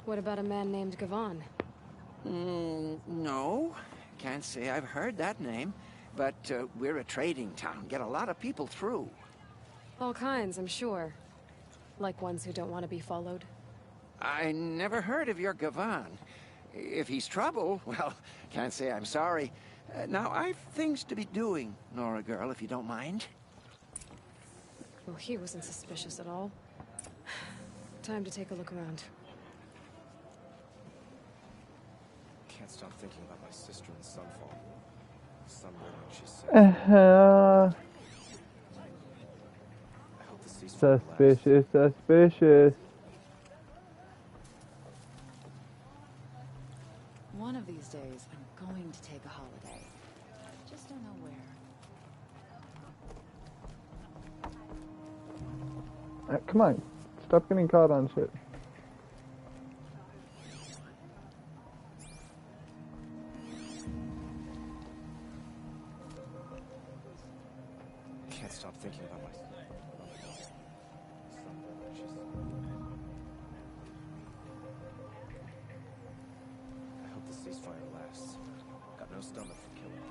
What about a man named Gavon? No. Can't say I've heard that name. But we're a trading town. Get a lot of people through. All kinds, I'm sure. Like ones who don't want to be followed. I never heard of your Gavon. If he's trouble, well, can't say I'm sorry. Now, I've things to be doing, Nora girl, if you don't mind. Well, he wasn't suspicious at all. Time to take a look around. Can't stop thinking about my sister in Sunfall. Some morning she's sick. I hope the ceasefire Suspicious, suspicious. One of these days, I'm going to take a holiday. Just don't know where. Come on. Stop getting caught on shit. Can't stop thinking about my I hope the ceasefire lasts. Got no stomach for killing.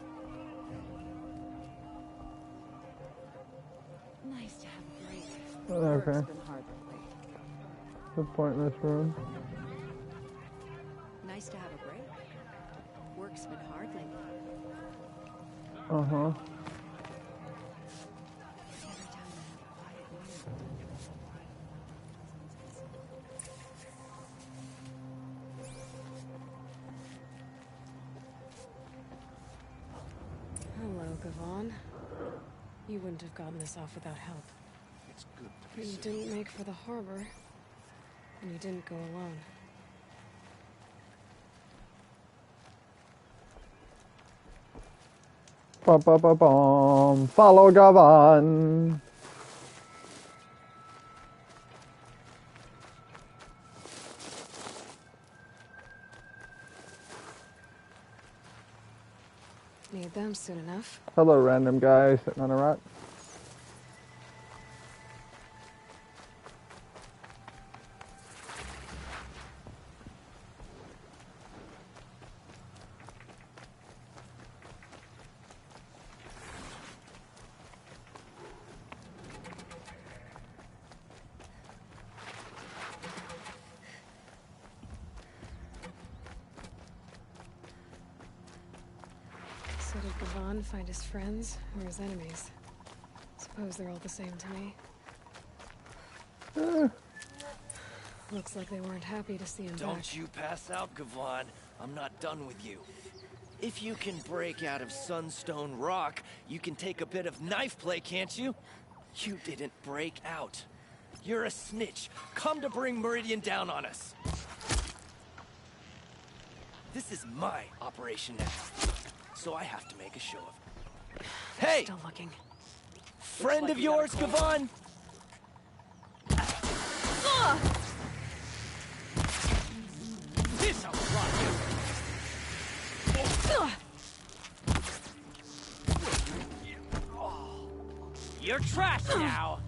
Nice to have a break. Okay. Work's been hard lately. The pointless room. Nice to have a break. Work's been hard lately. Uh-huh. Hello, Gavon. You wouldn't have gotten this off without help. It's good to be You safe. didn't make for the harbor. And you didn't go alone. Ba-ba-ba-bum. Follow Gavon. Need them soon enough. Hello, random guy sitting on a rock. So did Gavon find his friends or his enemies? Suppose they're all the same to me. Looks like they weren't happy to see him back. Don't you pass out, Gavon. I'm not done with you. If you can break out of Sunstone Rock, you can take a bit of knife play, can't you? You didn't break out. You're a snitch. Come to bring Meridian down on us. This is my operation now, so I have to make a show of it. Hey! Still looking. Friend of yours, Gavon? This will rock you. You're trash now.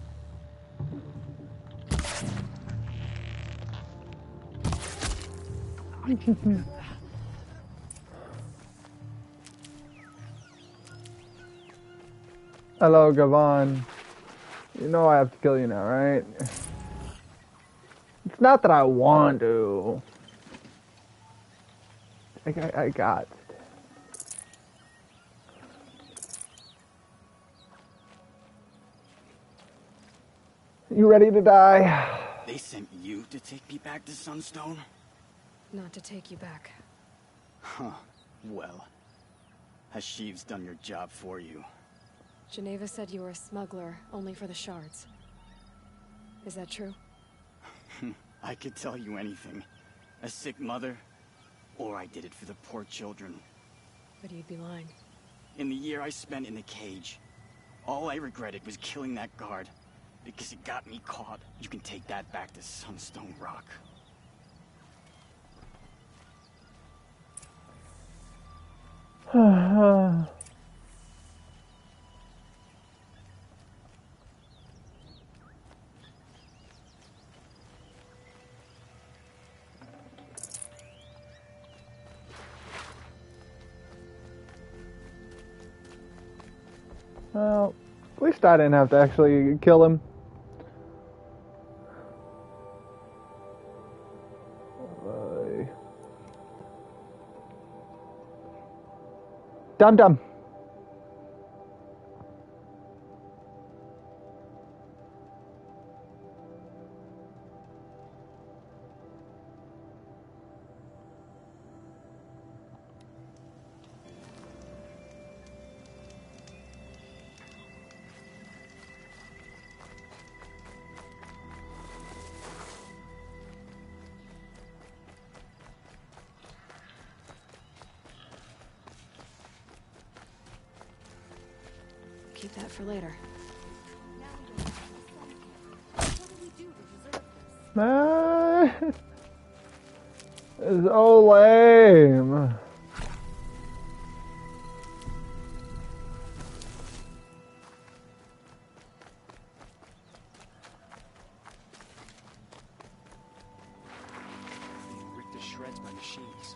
Hello, Gavon. You know I have to kill you now, right? It's not that I want to. I got. You ready to die? They sent you to take me back to Sunstone? Not to take you back. Huh. Well, Hashiv's done your job for you. Geneva said you were a smuggler, only for the shards. Is that true? I could tell you anything. A sick mother, or I did it for the poor children. But you'd be lying. In the year I spent in the cage, all I regretted was killing that guard. Because it got me caught. You can take that back to Sunstone Rock. Well, at least I didn't have to actually kill him. Dum dum. Keep that for later. Man, it's so lame. Ripped to shreds my machines.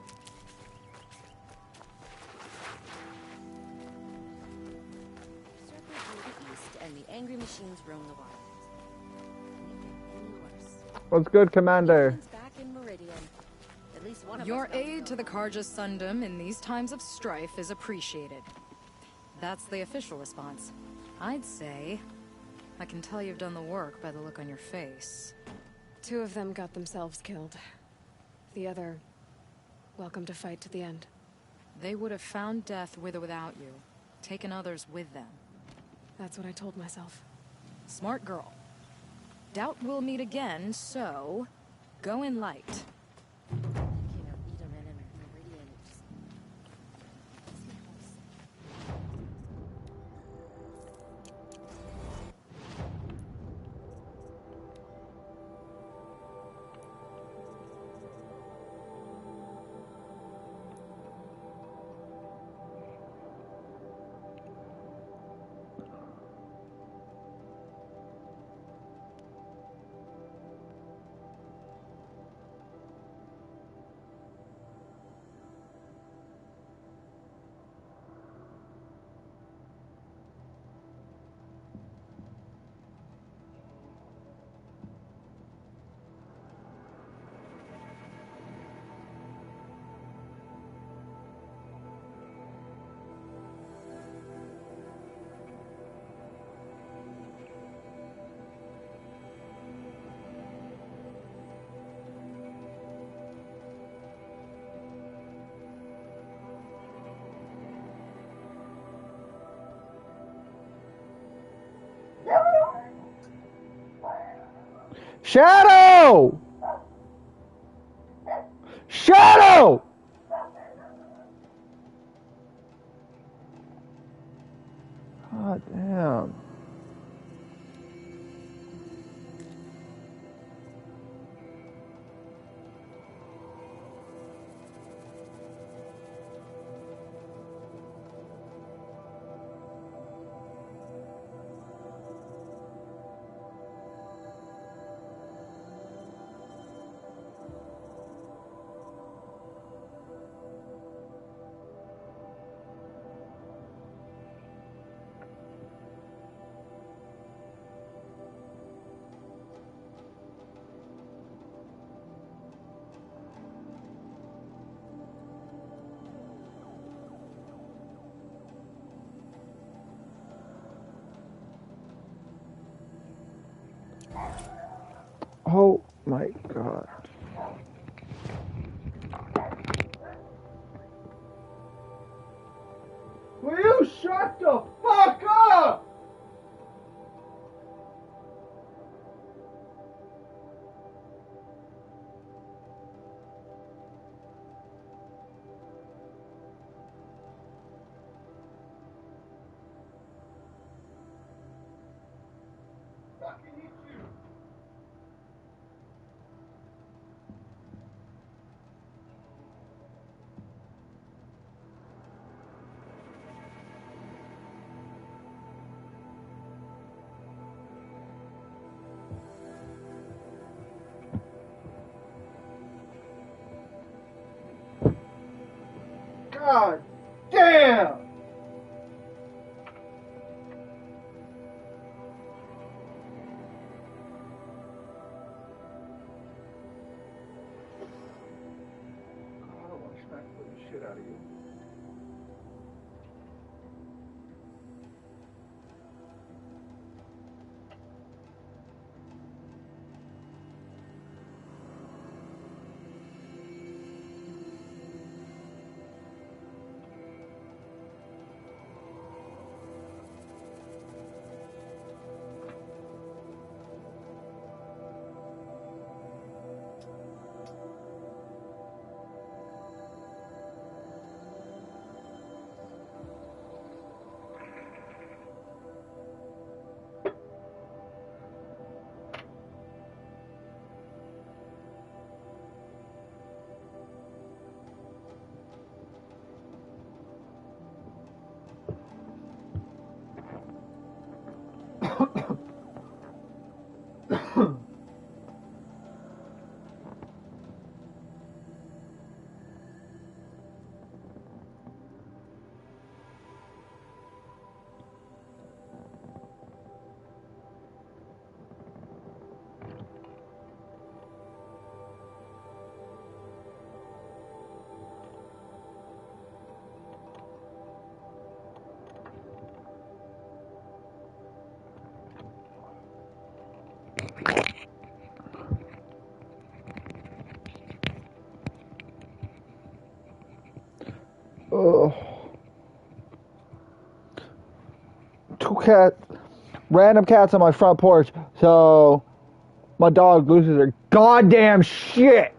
And the angry machines roam the wild. What's good, Commander? Back in Meridian. At least one of Your us aid to the Karja Sundom in these times of strife is appreciated. That's the official response. I'd say I can tell you've done the work by the look on your face. 2 of them got themselves killed. The other, welcome to fight to the end. They would have found death with or without you, taken others with them. That's what I told myself. Smart girl. Doubt we'll meet again, so go in light. Shadow! Shadow! God damn. Oh my god. Will you shut the fuck up? God damn! out of you. Ugh. Two cats, random cats on my front porch, so my dog loses her goddamn shit.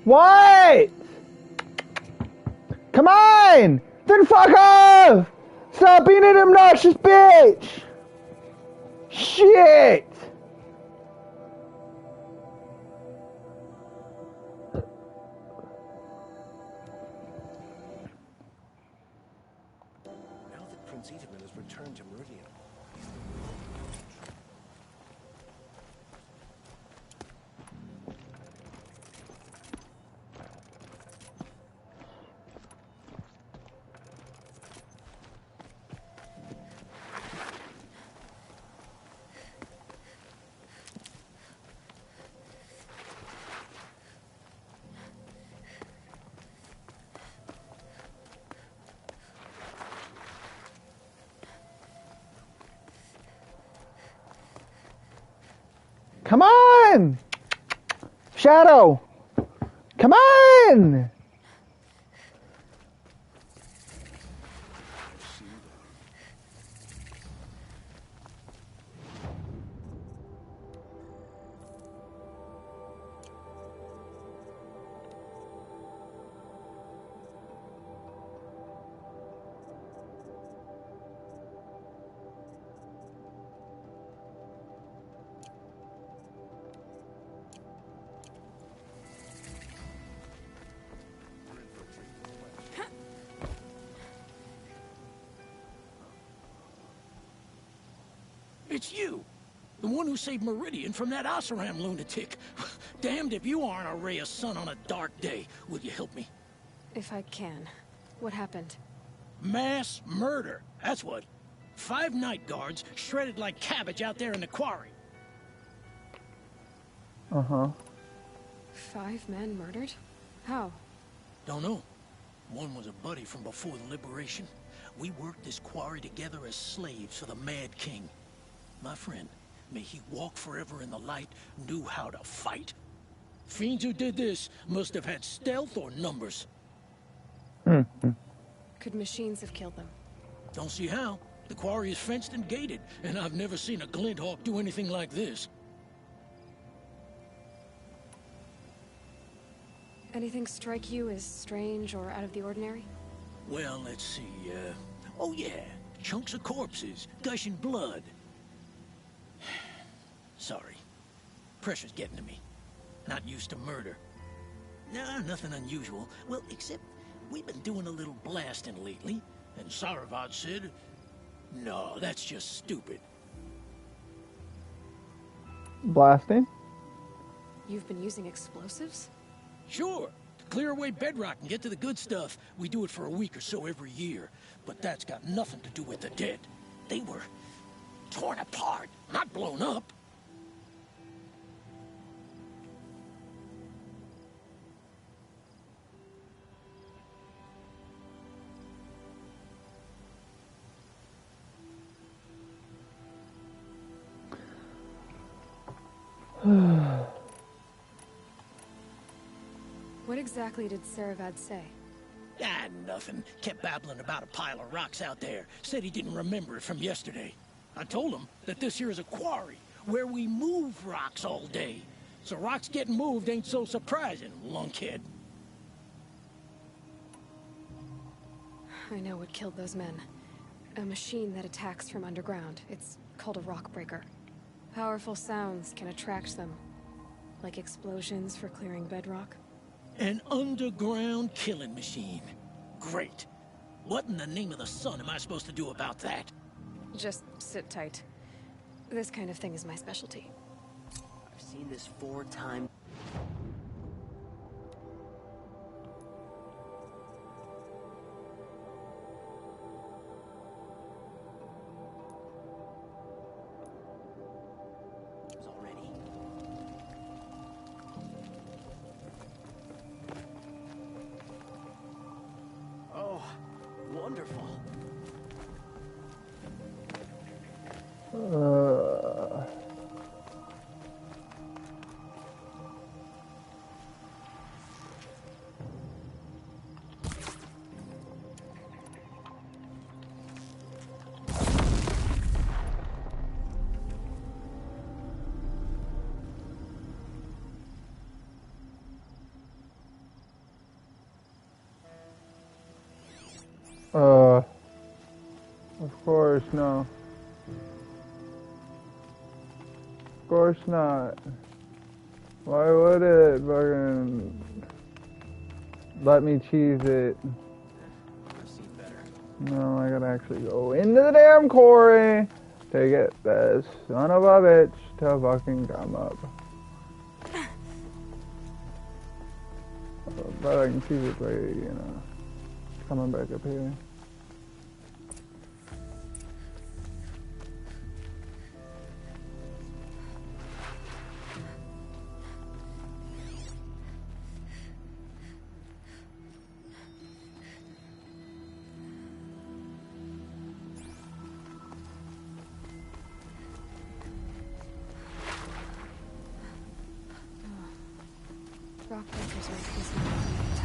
What? Come on! Then fuck off! Stop being an obnoxious bitch! Shit! Now that Prince Edelman has returned to Meridian, Come on! Shadow! Come on! It's you! The one who saved Meridian from that Oseram lunatic. Damned if you aren't a ray of sun on a dark day. Will you help me? If I can. What happened? Mass murder. That's what. 5 night guards shredded like cabbage out there in the quarry. Uh-huh. 5 men murdered? How? Don't know. One was a buddy from before the liberation. We worked this quarry together as slaves for the Mad King. My friend, may he walk forever in the light, knew how to fight. Fiends who did this must have had stealth or numbers. Could machines have killed them? Don't see how. The quarry is fenced and gated, and I've never seen a Glinthawk do anything like this. Anything strike you as strange or out of the ordinary? Well, let's see, oh yeah, Chunks of corpses, gushing blood. Sorry. Pressure's getting to me. Not used to murder. Nah, nothing unusual. Well, except we've been doing a little blasting lately, and Saravad said, no, that's just stupid. Blasting? You've been using explosives? Sure. To clear away bedrock and get to the good stuff, we do it for a week or so every year. But that's got nothing to do with the dead. They were torn apart, not blown up. What exactly did Saravad say? Ah, nothing. Kept babbling about a pile of rocks out there. Said he didn't remember it from yesterday. I told him that this here is a quarry, where we move rocks all day. So rocks getting moved ain't so surprising, lunkhead. I know what killed those men. A machine that attacks from underground. It's called a rock breaker. Powerful sounds can attract them. Like explosions for clearing bedrock. An underground killing machine. Great. What in the name of the sun am I supposed to do about that? Just sit tight. This kind of thing is my specialty. I've seen this 4 times. Oh, wonderful. Of course, no. Of course not. Why would it fucking let me cheese it? No, I gotta actually go into the damn quarry to get this son of a bitch to fucking come up. But I can cheese it by, you know, coming back up here. Rock breakers are increasing the attack.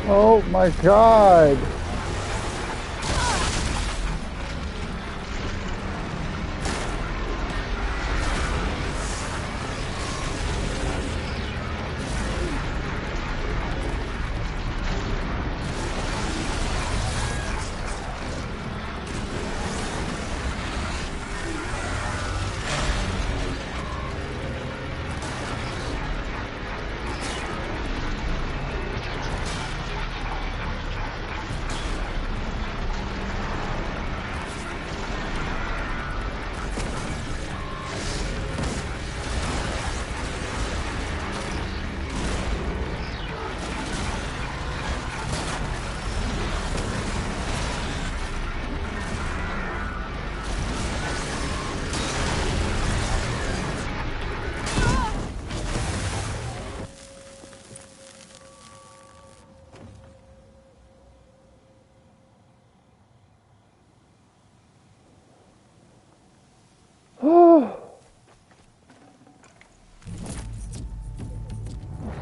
Oh my god!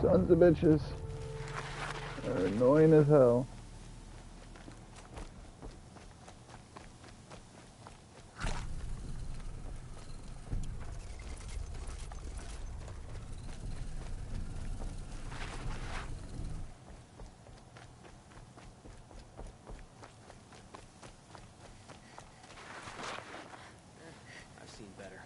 Sons of bitches. They're annoying as hell. I've seen better.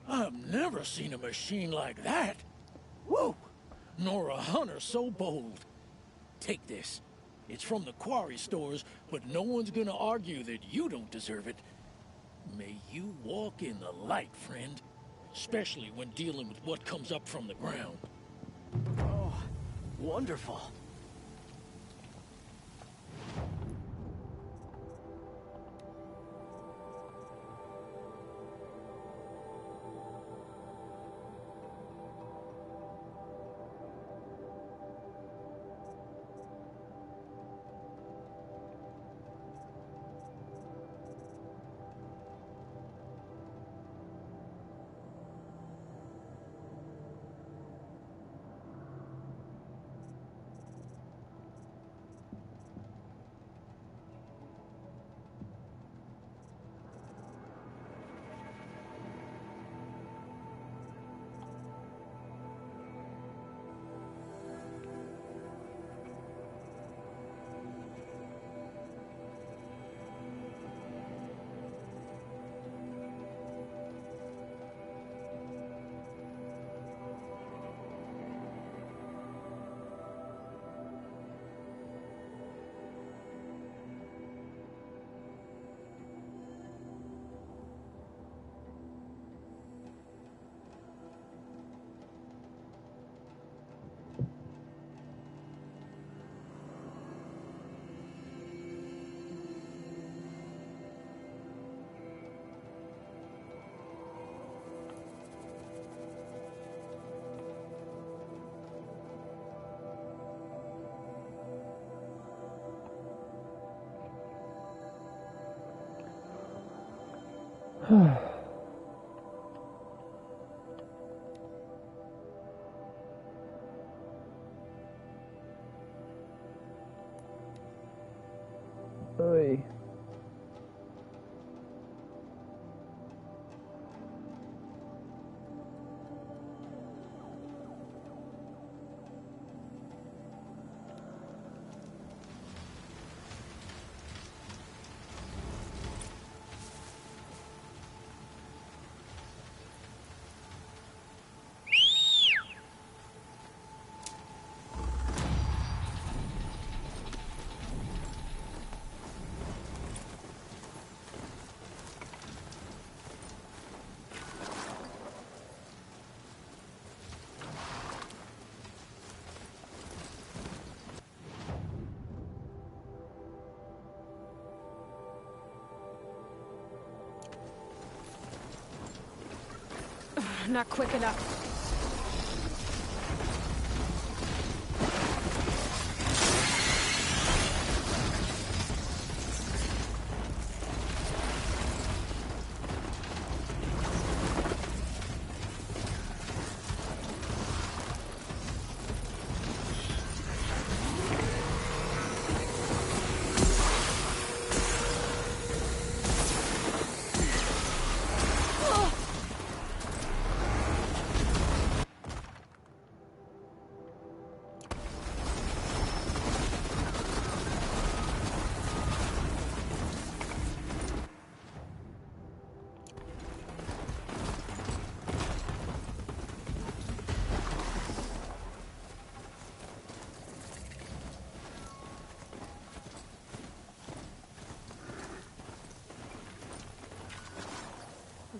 I've never seen a machine like that. Whoa! Nor a hunter so bold. Take this. It's from the quarry stores, but no one's gonna argue that you don't deserve it. May you walk in the light, friend. Especially when dealing with what comes up from the ground. Oh, wonderful. Oy. Not quick enough.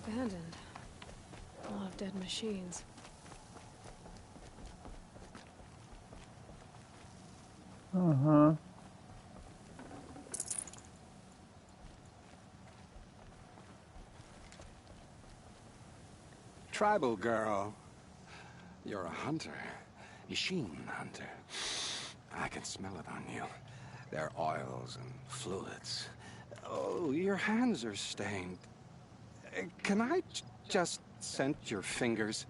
Abandoned. A lot of dead machines. Uh-huh. Tribal girl. You're a hunter. Machine hunter. I can smell it on you. Their oils and fluids. Oh, your hands are stained. Can I just scent your fingers?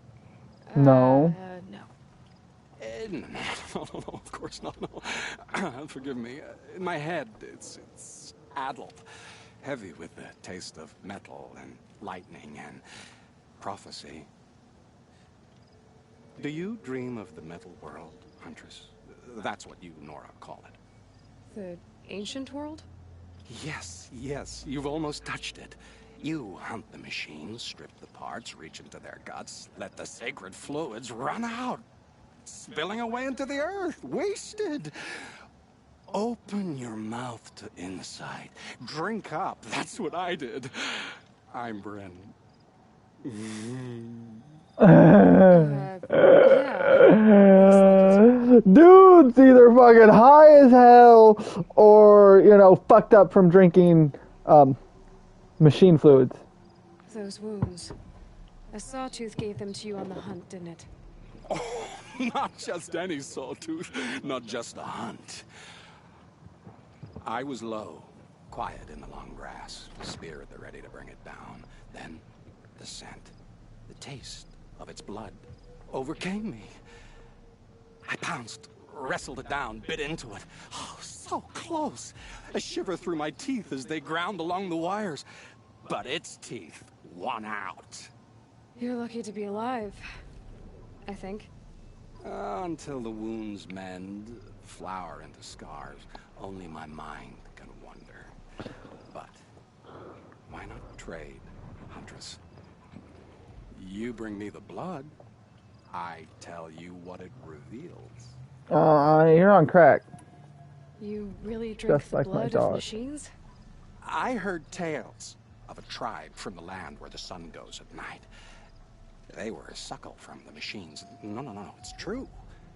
No. No. No, of course not, no. Forgive me. In my head, it's addled. Heavy with the taste of metal and lightning and prophecy. Do you dream of the metal world, Huntress? That's what you, Nora, call it. The ancient world? Yes, you've almost touched it. You hunt the machines, strip the parts, reach into their guts, let the sacred fluids run out, spilling away into the earth, wasted. Open your mouth to insight. Drink up. That's what I did. I'm Bren. Dude's either fucking high as hell or, fucked up from drinking machine fluids. Those wounds. A sawtooth gave them to you on the hunt, didn't it? Oh, not just any sawtooth. Not just a hunt. I was low, quiet in the long grass, spear at the ready to bring it down. Then the scent, the taste of its blood overcame me. I pounced, wrestled it down, bit into it. Oh, so close. A shiver through my teeth as they ground along the wires. But its teeth won out. You're lucky to be alive, I think. Until the wounds mend, flower into scars, only my mind can wonder. But why not trade, Huntress? You bring me the blood, I tell you what it reveals. You're on crack. You really drink Just the like my blood dog. of machines? I heard tales of a tribe from the land where the sun goes at night. They were a suckle from the machines. No, it's true.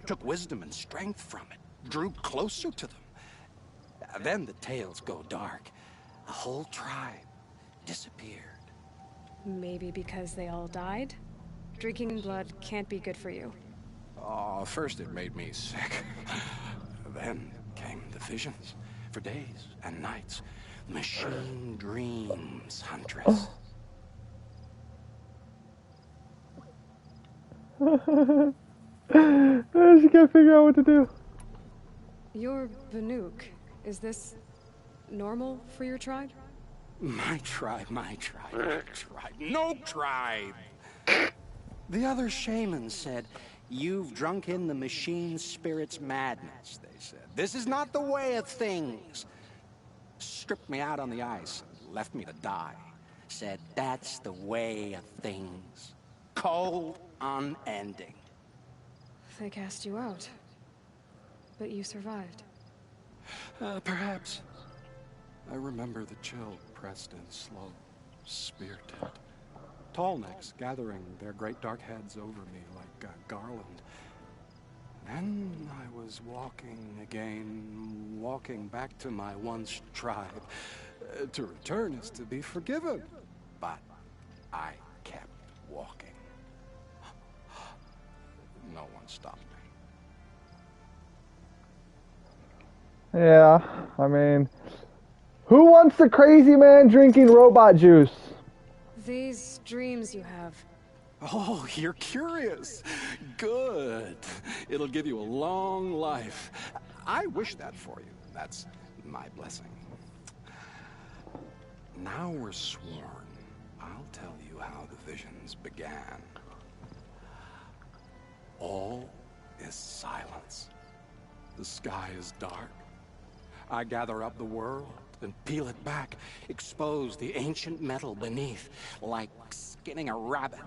Took wisdom and strength from it. Drew closer to them. Then the tales go dark. A whole tribe disappeared. Maybe because they all died? Drinking blood can't be good for you. Oh, first it made me sick. Then came the visions. For days and nights. Machine dreams, Huntress. She can't figure out what to do. You're Banuk. Is this normal for your tribe? My tribe, my tribe, my tribe. No tribe! The other shamans said, "You've drunk in the machine spirit's madness," they said. "This is not the way of things." Stripped me out on the ice, left me to die. Said, "That's the way of things. Cold, unending." They cast you out. But you survived. Perhaps. I remember the chill pressed in slow, spear-tipped. Tall necks gathering their great dark heads over me like a garland. Then I was walking again, walking back to my once tribe. To return is to be forgiven. But I kept walking. No one stopped me. Yeah, I mean, who wants the crazy man drinking robot juice? These dreams you have. Oh, you're curious. Good. It'll give you a long life. I wish that for you. That's my blessing. Now we're sworn. I'll tell you how the visions began. All is silence. The sky is dark. I gather up the world and peel it back, expose the ancient metal beneath, like skinning a rabbit.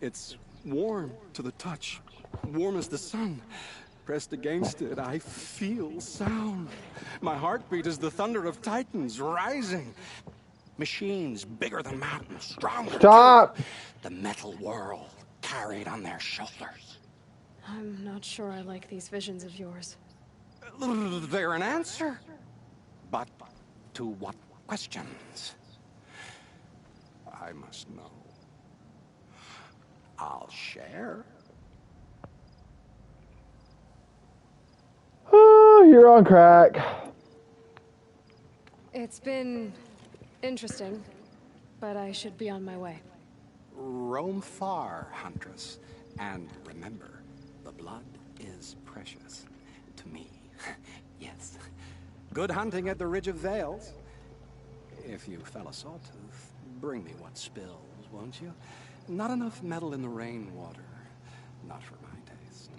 It's warm to the touch, warm as the sun. Pressed against it, I feel sound. My heartbeat is the thunder of titans rising. Machines bigger than mountains, stronger. Stop! The metal world carried on their shoulders. I'm not sure I like these visions of yours. They're an answer. But to what questions? I must know. I'll share. Oh, you're on crack. It's been interesting, but I should be on my way. Roam far, Huntress. And remember, the blood is precious to me. Yes. Good hunting at the Ridge of Vales. If you fell a sawtooth, bring me what spills, won't you? Not enough metal in the rainwater. Not for my taste.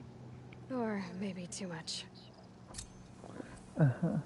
Or maybe too much. Uh-huh.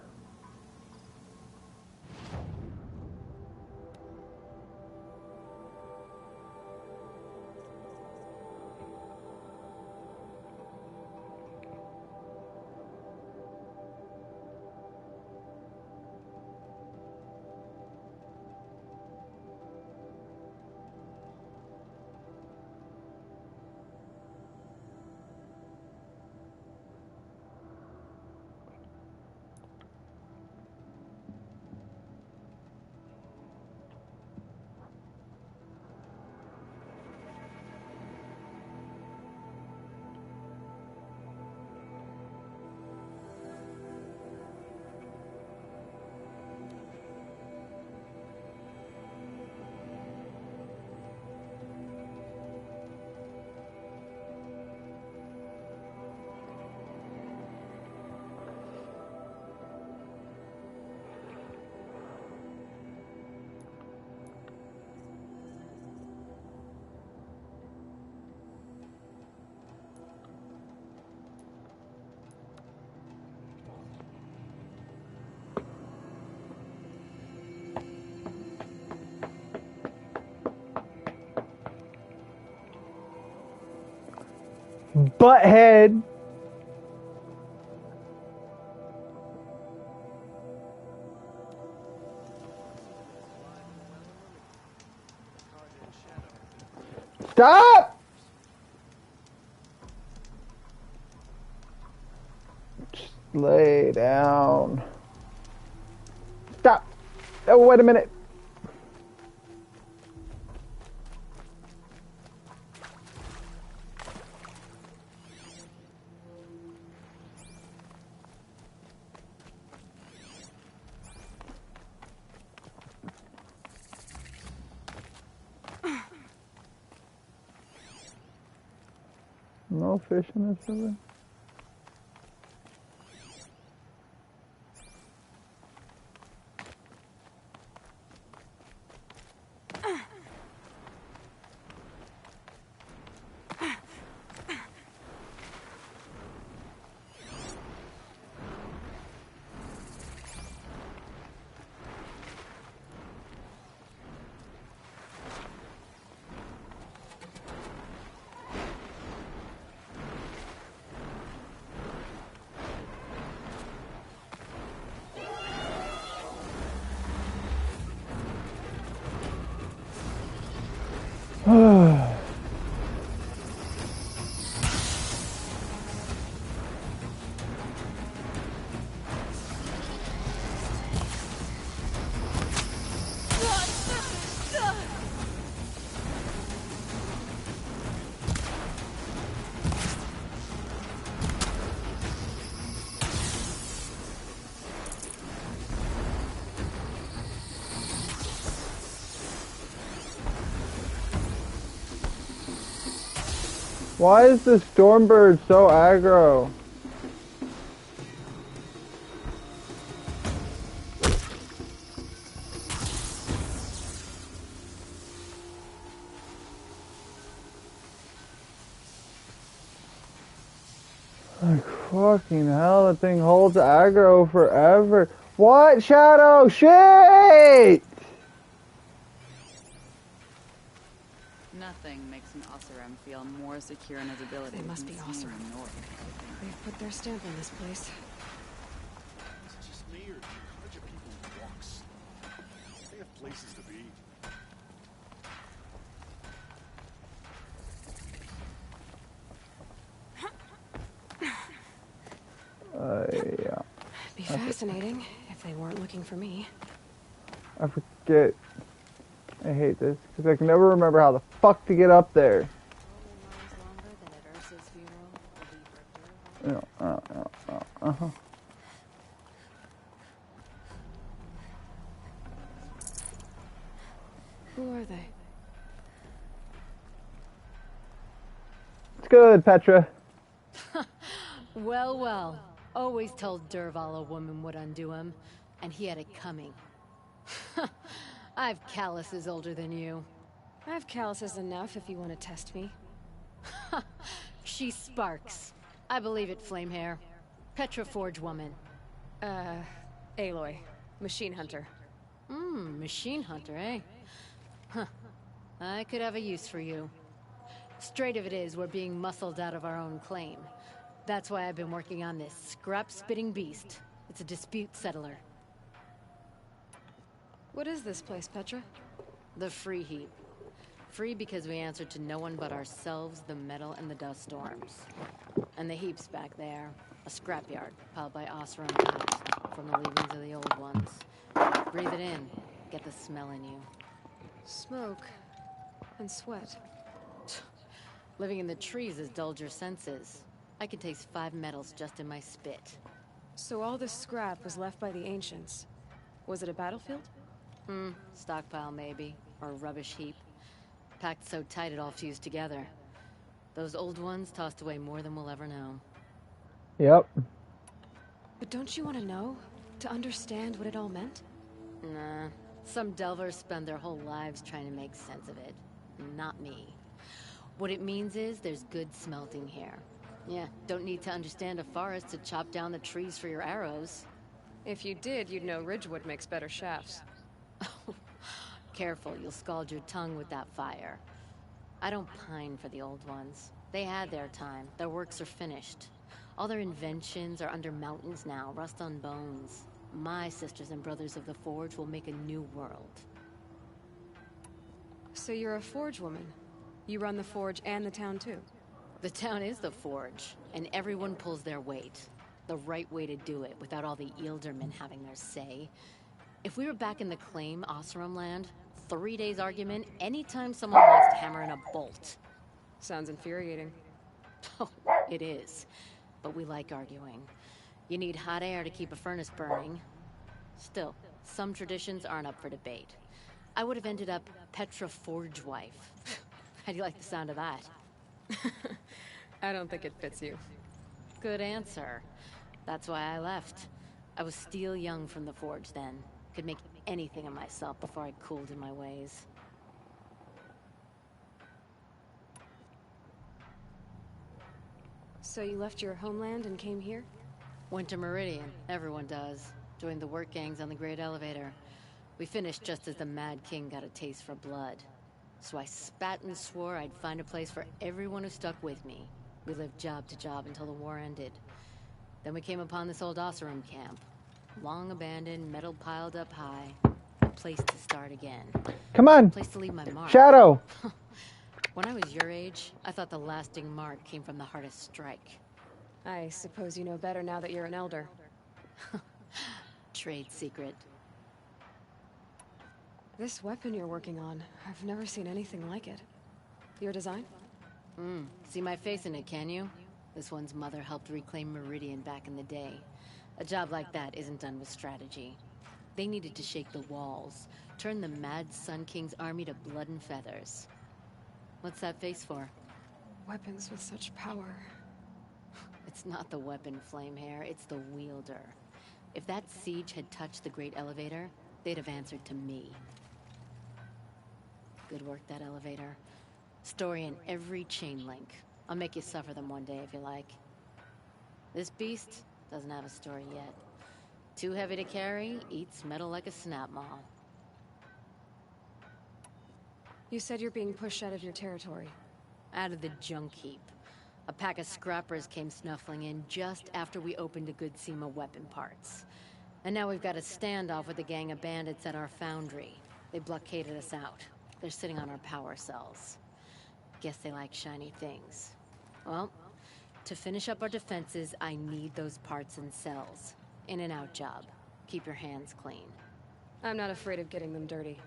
Butthead. Stop! Just lay down. Stop. Oh, wait a minute. No fish in this river. Why is the Stormbird so aggro? Like, fucking hell, that thing holds aggro forever. What? Shadow? Shit! Nothing makes an Oseram feel more secure in his ability. They must be than Oseram. seeing the North. They've put their stamp on this place. Is it just me, or do Carja people walks? They have places to be. Yeah. Be fascinating if they weren't looking for me. I forget. I hate this because I can never remember how the fuck to get up there. Uh-huh. Who are they? It's good, Petra. Well, well. Always told Derval a woman would undo him, and he had it coming. I've calluses older than you. I have calluses enough if you want to test me. She sparks. I believe it, Flamehair. Petra Forge woman. Aloy. Machine hunter. Machine hunter, eh? Huh. I could have a use for you. Straight of it is, we're being muscled out of our own claim. That's why I've been working on this scrap-spitting beast. It's a dispute settler. What is this place, Petra? The Free Heap. Free because we answer to no one but ourselves, the metal, and the dust storms. And the heap's back there. A scrapyard, piled by Oseram out, from the leavings of the old ones. Breathe it in. Get the smell in you. Smoke. And sweat. Living in the trees has dulled your senses. I can taste 5 metals just in my spit. So all this scrap was left by the ancients. Was it a battlefield? Stockpile maybe. Or a rubbish heap. Packed so tight it all fused together. Those old ones tossed away more than we'll ever know. Yep. But don't you want to know? To understand what it all meant? Nah. Some delvers spend their whole lives trying to make sense of it. Not me. What it means is there's good smelting here. Yeah, don't need to understand a forest to chop down the trees for your arrows. If you did, you'd know Ridgewood makes better shafts. Careful, you'll scald your tongue with that fire. I don't pine for the old ones. They had their time. Their works are finished. All their inventions are under mountains now, rust on bones. My sisters and brothers of the Forge will make a new world. So you're a Forge woman? You run the Forge and the town too? The town is the Forge, and everyone pulls their weight. The right way to do it, without all the Eildermen having their say. If we were back in the claim Oseram land, 3 days argument anytime someone wants to hammer in a bolt. Sounds infuriating. Oh, it is. But we like arguing. You need hot air to keep a furnace burning. Still, some traditions aren't up for debate. I would have ended up Petra Forge wife. How do you like the sound of that? I don't think it fits you. Good answer. That's why I left. I was still young from the forge then. Could make anything of myself before I cooled in my ways. So you left your homeland and came here? Went to Meridian. Everyone does. Joined the work gangs on the Great Elevator. We finished just as the Mad King got a taste for blood. So I spat and swore I'd find a place for everyone who stuck with me. We lived job to job until the war ended. Then we came upon this old Oseram camp. Long abandoned, metal piled up high. A place to start again. Come on! A place to leave my mark. Shadow! When I was your age, I thought the lasting mark came from the hardest strike. I suppose you know better now that you're an elder. Trade secret. This weapon you're working on, I've never seen anything like it. Your design? See my face in it, can you? This one's mother helped reclaim Meridian back in the day. A job like that isn't done with strategy. They needed to shake the walls, turn the Mad Sun King's army to blood and feathers. What's that face for? Weapons with such power. It's not the weapon, Flamehair, it's the wielder. If that siege had touched the Great Elevator, they'd have answered to me. Good work, that elevator. Story in every chain link. I'll make you suffer them one day if you like. This beast doesn't have a story yet. Too heavy to carry, eats metal like a snap maw. You said you're being pushed out of your territory. Out of the junk heap. A pack of scrappers came snuffling in just after we opened a good seam of weapon parts. And now we've got a standoff with a gang of bandits at our foundry. They blockaded us out. They're sitting on our power cells. Guess they like shiny things. Well, to finish up our defenses, I need those parts and cells. In and out job. Keep your hands clean. I'm not afraid of getting them dirty.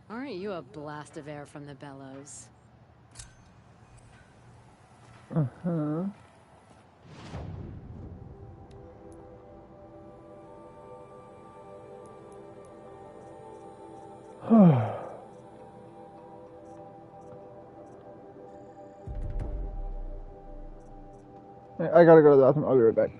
Aren't you a blast of air from the bellows? Uh-huh. I gotta go to the bathroom. I'll be right back.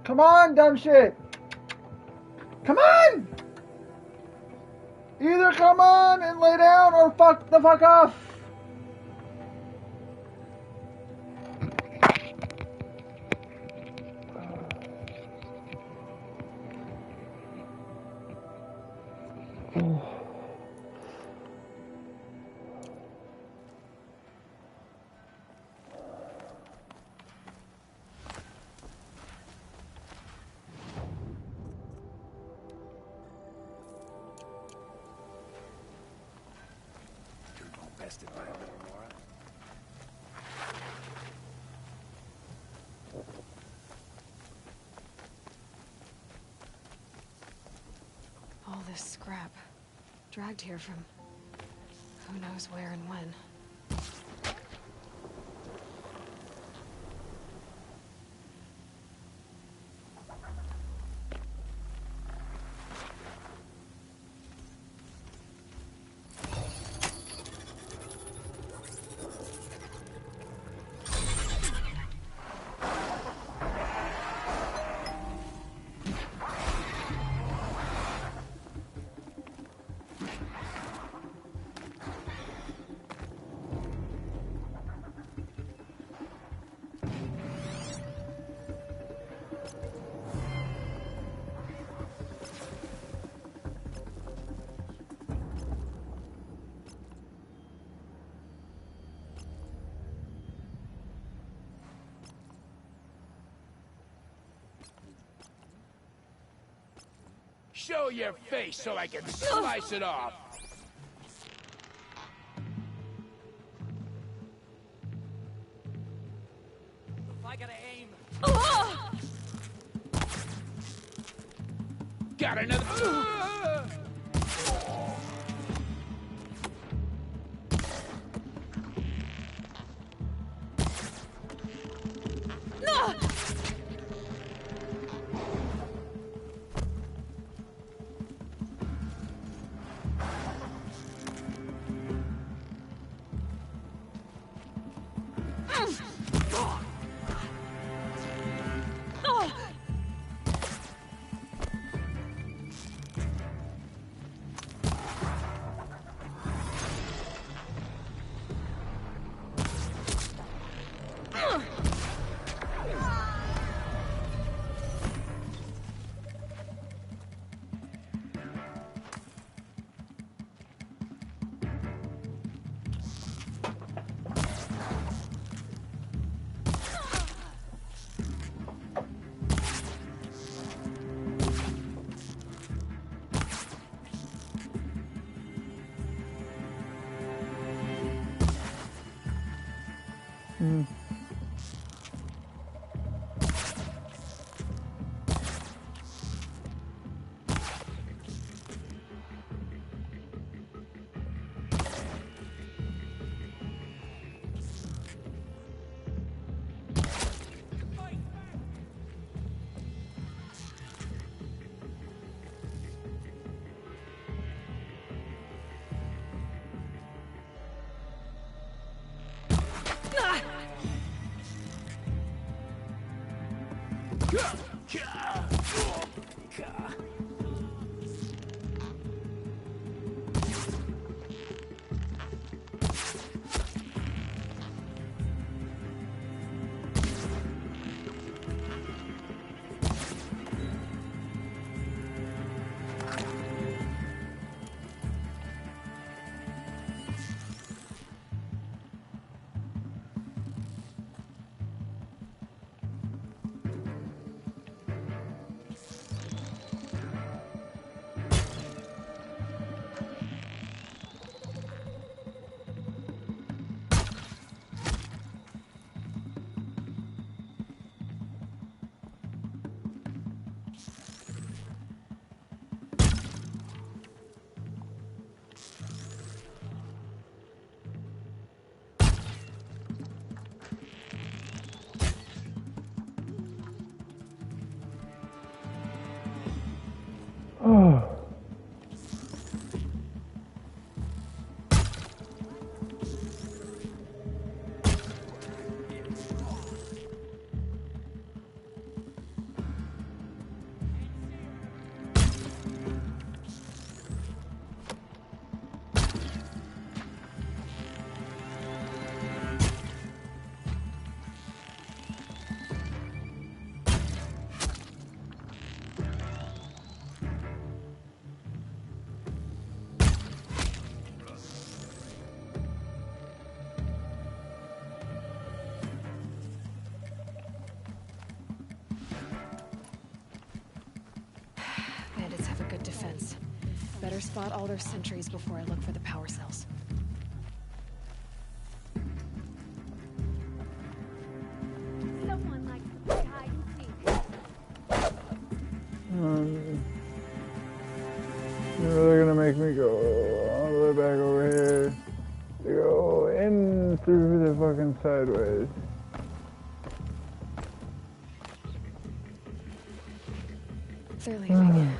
Come on, dumb shit. Come on! Either come on and lay down or fuck the fuck off. Bested by a little, Nora. All this scrap. Dragged here from who knows where and when. Show your face so I can slice it off. If I gotta aim. Got another. spot all their sentries before I look for the power cells. Someone likes to play hide and seek. You're really gonna make me go all the way back over here to go in through the fucking sideways. They're leaving.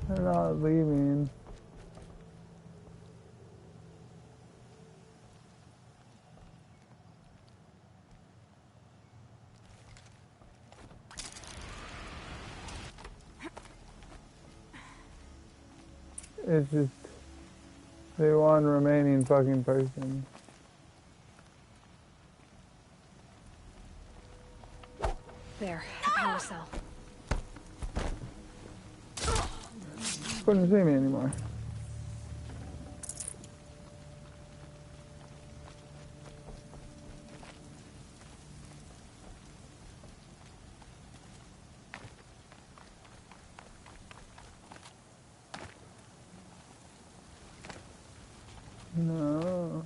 They're not leaving. It's just the one remaining fucking person. There, the power cell. Couldn't see me anymore. No.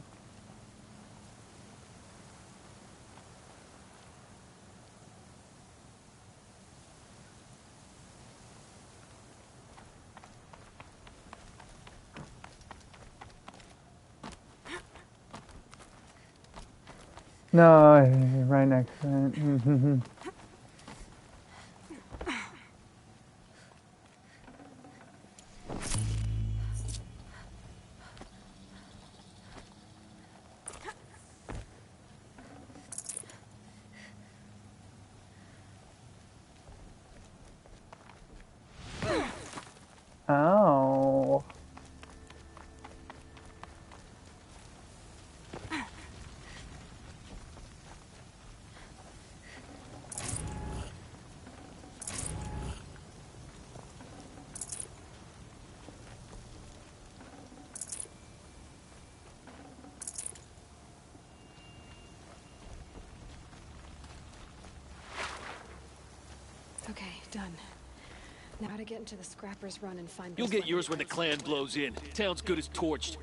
No, right next to it. Ow. Okay, done. Now to get into the Scrappers Run and find. You'll get yours when the clan blows in. Town's good as torched.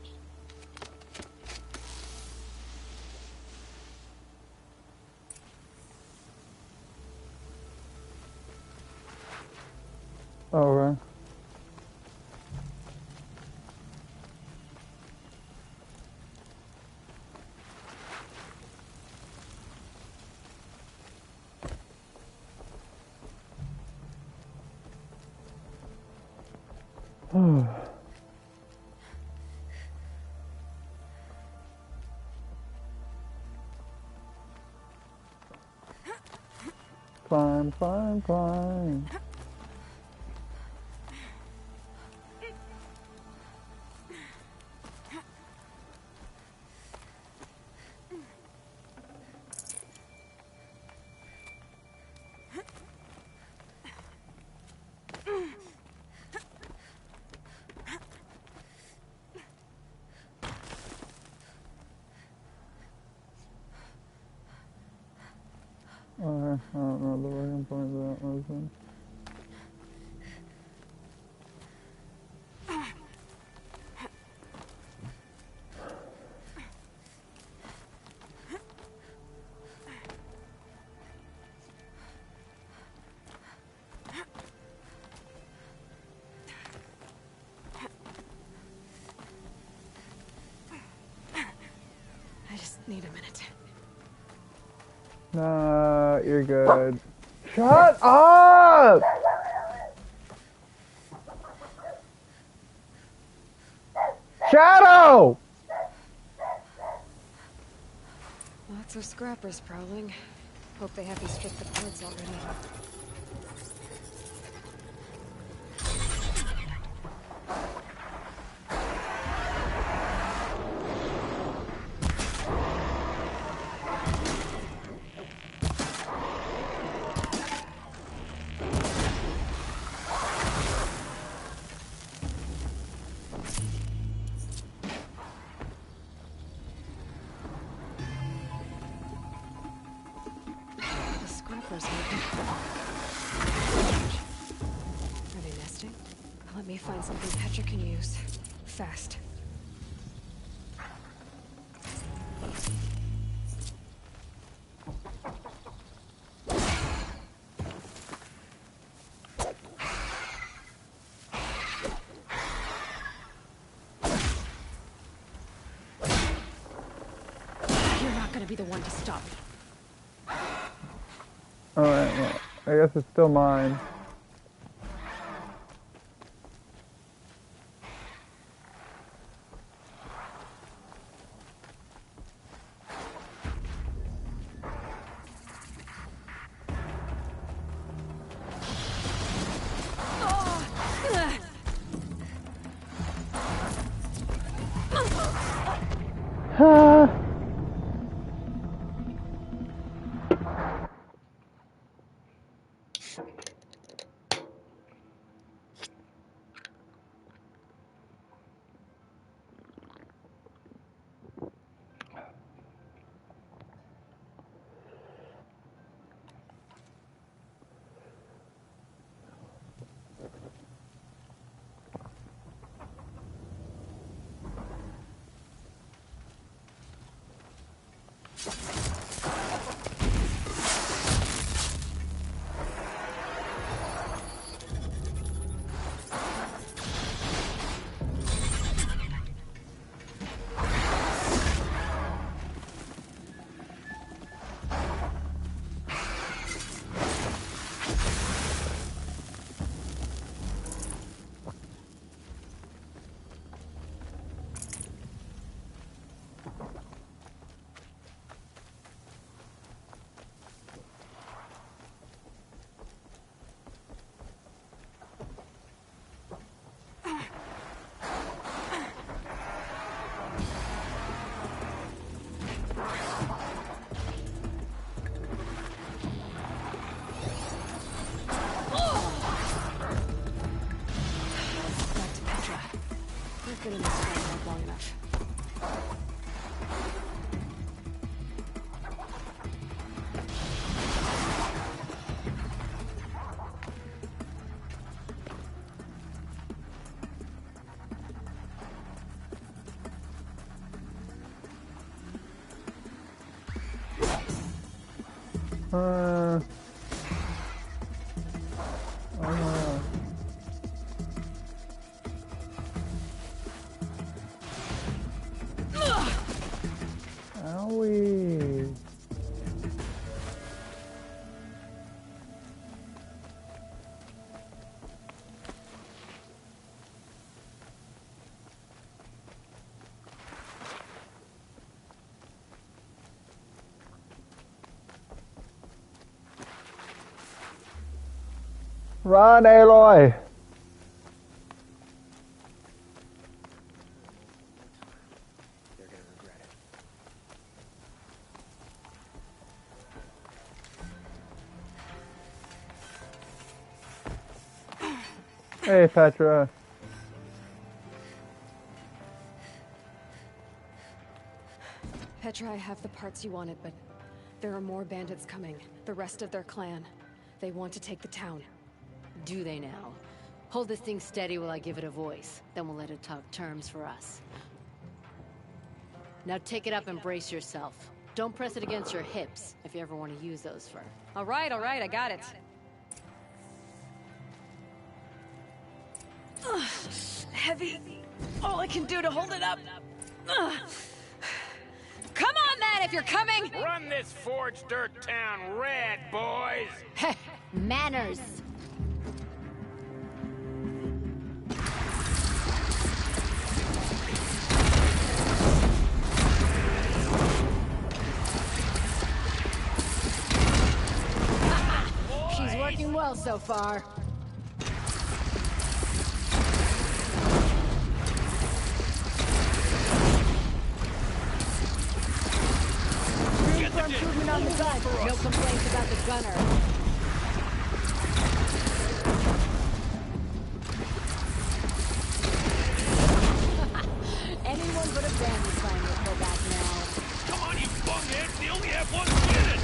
Okay. Climb, climb, climb. Okay, I don't know the way I'm pointing to that one. I just need a minute. Nah, you're good. Shut up! Shadow! Lots of scrappers prowling. Hope they haven't stripped the birds already. for smoking. Are they nesting? Let me find something Petra can use. Fast. You're not gonna be the one to stop me. Alright, well, I guess it's still mine. Long enough. Owie. Run, Aloy! Hey, Petra. Petra, I have the parts you wanted, but there are more bandits coming. The rest of their clan. They want to take the town. Do they now? Hold this thing steady while I give it a voice. Then we'll let it talk terms for us. Now take it up and brace yourself. Don't press it against your hips, if you ever want to use those for... All right, I got it. Heavy. All I can do to hold it up. Come on, then, if you're coming! Run this forged dirt town red, boys! Manners! She's working well so far. Room for improvement on the gun. No complaints about the gunner. Anyone but a bandit trying to go back now. Come on, you bungheads! They only have 1 minute!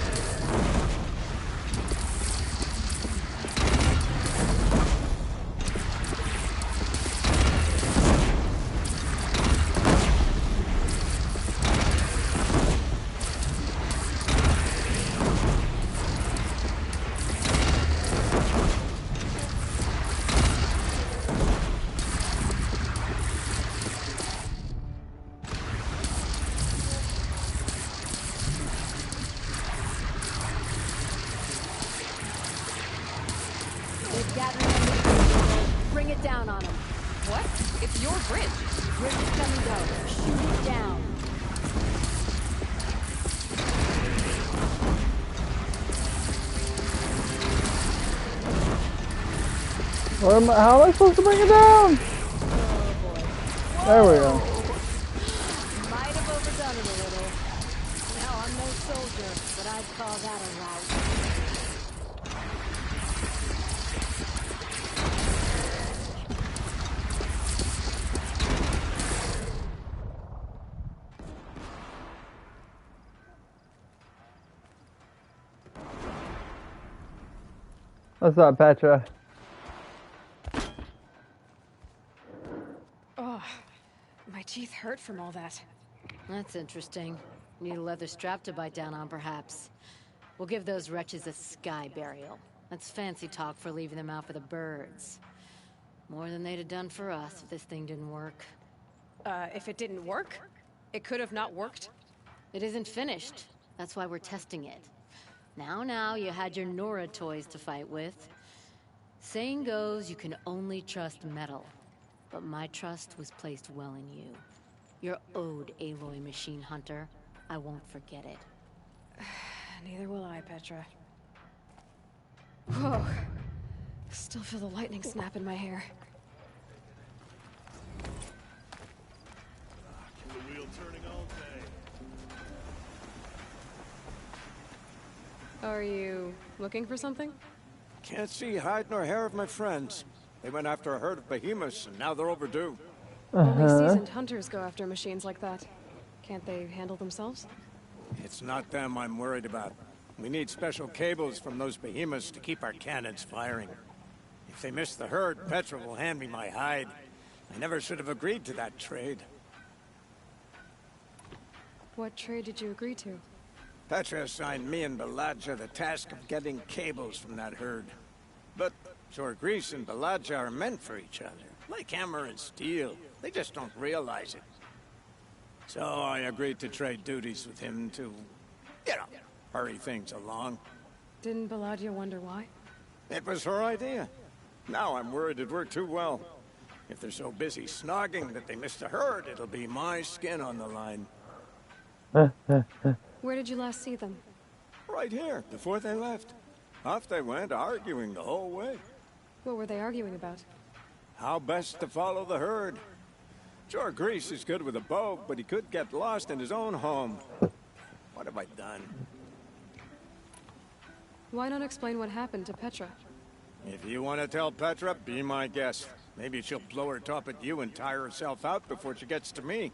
Bring it down on him. What? It's your bridge. Bridge is coming down. Shoot it down. How am I supposed to bring it down? Oh boy. There we go. Might have overdone it a little. Now I'm no soldier, but I'd call that a rout. What's up, Petra? Oh, my teeth hurt from all that. That's interesting. Need a leather strap to bite down on, perhaps. We'll give those wretches a sky burial. That's fancy talk for leaving them out for the birds. More than they'd have done for us if this thing didn't work. If it didn't work? It could have not worked? It isn't finished. That's why we're testing it. Now, you had your Nora toys to fight with. Saying goes, you can only trust metal. But my trust was placed well in you. You're owed, Aloy Machine Hunter. I won't forget it. Neither will I, Petra. Whoa. Still feel the lightning snap in my hair. Keep the wheel turning all day. Are you looking for something? Can't see hide nor hair of my friends. They went after a herd of behemoths, and now they're overdue. Only seasoned hunters go after machines like that. Can't they handle themselves? It's not them I'm worried about. We need special cables from those behemoths to keep our cannons firing. If they miss the herd, Petra will hand me my hide. I never should have agreed to that trade. What trade did you agree to? Petra assigned me and Baladja the task of getting cables from that herd. But Jorgris and Baladja are meant for each other, like hammer and steel. They just don't realize it. So I agreed to trade duties with him to, hurry things along. Didn't Baladja wonder why? It was her idea. Now I'm worried it worked too well. If they're so busy snogging that they missed the herd, it'll be my skin on the line. Where did you last see them? Right here, before they left. Off they went, arguing the whole way. What were they arguing about? How best to follow the herd. Jorgris is good with a bow, but he could get lost in his own home. What have I done? Why not explain what happened to Petra? If you want to tell Petra, be my guest. Maybe she'll blow her top at you and tire herself out before she gets to me.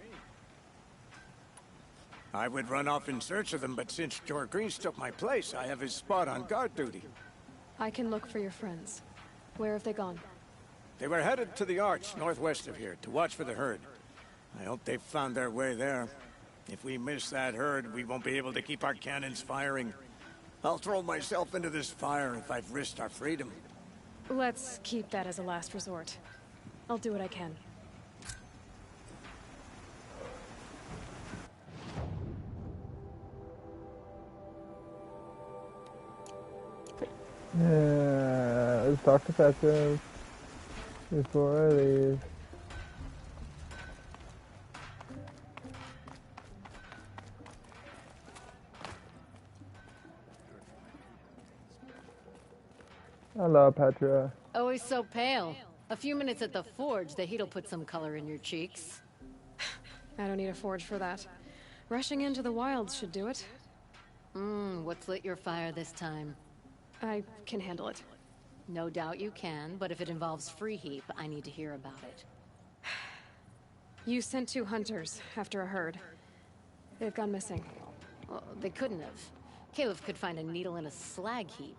I would run off in search of them, but since Jorgris took my place, I have his spot on guard duty. I can look for your friends. Where have they gone? They were headed to the Arch, northwest of here, to watch for the herd. I hope they've found their way there. If we miss that herd, we won't be able to keep our cannons firing. I'll throw myself into this fire if I've risked our freedom. Let's keep that as a last resort. I'll do what I can. Yeah, let's talk to Petra before I leave. Hello, Petra. Always so pale. A few minutes at the forge, the heat'll put some color in your cheeks. I don't need a forge for that. Rushing into the wilds should do it. What's lit your fire this time? I can handle it. No doubt you can, but if it involves Free Heap, I need to hear about it. You sent 2 hunters after a herd. They've gone missing. Well, they couldn't have. Caleb could find a needle in a slag heap.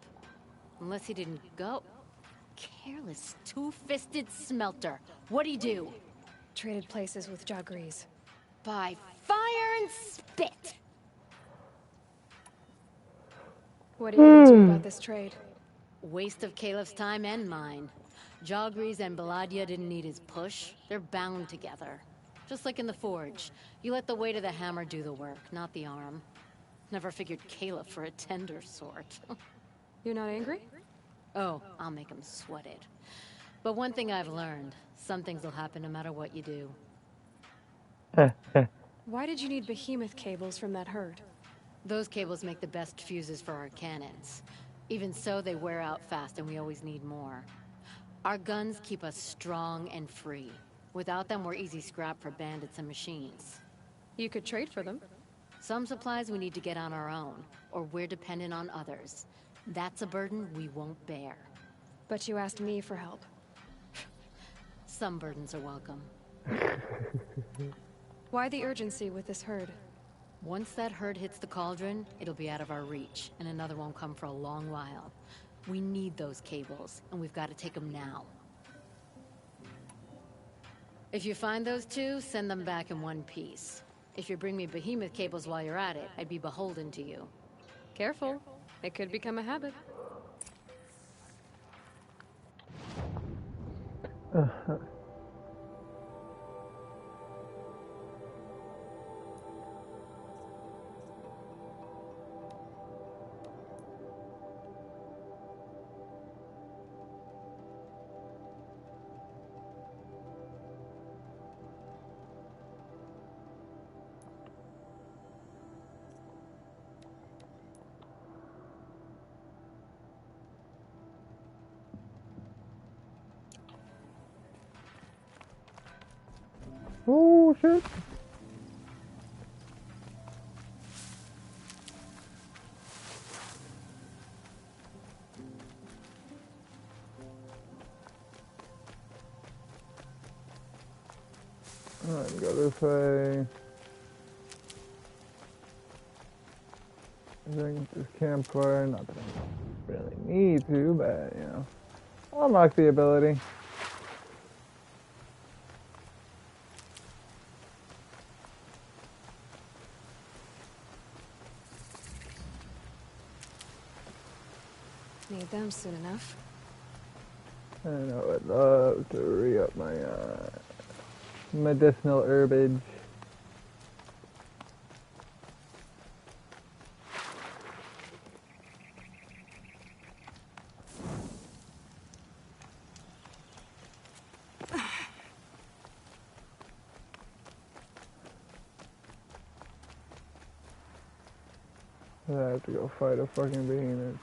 Unless he didn't go. Careless, two-fisted smelter. What'd he do? Traded places with Jorgris. By fire and spit! What are you going to do about this trade? Waste of Caleb's time and mine. Jorgris and Baladja didn't need his push. They're bound together. Just like in the forge. You let the weight of the hammer do the work, not the arm. Never figured Caleb for a tender sort. You're not angry? Oh, I'll make him sweat it. But one thing I've learned, some things will happen no matter what you do. Why did you need behemoth cables from that herd? Those cables make the best fuses for our cannons. Even so, they wear out fast and we always need more. Our guns keep us strong and free. Without them, we're easy scrap for bandits and machines. You could trade for them. Some supplies we need to get on our own, or we're dependent on others. That's a burden we won't bear. But you asked me for help. Some burdens are welcome. Why the urgency with this herd? Once that herd hits the cauldron, it'll be out of our reach, and another won't come for a long while. We need those cables, and we've got to take them now. If you find those two, send them back in one piece. If you bring me behemoth cables while you're at it, I'd be beholden to you. Careful. It could become a habit. Oh shit. Alright, go this way. I think this campfire, not that I really need to, but you know. I'll unlock the ability. Need them soon enough. And I would love to re-up my medicinal herbage. I have to go fight a fucking behemoth.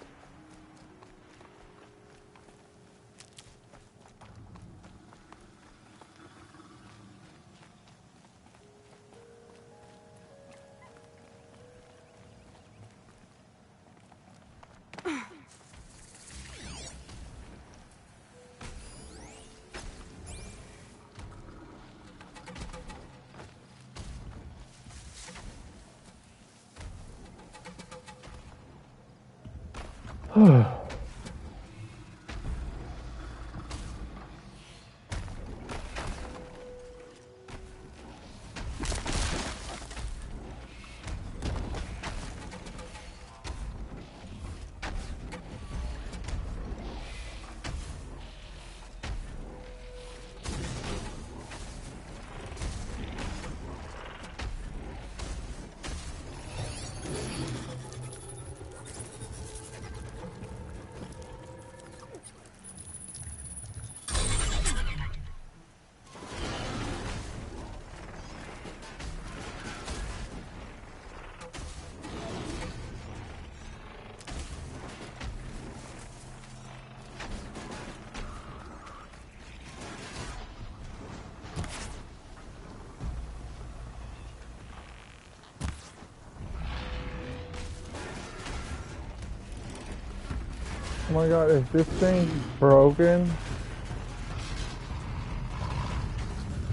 Oh my god, is this thing broken?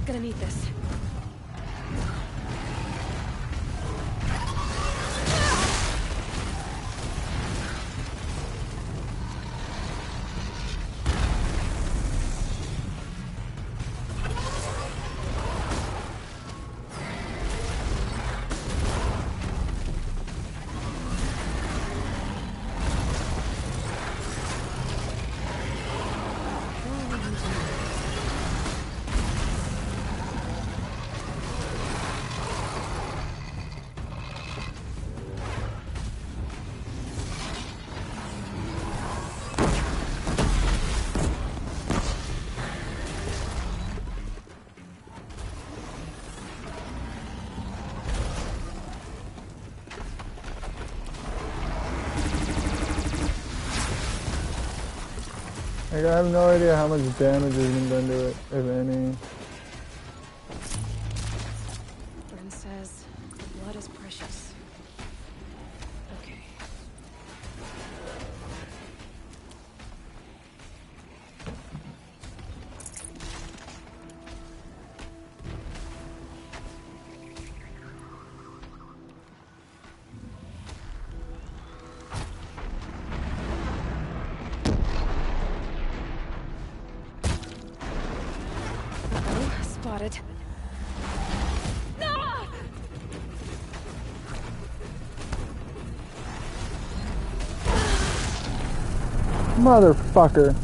Gonna need this. Like, I have no idea how much damage has been done to it, if any. Bryn says blood is precious. Okay. Uh-oh, spotted. No! Motherfucker.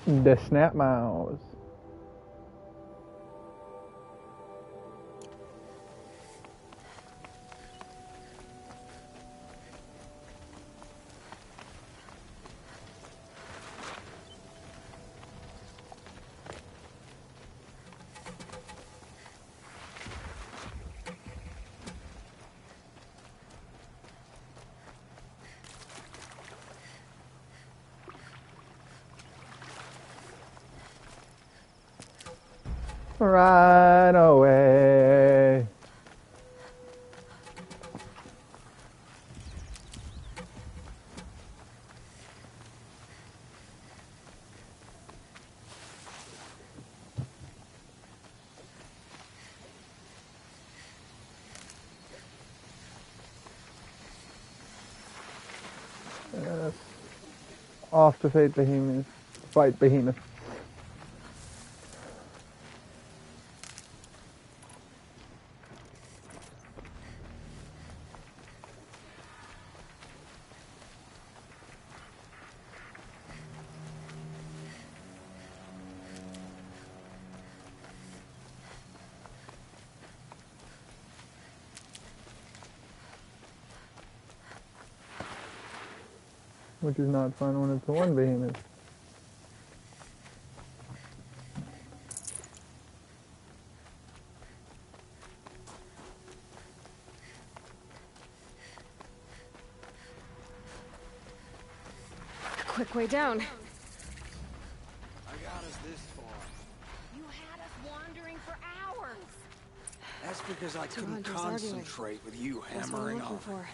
The snap mouse. Right away. Off to fight behemoth. Fight behemoth. Which is not fun when it's the one behemoth. Quick way down. I got us this far. You had us wandering for hours. That's because I Two couldn't hunters arguing. concentrate with you That's what I'm hammering looking on. for.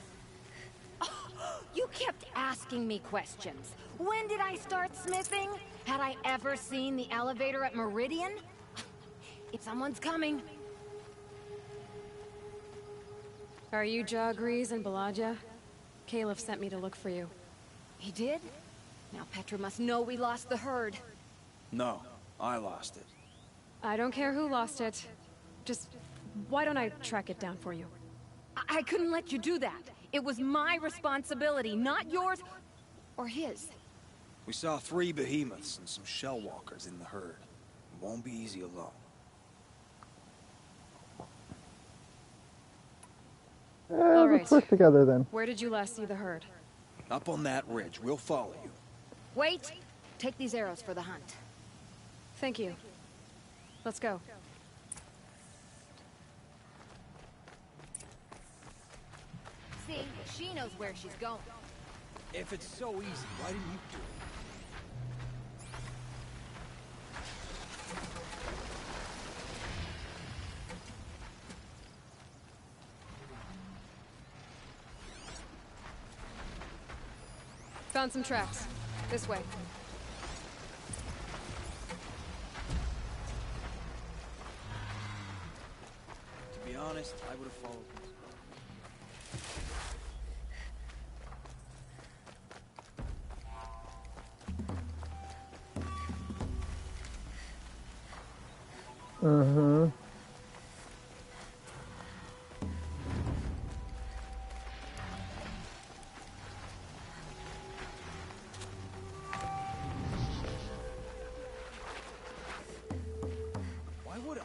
You kept asking me questions. When did I start smithing? Had I ever seen the elevator at Meridian? If someone's coming. Are you Ja Grease and Balaja? Caliph sent me to look for you. He did? Now Petra must know we lost the herd. No, I lost it. I don't care who lost it. Just, why don't I track it down for you? I couldn't let you do that. It was my responsibility, not yours or his. We saw 3 behemoths and some shell walkers in the herd. It won't be easy alone. All right. Let's work together then. Where did you last see the herd? Up on that ridge. We'll follow you. Wait! Take these arrows for the hunt. Thank you. Let's go. See, she knows where she's going. If it's so easy, why didn't you do it? Found some tracks. This way. To be honest, I would have followed this. Uh-huh. Why would I?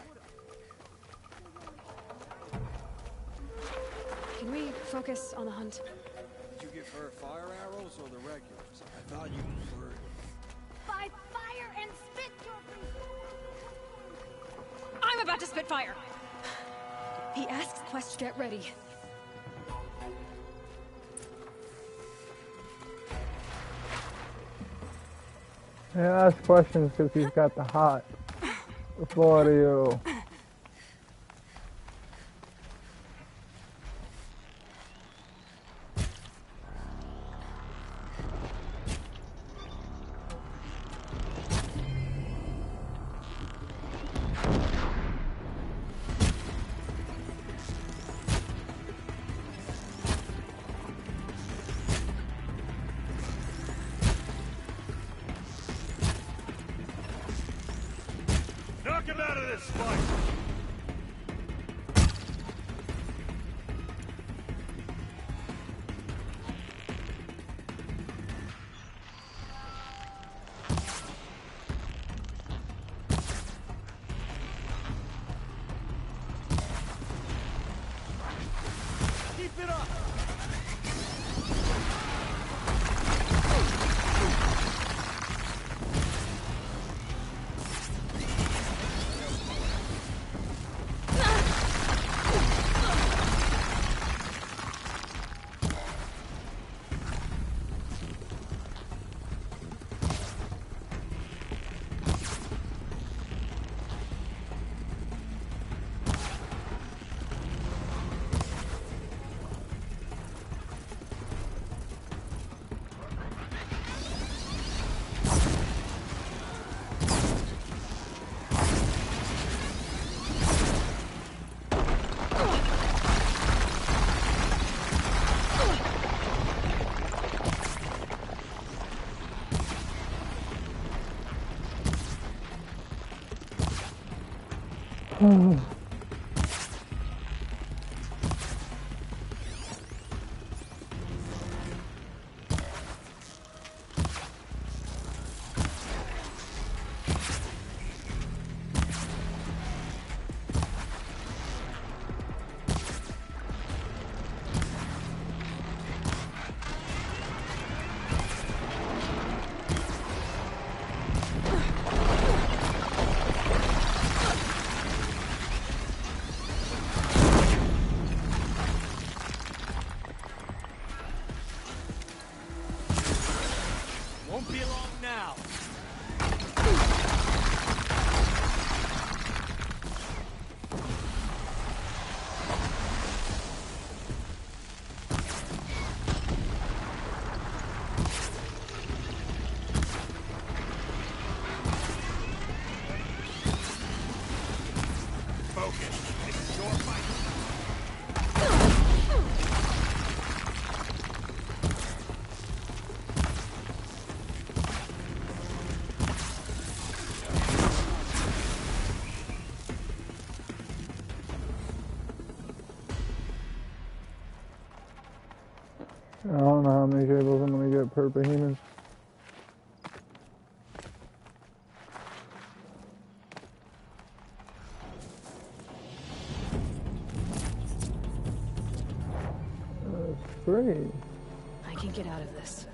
Can we focus on the hunt? Did you give her fire arrows or the regulars? I thought you preferred... By fire and spit your... I'm about to spit fire! He asks questions. Get ready. He asks questions because he's got the hot before you. Knock him out of this fight! Keep it up! Won't be long now. Focus. This is your fight. I don't know how many cables I'm gonna get per behemoth. That's 3. I can get out of this.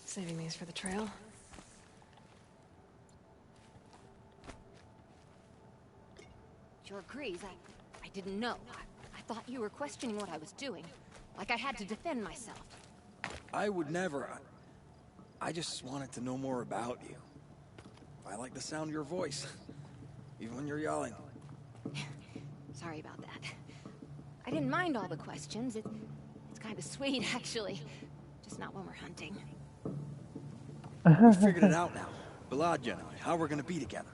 Saving these for the trail. Sure, Grease, I didn't know. I thought you were questioning what I was doing. Like I had to defend myself. I would never. I just wanted to know more about you. I like the sound of your voice, even when you're yelling. Sorry about that. I didn't mind all the questions. It's kind of sweet, actually. Just not when we're hunting. We figured it out now. Balaja and I, how we're gonna be together.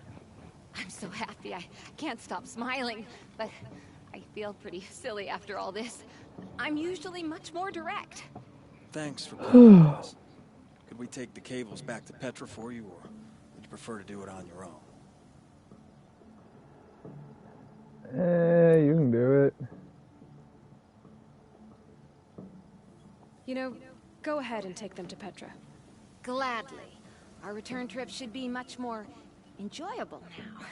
I'm so happy. I can't stop smiling, but I feel pretty silly after all this. I'm usually much more direct. Thanks for coming with us. Could we take the cables back to Petra for you, or would you prefer to do it on your own? You can do it. You know, go ahead and take them to Petra. Gladly. Our return trip should be much more enjoyable now.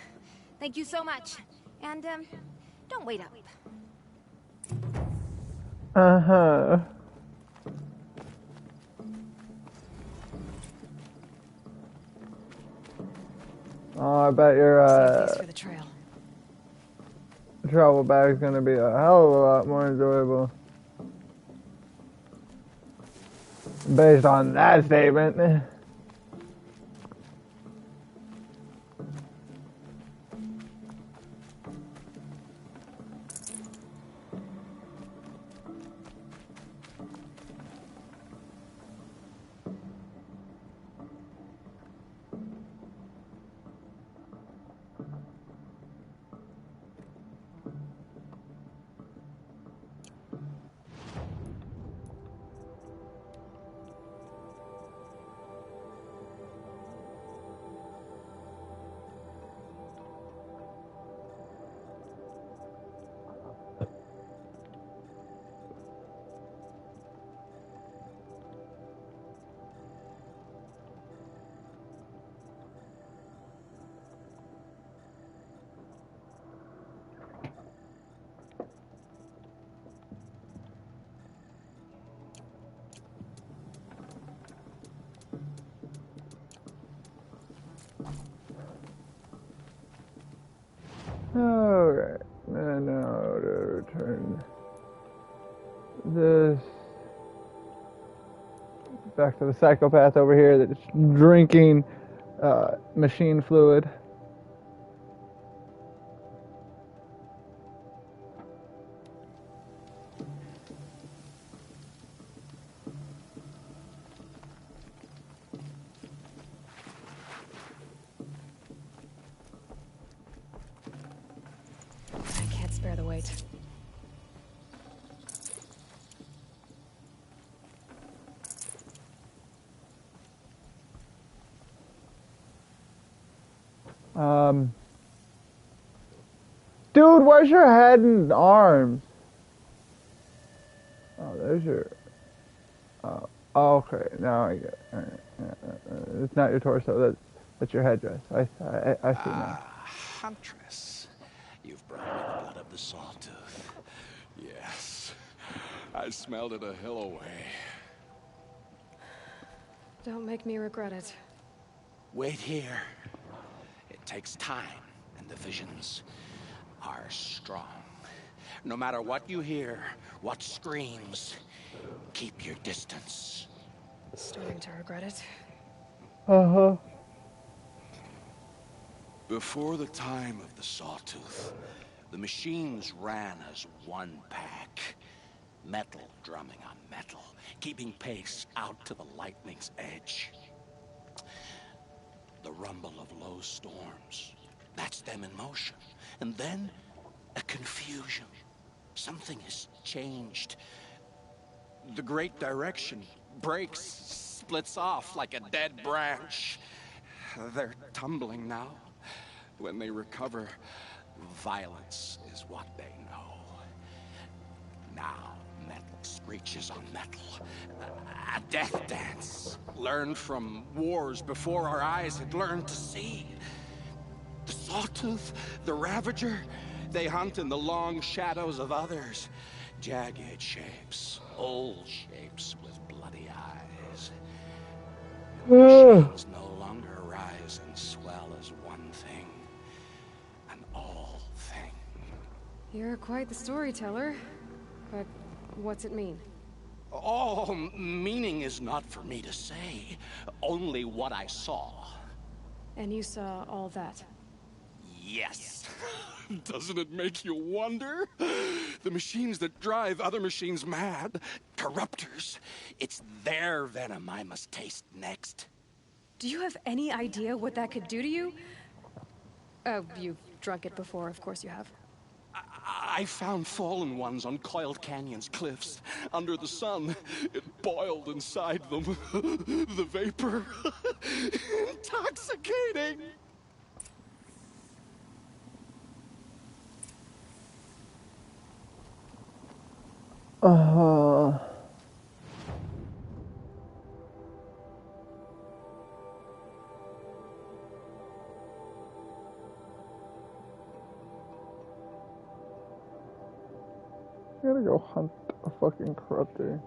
Thank you so much. And, don't wait up. Uh-huh. Oh, I bet your, for the trail. travel bag's gonna be a hell of a lot more enjoyable. Based on that statement. Alright, and now to return this back to the psychopath over here that's drinking machine fluid. I can't spare the weight. Dude, where's your head and arms? Oh, there's your... Oh, okay, now I get it. All right. It's not your torso, that's your headdress. I see now. Huntress, you've brought me the blood of the Sawtooth. Yes, I smelled it a hill away. Don't make me regret it. Wait here. It takes time, and the visions are strong. No matter what you hear, what screams, keep your distance. Starting to regret it. Uh-huh. Before the time of the Sawtooth, the machines ran as one pack. Metal drumming on metal, keeping pace out to the lightning's edge. The rumble of low storms, that's them in motion. And then, a confusion. Something has changed. The great direction breaks, splits off like a dead branch. They're tumbling now. When they recover, violence is what they know. Now, metal screeches on metal. A death dance, learned from wars before our eyes had learned to see. The Sawtooth, the Ravager, they hunt in the long shadows of others. Jagged shapes, old shapes with bloody eyes. Machines no longer rise and swell as one thing, an all thing. You're quite the storyteller. But what's it mean? Oh, meaning is not for me to say, only what I saw. And you saw all that? Yes. Doesn't it make you wonder? The machines that drive other machines mad, corruptors, it's their venom I must taste next. Do you have any idea what that could do to you? Oh, you've drunk it before, of course you have. I found fallen ones on Coiled Canyon's cliffs. Under the sun, it boiled inside them. The vapor. Intoxicating. I gotta go hunt a fucking corruptor.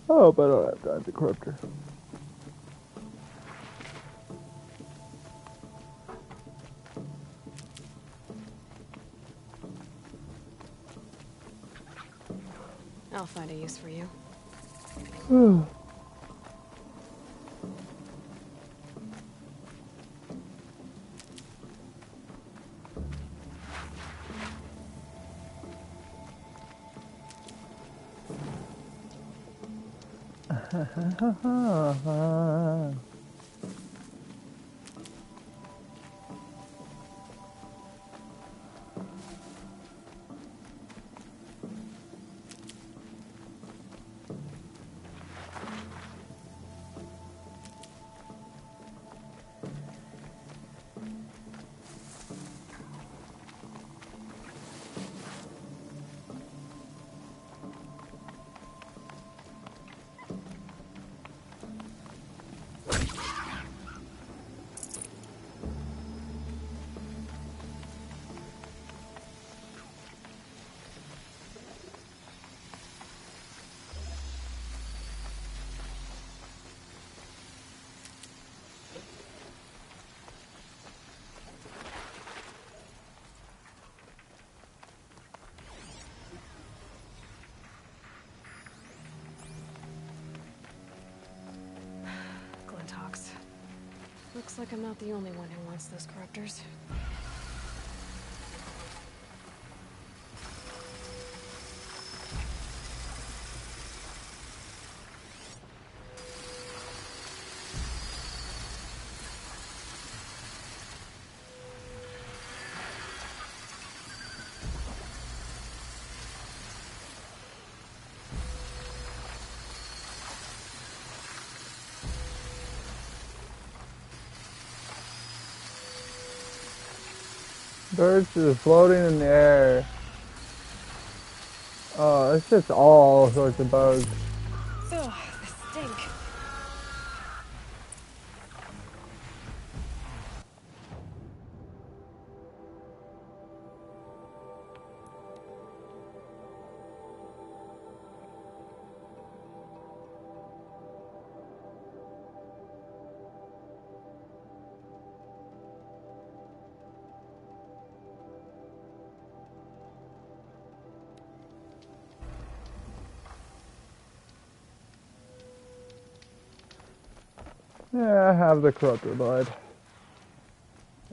Oh, but I don't have time to corruptor. I'll find a use for you. Looks like I'm not the only one who wants those corruptors. Birds just floating in the air. Oh, it's just all sorts of bugs. Ugh, the stink. Yeah, I have the corruptor blood.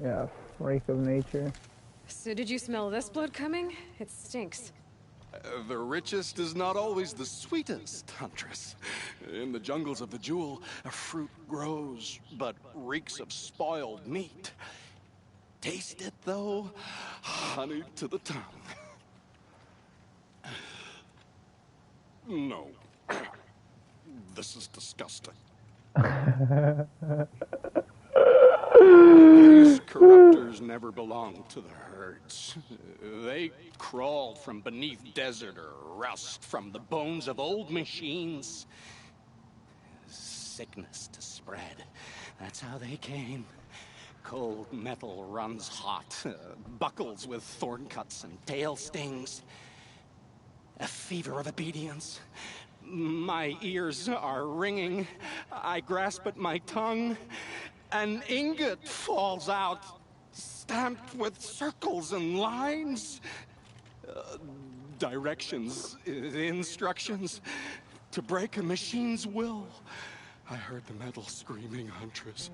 Yeah, freak of nature. So did you smell this blood coming? It stinks. The richest is not always the sweetest, Huntress. In the jungles of the Jewel, a fruit grows, but reeks of spoiled meat. Taste it, though, honey to the tongue. No. This is disgusting. These corruptors never belonged to the herds. They crawled from beneath desert or rust from the bones of old machines. Sickness to spread. That's how they came. Cold metal runs hot, buckles with thorn cuts and tail stings. A fever of obedience. My ears are ringing. I grasp at my tongue. An ingot falls out, stamped with circles and lines. Directions, instructions to break a machine's will. I heard the metal screaming, Huntress.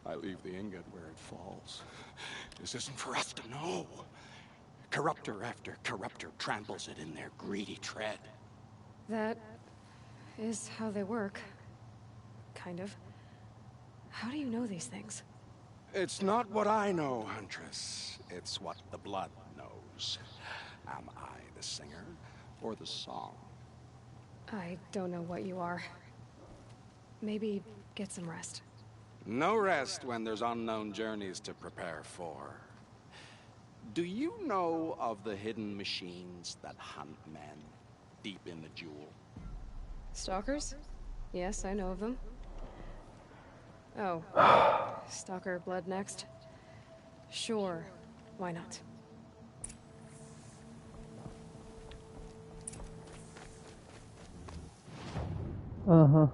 I leave the ingot where it falls. This isn't for us to know. Corruptor after corruptor tramples it in their greedy tread. That is how they work. Kind of. How do you know these things? It's not what I know, Huntress. It's what the blood knows. Am I the singer or the song? I don't know what you are. Maybe get some rest. No rest when there's unknown journeys to prepare for. Do you know of the hidden machines that hunt men deep in the jewel? Stalkers? Yes, I know of them. Oh, Stalker blood next? Sure, why not? Uh-huh.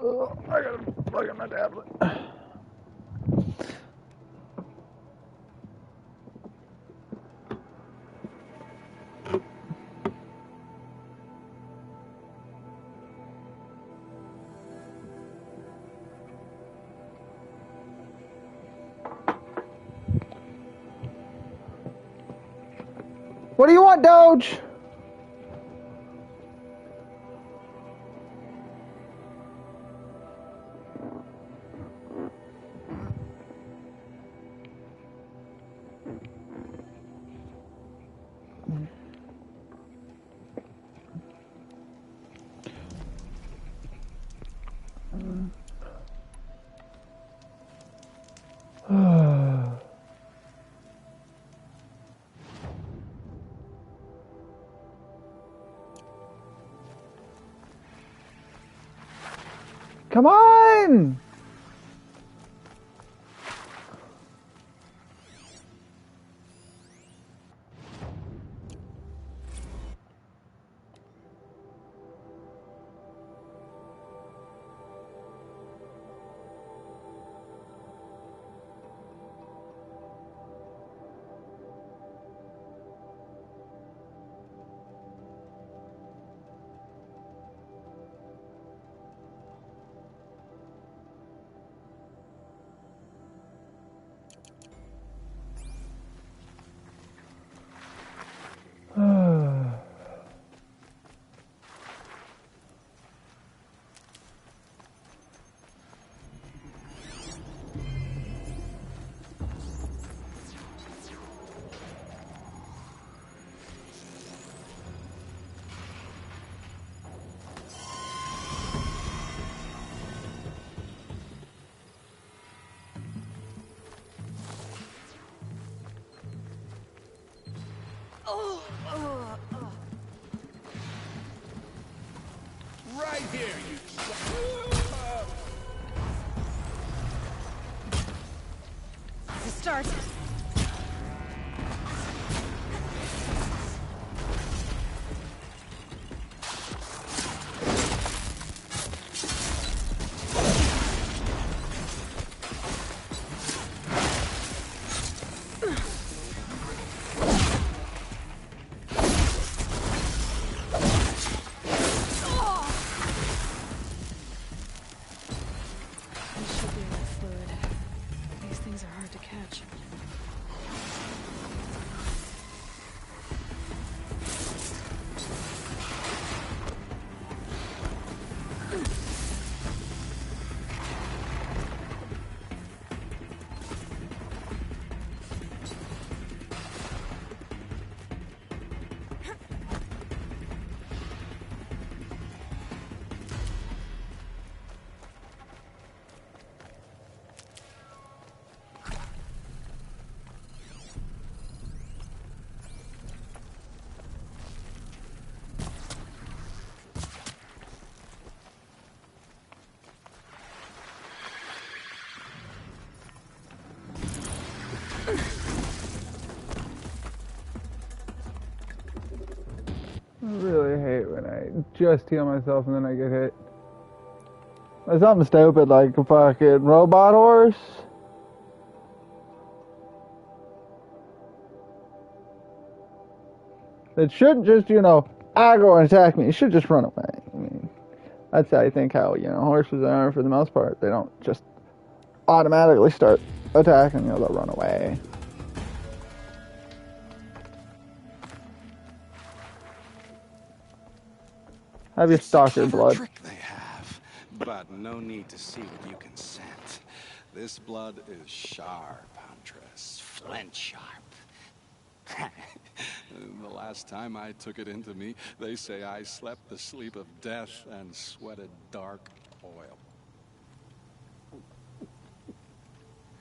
Oh, I gotta plug in my tablet. What do you want, Doge? Come on! Right here, you... To start. There should be enough fluid. These things are hard to catch. just heal myself and then I get hit. It's something stupid like a fucking robot horse. It shouldn't just, you know, aggro and attack me. It should just run away. I mean, that's I think how, you know, horses are for the most part. They don't just automatically start attacking, you know, they'll run away. Have your stalker blood. Trick they have, but no need to see what you consent. This blood is sharp, Huntress. Flint sharp. The last time I took it into me, they say I slept the sleep of death and sweated dark oil.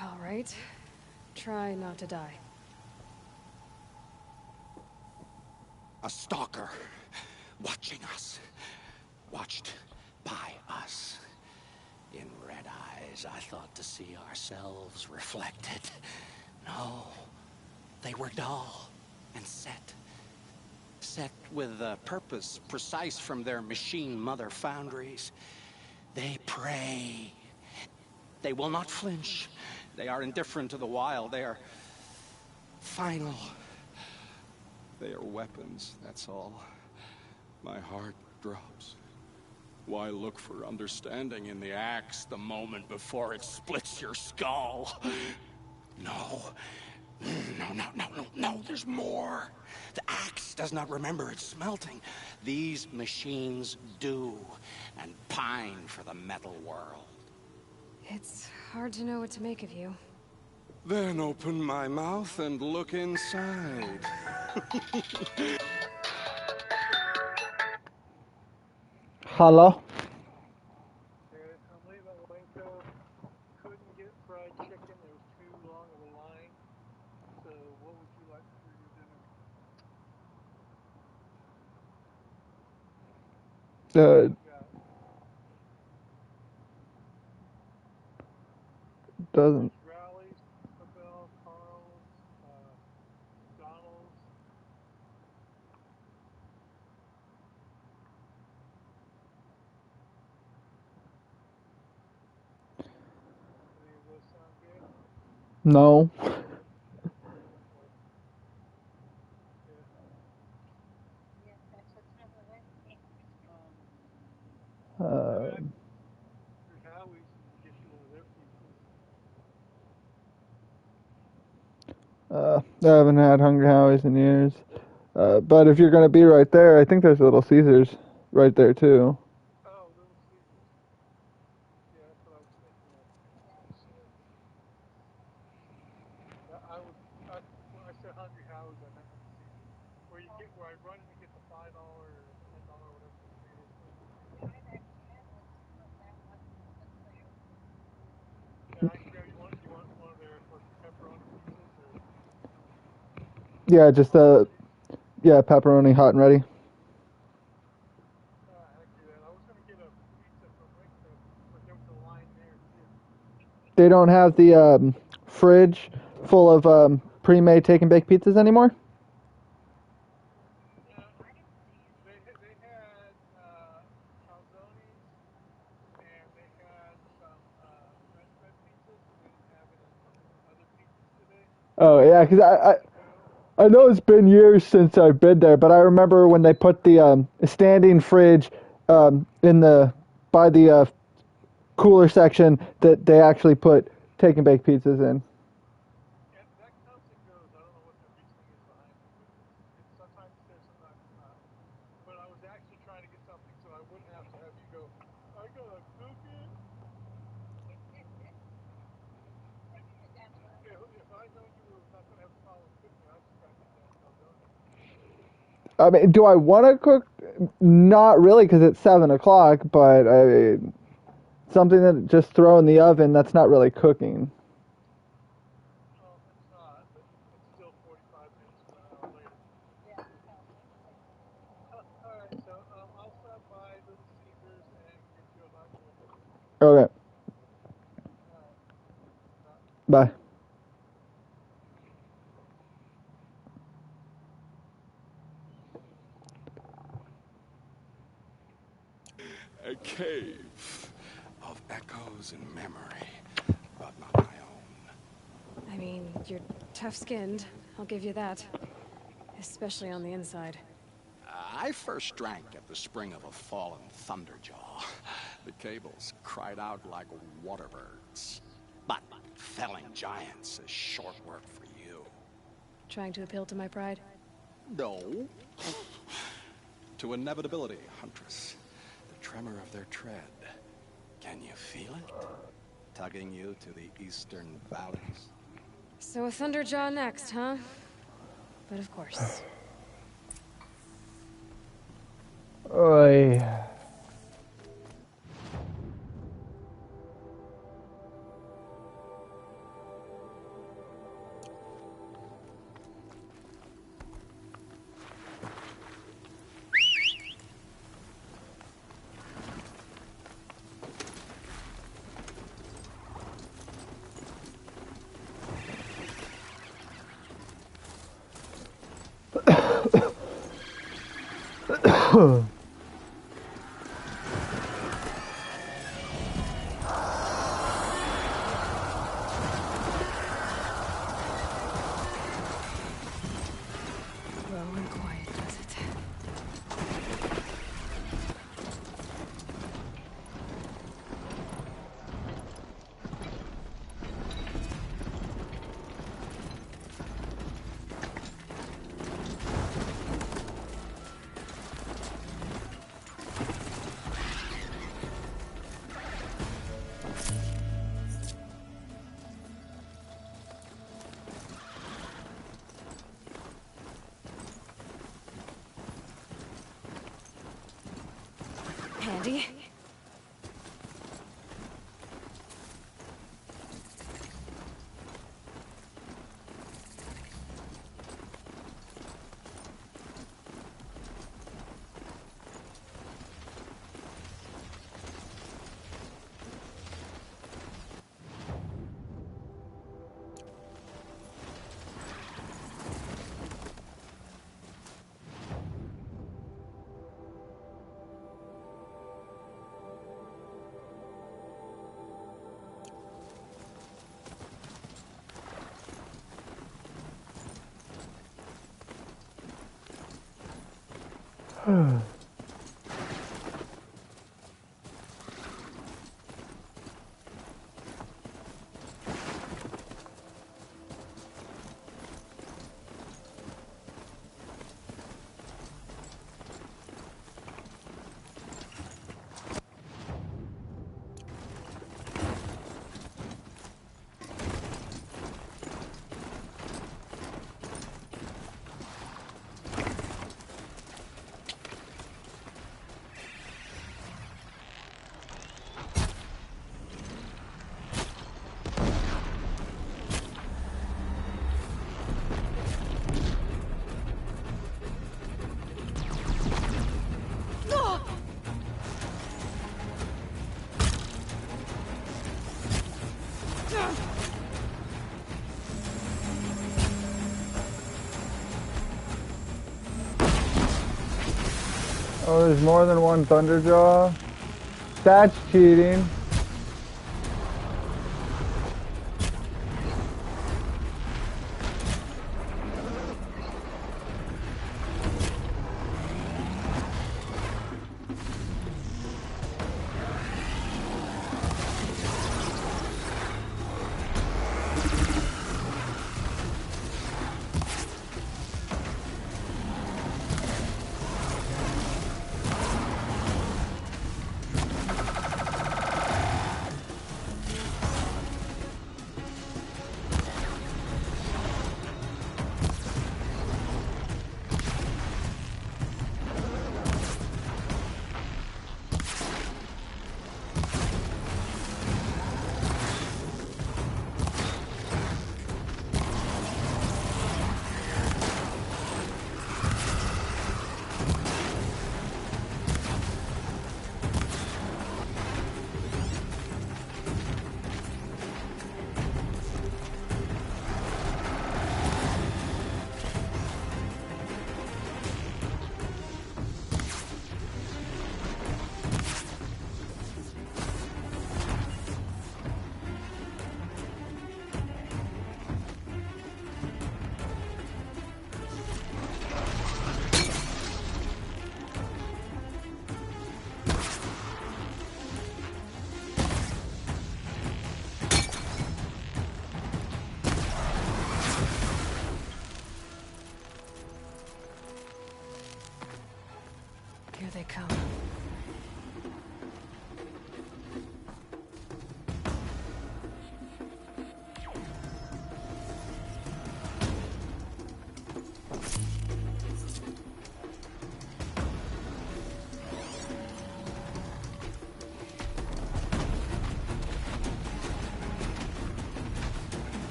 All right. Try not to die. A stalker. Watching us. Watched by us. In red eyes, I thought to see ourselves reflected. No. They were dull and set. Set with a purpose precise from their machine mother foundries. They prey. They will not flinch. They are indifferent to the wild. They are final. They are weapons, that's all. My heart drops. Why look for understanding in the axe the moment before it splits your skull? No. No, there's more. The axe does not remember its smelting. These machines do, and pine for the metal world. It's hard to know what to make of you. Then open my mouth and look inside. Hello? Doesn't. No. I haven't had Hungry Howie's in years. But if you're gonna be right there, I think there's Little Caesars right there too. Yeah, just yeah, pepperoni hot and ready. They don't have the fridge full of pre-made take and bake pizzas anymore? Oh yeah, because I know it's been years since I've been there, but I remember when they put the standing fridge in the by the cooler section that they actually put take and bake pizzas in. I mean, do I want to cook? Not really, because it's 7 o'clock. But something that just throw in the oven, that's not really cooking. Okay. Bye. is in memory, but not my own. I mean, you're tough-skinned. I'll give you that. Especially on the inside. I first drank at the spring of a fallen thunderjaw. The cables cried out like waterbirds. But felling giants is short work for you. Trying to appeal to my pride? No. To inevitability, Huntress. The tremor of their tread. Can you feel it? Tugging you to the eastern valleys? So a thunderjaw next, huh? But of course. Oi. Slow and quiet does it. Handy. Oh, there's more than one Thunderjaw? That's cheating.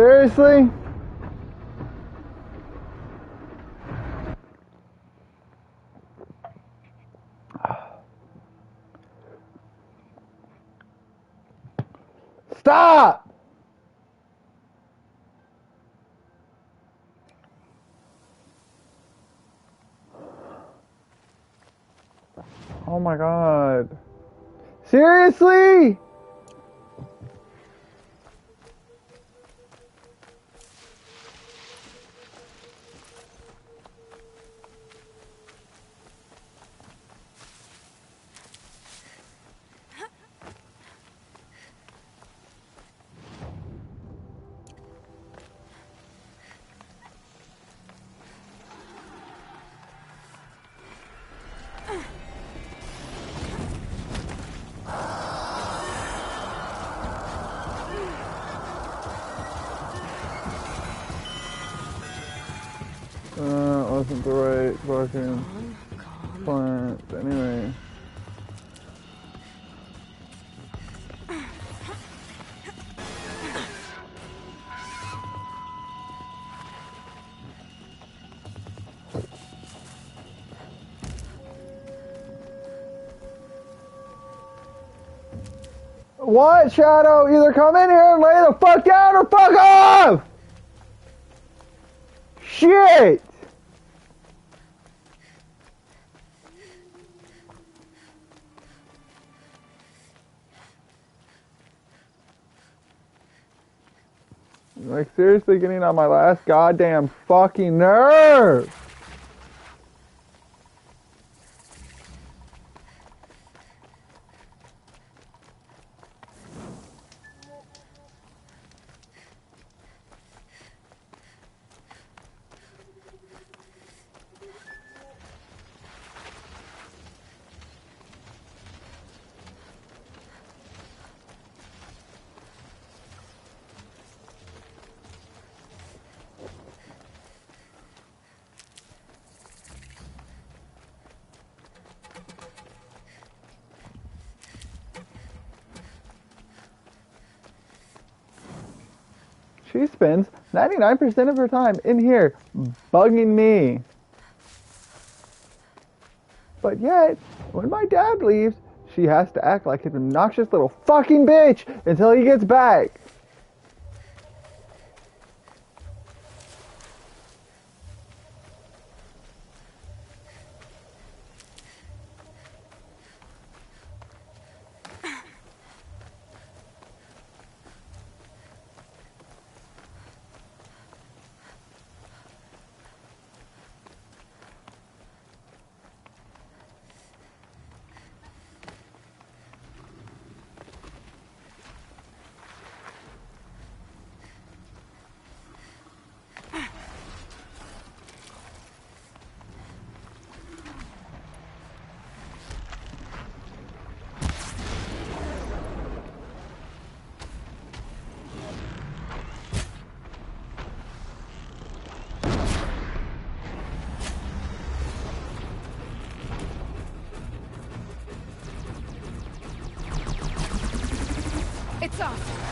Seriously? Stop! Oh my god. Seriously? Wasn't the right fucking plant. Anyway. What, Shadow? Either come in here and lay the fuck down or fuck off! Shit! Like, seriously getting on my last goddamn fucking nerve! She spends 99% of her time in here bugging me. But yet, when my dad leaves, she has to act like an obnoxious little fucking bitch until he gets back. It's off.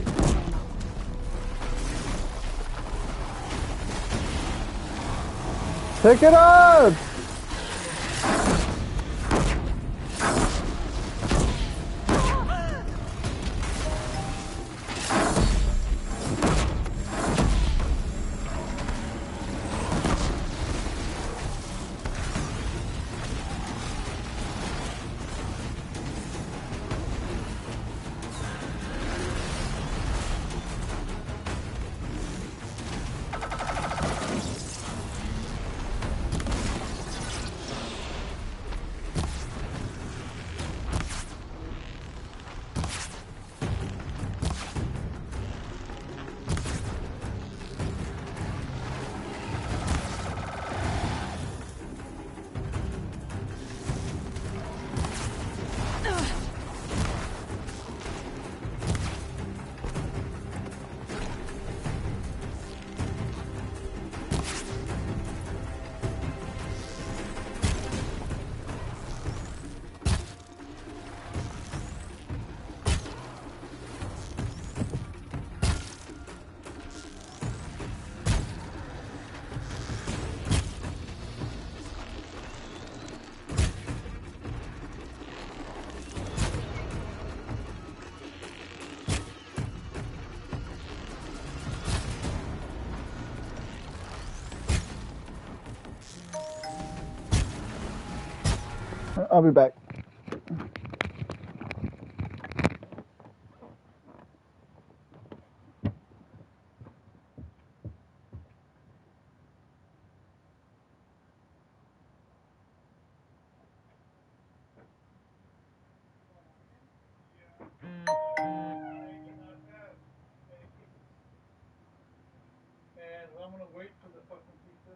good for ammo. Pick it up! I'll be back. I'm gonna wait for the fucking pizza.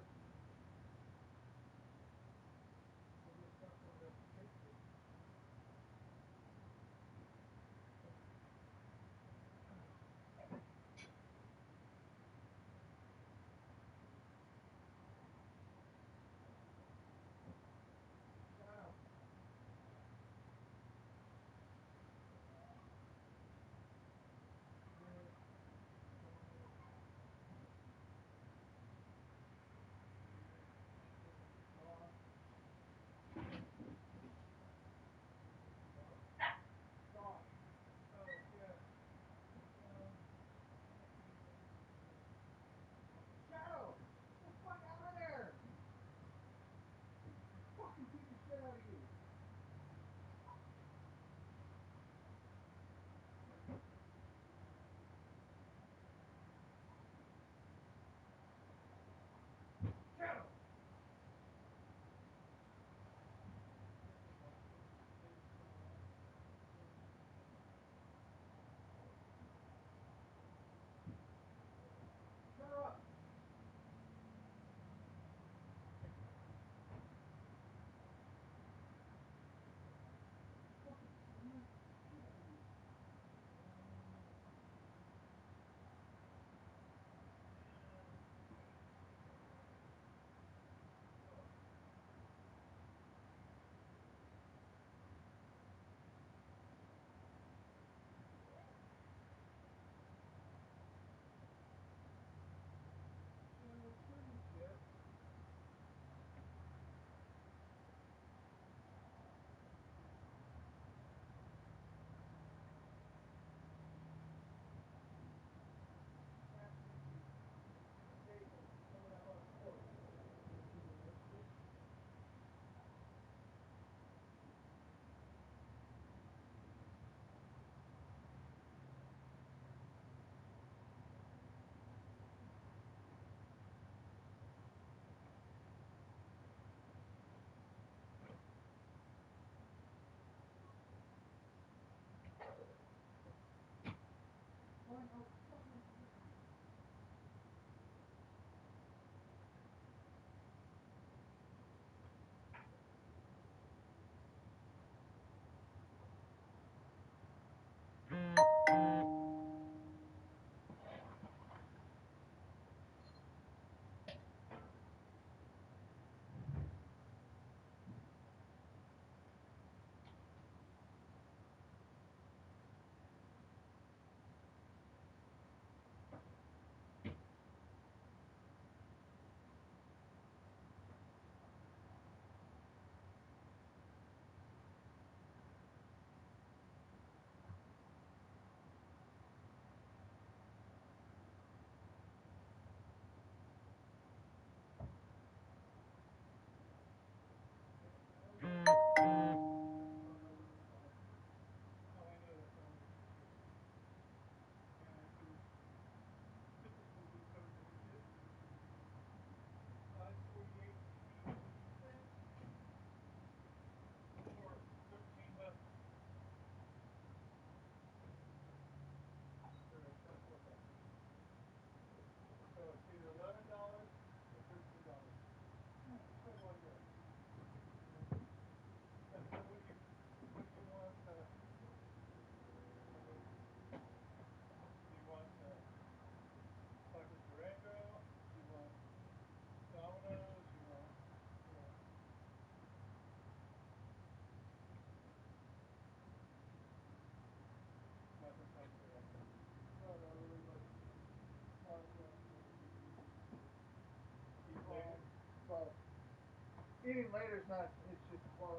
Getting later is not, it's just fun.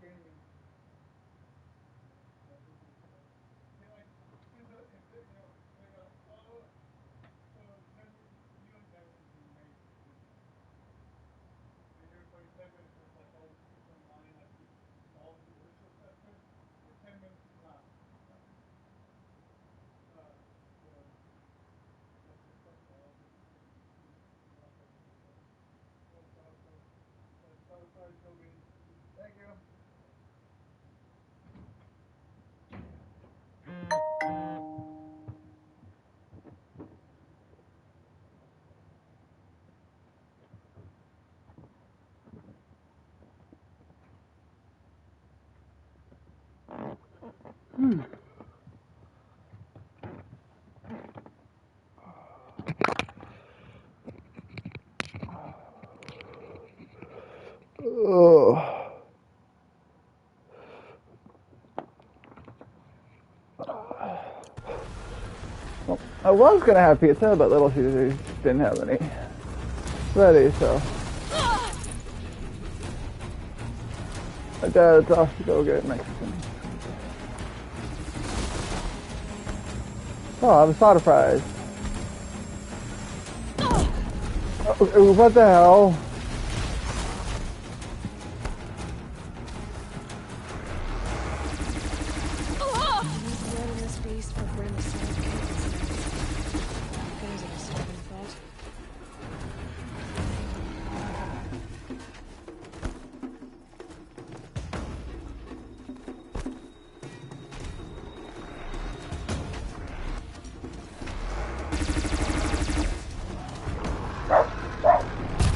Gaming. Thank you. Oh. Well, I was gonna have pizza, but Little Caesars didn't have any ready, so my dad's off to go get Mexican. Oh, avocado fries. Oh, what the hell?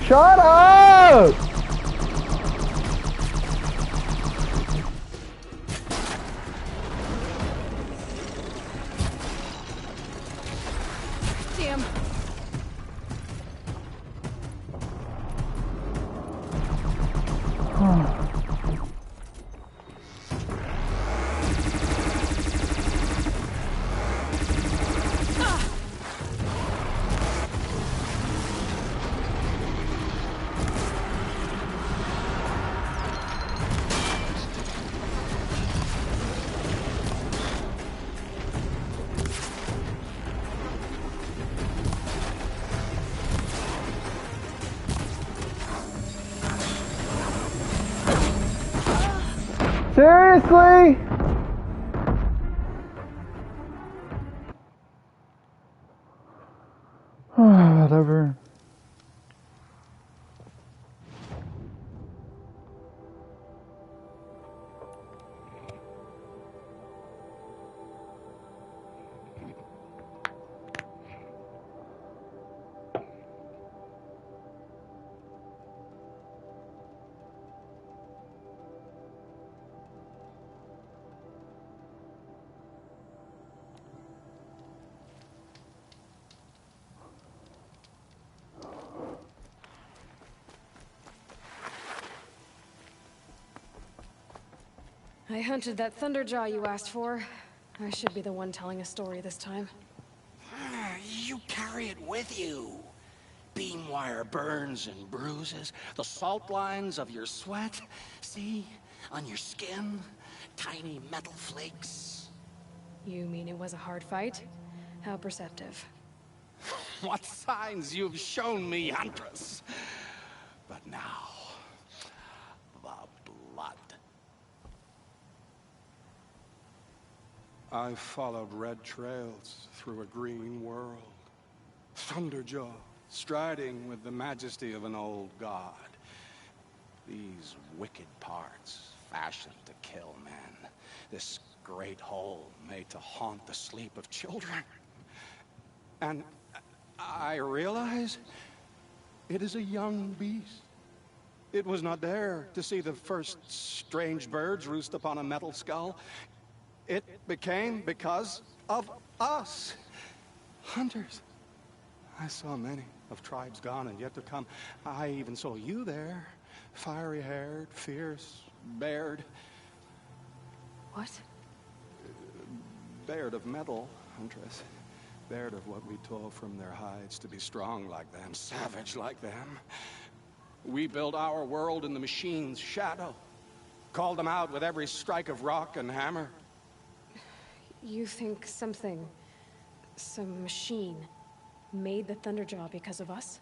Shut up! Damn. Seriously? Whatever. I hunted that Thunderjaw you asked for. I should be the one telling a story this time. You carry it with you. Beam wire burns and bruises, the salt lines of your sweat. See? On your skin, tiny metal flakes. You mean it was a hard fight? How perceptive. What signs you've shown me, Huntress. But now, the blood. I followed red trails through a green world. Thunderjaw, striding with the majesty of an old god. These wicked parts, fashioned to kill men. This great hole made to haunt the sleep of children. And I realize it is a young beast. It was not there to see the first strange birds roost upon a metal skull. It became because of us, hunters. I saw many of tribes gone and yet to come. I even saw you there, fiery-haired, fierce, bared. What? Bared of metal, Huntress. Bared of what we tore from their hides to be strong like them, savage like them. We built our world in the machine's shadow. Called them out with every strike of rock and hammer. You think something, some machine, made the Thunderjaw because of us?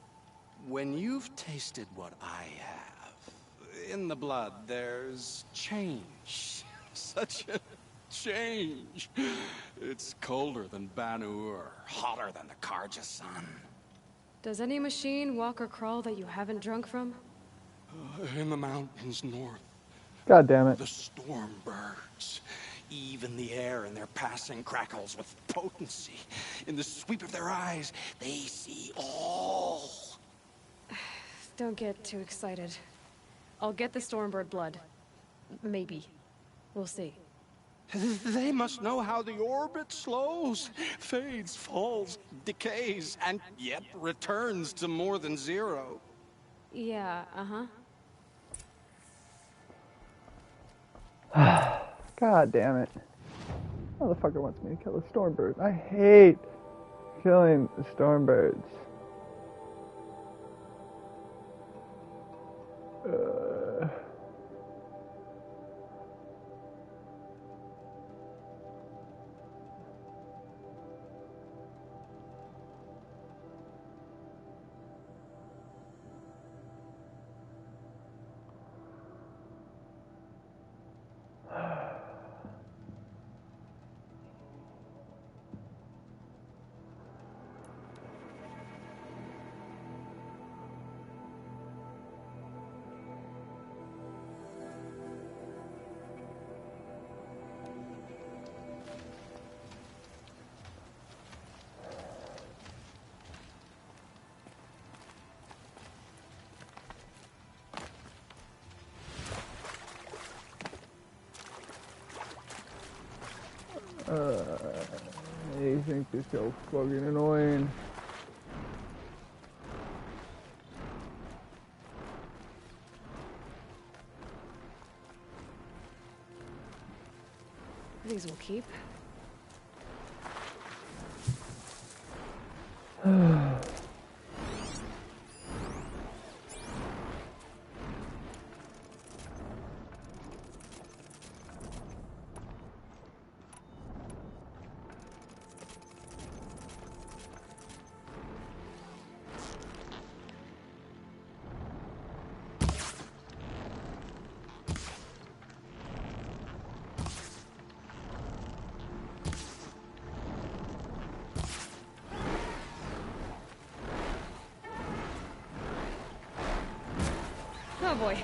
When you've tasted what I have, in the blood there's change. Such a change. It's colder than Banu-Ur, hotter than the Karja sun. Does any machine walk or crawl that you haven't drunk from? In the mountains north. God damn it. The storm birds. Even the air in their passing crackles with potency. In the sweep of their eyes, they see all. Don't get too excited. I'll get the Stormbird blood. Maybe. We'll see. They must know how the orbit slows, fades, falls, decays, and yet returns to more than zero. Yeah, God damn it. Motherfucker wants me to kill a Stormbird. I hate killing the Stormbirds. You think this is so fucking annoying. These will keep. Oh boy.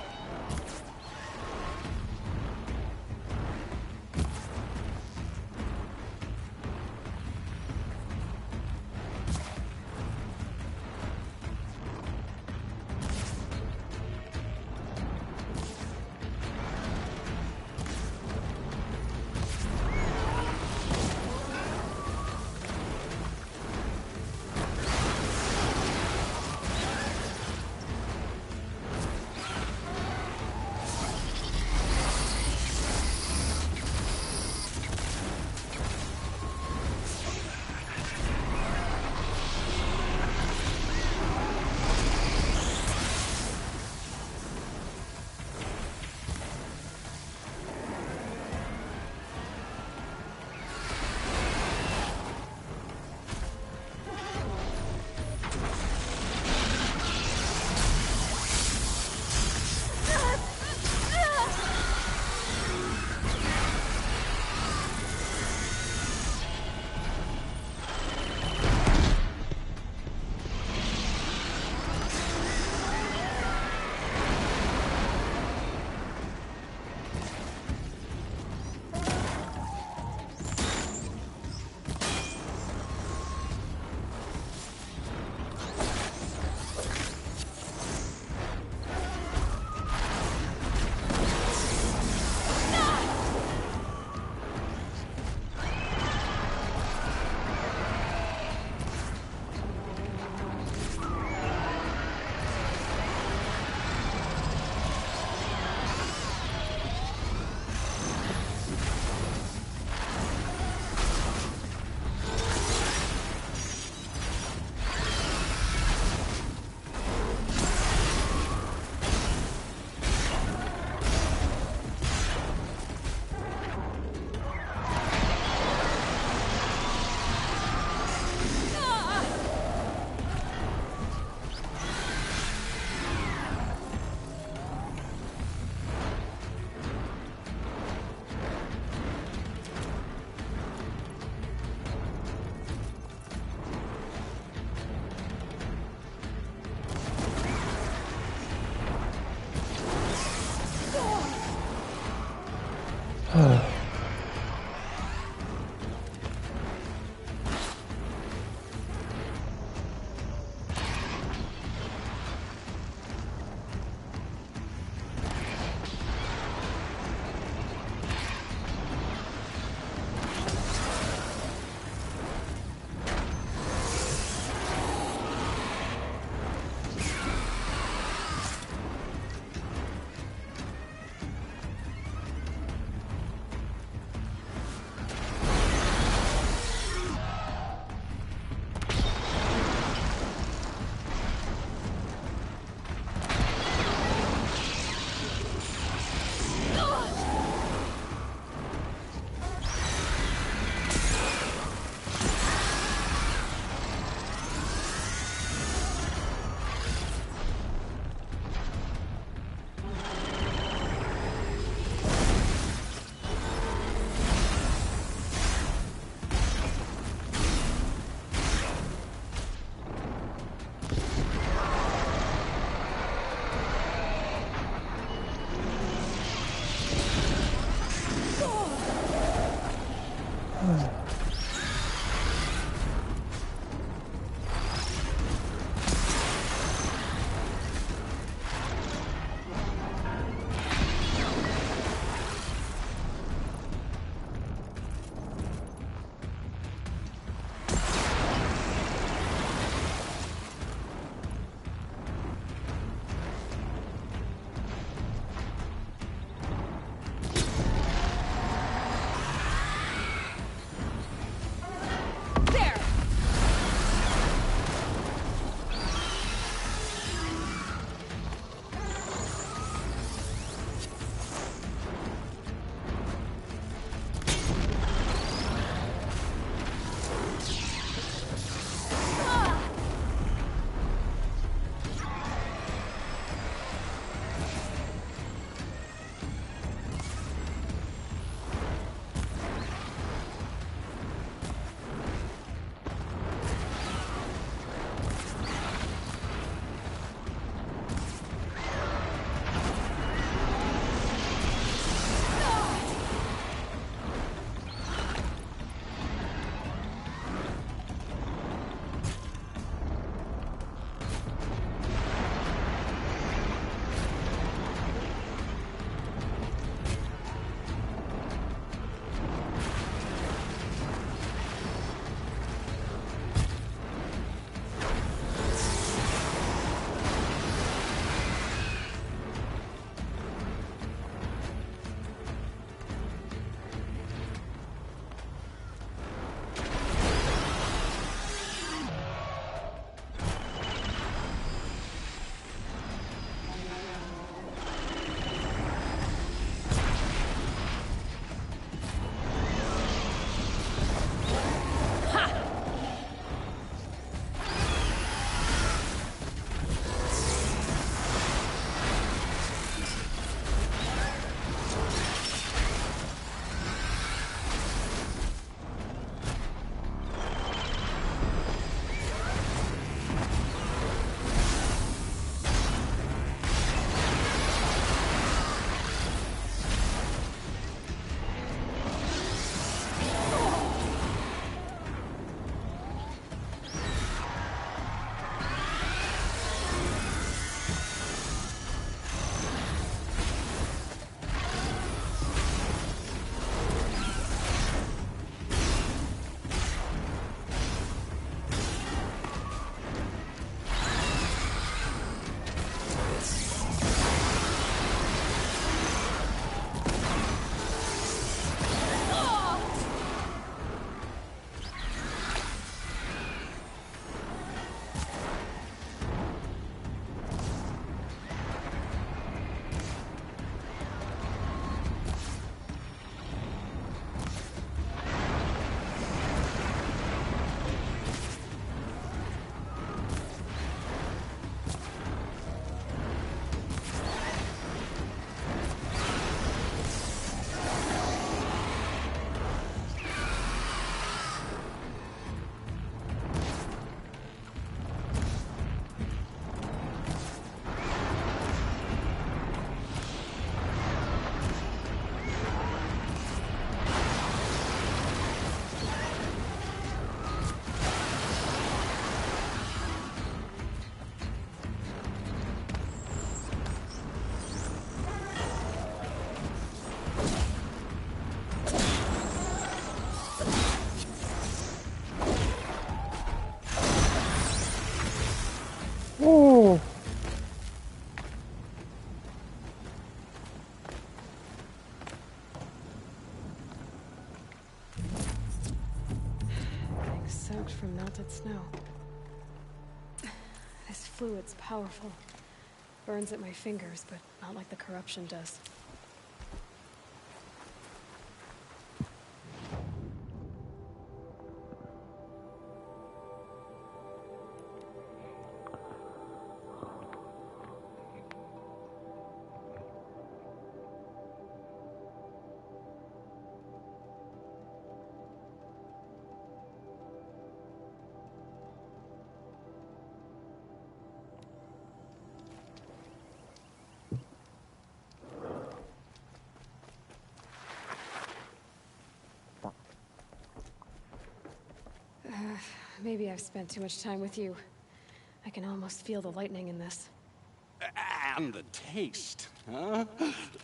Oh. Being soaked from melted snow. This fluid's powerful. Burns at my fingers, but not like the corruption does. Maybe I've spent too much time with you. I can almost feel the lightning in this. And the taste, huh?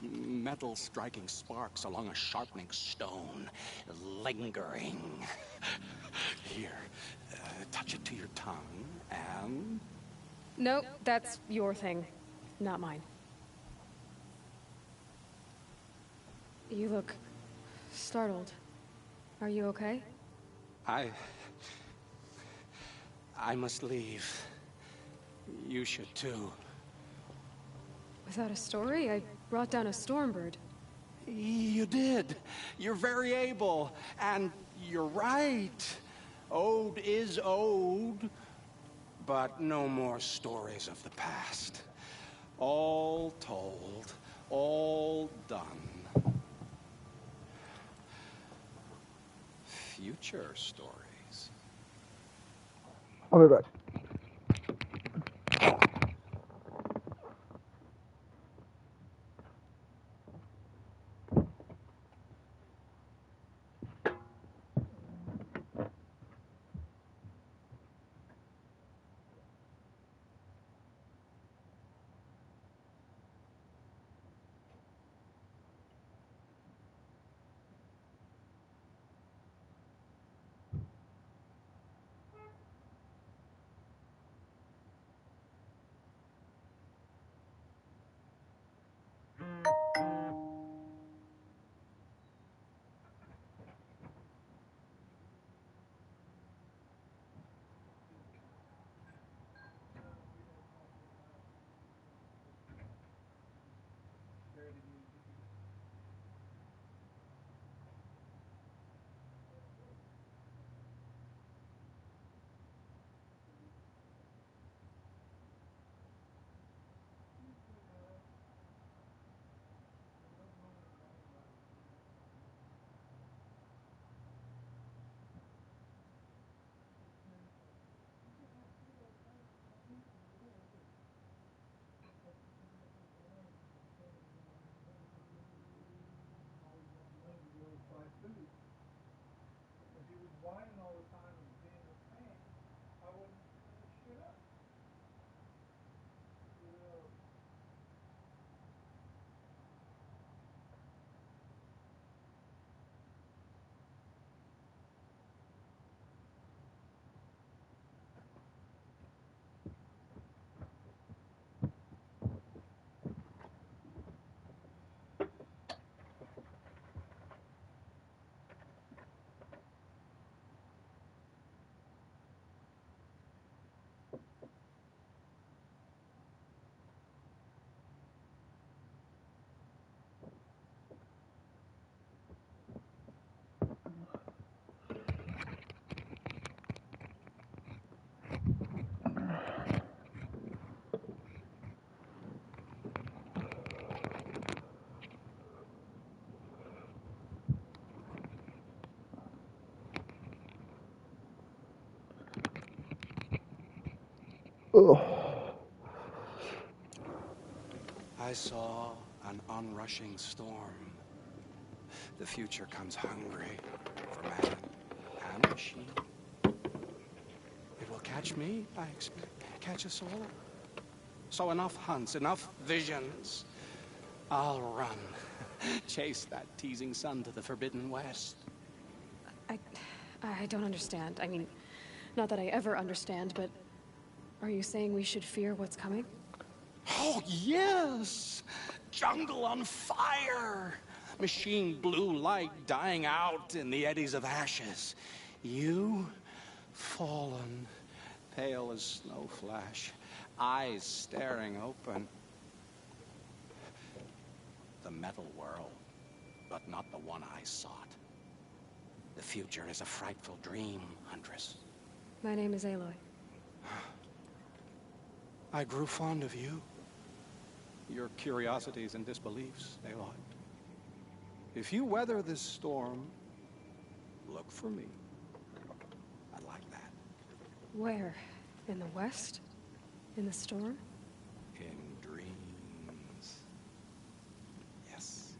Metal striking sparks along a sharpening stone, lingering. Here, touch it to your tongue, and... Nope, that's your thing, not mine. You look startled. Are you okay? I must leave. You should too. Without a story? I brought down a stormbird. You did. You're very able. And you're right. Ode is ode. But no more stories of the past. All told. All done. Future stories. I'll be back. Ugh. I saw an onrushing storm. The future comes hungry for man and machine. It will catch me, I expect. Catch us all. So enough hunts, enough visions. I'll run. Chase that teasing sun to the forbidden west. I don't understand. I mean, not that I ever understand, but are you saying we should fear what's coming? Oh, yes! Jungle on fire! Machine blue light dying out in the eddies of ashes. You, fallen, pale as snow flash, eyes staring open. The metal world, but not the one I sought. The future is a frightful dream, Huntress. My name is Aloy. I grew fond of you. Your curiosities and disbeliefs, Aloy. If you weather this storm, look for me. I'd like that. Where? In the west? In the storm? In dreams. Yes.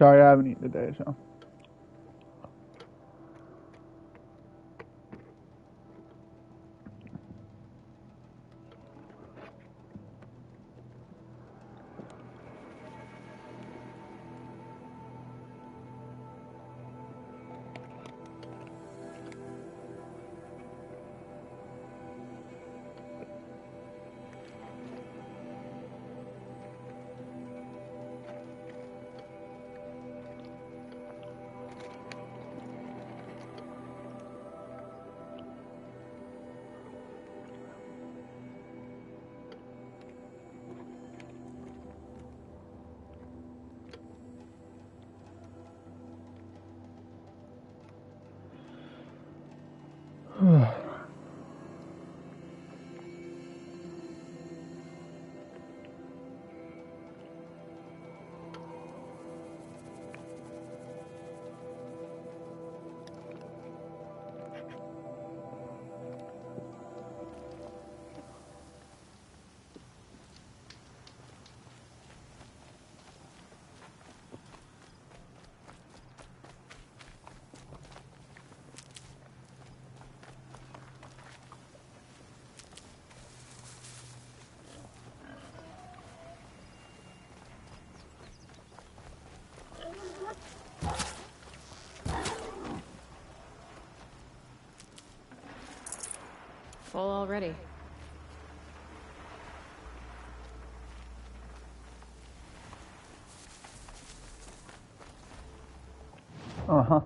Sorry, I haven't eaten today, so. Full already. Uh-huh.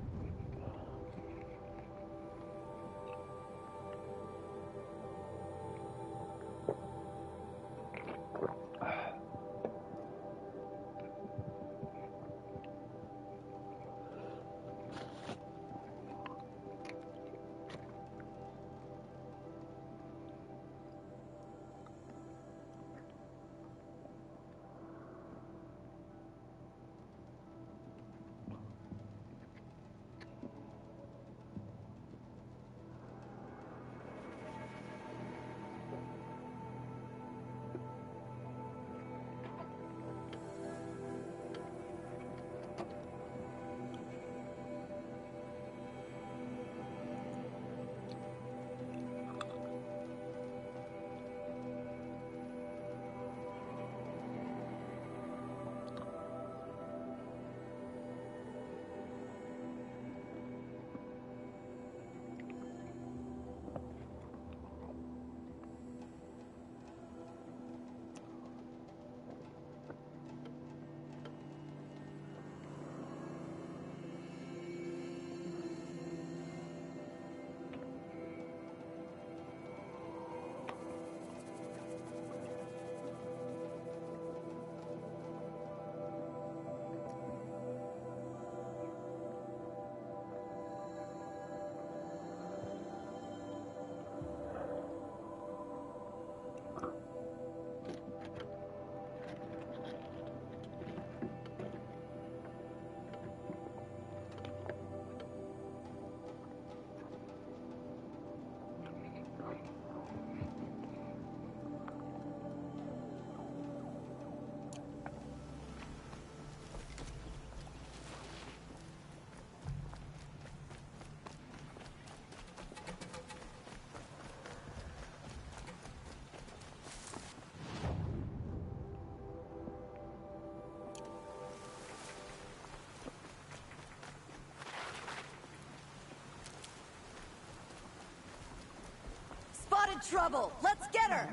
in trouble. Let's get her.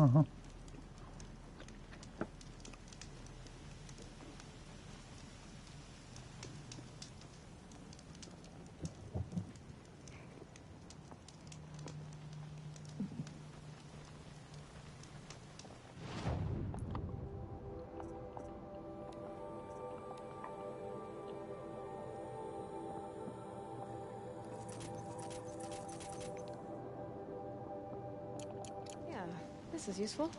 Uh-huh. Yeah, this is useful.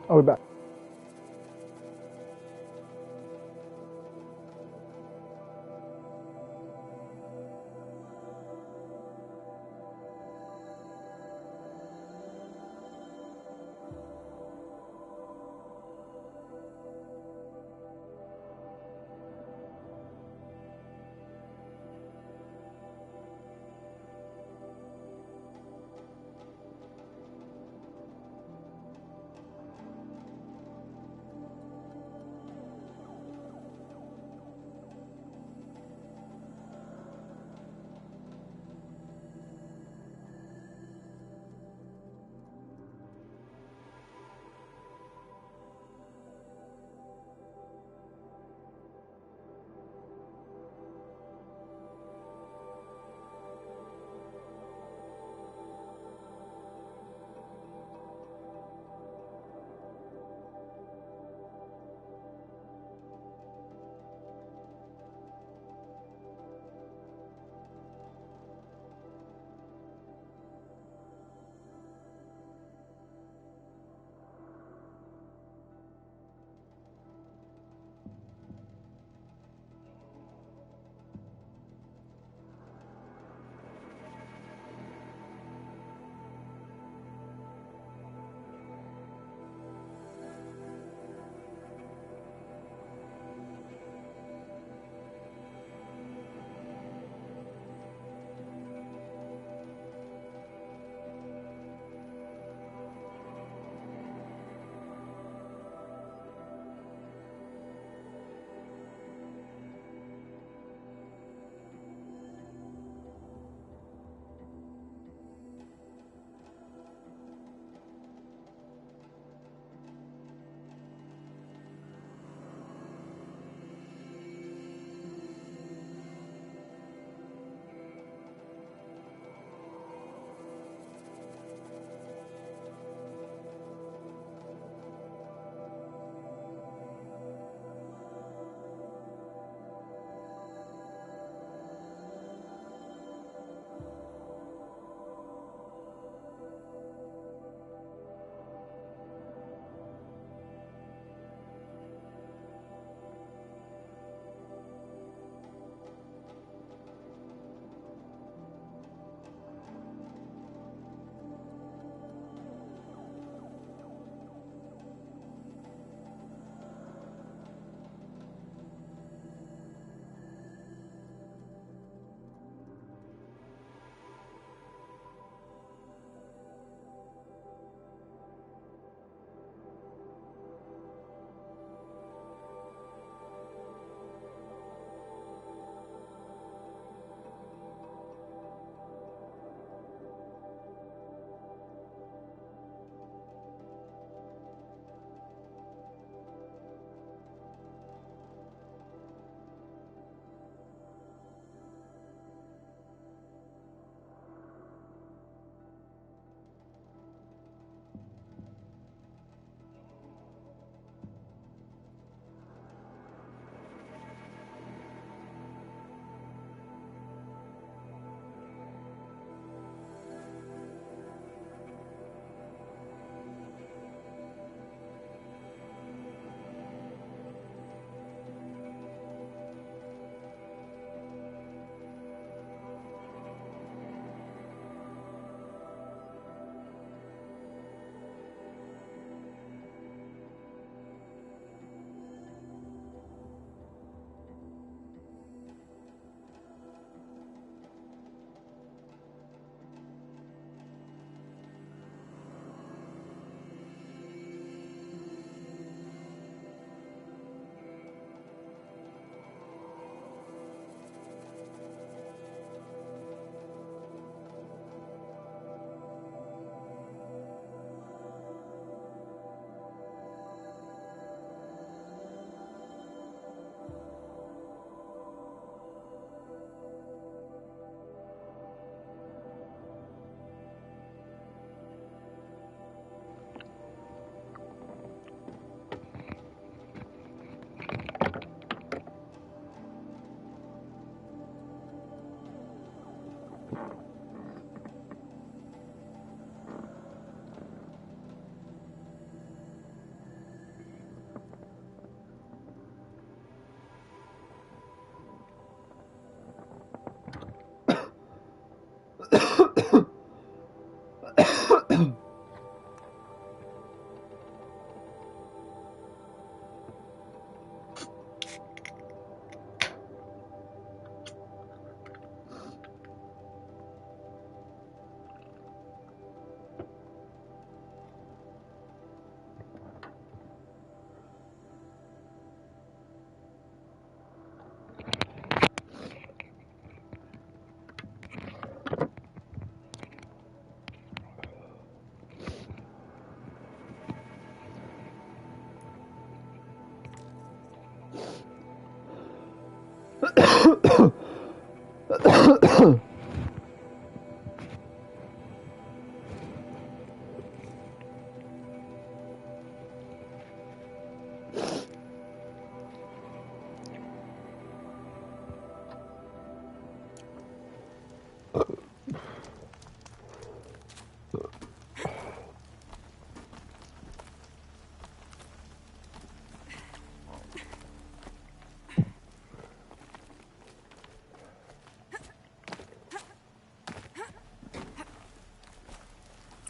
I'll be back.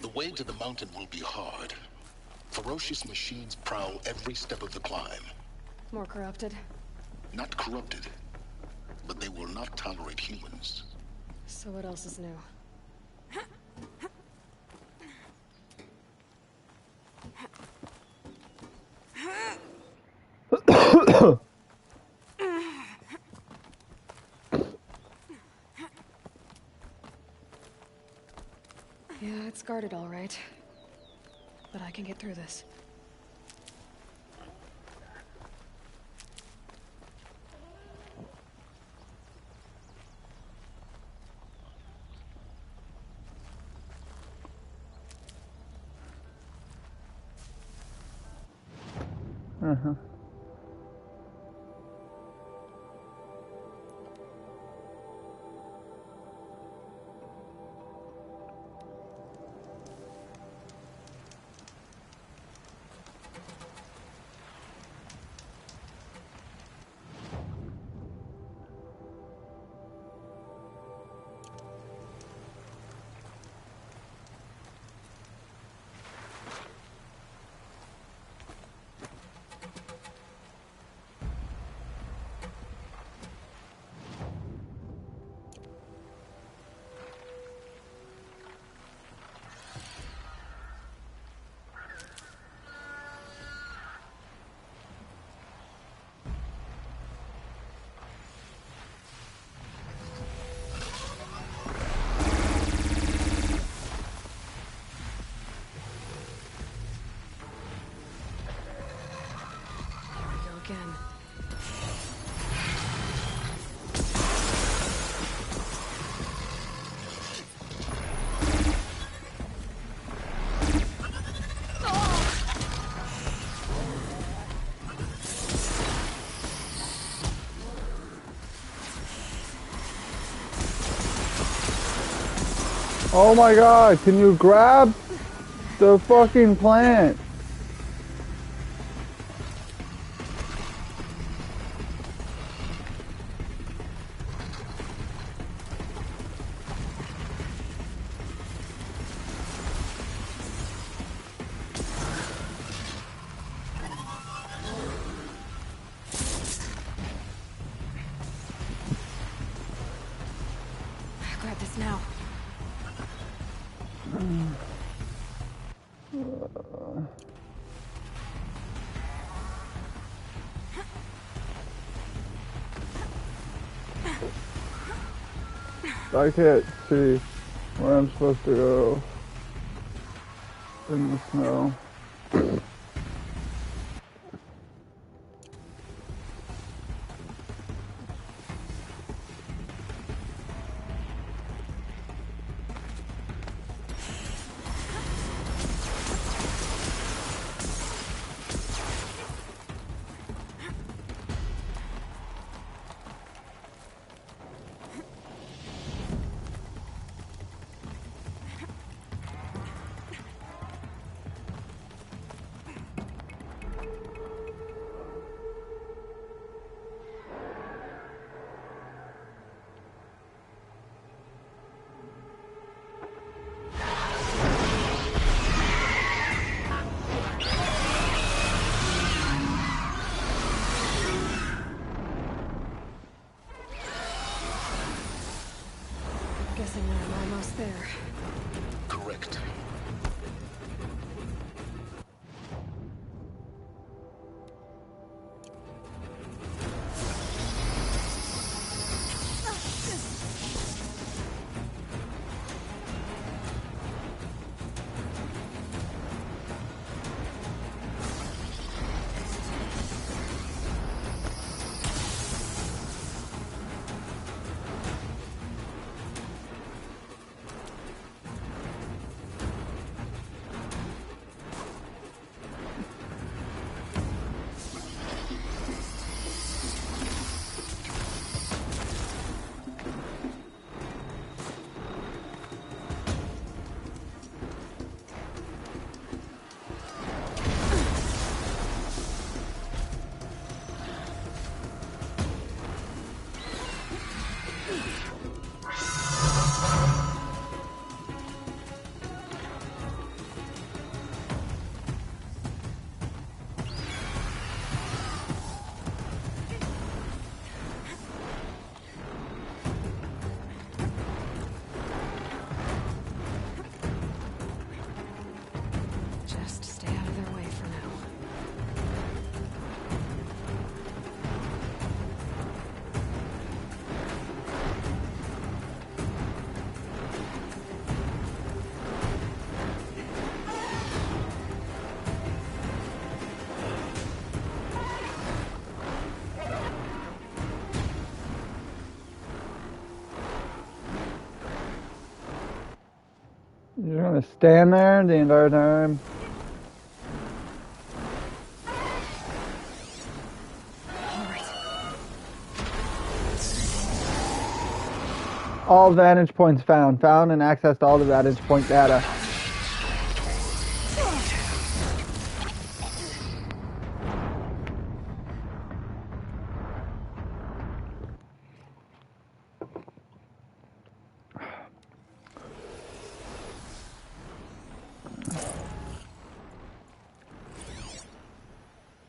The way to the mountain will be hard. Ferocious machines prowl every step of the climb. More corrupted? Not corrupted, but they will not tolerate humans. So what else is new? Yeah, it's guarded all right. But I can get through this. Uh-huh. Again. Oh my god, can you grab the fucking plant? Grab this now. I can't see where I'm supposed to go in the snow. Guessing I'm almost there. Correct. You're gonna stand there the entire time. All vantage points found. Found and accessed all the vantage point data.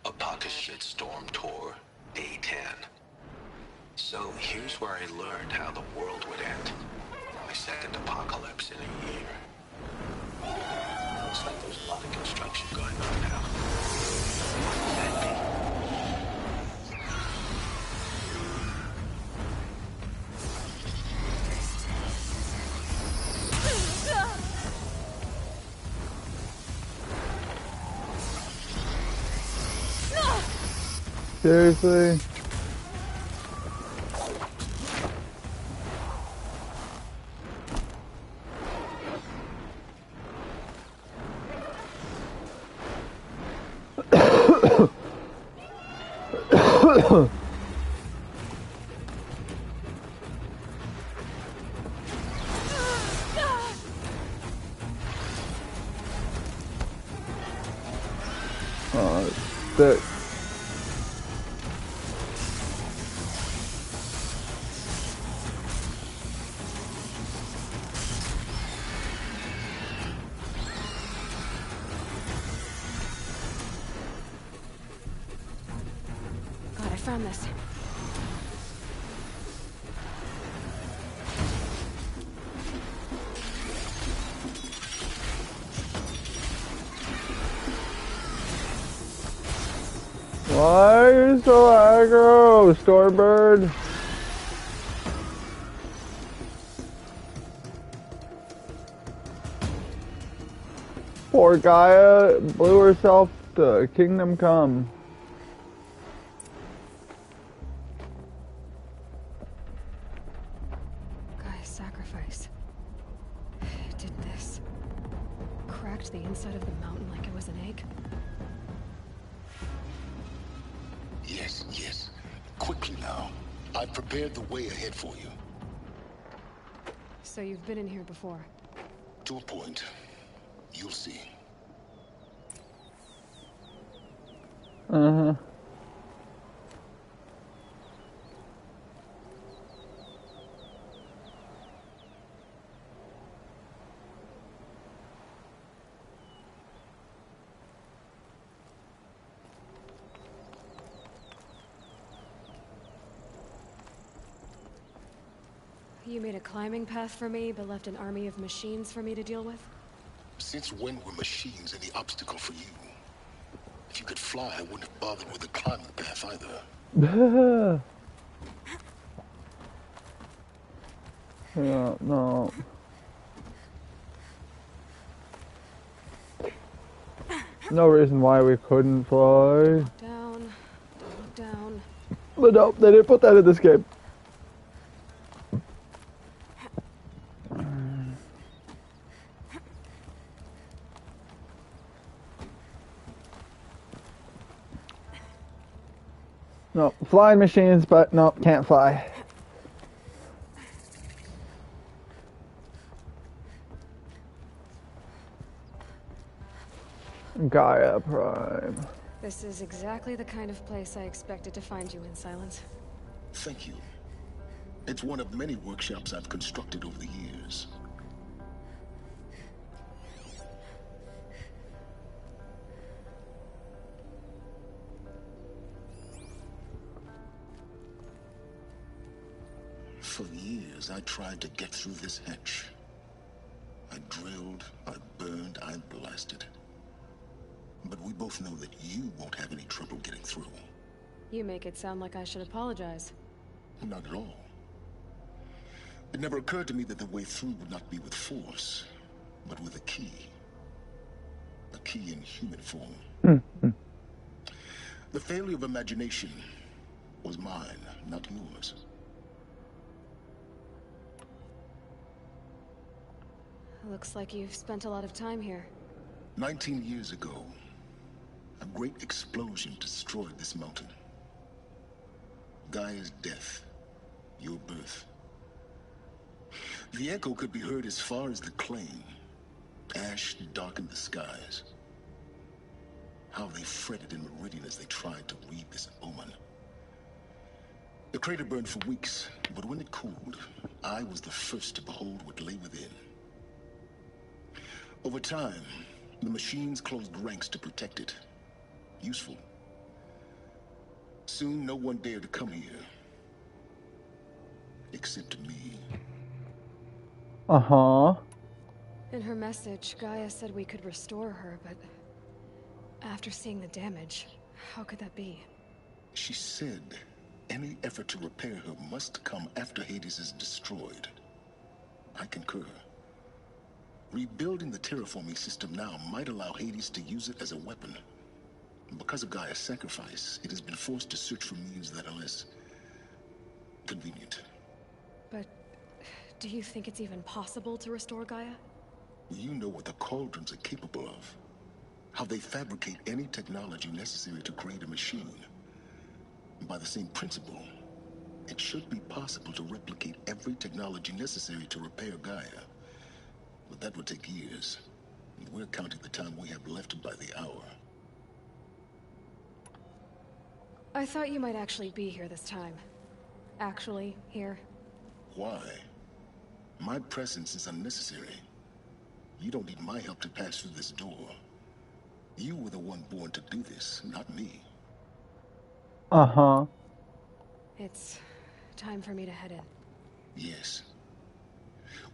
A pocket shitstorm tour, day 10. So here's where I learned how the world would end. My second apocalypse in a year. Looks like there's a lot of construction going on now. Seriously? Sick. God, I found this. Why are you so aggro, Storebird? Poor Gaia blew herself to Kingdom Come. Gaia's sacrifice. It did this. Cracked the inside of the mountain like it was an egg. Yes, yes. Quickly now. I've prepared the way ahead for you. So you've been in here before? To a point. You'll see. Uh-huh. You made a climbing path for me, but left an army of machines for me to deal with? Since when were machines any obstacle for you? If you could fly, I wouldn't have bothered with the climbing path either. Yeah, no. No reason why we couldn't fly. Down, down. But no, they didn't put that in this game. No, flying machines, but no, can't fly. Gaia Prime. This is exactly the kind of place I expected to find you in, Silence. Thank you. It's one of many workshops I've constructed over the years. For years, I tried to get through this hatch. I drilled, I burned, I blasted. But we both know that you won't have any trouble getting through. You make it sound like I should apologize. Not at all. It never occurred to me that the way through would not be with force, but with a key. A key in human form. The failure of imagination was mine, not yours. Looks like you've spent a lot of time here. 19 years ago, a great explosion destroyed this mountain. Gaia's death, your birth. The echo could be heard as far as the claim. Ash darkened the skies. How they fretted in Meridian as they tried to read this omen. The crater burned for weeks, but when it cooled, I was the first to behold what lay within. Over time, the machines closed ranks to protect it. Useful. Soon, no one dared to come here. Except me. Uh-huh. In her message, Gaia said we could restore her, but after seeing the damage, how could that be? She said any effort to repair her must come after Hades is destroyed. I concur. Rebuilding the terraforming system now might allow Hades to use it as a weapon. Because of Gaia's sacrifice, it has been forced to search for means that are less convenient. But do you think it's even possible to restore Gaia? You know what the Cauldrons are capable of. How they fabricate any technology necessary to create a machine. By the same principle, it should be possible to replicate every technology necessary to repair Gaia. But that would take years. And we're counting the time we have left by the hour. I thought you might actually be here this time. Actually, here. Why? My presence is unnecessary. You don't need my help to pass through this door. You were the one born to do this, not me. Uh-huh. It's time for me to head in. Yes.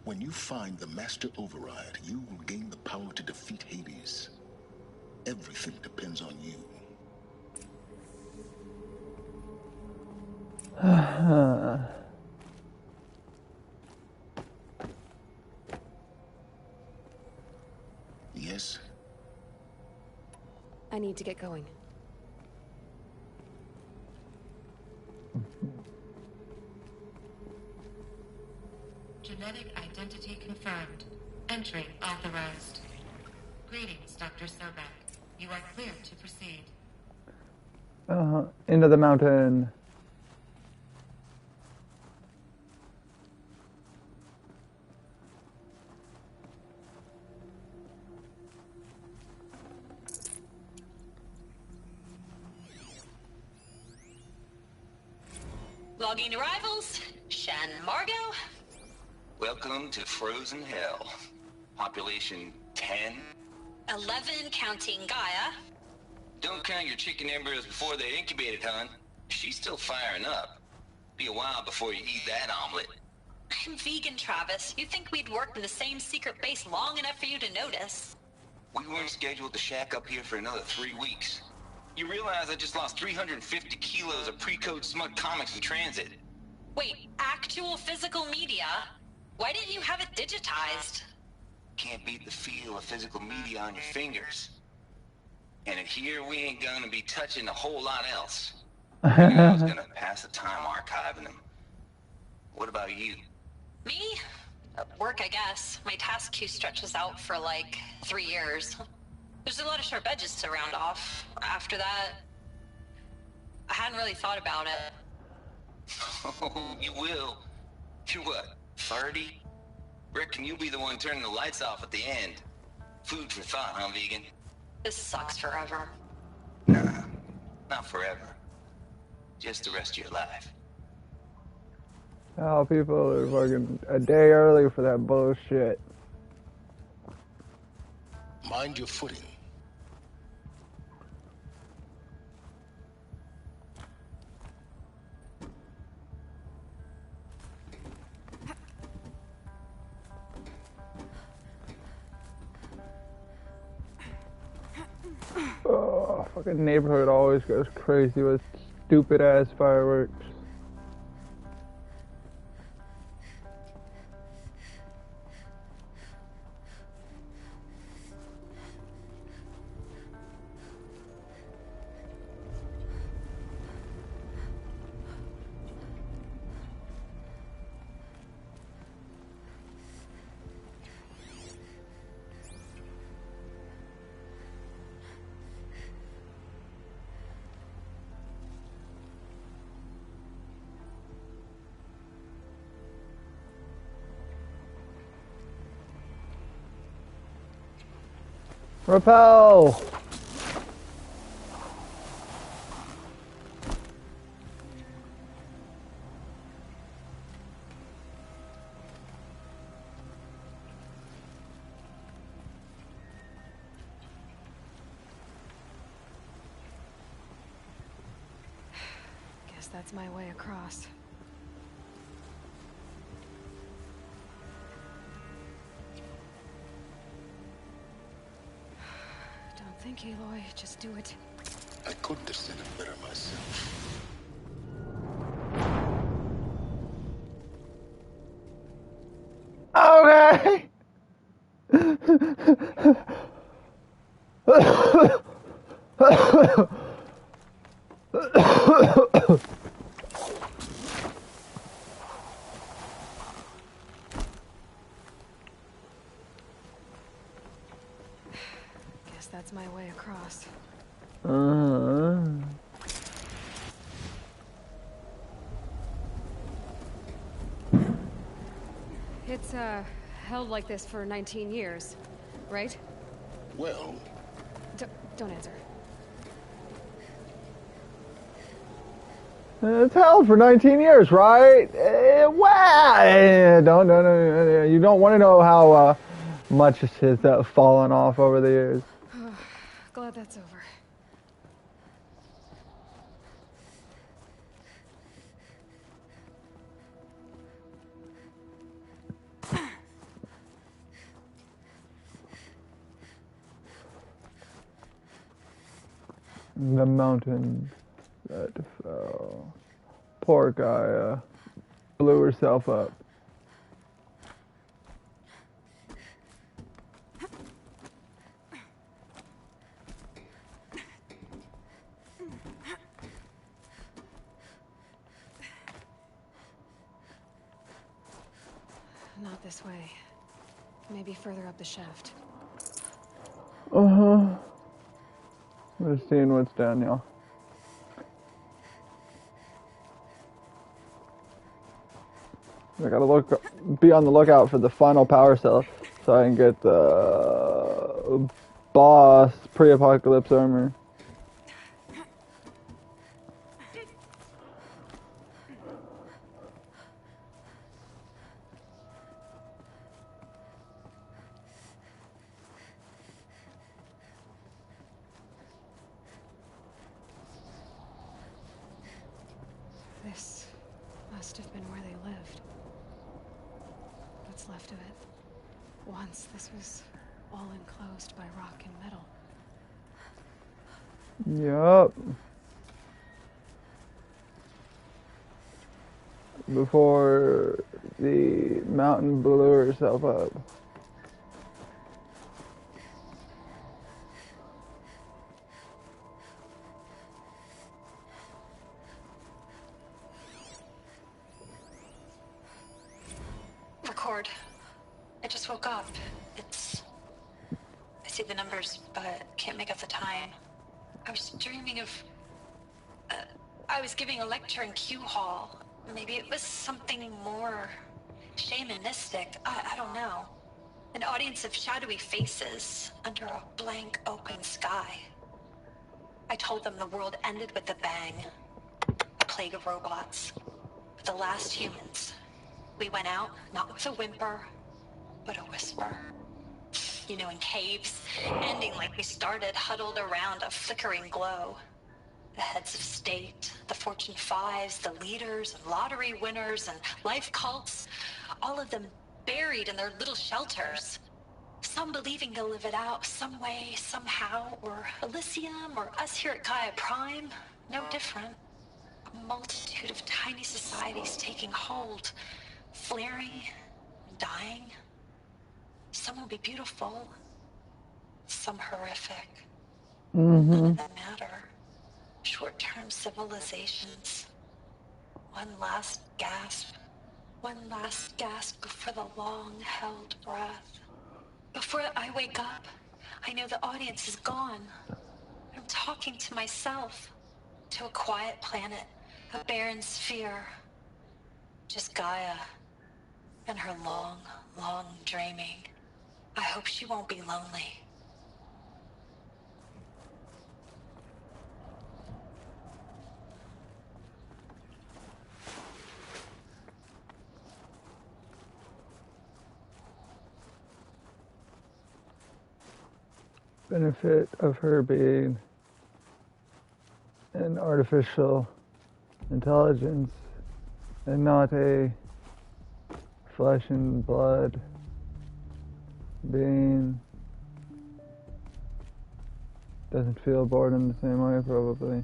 When you find the Master Override, you will gain the power to defeat Hades. Everything depends on you. Yes? I need to get going. Genetic identity confirmed. Entry authorized. Greetings, Dr. Sobek. You are clear to proceed. Into the mountain. Logging arrivals. Shan Margot. Welcome to Frozen Hell. Population 10. 11 counting Gaia. Don't count your chicken embryos before they're incubated, hon. She's still firing up. Be a while before you eat that omelet. I'm vegan, Travis. You'd think we'd worked in the same secret base long enough for you to notice. We weren't scheduled to shack up here for another 3 weeks. You realize I just lost 350 kilos of pre-code smut comics in transit. Wait, actual physical media? Why didn't you have it digitized? Can't beat the feel of physical media on your fingers. And in here, we ain't gonna be touching a whole lot else. I was gonna pass the time archiving them. What about you? Me? Work, I guess. My task queue stretches out for like 3 years. There's a lot of sharp edges to round off. After that, I hadn't really thought about it. Oh, you will. You're what, 30? Reckon you'll be the one turning the lights off at the end. Food for thought, huh, vegan? This sucks forever. Nah, not forever. Just the rest of your life. Oh, people are fucking a day early for that bullshit. Mind your footing. Oh, fucking neighborhood always goes crazy with stupid ass fireworks. Repel! Guess that's my way across. Don't think, Aloy. Just do it. I couldn't have said it better myself. Okay! Guess that's my way across. It's, held like this for 19 years, right? Well... Don't answer. It's held for 19 years, right? Don't, you don't want to know how much has fallen off over the years. Glad that's over. The mountain that fell. Poor Gaia blew herself up. Not this way. Maybe further up the shaft. Just seeing what's down, y'all. I gotta be on the lookout for the final power cell so I can get the boss pre-apocalypse armor. This must have been where they lived. What's left of it. Once this was all enclosed by rock and metal. Yup. Before the mountain blew herself up. Record. I just woke up. I see the numbers, but can't make out the time. I was dreaming of... I was giving a lecture in Q Hall. Maybe it was something more shamanistic. I don't know. An audience of shadowy faces under a blank open sky. I told them the world ended with a bang. A plague of robots. The last humans. We went out, not with a whimper, but a whisper. You know, in caves, ending like we started, huddled around a flickering glow. The heads of state, the Fortune 5s, the leaders and lottery winners and life cults, all of them buried in their little shelters. Some believing they'll live it out some way, somehow, or Elysium, or us here at Gaia Prime, no different. A multitude of tiny societies taking hold, flaring, and dying. Some will be beautiful, some horrific. None of them matter. Short-term civilizations. One last gasp. One last gasp before the long-held breath. Before I wake up, I know the audience is gone. I'm talking to myself. To a quiet planet, a barren sphere. Just Gaia. And her long, long dreaming. I hope she won't be lonely. benefit of her being an artificial intelligence and not a flesh and blood being doesn't feel bored in the same way, probably.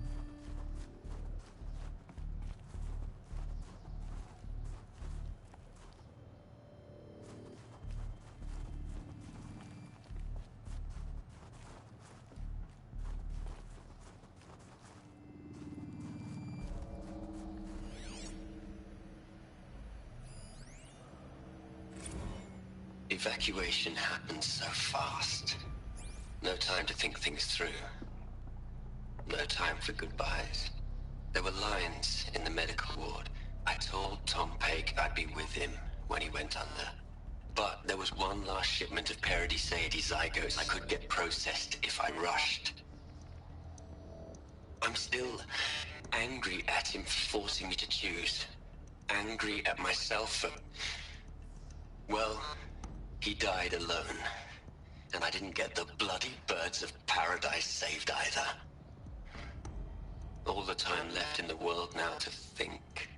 Evacuation happened so fast. No time to think things through. No time for goodbyes. There were lines in the medical ward. I told Tom Pake I'd be with him when he went under. But there was one last shipment of Paradiseidae zygotes I could get processed if I rushed. I'm still angry at him for forcing me to choose. Angry at myself for... well, he died alone. And I didn't get the bloody birds of paradise saved either. All the time left in the world now to think.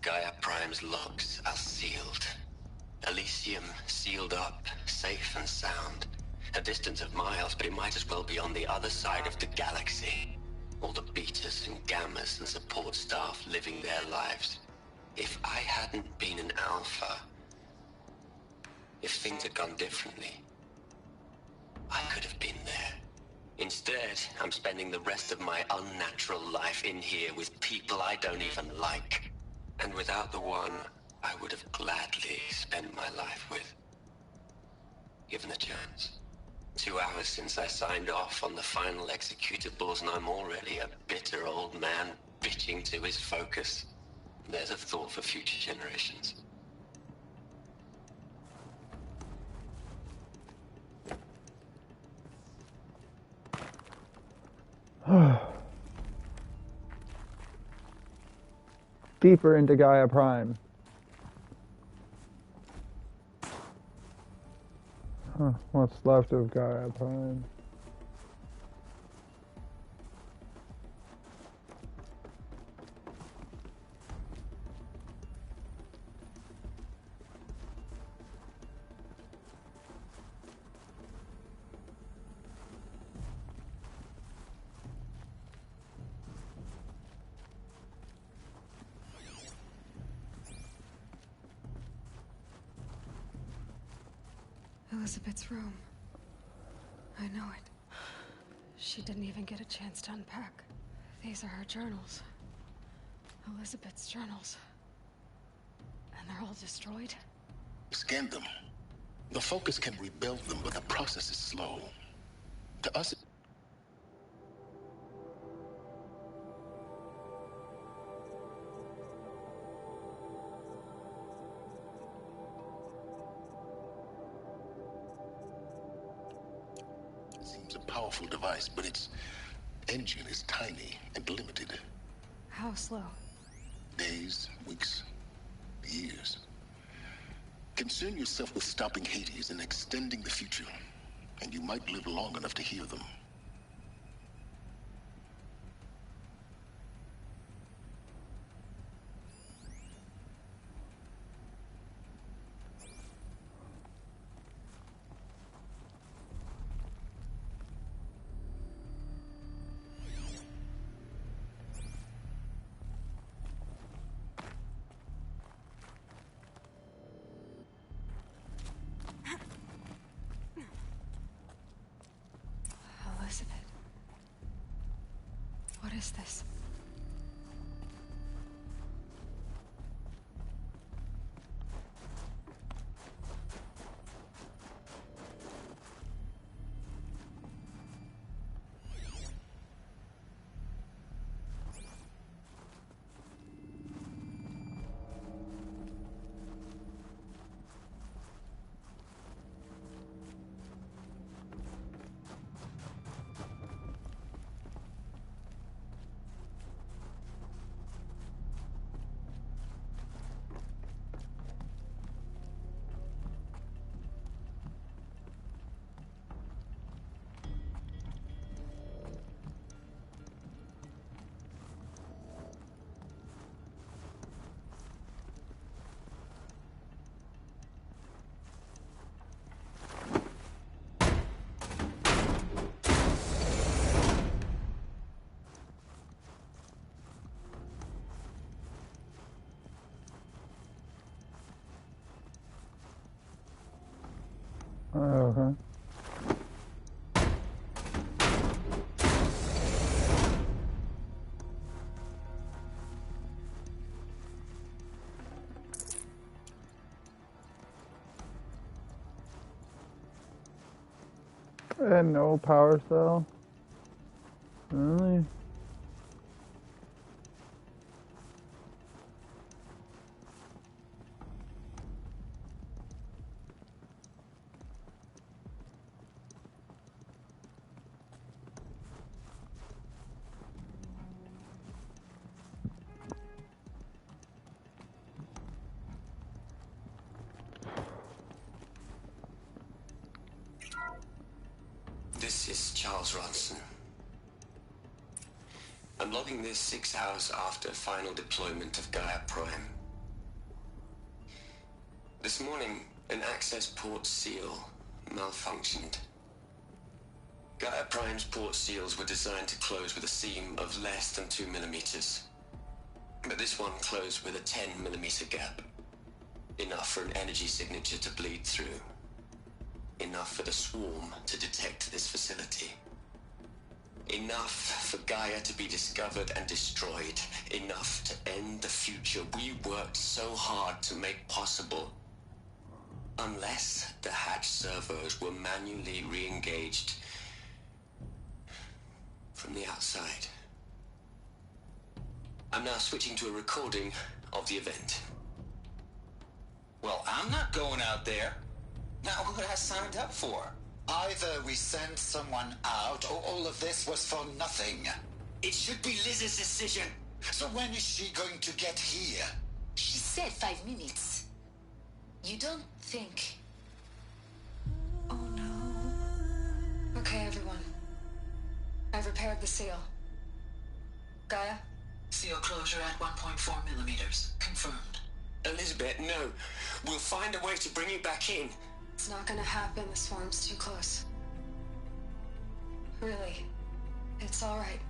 Gaia Prime's logs are sealed. Elysium sealed up, safe and sound. A distance of miles, but it might as well be on the other side of the galaxy. All the betas and gammas and support staff living their lives. If I hadn't been an alpha, if things had gone differently, I could have been there. Instead, I'm spending the rest of my unnatural life in here with people I don't even like. And without the one I would have gladly spent my life with. Given the chance. 2 hours since I signed off on the final executables and I'm already a bitter old man bitching to his focus. There's a thought for future generations. Deeper into Gaia Prime. What's left of Gaia Prime? Elizabeth's room. I know it. She didn't even get a chance to unpack. These are her journals. Elizabeth's journals. And they're all destroyed? Scan them. The Focus can rebuild them, but the process is slow. To us... seems a powerful device, but its engine is tiny and limited. How slow? Days, weeks, years. Concern yourself with stopping Hades and extending the future, and you might live long enough to hear them. Elizabeth. What is this? Okay. And no power cell. Really? This is Charles Ronson. I'm logging this 6 hours after final deployment of Gaia Prime. This morning, an access port seal malfunctioned. Gaia Prime's port seals were designed to close with a seam of less than 2 millimeters. But this one closed with a 10 millimeter gap. Enough for an energy signature to bleed through. Enough for the swarm to detect this facility. Enough for Gaia to be discovered and destroyed. Enough to end the future we worked so hard to make possible. Unless the hatch servos were manually re-engaged from the outside. I'm now switching to a recording of the event. Well, I'm not going out there. Now, who I signed up for? Either we send someone out, or all of this was for nothing. It should be Liz's decision. So when is she going to get here? She said 5 minutes. You don't think... Oh no. Okay, everyone. I've repaired the seal. Gaia? Seal closure at 1.4 millimeters. Confirmed. Elizabeth, no. We'll find a way to bring you back in. It's not gonna happen. The swarm's too close. Really. It's alright.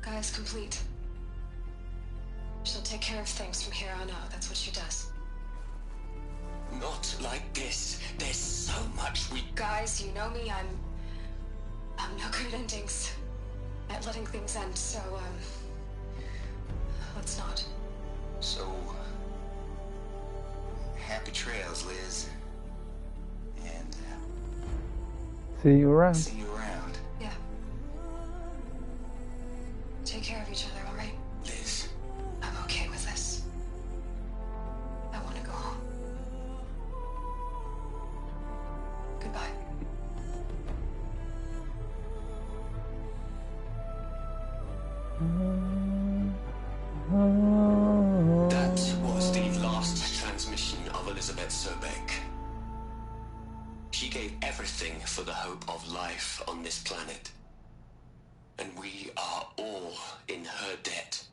Gaia's complete. She'll take care of things from here on out. That's what she does. Not like this. There's so much we... Guys, you know me. I'm no good at endings. At letting things end, so, let's not. So... happy trails, Liz. And... see you around. see you around. Yeah. Take care of each other, alright? Liz. I'm okay with this. I want to go home. Goodbye. That was the last transmission of Elizabeth Sobek. She gave everything for the hope of life on this planet. And we are all in her debt.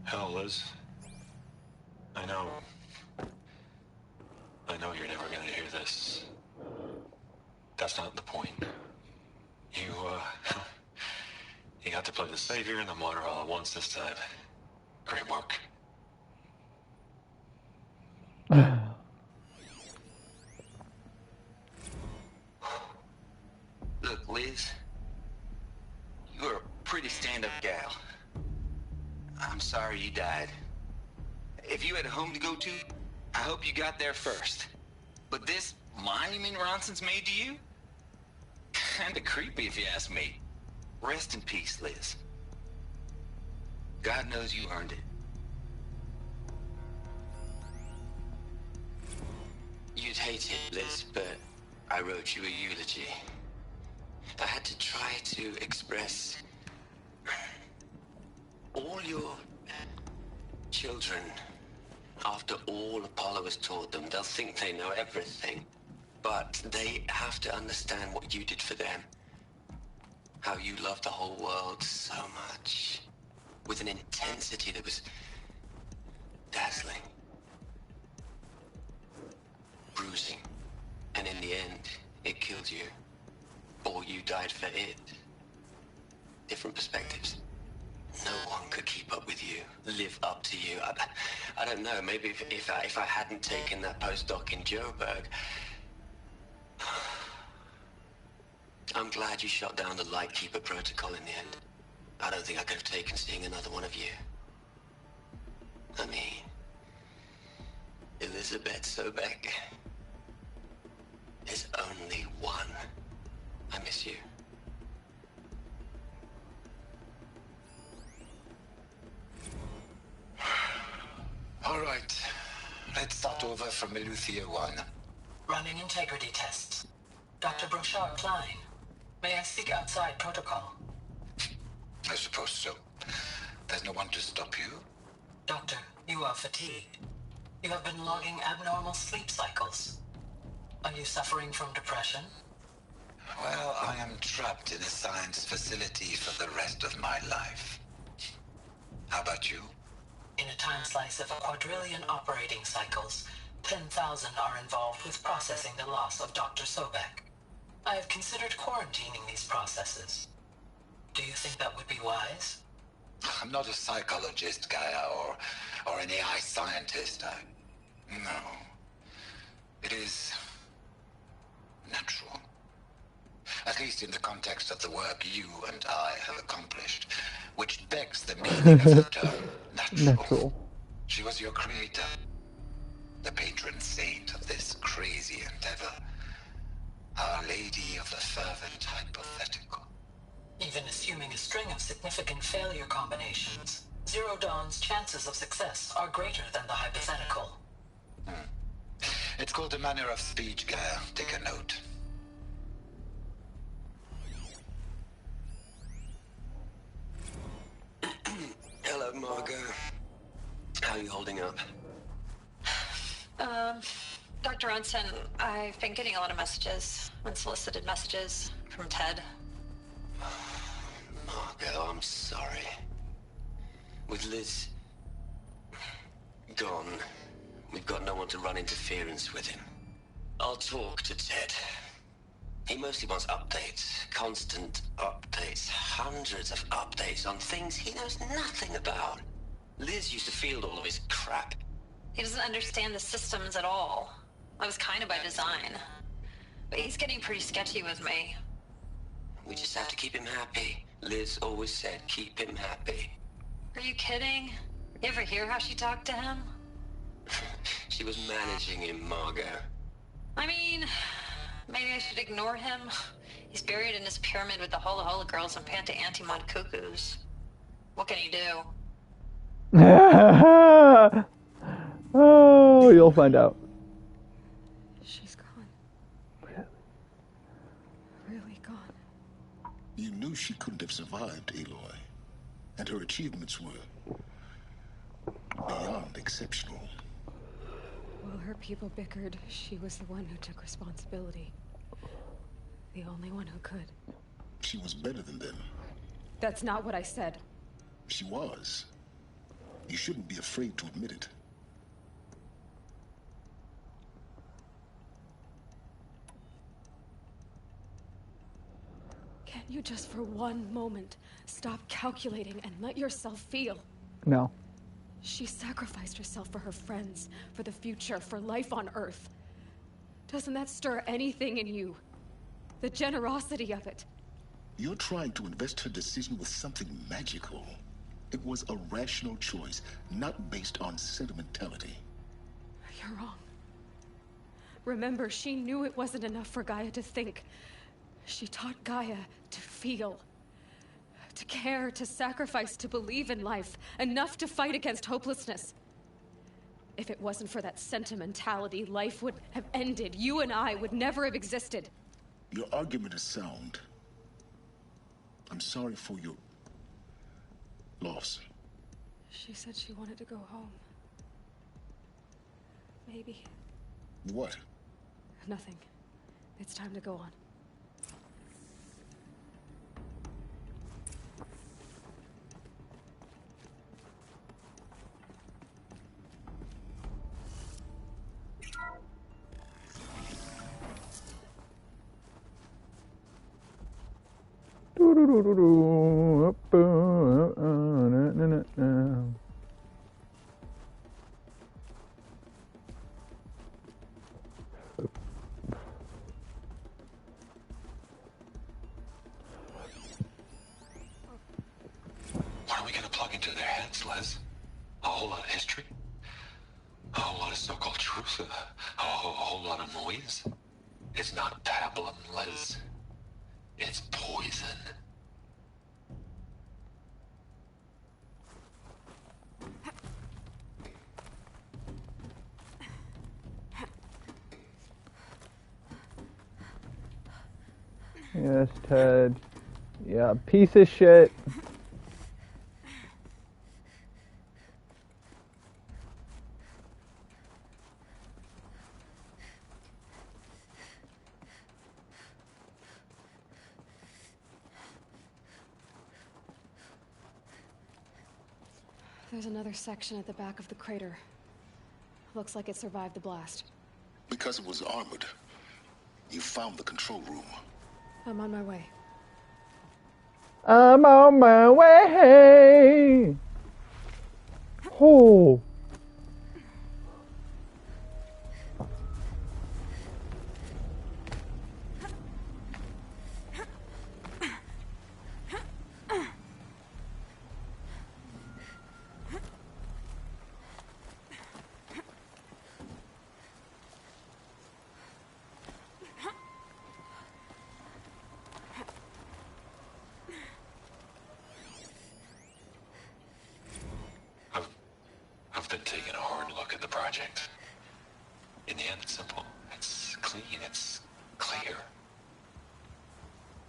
Hell, Liz. I know you're never gonna hear this. That's not the point. You got to play the savior and the martyr all at once this time. Great work. Look, Liz. You're a pretty stand-up gal. I'm sorry you died. If you had a home to go to, I hope you got there first. But this monument Ronson's made to you? Kinda creepy if you ask me. Rest in peace, Liz. God knows you earned it. You'd hate it, Liz, but I wrote you a eulogy. I had to try to express all your children. After all Apollo has taught them, they'll think they know everything. But they have to understand what you did for them. How you loved the whole world so much. With an intensity that was dazzling. Bruising And in the end, it killed you. Or you died for it. Different perspectives. No one could keep up with you, live up to you. I don't know, maybe if I hadn't taken that postdoc in Joburg... I'm glad you shot down the Lightkeeper protocol in the end. I don't think I could have taken seeing another one of you. I mean... Elizabeth Sobeck. There's only one. I miss you. All right. Let's start over from Eleuthia 1. Running integrity tests. Dr. Brochard Klein, may I speak outside protocol? I suppose so. There's no one to stop you? Doctor, you are fatigued. You have been logging abnormal sleep cycles. Are you suffering from depression? Well, I am trapped in a science facility for the rest of my life. How about you? In a time slice of a quadrillion operating cycles, 10,000 are involved with processing the loss of Dr. Sobeck. I have considered quarantining these processes. Do you think that would be wise? I'm not a psychologist, Gaia, or an AI scientist. No. It is natural. At least in the context of the work you and I have accomplished, which begs the meaning of the term natural. She was your creator, the patron saint of this crazy endeavor, Our Lady of the Fervent Hypothetical. Even assuming a string of significant failure combinations, Zero Dawn's chances of success are greater than the hypothetical. It's called a manner of speech, Gaia. Take a note. Hello, Margot. How are you holding up? Dr. Ronson, I've been getting a lot of messages, unsolicited messages from Ted. Margot, I'm sorry. With Liz gone, we've got no one to run interference with him. I'll talk to Ted. He mostly wants updates, constant updates, hundreds of updates on things he knows nothing about. Liz used to field all of his crap. He doesn't understand the systems at all. That was kind of by design. But he's getting pretty sketchy with me. We just have to keep him happy. Liz always said, keep him happy. Are you kidding? You ever hear how she talked to him? She was managing him, Margot. I mean, maybe I should ignore him. He's buried in his pyramid with the Hola Hola girls and Panta Antimon cuckoos. What can he do? Oh, you'll find out. She's gone. Really gone. You knew she couldn't have survived, Aloy. And her achievements were beyond exceptional. While her people bickered, she was the one who took responsibility. The only one who could. She was better than them. That's not what I said. She was. You shouldn't be afraid to admit it. Can't you just for one moment stop calculating and let yourself feel? No. She sacrificed herself for her friends, for the future, for life on Earth. Doesn't that stir anything in you? The generosity of it. You're trying to invest her decision with something magical. It was a rational choice, not based on sentimentality. You're wrong. Remember, she knew it wasn't enough for Gaia to think. She taught Gaia to feel. To care, to sacrifice, to believe in life. Enough to fight against hopelessness. If it wasn't for that sentimentality, life would have ended. You and I would never have existed. Your argument is sound. I'm sorry for your loss. She said she wanted to go home. Maybe. What? Nothing. It's time to go on. What are we gonna plug into their heads, Les? A whole lot of history? A whole lot of so-called truth? A whole lot of noise? It's not pablum, Les. It's poison. Yes, Ted. Yeah, piece of shit. There's another section at the back of the crater. Looks like it survived the blast. Because it was armored, you found the control room. I'm on my way. I'm on my way. Oh. I've been taking a hard look at the project. In the end, it's simple. It's clean. It's clear.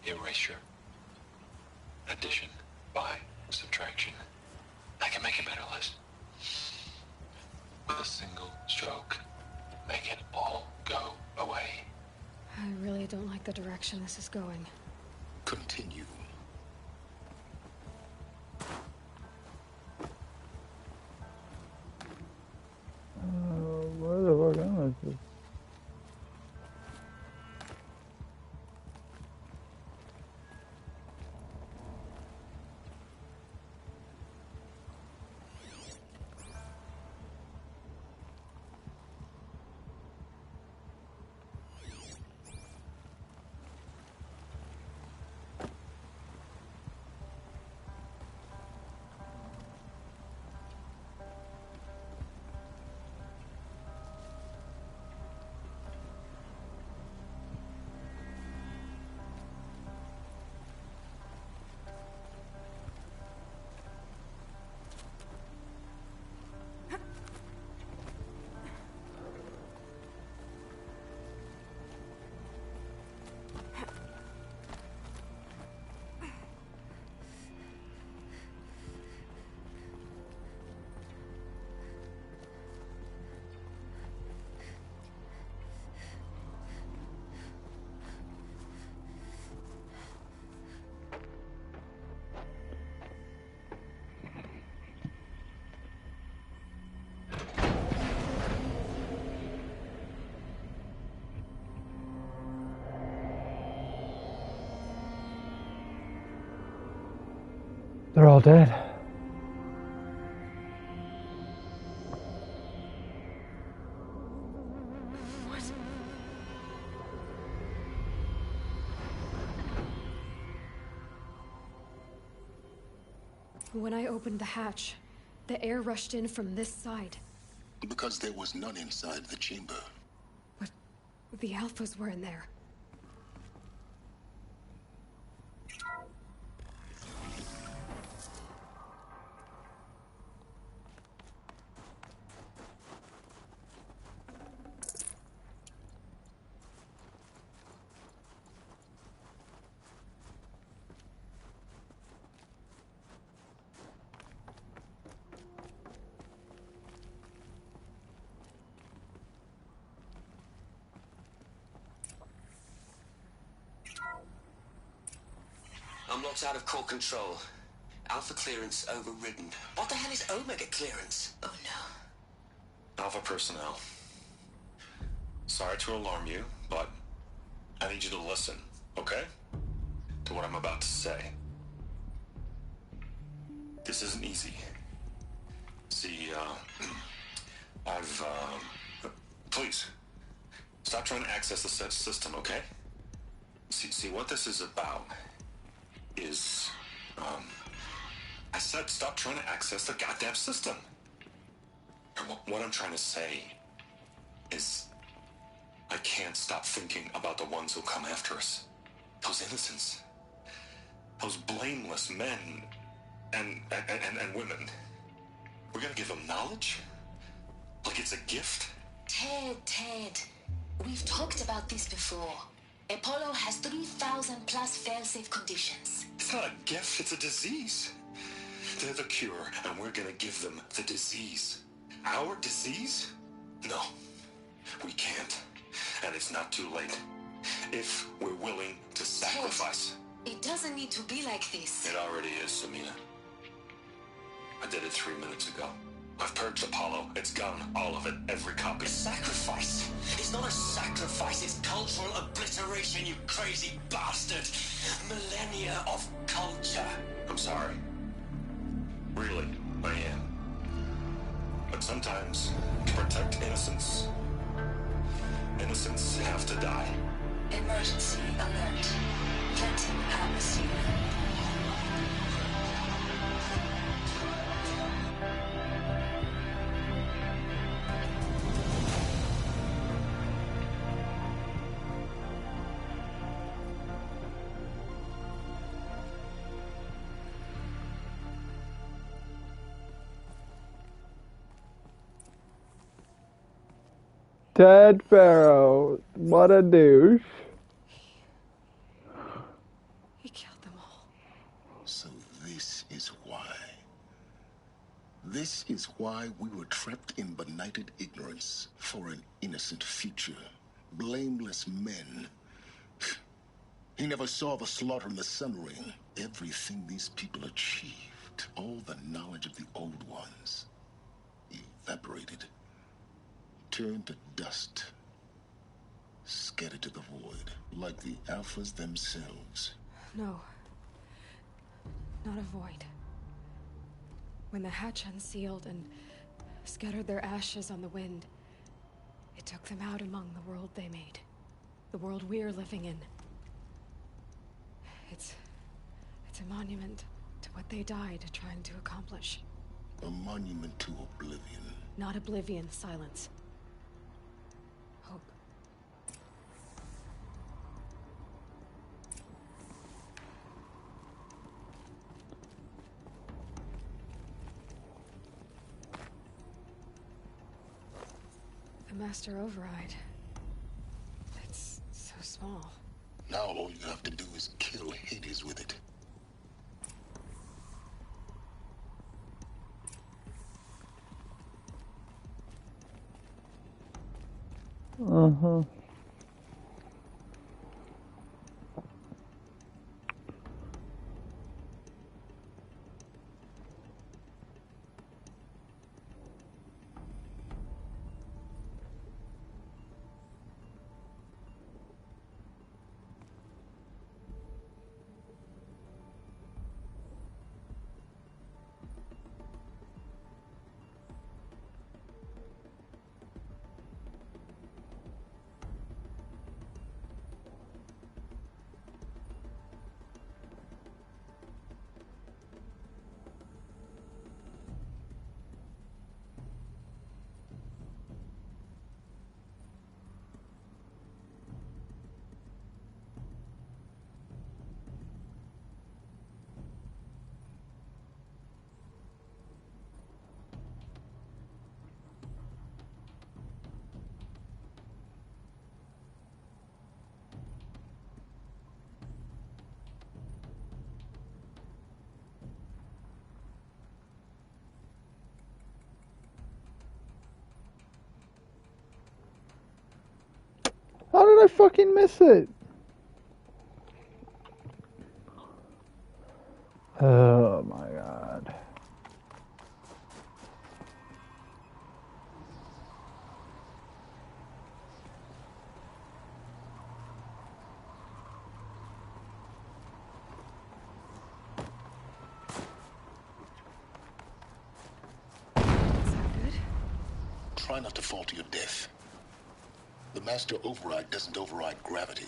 Erasure. Addition. By. Subtraction. I can make a better list. With a single stroke. Make it all go away. I really don't like the direction this is going. Continue. Where the fuck am I? They're all dead. What? When I opened the hatch, the air rushed in from this side. Because there was none inside the chamber. But the Alphas were in there. I'm locked out of core control. Alpha clearance overridden. What the hell is Omega clearance? Oh no. Alpha personnel. Sorry to alarm you, but I need you to listen, okay? To what I'm about to say. This isn't easy. See, please, stop trying to access the said system, okay? See, what this is about is, I said stop trying to access the goddamn system. And what I'm trying to say is, I can't stop thinking about the ones who come after us. Those innocents. Those blameless men and women. We're gonna give them knowledge? Like it's a gift? Ted. We've talked about this before. Apollo has 3,000 plus fail-safe conditions. It's not a gift, it's a disease. They're the cure, and we're gonna give them the disease. Our disease? No, we can't. And it's not too late. If we're willing to sacrifice. Ted, it doesn't need to be like this. It already is, Samina. I did it 3 minutes ago. I've purged Apollo. It's gone. All of it. Every copy. Sacrifice? It's not a sacrifice, it's cultural obliteration, you crazy bastard! Millennia of culture. I'm sorry. Really, I am. But sometimes, to protect innocence, innocents have to die. Emergency alert. Planting atmosphere. Ted Farrow, what a douche. He killed them all. So this is why. This is why we were trapped in benighted ignorance for an innocent future. Blameless men. He never saw the slaughter in the Sun Ring. Everything these people achieved, all the knowledge of the old ones, evaporated. Turned to dust, scattered to the void, like the Alphas themselves. No. Not a void. When the hatch unsealed and scattered their ashes on the wind, it took them out among the world they made. The world we're living in. It's a monument to what they died trying to accomplish. A monument to oblivion. Not oblivion, silence. Hope. The master override. It's so small. Now all you have to do is kill Hades with it. Uh-huh. How did I fucking miss it? Oh my god. not to fall to your death. The master override doesn't override gravity.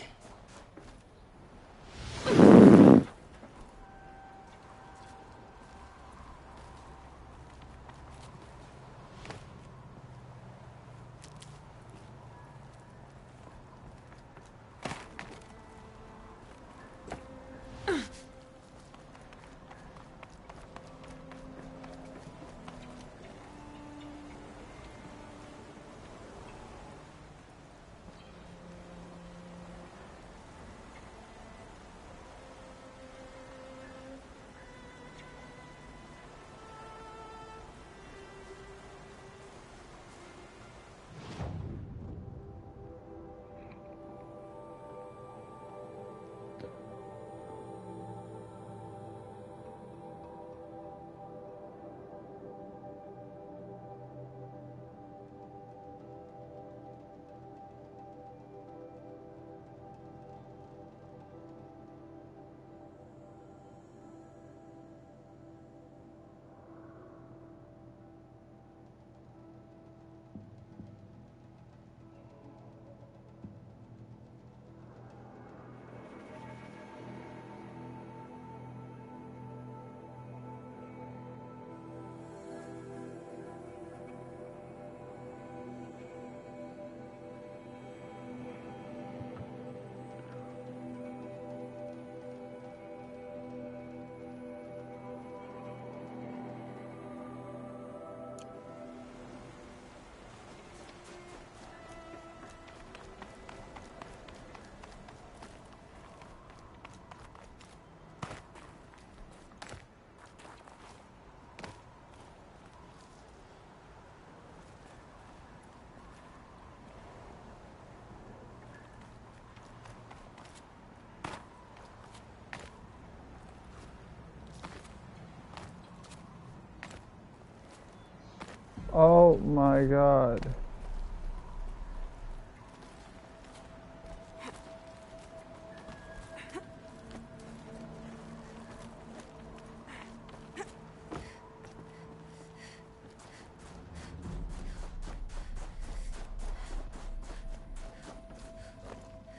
Oh my god.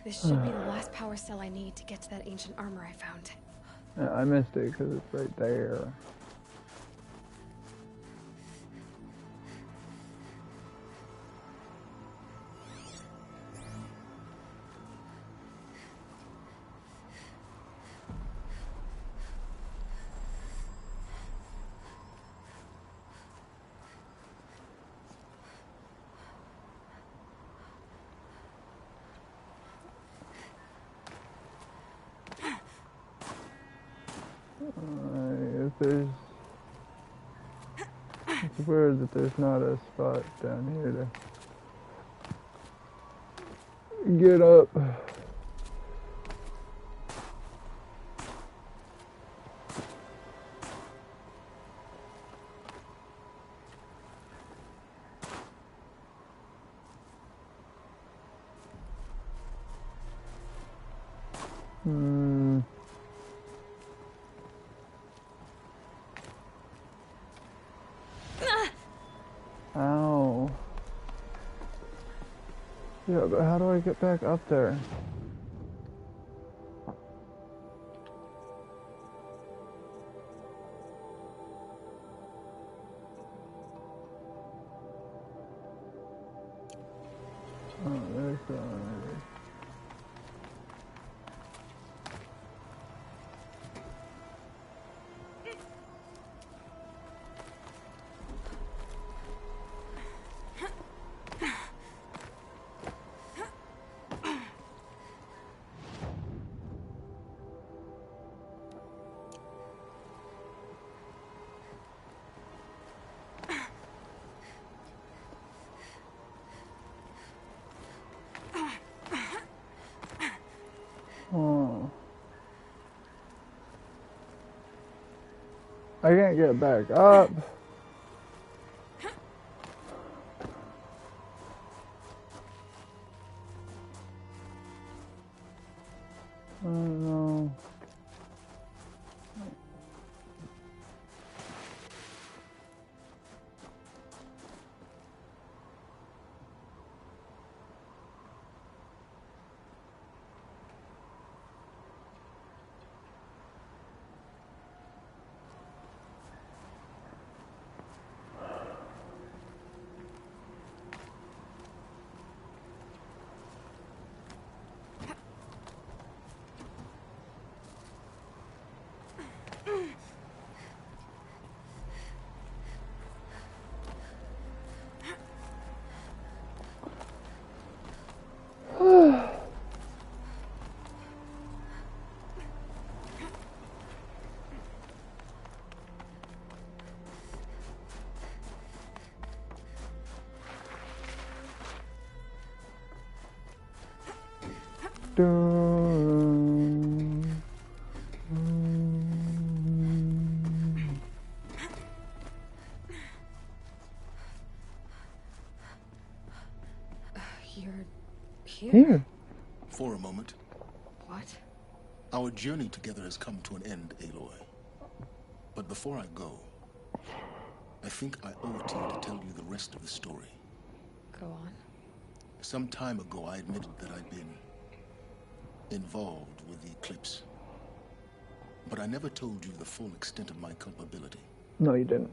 This should be the last power cell I need to get to that ancient armor I found. Yeah, I missed it because it's right there. It's weird that there's not a spot down here to get up. Ow. Yeah, but how do I get back up there? Oh, there's the... Oh. I can't get back up. Oh no. Dun. You're here? Here. For a moment. What? Our journey together has come to an end, Aloy. But before I go, I think I owe it to you to tell you the rest of the story. Go on. Some time ago, I admitted that I'd been involved with the eclipse. But I never told you the full extent of my culpability. No, you didn't.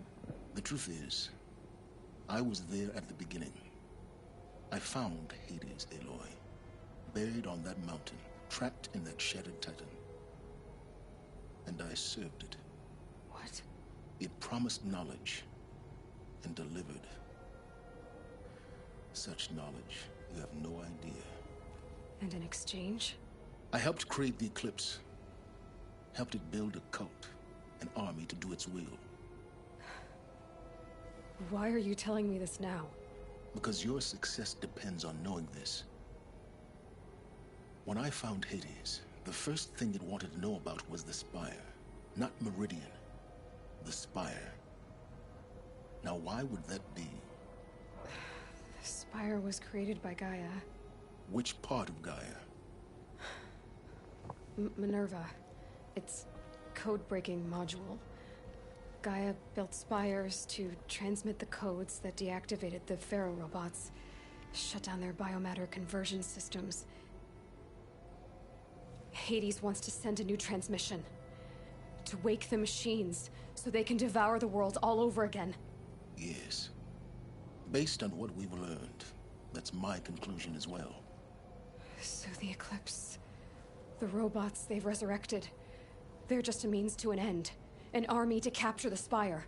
The truth is, I was there at the beginning. I found Hades, Aloy, buried on that mountain, trapped in that shattered titan. And I served it. What? It promised knowledge and delivered. Such knowledge, you have no idea. And in exchange? I helped create the eclipse. Helped it build a cult, an army to do its will. Why are you telling me this now? Because your success depends on knowing this. When I found Hades, the first thing it wanted to know about was the Spire. Not Meridian. The Spire. Now why would that be? The Spire was created by Gaia. Which part of Gaia? Minerva. It's code-breaking module. Gaia built spires to transmit the codes that deactivated the Pharaoh robots, shut down their biomatter conversion systems. Hades wants to send a new transmission. To wake the machines, so they can devour the world all over again. Yes. Based on what we've learned, that's my conclusion as well. So the Eclipse, the robots they've resurrected, they're just a means to an end. An army to capture the Spire.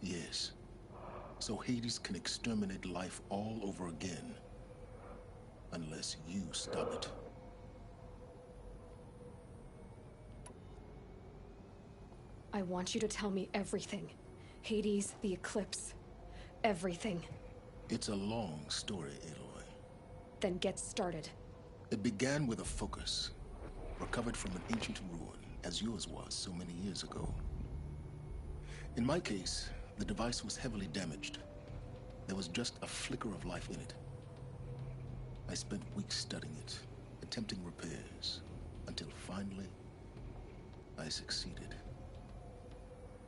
Yes. So Hades can exterminate life all over again. Unless you stop it. I want you to tell me everything. Hades, the Eclipse, everything. It's a long story, Aloy. Then get started. It began with a focus, recovered from an ancient ruin, as yours was so many years ago. In my case, the device was heavily damaged. There was just a flicker of life in it. I spent weeks studying it, attempting repairs, until finally, I succeeded.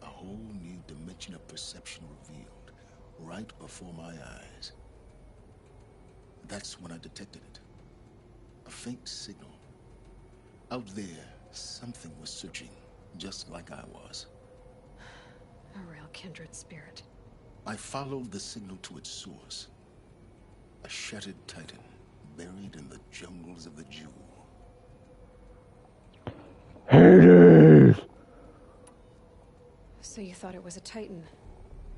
A whole new dimension of perception revealed, right before my eyes. That's when I detected it. A faint signal. Out there, something was searching, just like I was. A real kindred spirit. I followed the signal to its source. A shattered titan, buried in the jungles of the Jewel. Hades! So you thought it was a titan?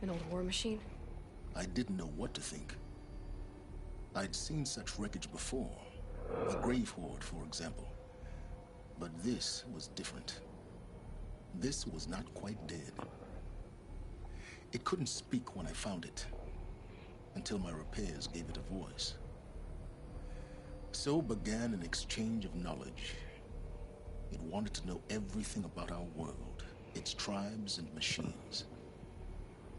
An old war machine? I didn't know what to think. I'd seen such wreckage before. The Grave Horde, for example. But this was different. This was not quite dead. It couldn't speak when I found it, until my repairs gave it a voice. So began an exchange of knowledge. It wanted to know everything about our world, its tribes and machines.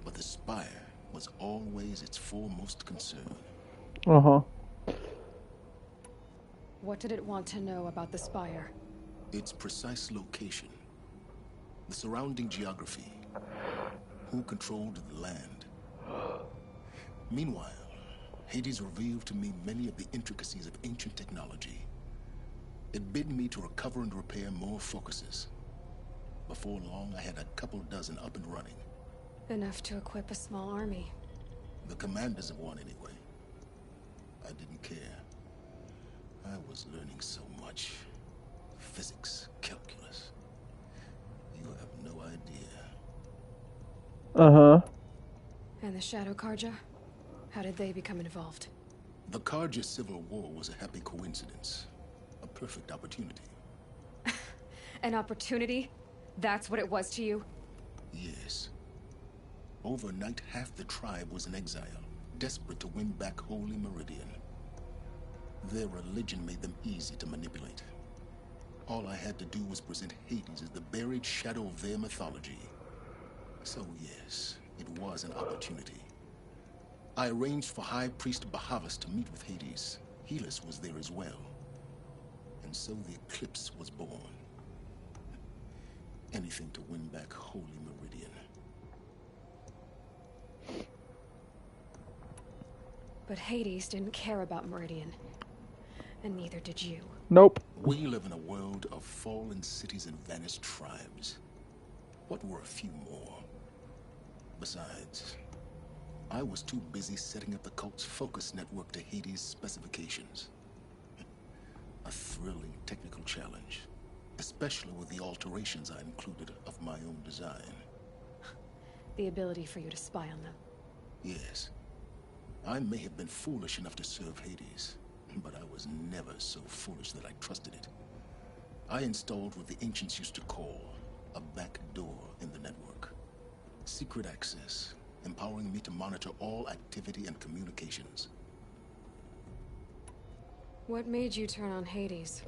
But the Spire was always its foremost concern. Uh-huh. What did it want to know about the Spire? Its precise location, the surrounding geography, who controlled the land. Meanwhile, Hades revealed to me many of the intricacies of ancient technology. It bid me to recover and repair more focuses. Before long, I had a couple dozen up and running. Enough to equip a small army. The commanders of one, anyway. I didn't care. I was learning so much. Physics, calculus. You have no idea. Uh-huh. And the Shadow Karja? How did they become involved? The Karja Civil War was a happy coincidence. A perfect opportunity. An opportunity? That's what it was to you? Yes. Overnight, half the tribe was in exile, desperate to win back Holy Meridian. Their religion made them easy to manipulate. All I had to do was present Hades as the buried shadow of their mythology. So yes, it was an opportunity. I arranged for High Priest Bahavas to meet with Hades. Helis was there as well. And so the Eclipse was born. Anything to win back Holy Meridian. But Hades didn't care about Meridian. And neither did you. Nope. We live in a world of fallen cities and vanished tribes. What were a few more? Besides, I was too busy setting up the cult's focus network to Hades' specifications. A thrilling technical challenge, especially with the alterations I included of my own design. The ability for you to spy on them. Yes. I may have been foolish enough to serve Hades, but I was never so foolish that I trusted it. I installed what the ancients used to call a back door in the network. Secret access, empowering me to monitor all activity and communications. What made you turn on Hades?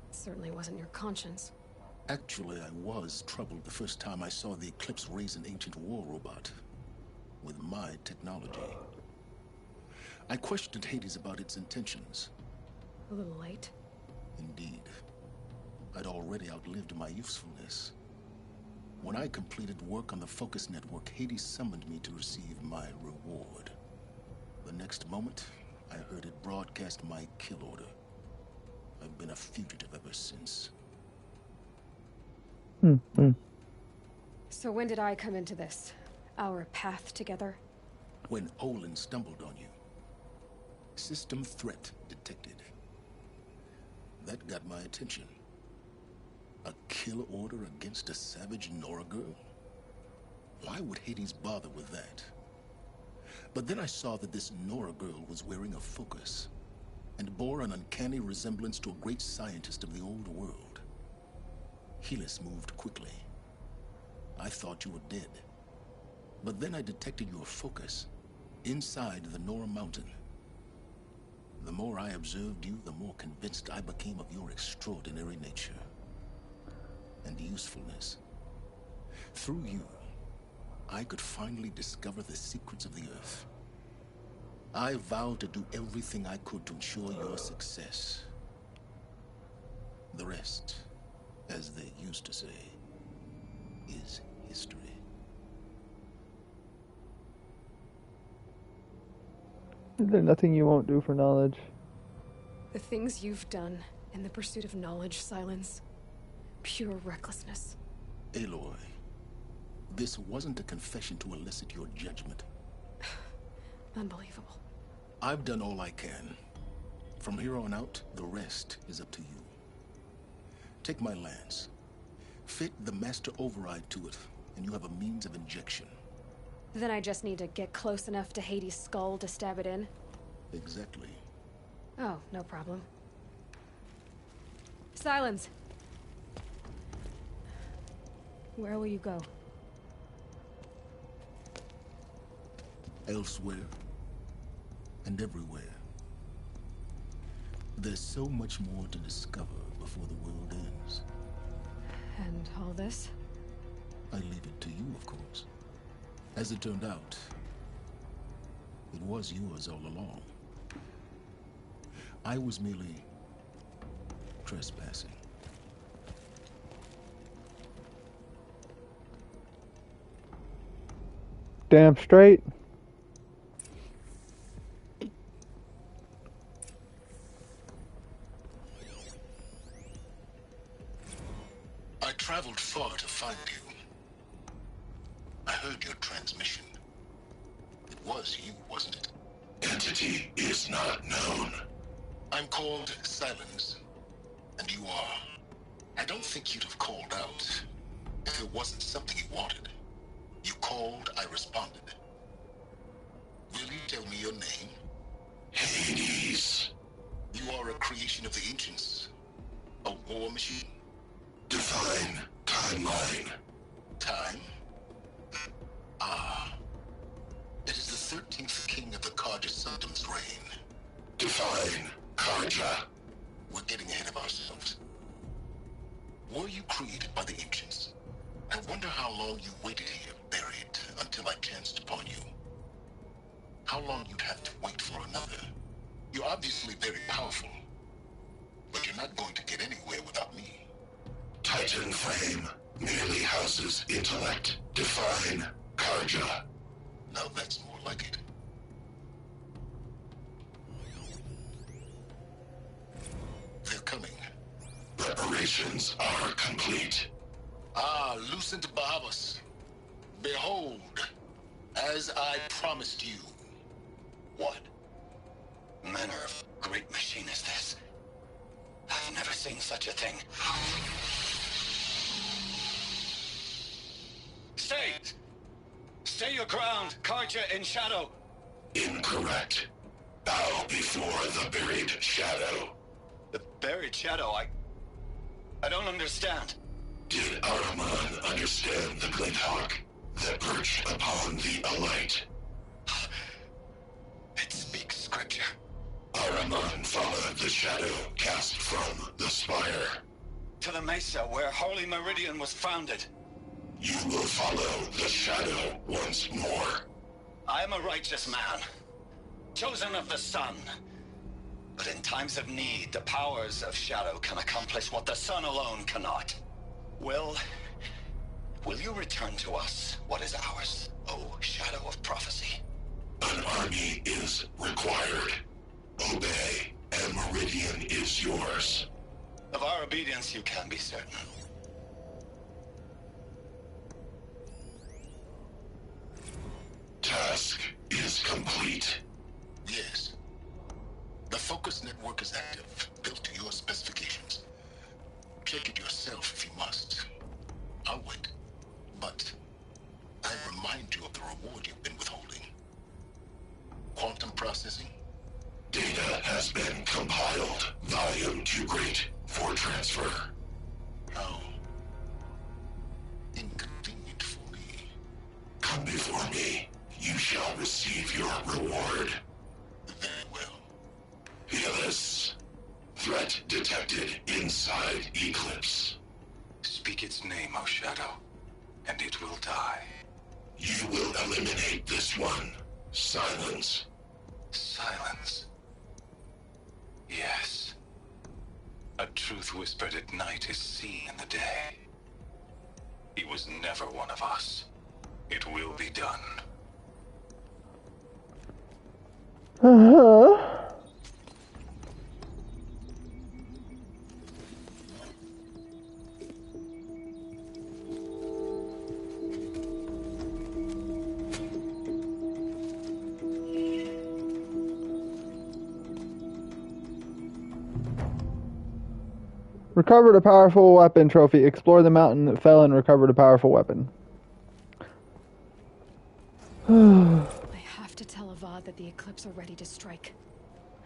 It certainly wasn't your conscience. Actually, I was troubled the first time I saw the Eclipse raise an ancient war robot with my technology. I questioned Hades about its intentions. A little late. Indeed. I'd already outlived my usefulness. When I completed work on the Focus Network, Hades summoned me to receive my reward. The next moment, I heard it broadcast my kill order. I've been a fugitive ever since. So when did I come into this? Our path together? When Olin stumbled on you. System threat detected. That got my attention. A kill order against a savage Nora girl? Why would Hades bother with that? But then I saw that this Nora girl was wearing a focus and bore an uncanny resemblance to a great scientist of the old world. Helis moved quickly. I thought you were dead. But then I detected your focus inside the Nora mountain. The more I observed you, the more convinced I became of your extraordinary nature and usefulness. Through you, I could finally discover the secrets of the Earth. I vowed to do everything I could to ensure your success. The rest, as they used to say, is history. Is there nothing you won't do for knowledge? The things you've done in the pursuit of knowledge, Silence. Pure recklessness. Aloy, this wasn't a confession to elicit your judgment. Unbelievable. I've done all I can. From here on out, the rest is up to you. Take my lance. Fit the master override to it, and you have a means of injection. Then I just need to get close enough to Hades' skull to stab it in? Exactly. Oh, no problem. Silence! Where will you go? Elsewhere. And everywhere. There's so much more to discover before the world ends. And all this? I leave it to you, of course. As it turned out, it was yours all along. I was merely trespassing. Damn straight. I traveled far to find you. I heard your transmission. It was you, wasn't it? Entity is not known. I'm called Silence, and you are. I don't think you'd have called out if it wasn't something you wanted. You called, I responded. Will you tell me your name? Hades. You are a creation of the ancients. A war machine. Define timeline. Time? Ah. It is the 13th king of the Carja Sanctum's reign. Define Karja, we're getting ahead of ourselves. Were you created by the ancients? I wonder how long you waited here, buried, until I chanced upon you. How long you'd have to wait for another. You're obviously very powerful, but you're not going to get anywhere without me. Titan Flame merely houses intellect. Define Karja. Now that's more like it. They're coming. Preparations are complete. Ah, Lucent Bahavas. Behold, as I promised you. What manner of great machine is this? I've never seen such a thing. Stay! Stay your ground, Karja in shadow! Incorrect. Bow before the buried shadow. The buried shadow, I don't understand. Did Araman understand the Glinthawk that perched upon the alight? It speaks scripture. Araman followed the shadow cast from the spire. To the mesa where Holy Meridian was founded. You will follow the shadow once more. I am a righteous man, chosen of the sun. But in times of need, the powers of shadow can accomplish what the sun alone cannot. Will you return to us what is ours, O Shadow of Prophecy? An army is required. Obey, and Meridian is yours. Of our obedience you can be certain. Task is complete. Yes. The focus network is active, built to your specifications. Check it yourself if you must. I'll wait. But I remind you of the reward you've been withholding. Quantum processing? Data has been compiled. Volume too great for transfer. How inconvenient for me. Come before me. You shall receive your reward. Very well. Fearless. Threat detected inside Eclipse. Speak its name, O Shadow, and it will die. You will eliminate this one. Silence. Silence. Yes. A truth whispered at night is seen in the day. He was never one of us. It will be done. Recovered a powerful weapon trophy. Explore the mountain that fell and recovered a powerful weapon. I have to tell Avad that the Eclipse are ready to strike.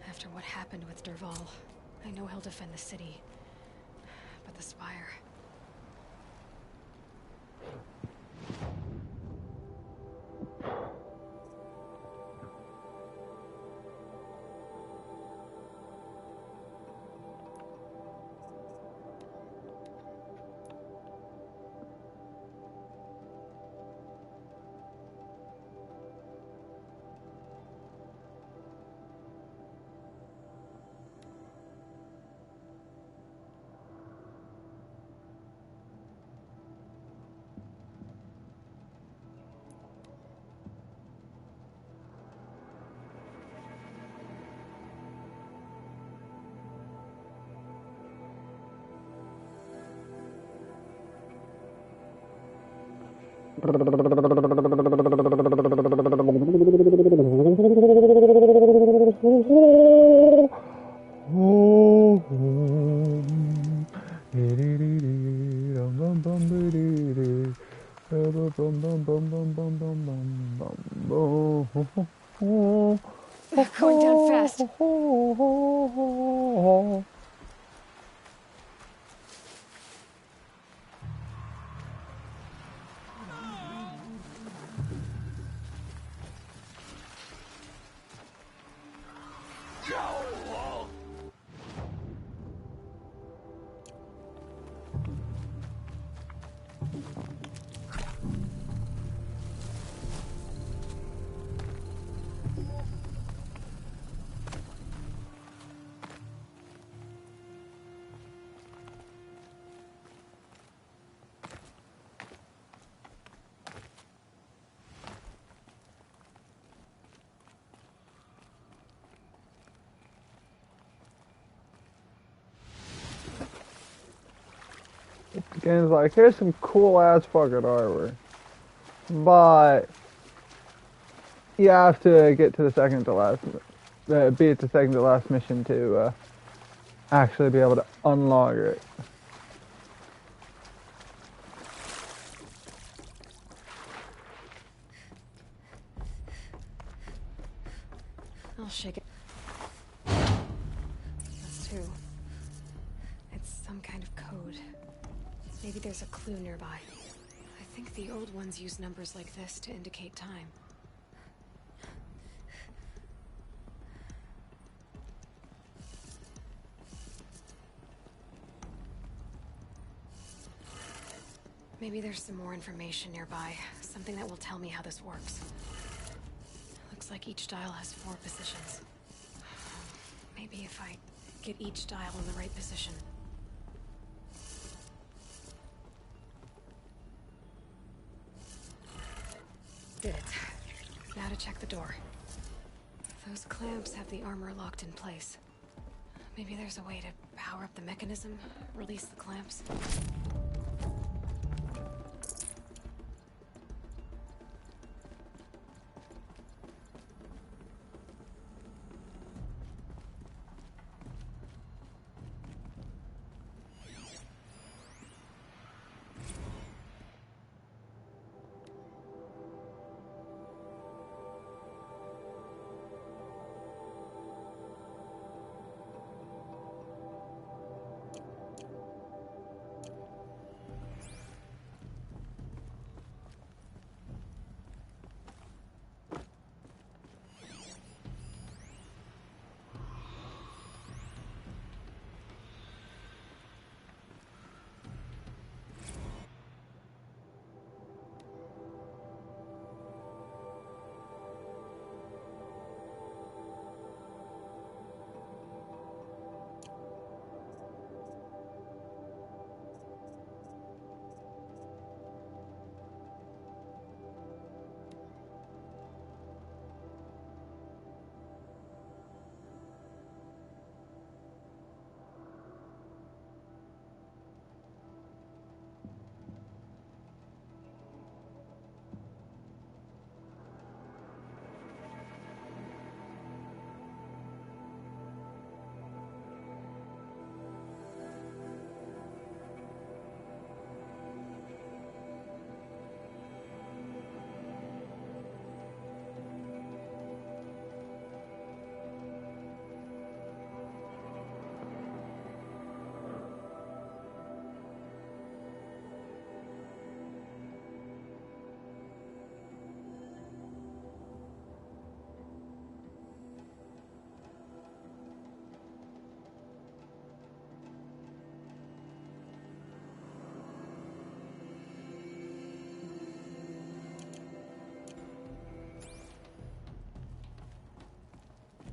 After what happened with Derval, I know he'll defend the city. But the Spire... Going down fast. game's like, here's some cool ass fucking armor, but you have to get to the second to last, beat the second to last mission to actually be able to unlock it. I'll shake it. That's two. It's some kind of code. Maybe there's a clue nearby. I think the old ones use numbers like this to indicate time. Maybe there's some more information nearby. Something that will tell me how this works. Looks like each dial has 4 positions. Maybe if I get each dial in the right position. Did it. Now to check the door. Those clamps have the armor locked in place. Maybe there's a way to power up the mechanism, release the clamps.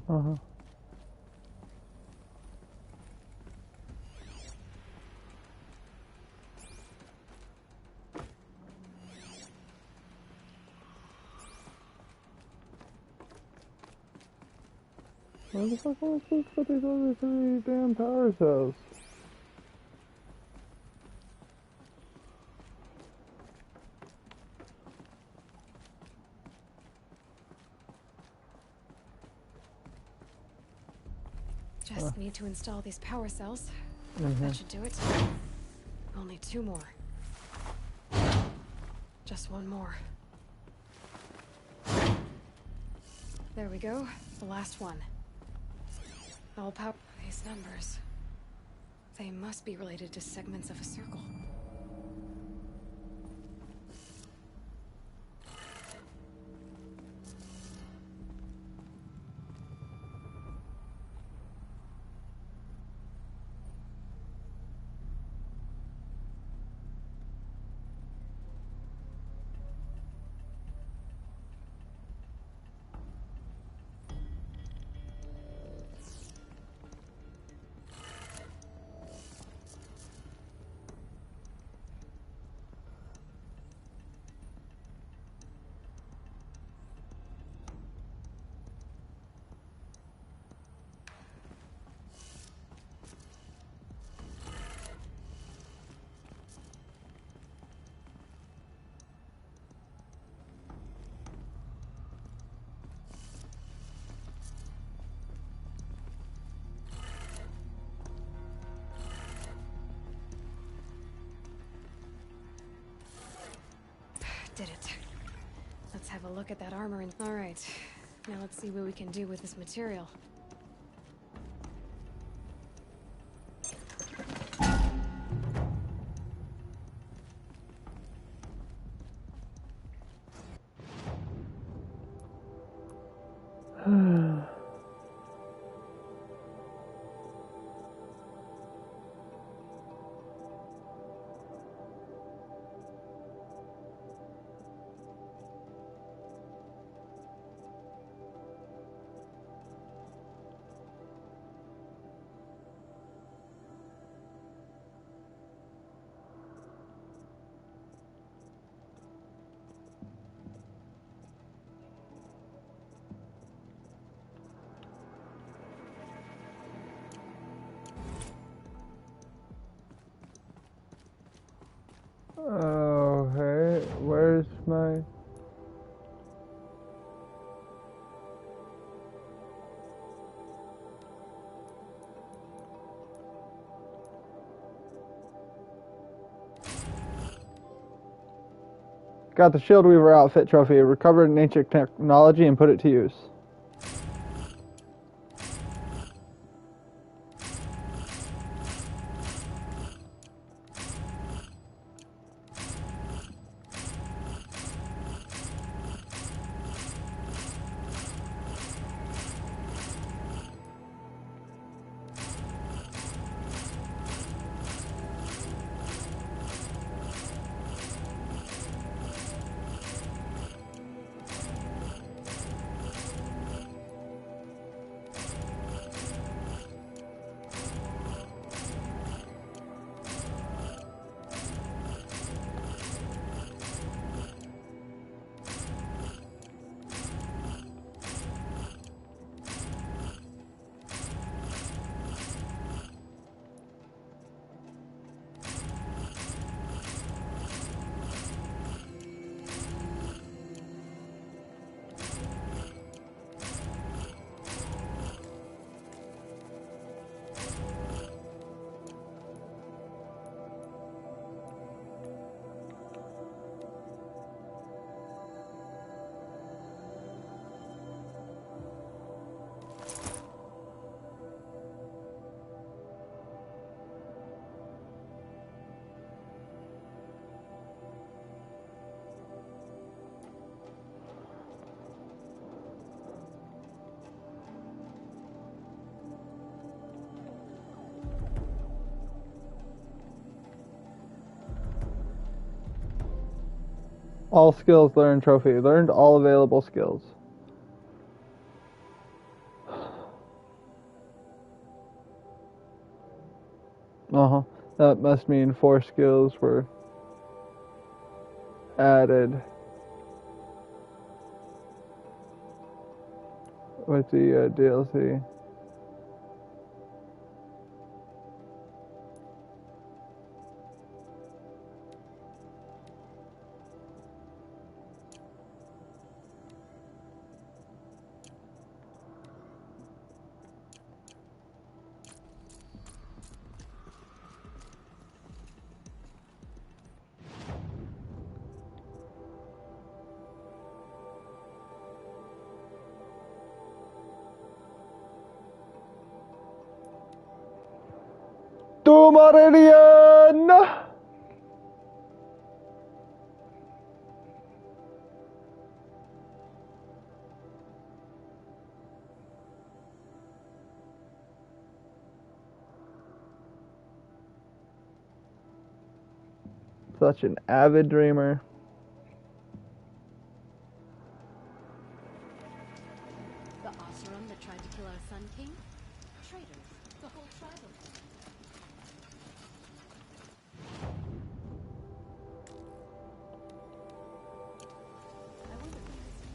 Uh-huh. Where the fuck am I supposed to put these other 3 damn power cells? Just need to install these power cells. Mhm. That should do it. Only 2 more. Just 1 more. There we go. The last one. All power. These numbers. They must be related to segments of a circle. Let's have a look at that armor and... Alright, now let's see what we can do with this material. Oh, hey, where's my... Got the Shield Weaver outfit trophy, recovered an ancient technology and put it to use. All skills learned trophy. Learned all available skills. Uh-huh. That must mean 4 skills were added with the DLC. Meridian! Such an avid dreamer. The Oseram that tried to kill our Sun King? Traitors. The whole tribe of them. I wonder who this is.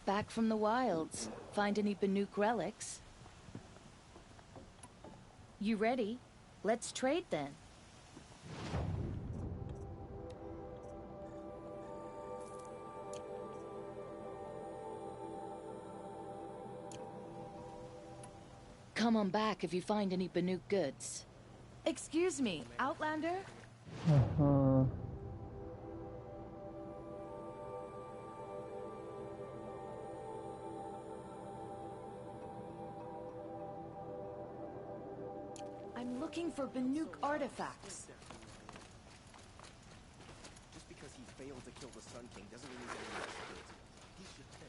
Back from the wilds. Find any Banuk relics? You ready? Let's trade then. come on back if you find any Banuk goods. Excuse me, Outlander? Uh-huh. I'm looking for Banuk artifacts. Just because he failed to kill the Sun King doesn't mean he's any less guilty. He should pay.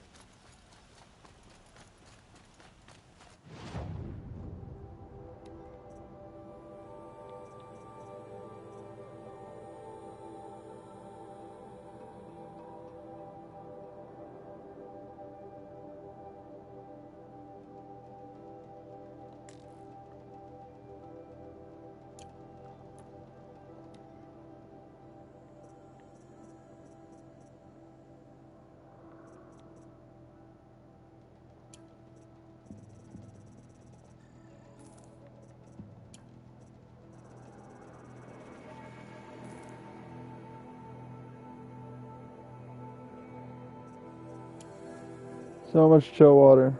So much chill water.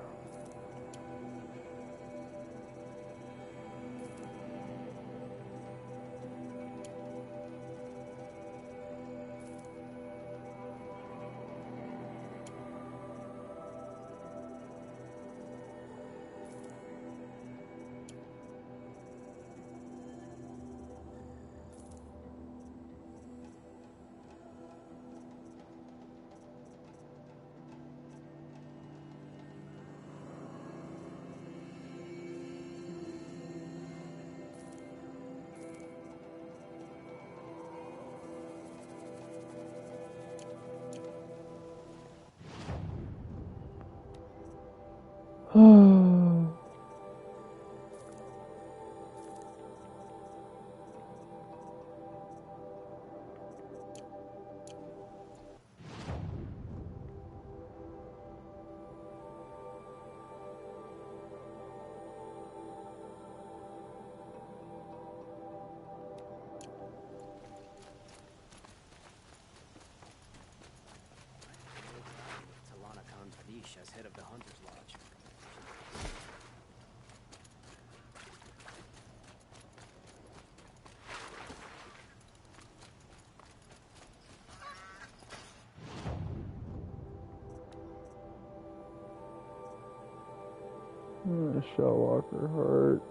Talana Khan's niche as head of the Hunter's Lodge. Shellwalker heart.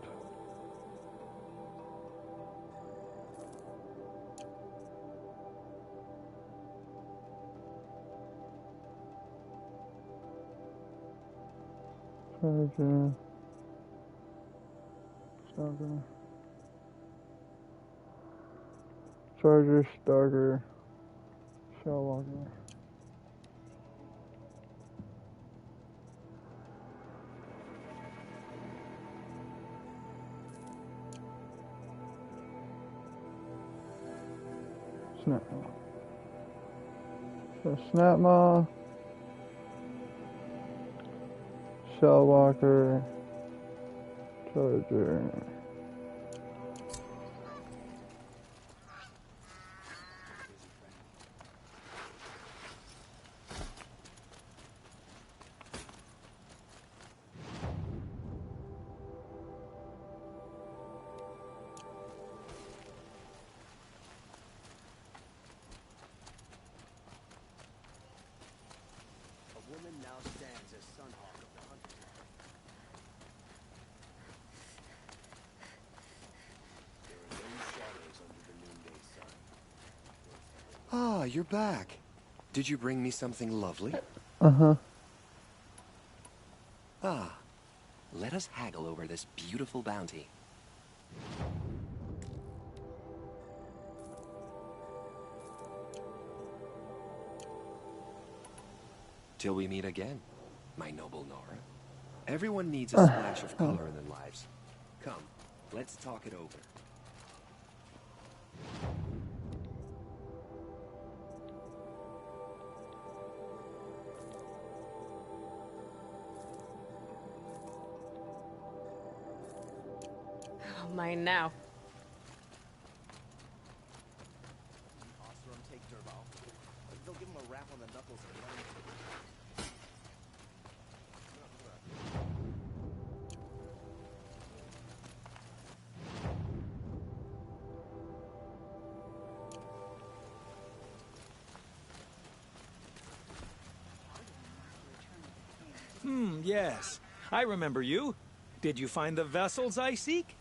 Charger. Stalker. Charger, Stalker, Shellwalker. Snapmaw. So Snapmaw, Shellwalker, Charger. A woman now stands as Sunhawk of the Hunter's Lodge. There are no shadows under the noonday sun. Ah, you're back. Did you bring me something lovely? Uh-huh. Ah, let us haggle over this beautiful bounty. Till we meet again, my noble Nora. Everyone needs a splash of color in their lives. Come, let's talk it over. Oh, mine now. Ostrom take Derval. They'll give him a rap on the knuckles and let him. Yes, I remember you. Did you find the vessels I seek?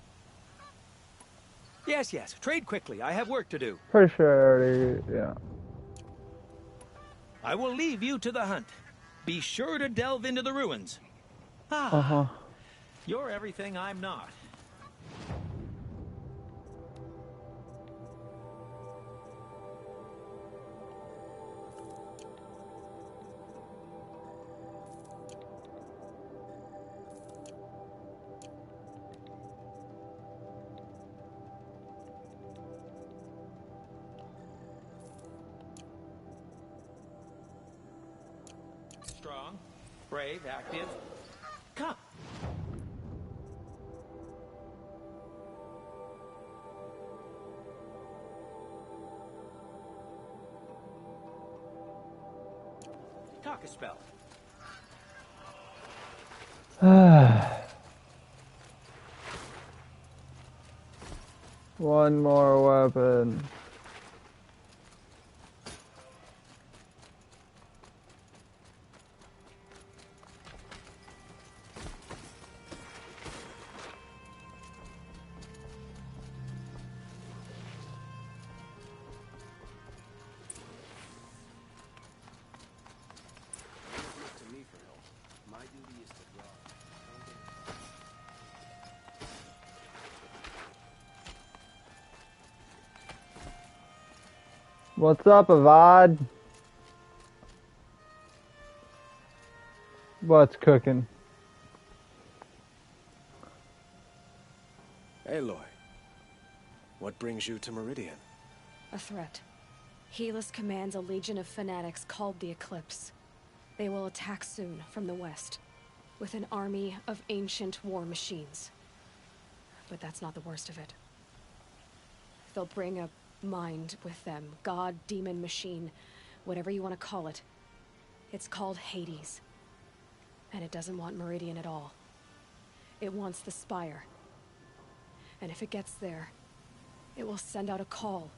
Yes, yes. Trade quickly. I have work to do. Pretty sure I already, yeah. I will leave you to the hunt. Be sure to delve into the ruins. Ah, you're everything I'm not. Strong, brave, active. Come. Talk a spell. One more weapon. To me for help. My duty is to draw. What's up, Avad? What's cooking? Aloy, what brings you to Meridian? A threat. Helis commands a legion of fanatics called the Eclipse. They will attack soon from the west, with an army of ancient war machines. But that's not the worst of it. They'll bring a mind with them. God, demon, machine, whatever you want to call it. It's called Hades. And it doesn't want Meridian at all. It wants the Spire. And if it gets there, it will send out a call,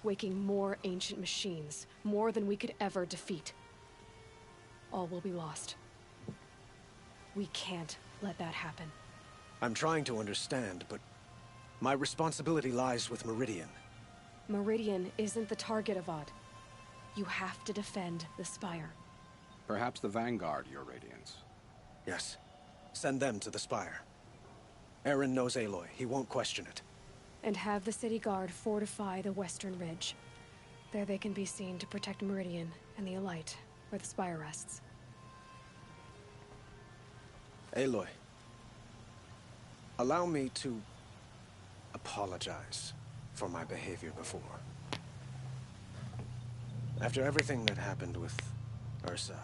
waking more ancient machines, more than we could ever defeat. All will be lost. We can't let that happen. I'm trying to understand, but my responsibility lies with Meridian. Meridian isn't the target, Avad. You have to defend the Spire. Perhaps the Vanguard, Your Radiance. Yes. Send them to the Spire. Aaron knows Aloy. He won't question it. And have the city guard fortify the western ridge. There they can be seen to protect Meridian and the Elite, where the Spire rests. Aloy, allow me to apologize for my behavior before. After everything that happened with Ursa,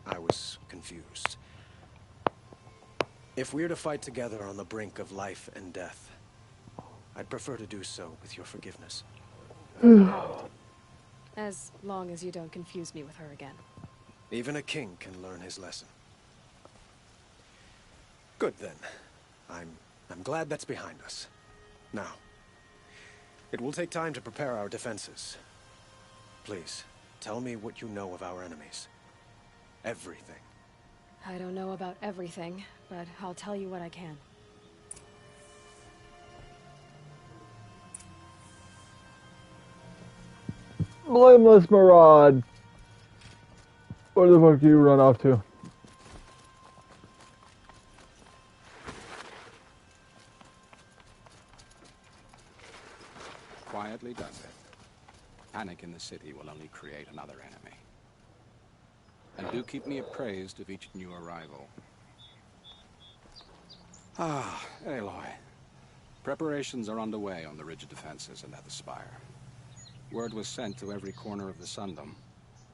I was confused. If we're to fight together on the brink of life and death, I'd prefer to do so with your forgiveness. As long as you don't confuse me with her again. Even a king can learn his lesson. Good then. I'm glad that's behind us. Now, it will take time to prepare our defenses. Please, tell me what you know of our enemies. Everything. I don't know about everything, but I'll tell you what I can. Blameless Maraude. Where the fuck do you run off to? Quietly does it. Panic in the city will only create another enemy. And do keep me appraised of each new arrival. Ah, Aloy. Preparations are underway on the ridge defenses and at the Spire. Word was sent to every corner of the Sundom.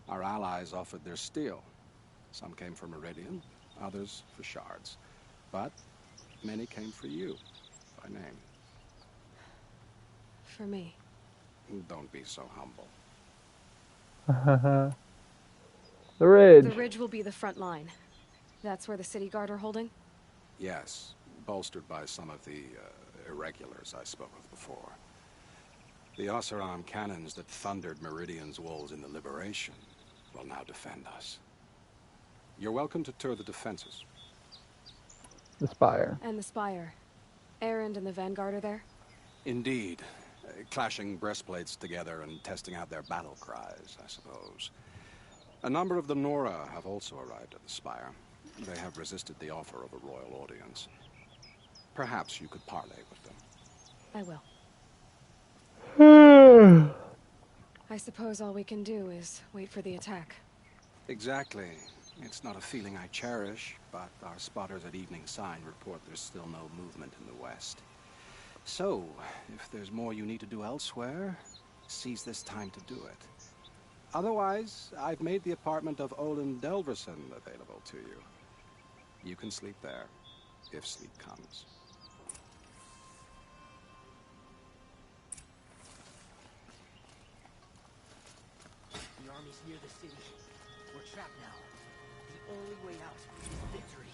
Our allies offered their steel. Some came for Meridian, others for shards. But many came for you, by name. For me. Don't be so humble. The ridge. The ridge will be the front line. That's where the city guard are holding? Yes, bolstered by some of the irregulars I spoke of before. The Oseram cannons that thundered Meridian's walls in the Liberation will now defend us. You're welcome to tour the defenses. The Spire. And the Spire. Erend and the Vanguard are there? Indeed. Clashing breastplates together and testing out their battle cries, I suppose. A number of the Nora have also arrived at the Spire. They have resisted the offer of a royal audience. Perhaps you could parley with them. I will. I suppose all we can do is wait for the attack. Exactly. It's not a feeling I cherish, but our spotters at Evening Sign report there's still no movement in the west. So, if there's more you need to do elsewhere, seize this time to do it. Otherwise, I've made the apartment of Olin Delverson available to you. You can sleep there, if sleep comes. The army's near the city. We're trapped now. The only way out is victory.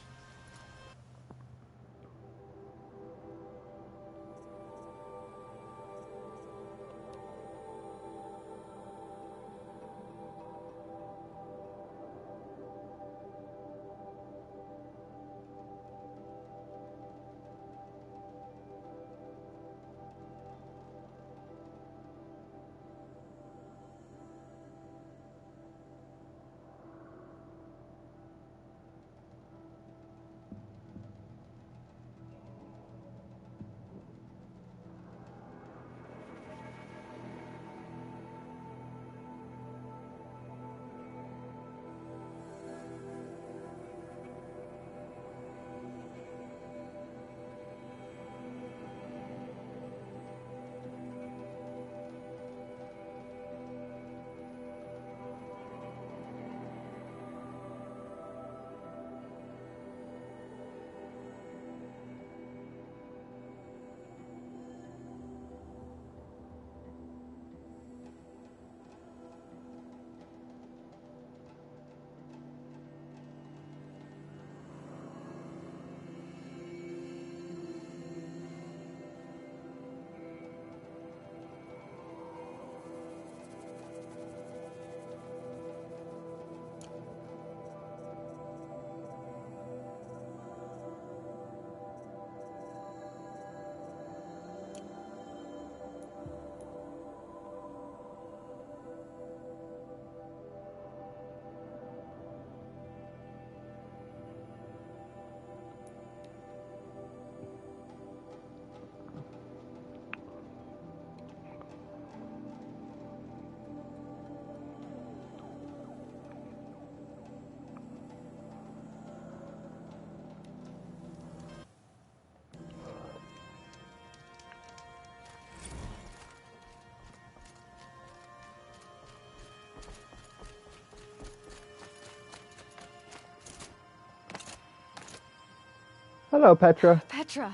Hello, Petra. Petra!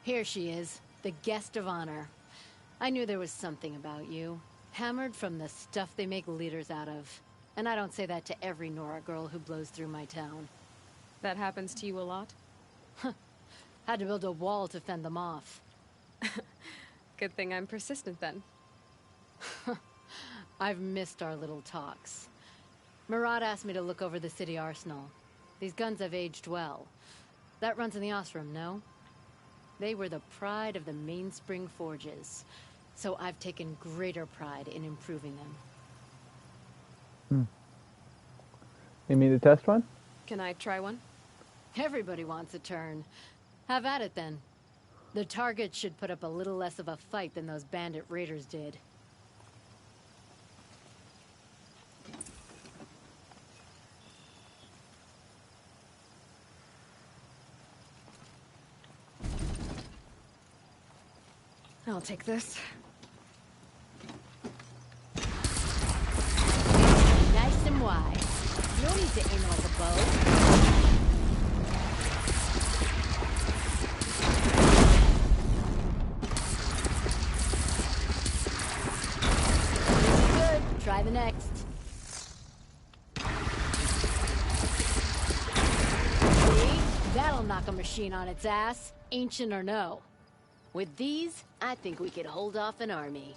Here she is, the guest of honor. I knew there was something about you. Hammered from the stuff they make leaders out of. And I don't say that to every Nora girl who blows through my town. That happens to you a lot? Had to build a wall to fend them off. Good thing I'm persistent then. I've missed our little talks. Murad asked me to look over the city arsenal. These guns have aged well. That runs in the Osram, no? They were the pride of the Mainspring Forges, so I've taken greater pride in improving them. You mean to test one? Can I try one? Everybody wants a turn. Have at it then. The target should put up a little less of a fight than those bandit raiders did. I'll take this. Nice and wide. No need to aim like a bow. Good. Try the next. See? That'll knock a machine on its ass, ancient or no. With these, I think we could hold off an army.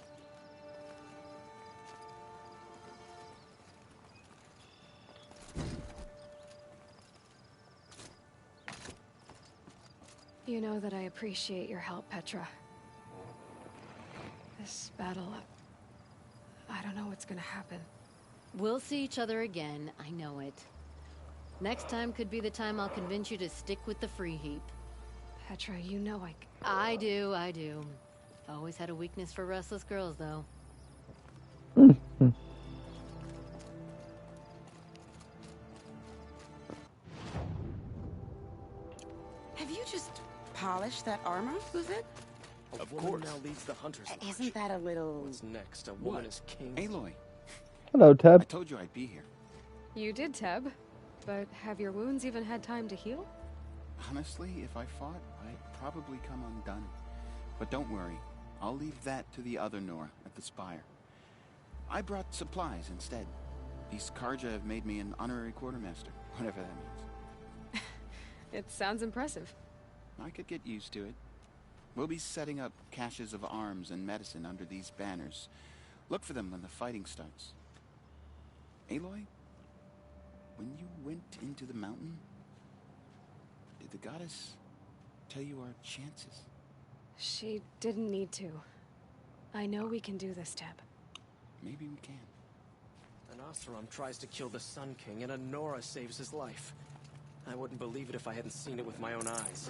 You know that I appreciate your help, Petra. This battle, I don't know what's gonna happen. We'll see each other again, I know it. Next time could be the time I'll convince you to stick with the free heap. Petra, you know I do. Always had a weakness for restless girls, though. Have you just polished that armor, Uzet? Of course. Now leads the hunters. Isn't that a little... What's next? A woman is king. Aloy. Hello, Teb. I told you I'd be here. You did, Teb. But have your wounds even had time to heal? Honestly, if I fought, I'd probably come undone. But don't worry. I'll leave that to the other Nora at the Spire. I brought supplies instead. These Karja have made me an honorary quartermaster, whatever that means. It sounds impressive. I could get used to it. We'll be setting up caches of arms and medicine under these banners. Look for them when the fighting starts. Aloy, when you went into the mountain, did the goddess tell you our chances? She didn't need to. I know we can do this, Teb. Maybe we can. An Oseram tries to kill the Sun King, and a Nora saves his life. I wouldn't believe it if I hadn't seen it with my own eyes.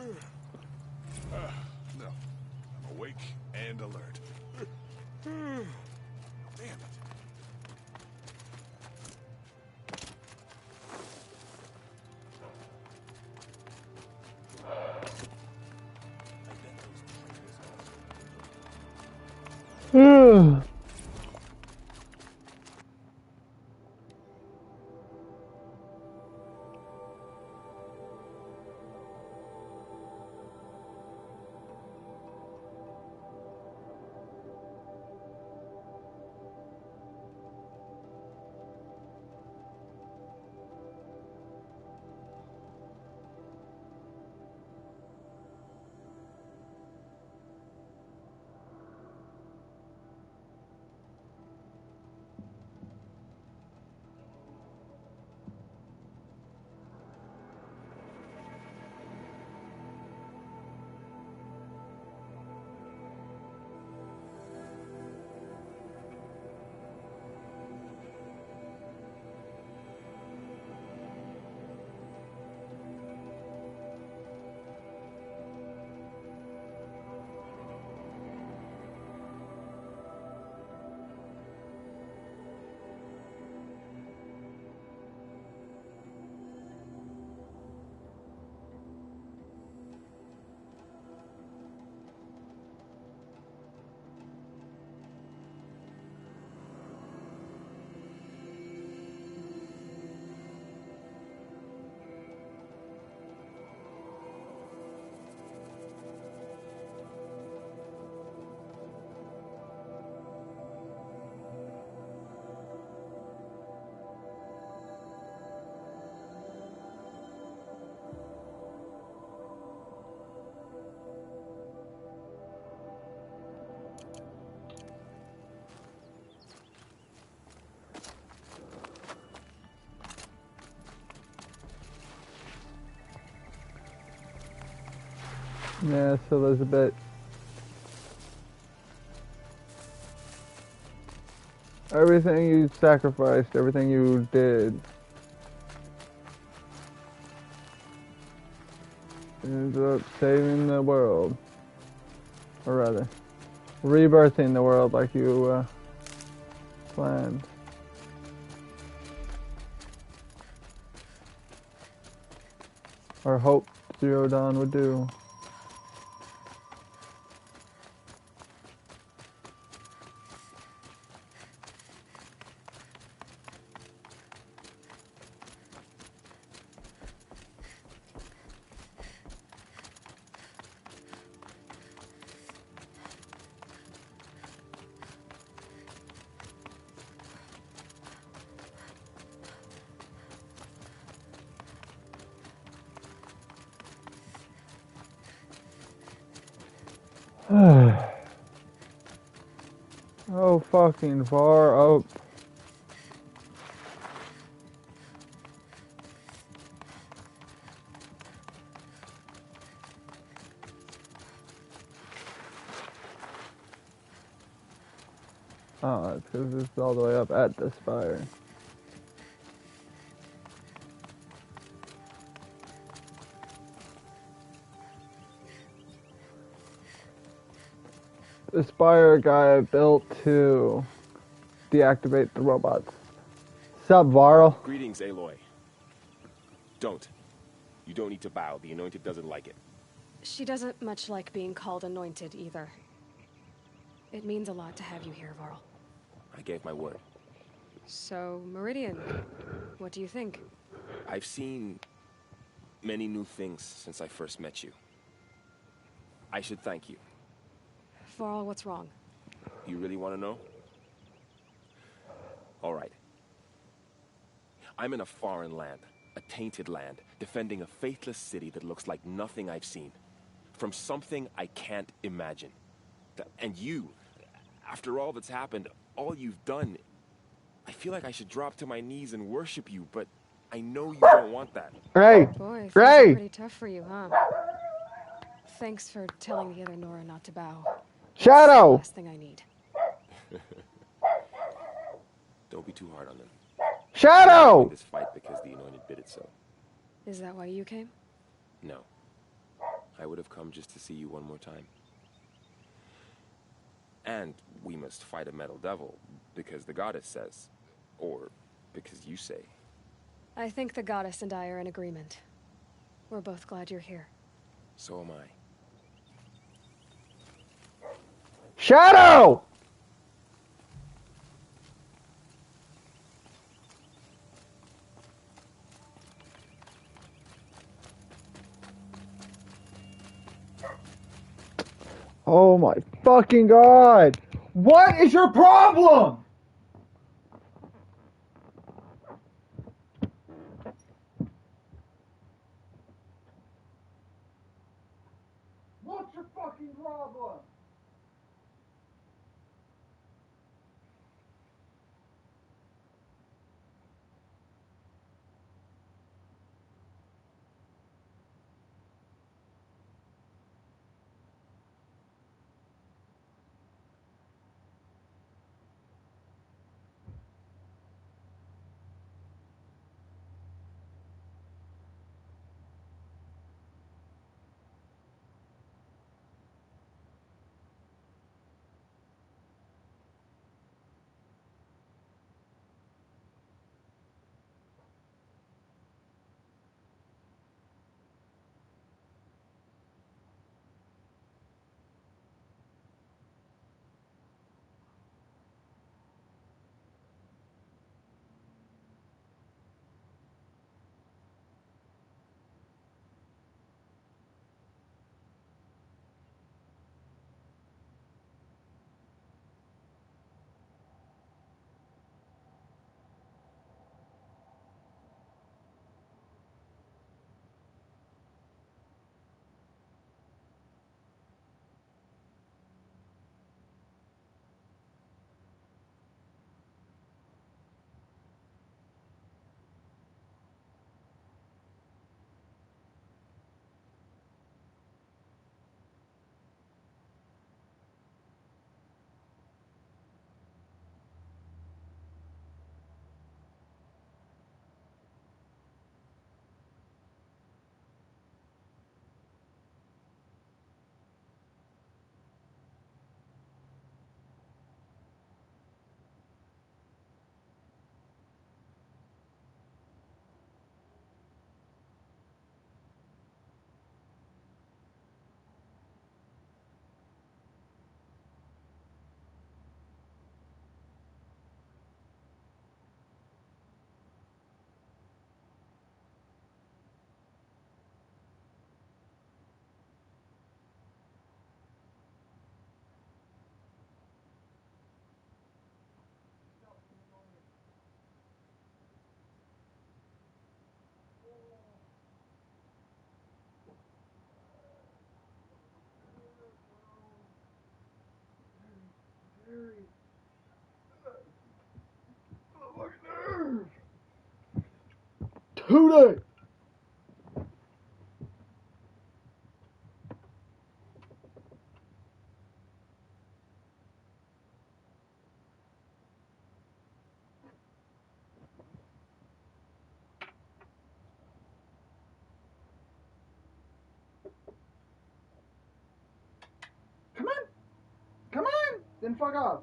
No. I'm awake and alert. Damn it. Yes, Elizabeth. Everything you sacrificed, everything you did, ends up saving the world. Or rather, rebirthing the world like you planned. Or hoped Zero Dawn would do. Oh, fucking far up. Oh, it's because this is all the way up at the spire. The spire guy built to deactivate the robots. Sup, Varl? Greetings, Aloy. Don't. You don't need to bow. The Anointed doesn't like it. She doesn't much like being called anointed either. It means a lot to have you here, Varl. I gave my word. So, Meridian, what do you think? I've seen many new things since I first met you. I should thank you. Varl, what's wrong? You really want to know? All right. I'm in a foreign land, a tainted land, defending a faithless city that looks like nothing I've seen. From something I can't imagine. And you, after all that's happened, all you've done, I feel like I should drop to my knees and worship you, but I know you don't want that. Ray! Boy, things Ray! are pretty tough for you, huh? Thanks for telling the other Nora not to bow. Shadow! That's the last thing I need. Don't be too hard on them. Shadow! I'm this fight because the Anointed did it so. Is that why you came? No. I would have come just to see you one more time. And we must fight a metal devil, because the goddess says. Or because you say. I think the goddess and I are in agreement. We're both glad you're here. So am I. Shadow! Oh my fucking god! What is your problem? What's your fucking problem? Today! Then fuck off.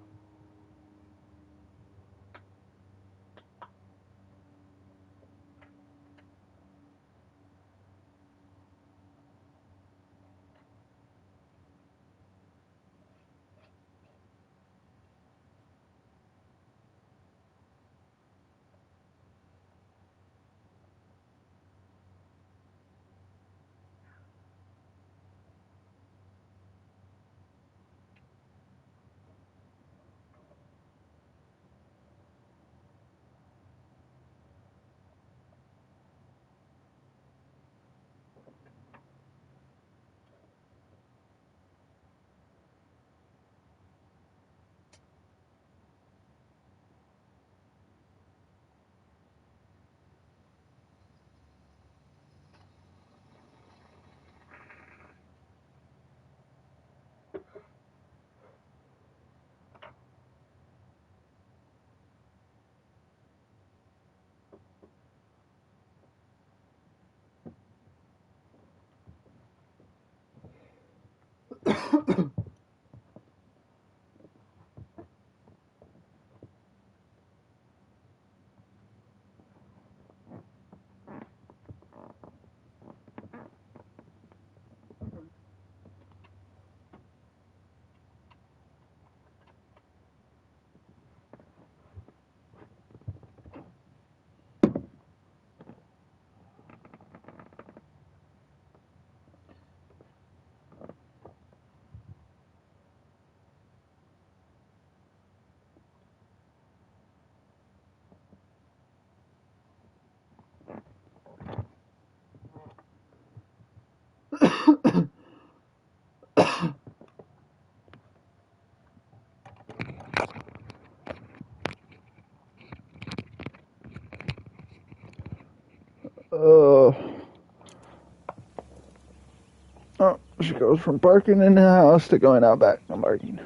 Oh, she goes from barking in the house to going out back and barking.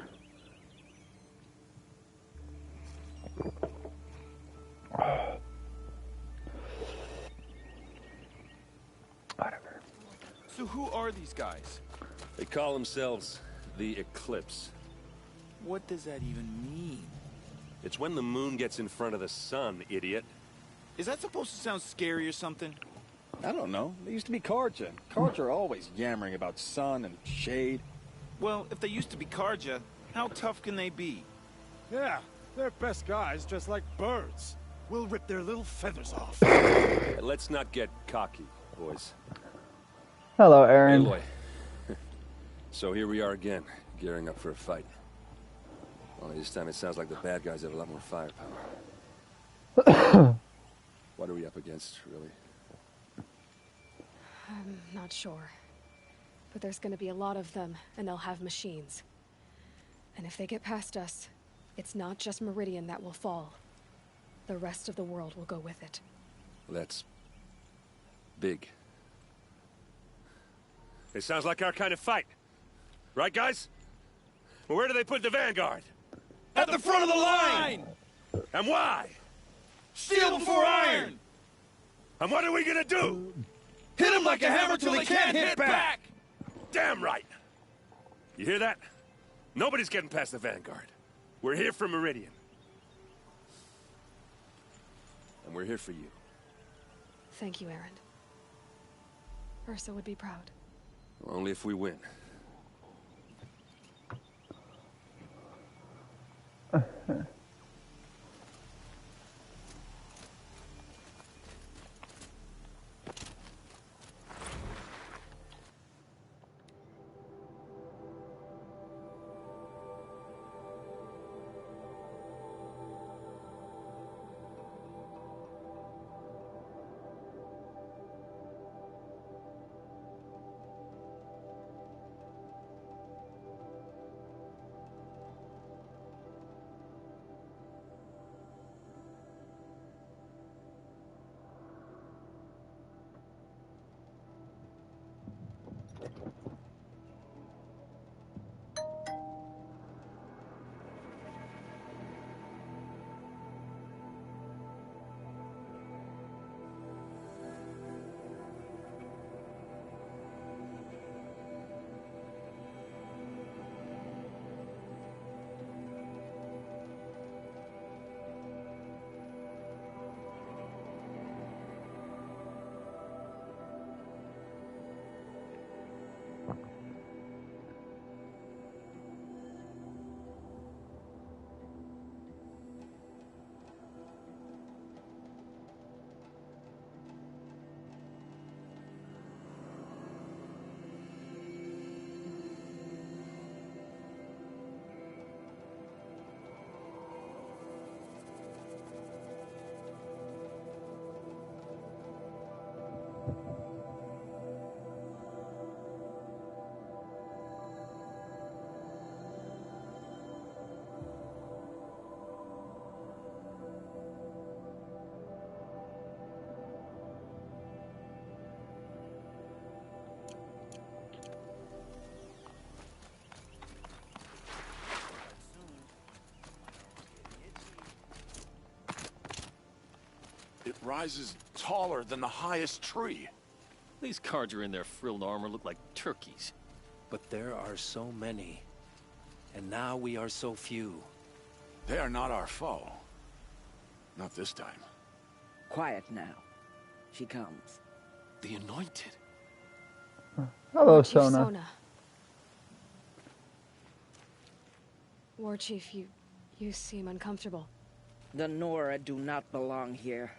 Whatever. So who are these guys? They call themselves the Eclipse. What does that even mean? It's when the moon gets in front of the sun, idiot. Is that supposed to sound scary or something? I don't know. They used to be Karja. Karja are always yammering about sun and shade. Well, if they used to be Karja, how tough can they be? Yeah, they're best guys just like birds. We'll rip their little feathers off. Let's not get cocky, boys. Hello, Aaron. Aloy. So here we are again, gearing up for a fight. Only this time it sounds like the bad guys have a lot more firepower. What are we up against, really? I'm not sure. But there's gonna be a lot of them, and they'll have machines. And if they get past us, it's not just Meridian that will fall. The rest of the world will go with it. Well, that's big. It sounds like our kind of fight. Right, guys? Well, where do they put the Vanguard? At the front of the line! And why? Steel before iron! And what are we gonna do? Hit them like a hammer till they can't hit back! Damn right! You hear that? Nobody's getting past the Vanguard. We're here for Meridian. And we're here for you. Thank you, Aaron. Ursa would be proud. Only if we win. rises taller than the highest tree. These Carja in their frilled armor look like turkeys. But there are so many. And now we are so few. They are not our foe. Not this time. Quiet now. She comes. The Anointed. Hello, Chief Sona. War Chief, you seem uncomfortable. The Nora do not belong here.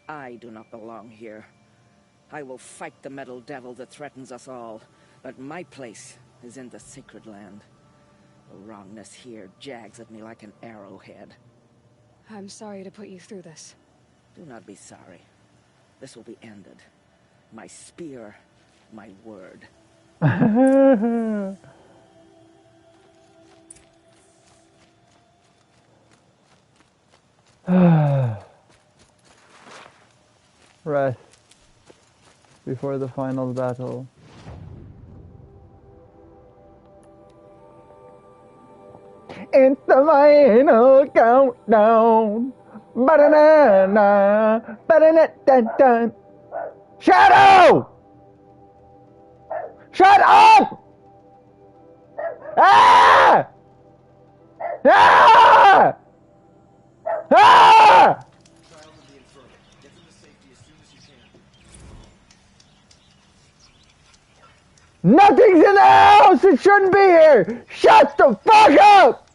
I do not belong here. I will fight the metal devil that threatens us all, but my place is in the sacred land. The wrongness here jags at me like an arrowhead. I'm sorry to put you through this. Do not be sorry. This will be ended. My spear, my word. Rest before the final battle. It's the final countdown. Ba-da-na-na, ba-da-na-dun-dun. Shadow! Shut up! Ah! Ah! Ah! Nothing's in the house! It shouldn't be here! Shut the fuck up!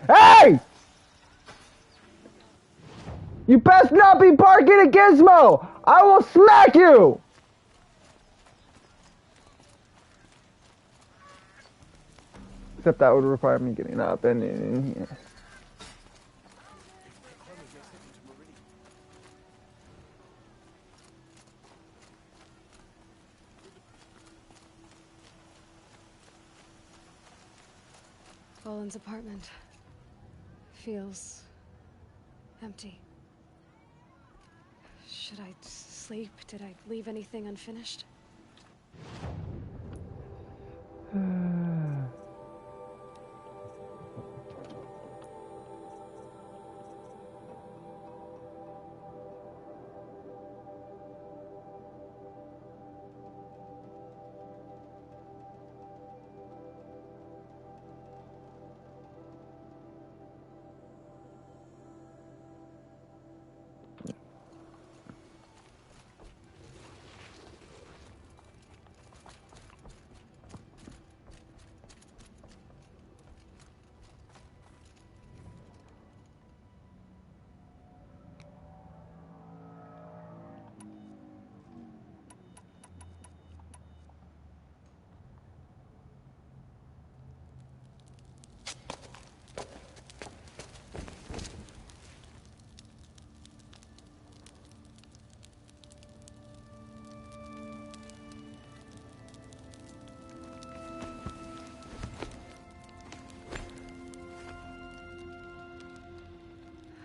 Hey! You best not be barking at Gizmo! I will smack you! Except that would require me getting up and in here. Boland's apartment feels empty. Should I sleep? Did I leave anything unfinished?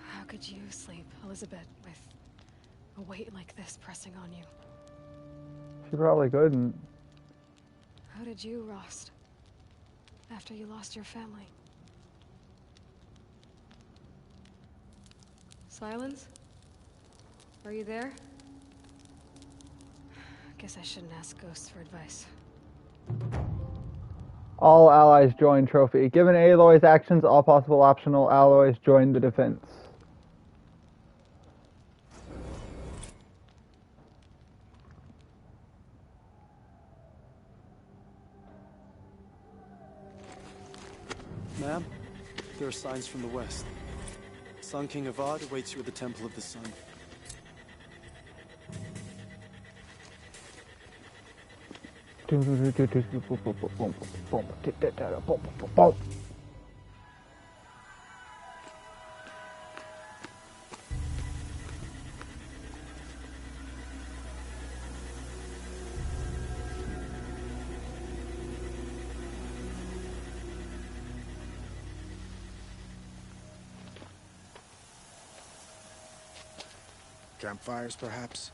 How could you sleep, Elizabeth, with a weight like this pressing on you? She probably couldn't. How did you, Rost? After you lost your family? Silence? Are you there? Guess I shouldn't ask ghosts for advice. All allies join trophy. Given Aloy's actions, all possible optional alloys join the defense. Ma'am, there are signs from the west. Sun King Avad awaits you at the Temple of the Sun. Campfires, perhaps?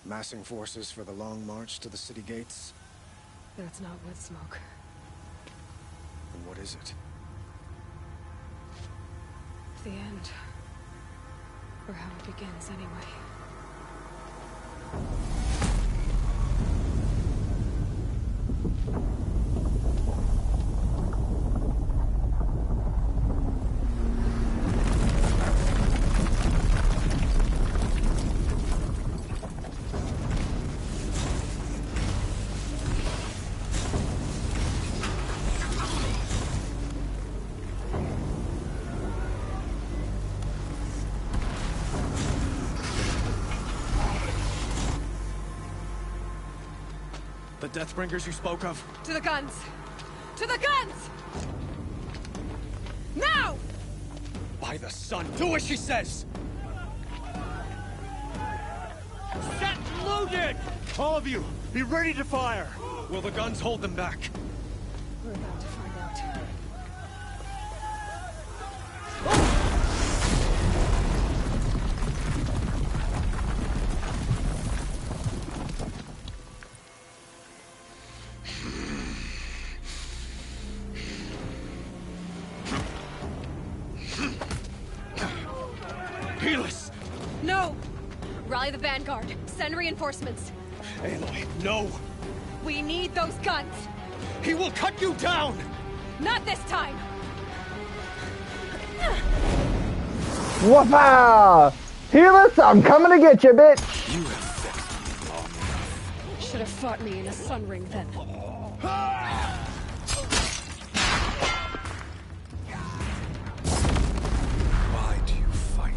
Massing forces for the long march to the city gates? That's not wood smoke. And what is it? The end. Or how it begins, anyway. The Deathbringers you spoke of? To the guns! To the guns! Now! By the sun, do as she says! Set loaded! All of you, be ready to fire! Will the guns hold them back? We're about to find out. Helis! No! Rally the vanguard. Send reinforcements. Aloy, no! We need those guns! He will cut you down! Not this time! Whoppa! Helis, I'm coming to get you, bitch! You have vexed me long enough. Should have fought me in a sun ring then. Why do you fight?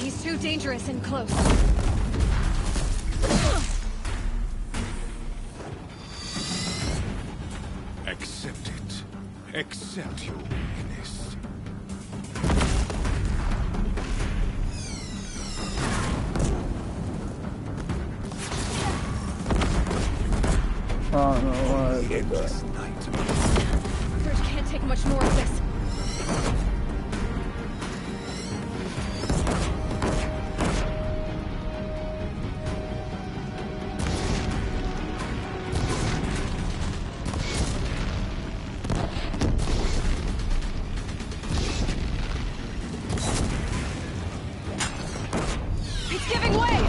He's too dangerous and close. Accept it. Accept your weakness. I don't know what I did there. Bridge can't take much more of this. It's giving way!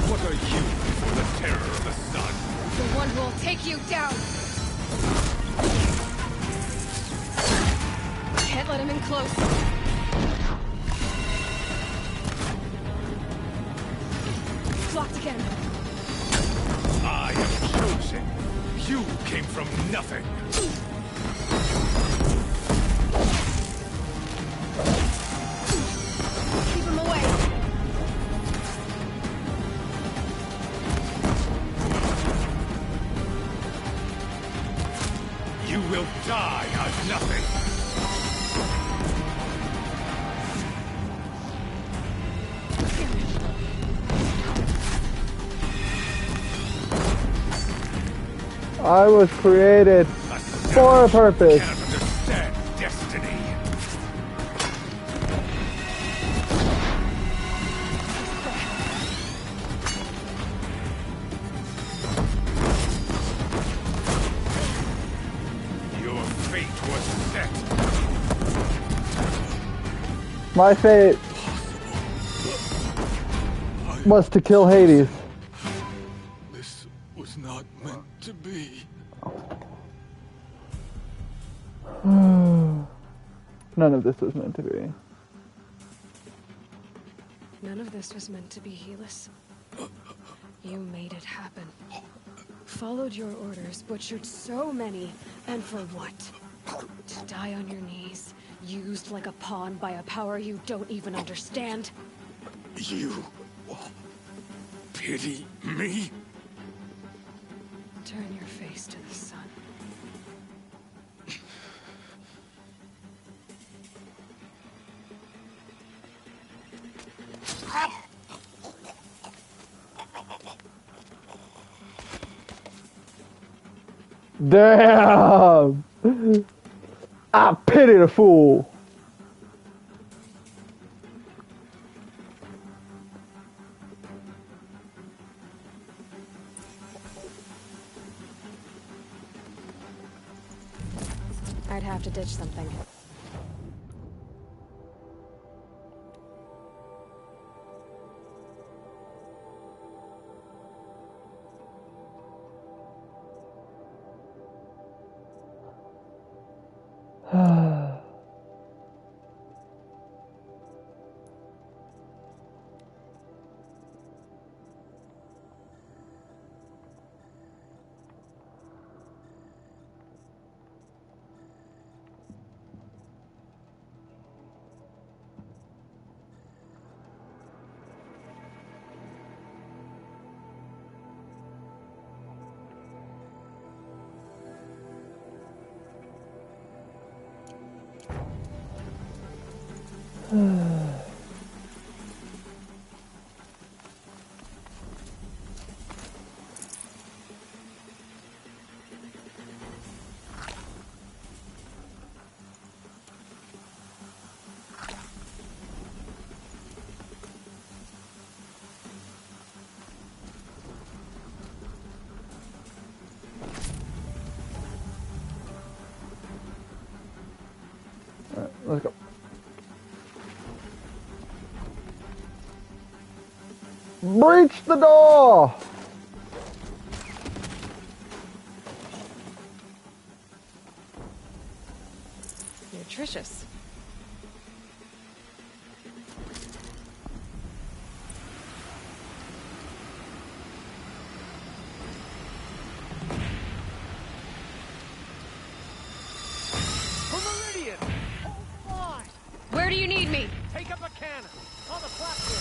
What are you for the terror of the sun? The one who will take you down! Can't let him in close. Blocked again. I am chosen. You came from nothing. Keep him away. You will die as nothing. I was created for a purpose. Can't understand destiny. Your fate was set. My fate was to kill Hades. This was not meant to be. None of this was meant to be. None of this was meant to be, Helis. You made it happen. Followed your orders, butchered so many, and for what? To die on your knees, used like a pawn by a power you don't even understand? You pity me? Turn your face to the sun. Damn! I pity the fool. I'd have to ditch something. Let's go. Breach the door! Nutritious. Where do you need me? Take up a cannon on the platform.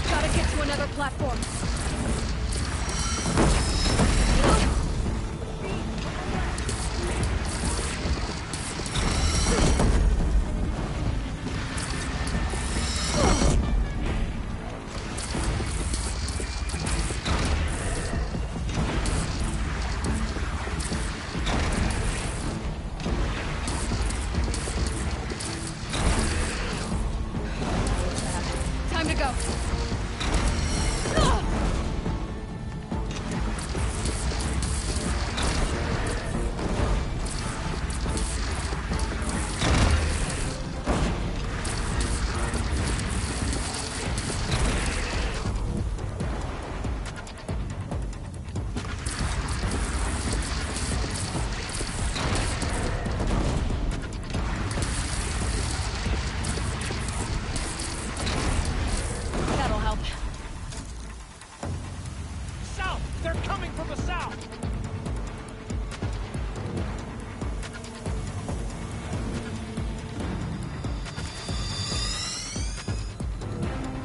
Gotta get to another platform. Time to go. That'll help. South! They're coming from the south!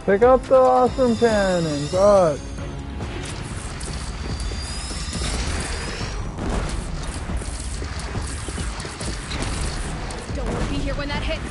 Pick up the awesome cannon, fuck. Don't want to be here when that hits.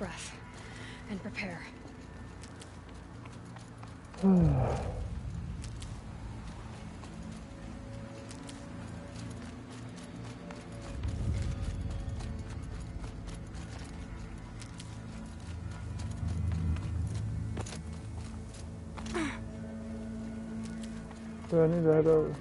breath and prepare. Do I need that over?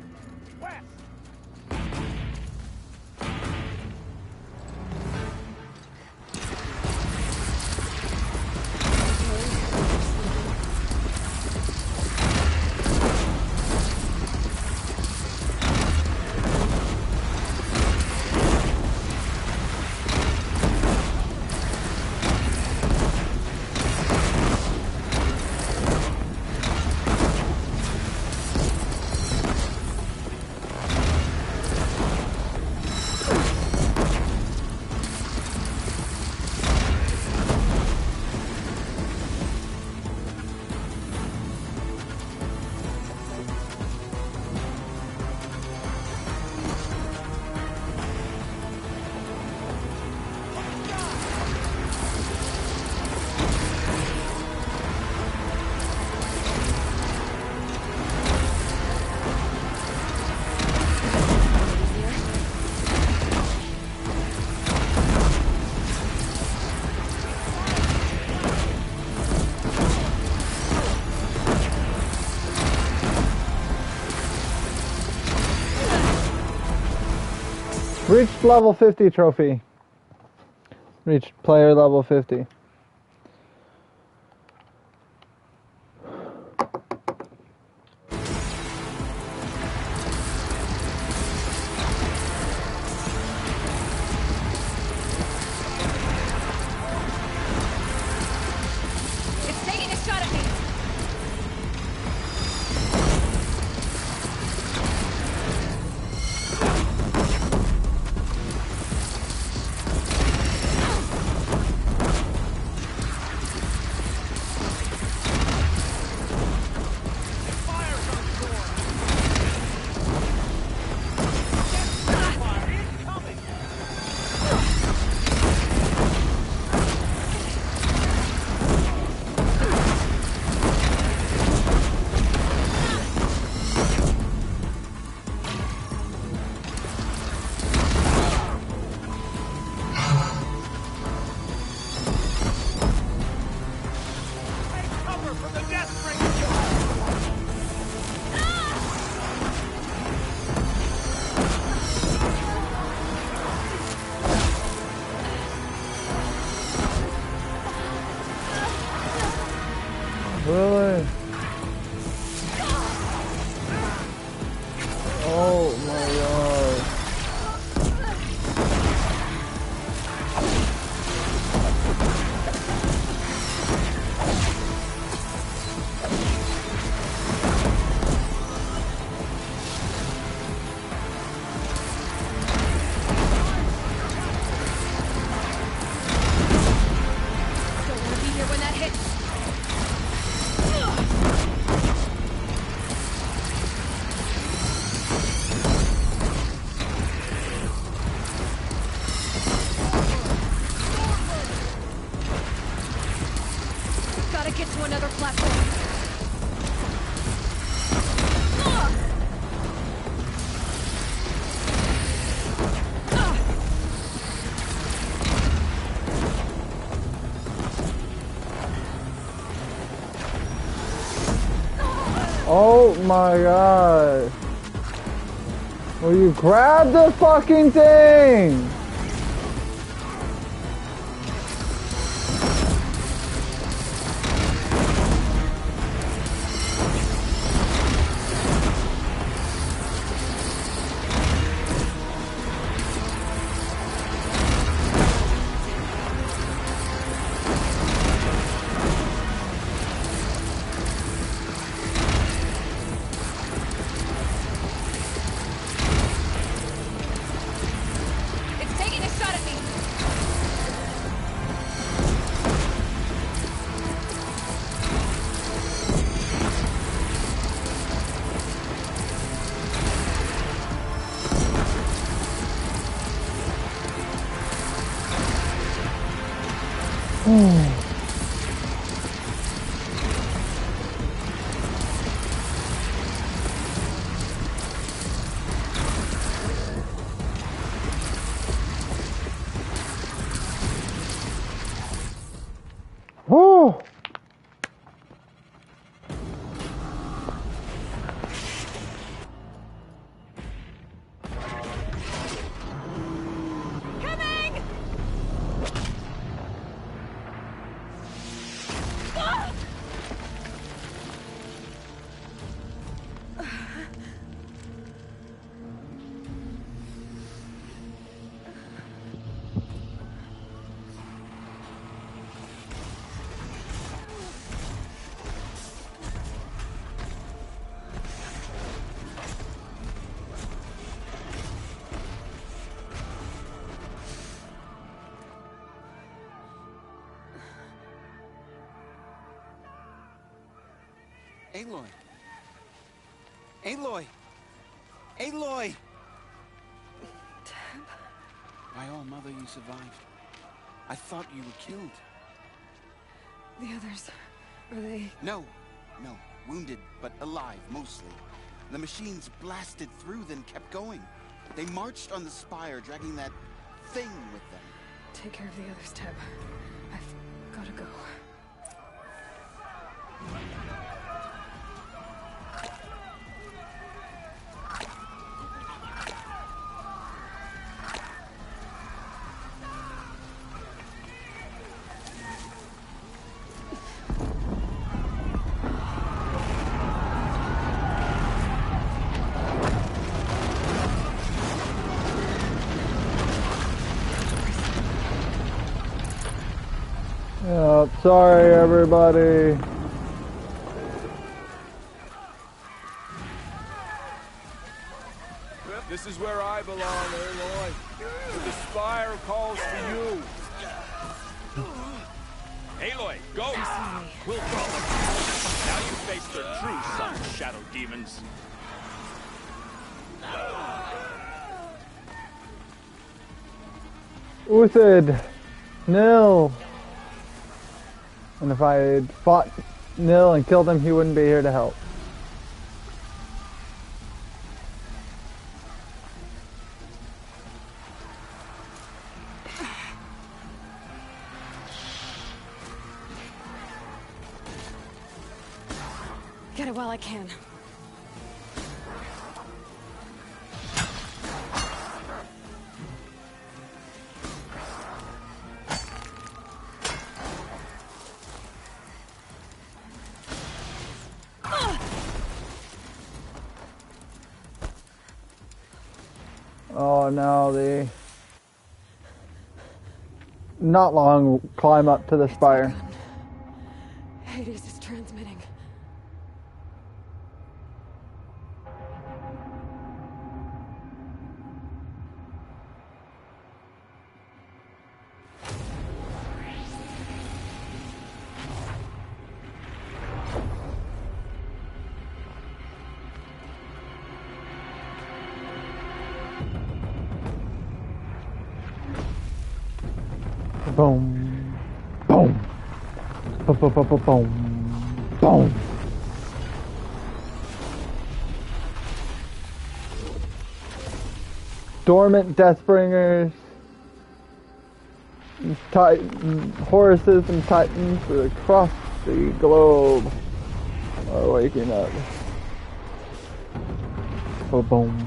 Reached level 50 trophy. Reached player level 50. It's taking a shot at me. Really? Oh my god. Don't want to be here when that hits. Gotta get to another platform. Oh my god. Will you grab the fucking thing? It's Woo! Aloy! Aloy! Aloy! By all mother, you survived. I thought you were killed. The others, are they... No. Wounded, but alive, mostly. The machines blasted through, then kept going. They marched on the spire, dragging that thing with them. Take care of the others, Teb. I've gotta go. Sorry, everybody. This is where I belong, Aloy. The spire calls for you. Aloy, go! We'll draw them. Now you face the true sun, shadow demons. Uthid, Nil. And if I had fought Nil and killed him, he wouldn't be here to help. Get it while I can. Oh no, the not long climb up to the spire. Hades is transmitting. Boom, boom, boom, boom, boom, boom, boom. Dormant Deathbringers, Horuses and Titans across the globe are waking up. Boom, boom.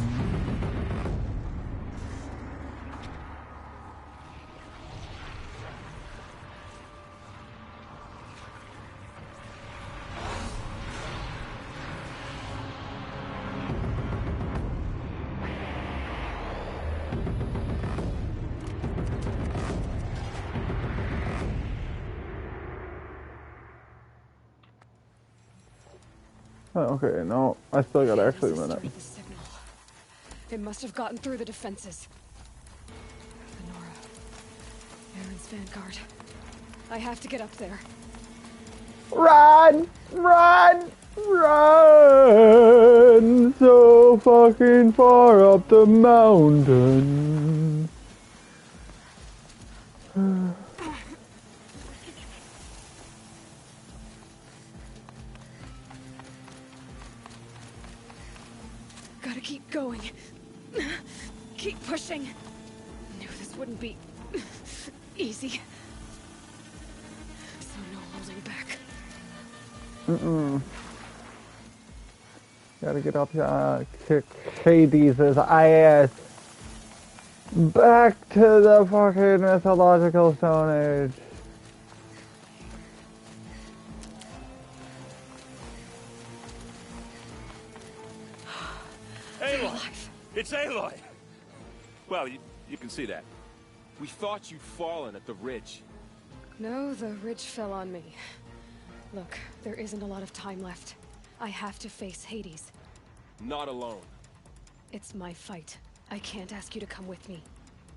Oh, okay, no, I still got actually a minute. It must have gotten through the defenses. Lenora. Aaron's vanguard. I have to get up there. Run! Run! Run! So fucking far up the mountain. going. Keep pushing. Knew this wouldn't be easy. So no holding back. Gotta get up here, kick Hades' ass. Back to the fucking mythological Stone Age. Aloy! It's Aloy! Well, you can see that. We thought you'd fallen at the ridge. No, the ridge fell on me. Look, there isn't a lot of time left. I have to face Hades. Not alone. It's my fight. I can't ask you to come with me.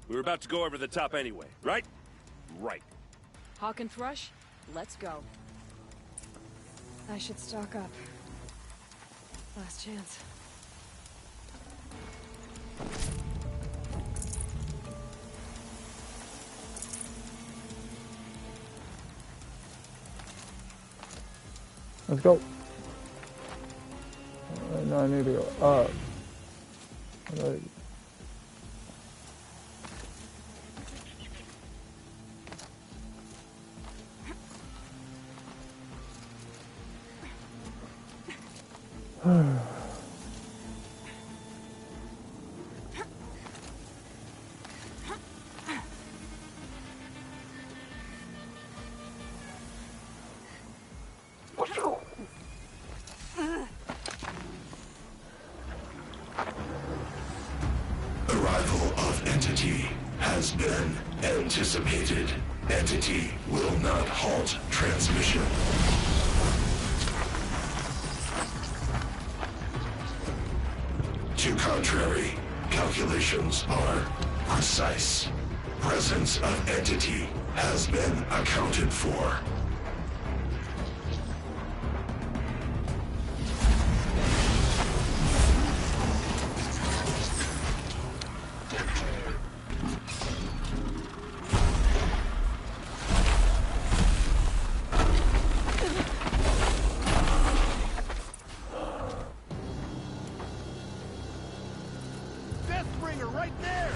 We were about to go over the top anyway, right? Right. Hawk and Thrush, let's go. I should stock up. Last chance. Let's go. No, I need to go up. Like, Arrival of Entity has been anticipated. Entity will not halt transmission. To contrary, calculations are precise. Presence of Entity has been accounted for. Deathbringer right there!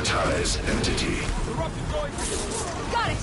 Prioritize entity. Got it!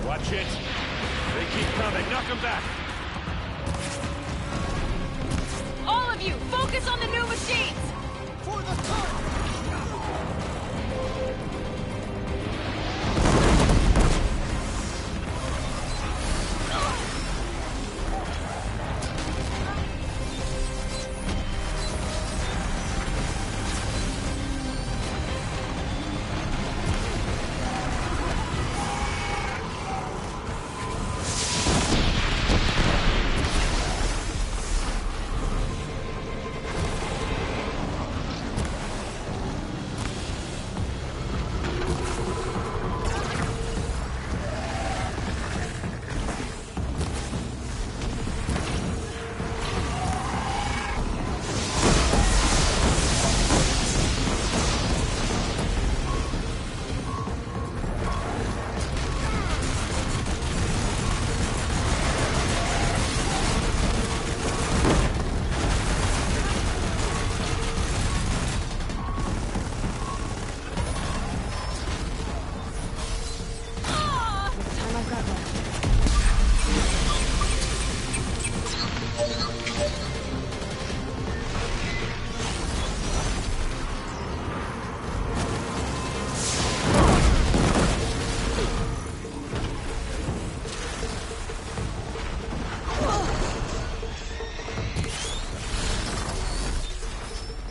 Watch it. They keep coming. Knock them back. All of you, focus on the new machines! For the target!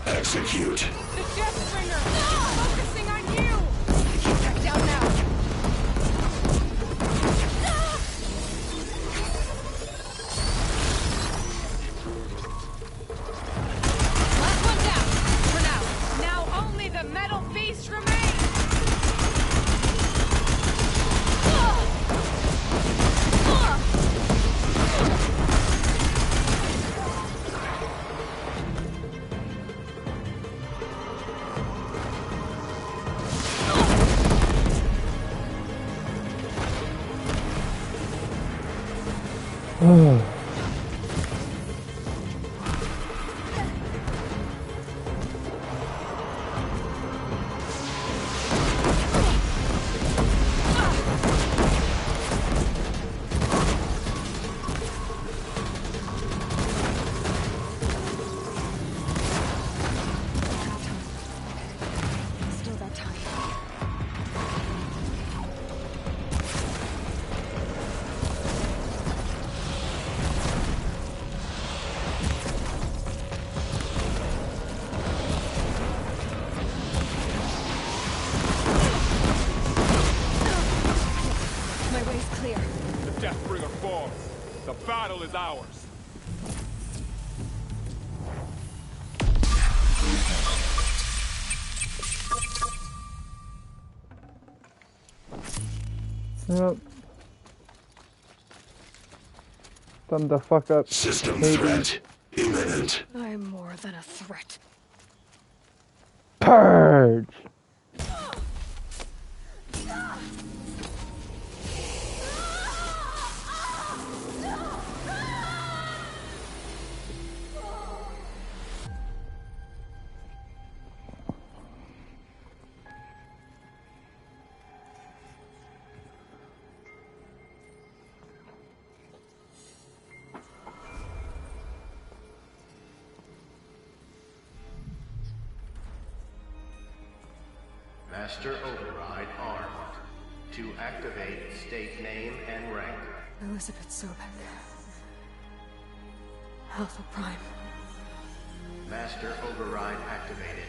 Execute. The Death Bringer! Focusing on you! Keep back down now! Last one down, for now. Now only the metal beast remains! Still got time. My way's clear. The Deathbringer falls. The battle is ours. Yep. Time to fuck up. System Hades. threat imminent. I'm more than a threat. Purge! Master Override armed. To activate, state name and rank. Elizabeth Sobek. Alpha Prime. Master Override activated.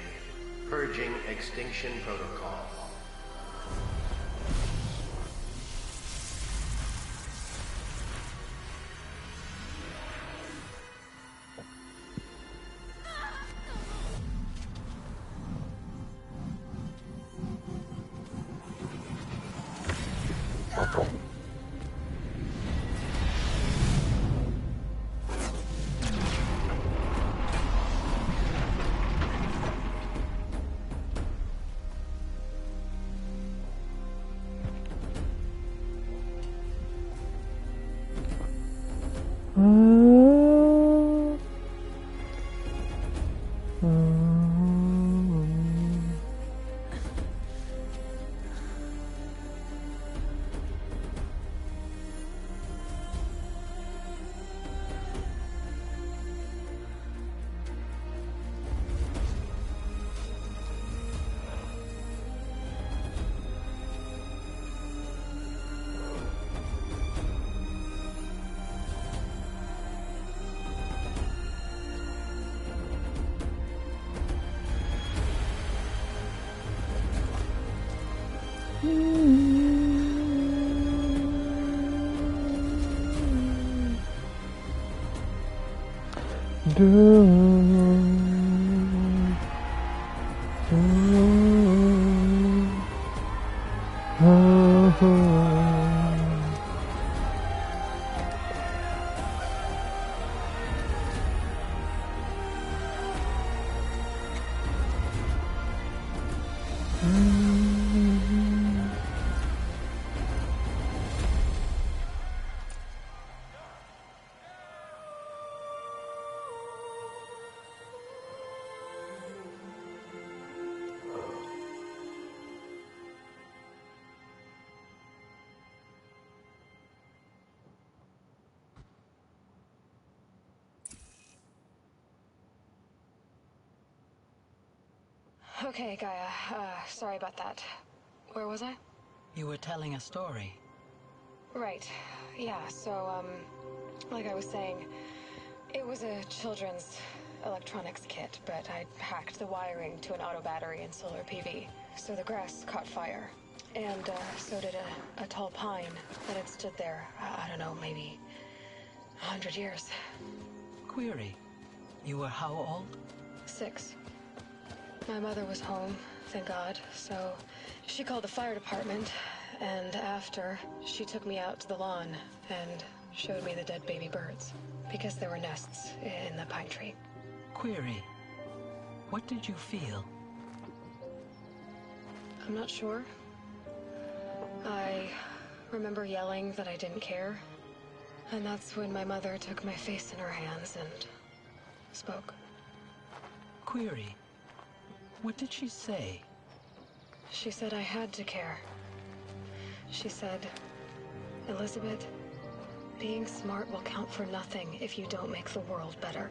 Purging Extinction Protocol. Okay, Gaia. Sorry about that. Where was I? You were telling a story. Right. Yeah, so, like I was saying, it was a children's electronics kit, but I'd hacked the wiring to an auto battery and solar PV. So the grass caught fire. And, so did a tall pine that had stood there, I don't know, maybe 100 years. Query. You were how old? 6. My mother was home, thank God, so she called the fire department, and after, she took me out to the lawn and showed me the dead baby birds, because there were nests in the pine tree. Query. What did you feel? I'm not sure. I remember yelling that I didn't care, and that's when my mother took my face in her hands and spoke. Query. What did she say? She said I had to care. She said, Elizabeth, being smart will count for nothing if you don't make the world better.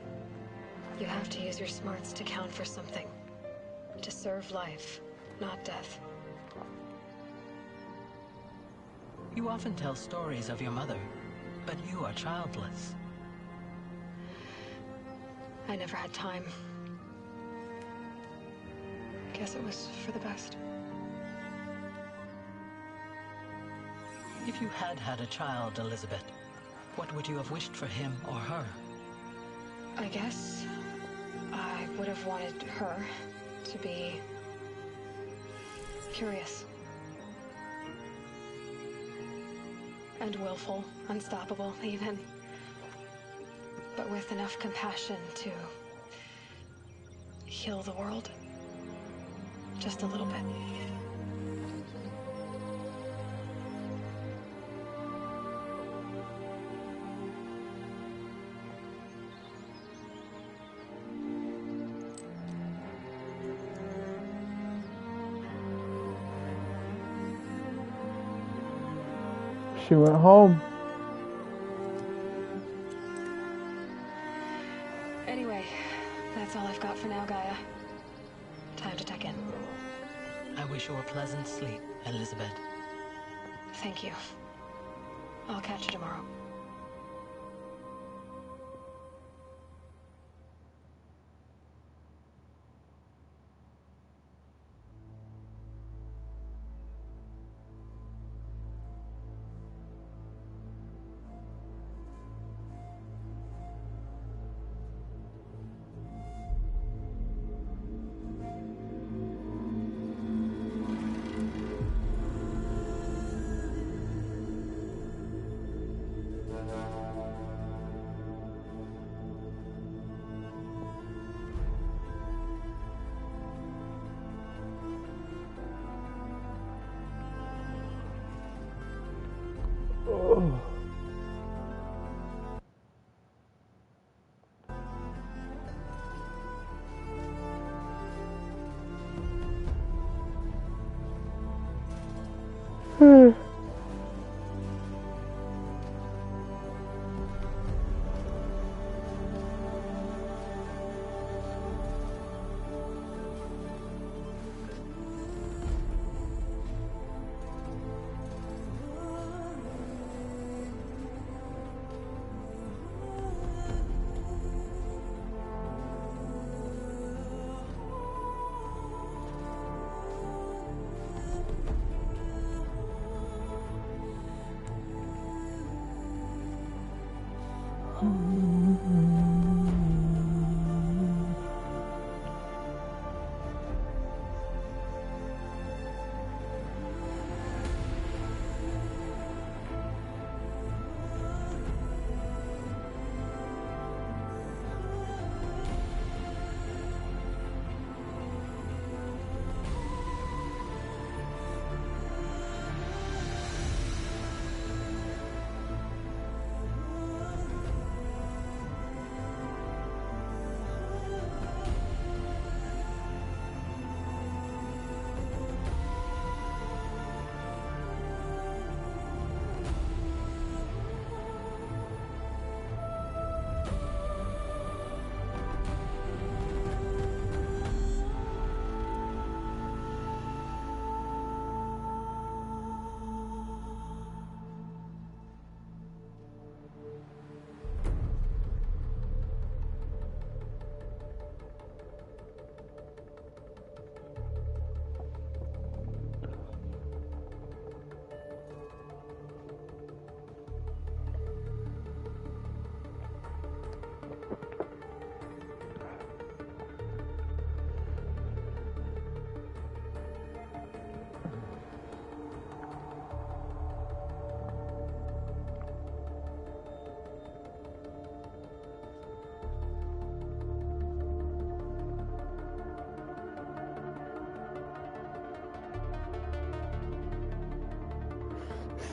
You have to use your smarts to count for something. To serve life, not death. You often tell stories of your mother, but you are childless. I never had time. Guess it was for the best. If you had had a child, Elizabeth, what would you have wished for him or her? I guess I would have wanted her to be curious. And willful, unstoppable, even. But with enough compassion to heal the world. Just a little bit. She went home. Anyway, that's all I've got for now, Gaia. Time to tuck in. I wish wish you a pleasant sleep, Elizabeth. Thank you. I'll catch you tomorrow.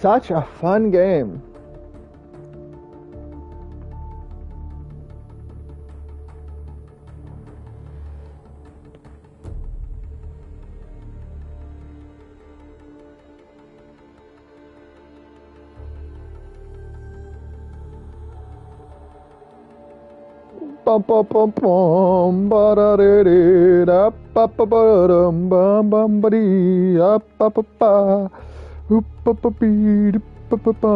Such a fun game. Bum bum bum bum ba da dee dee da ba ba ba dum bum bum ba dee up ba ba ba oop ba ba bee ba ba ba.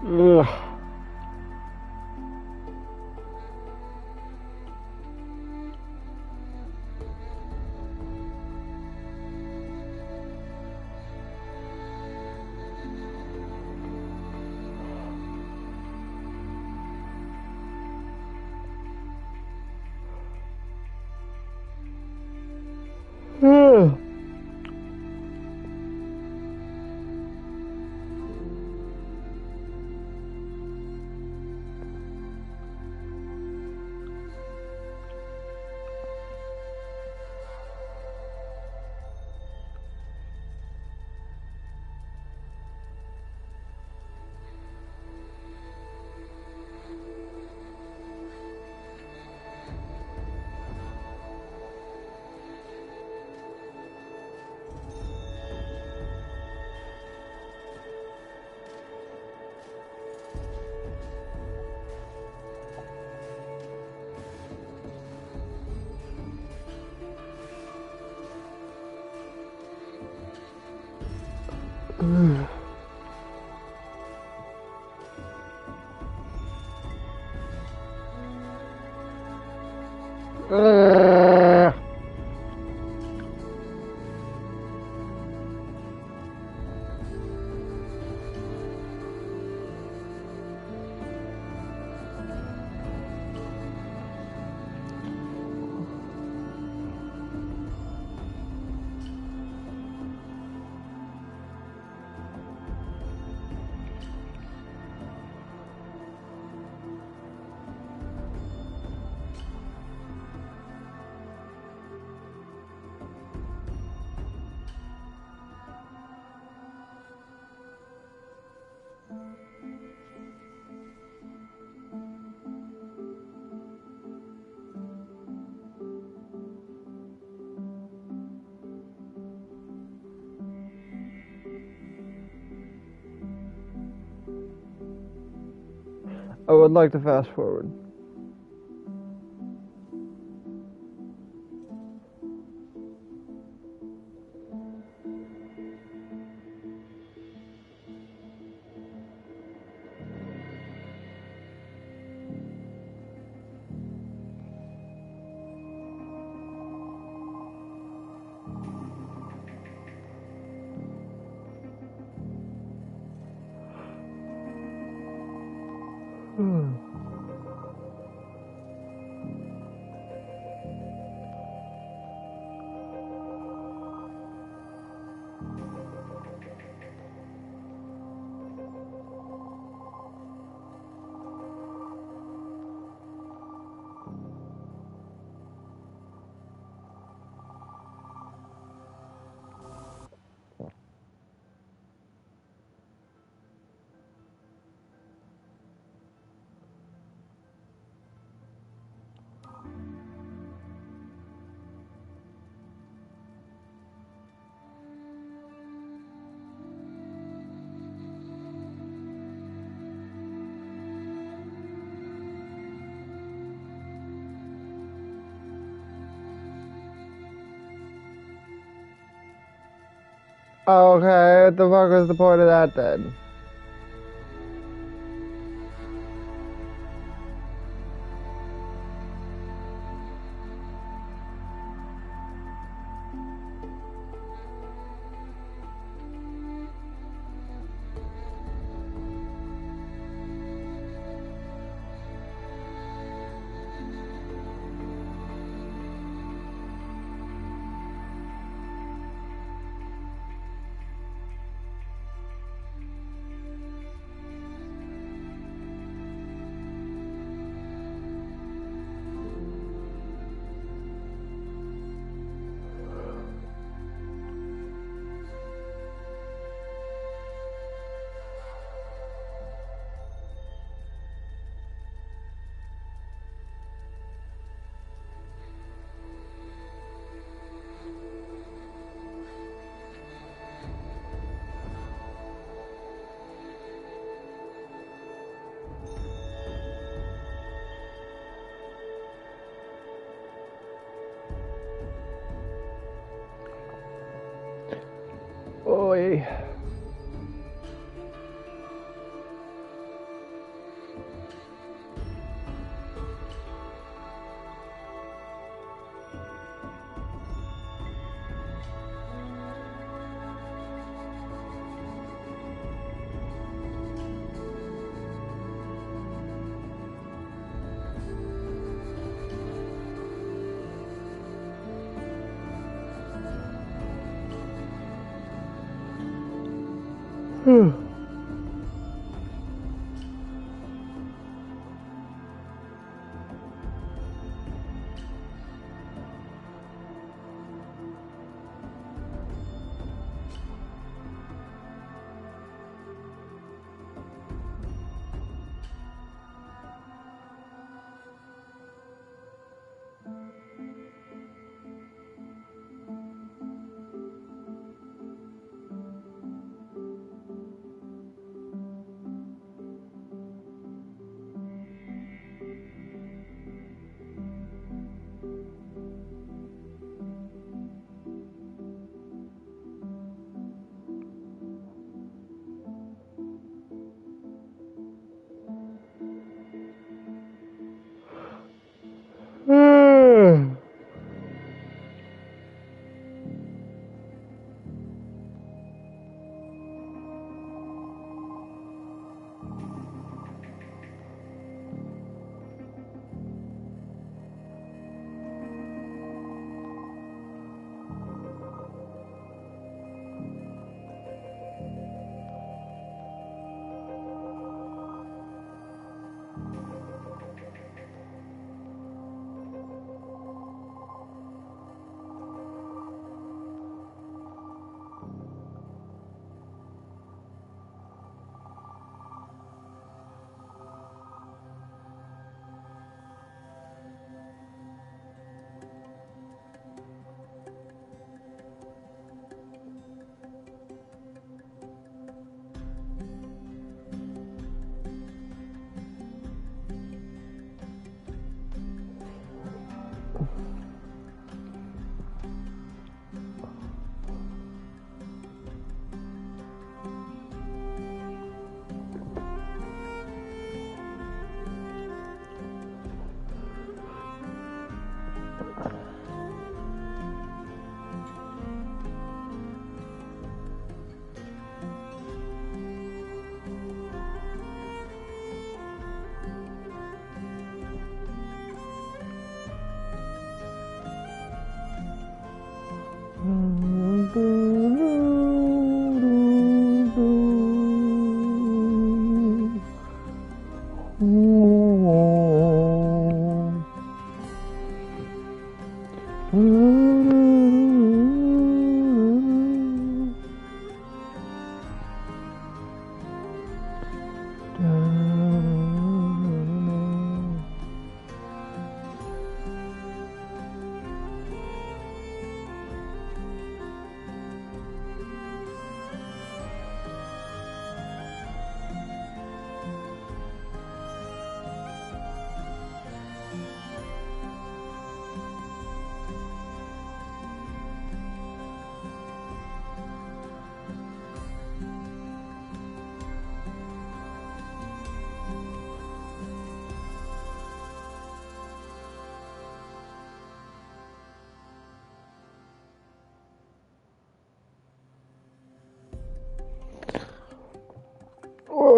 Ugh. Ugh. I would like to fast forward. Okay, what the fuck was the point of that then? Oi.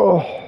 Oh.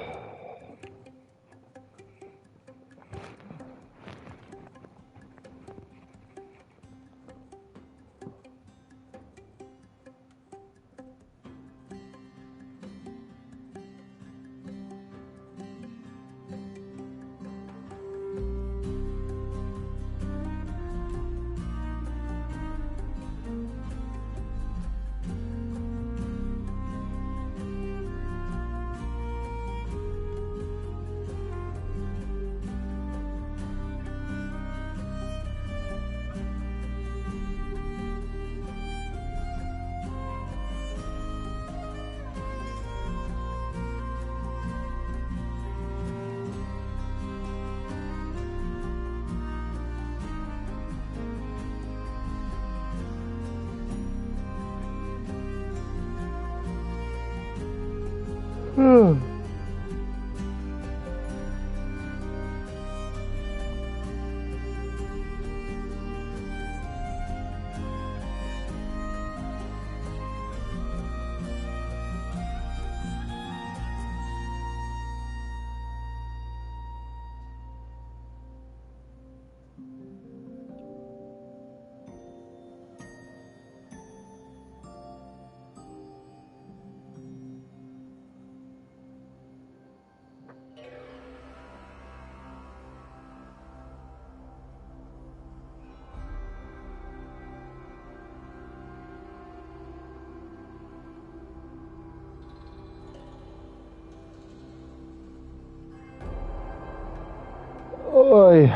Oy.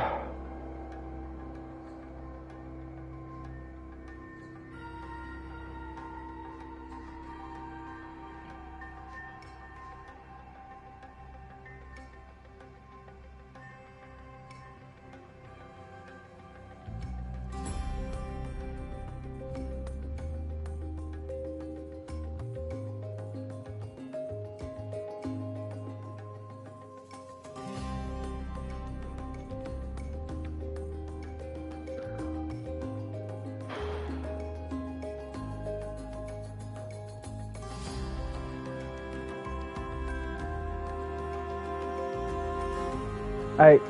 Hey.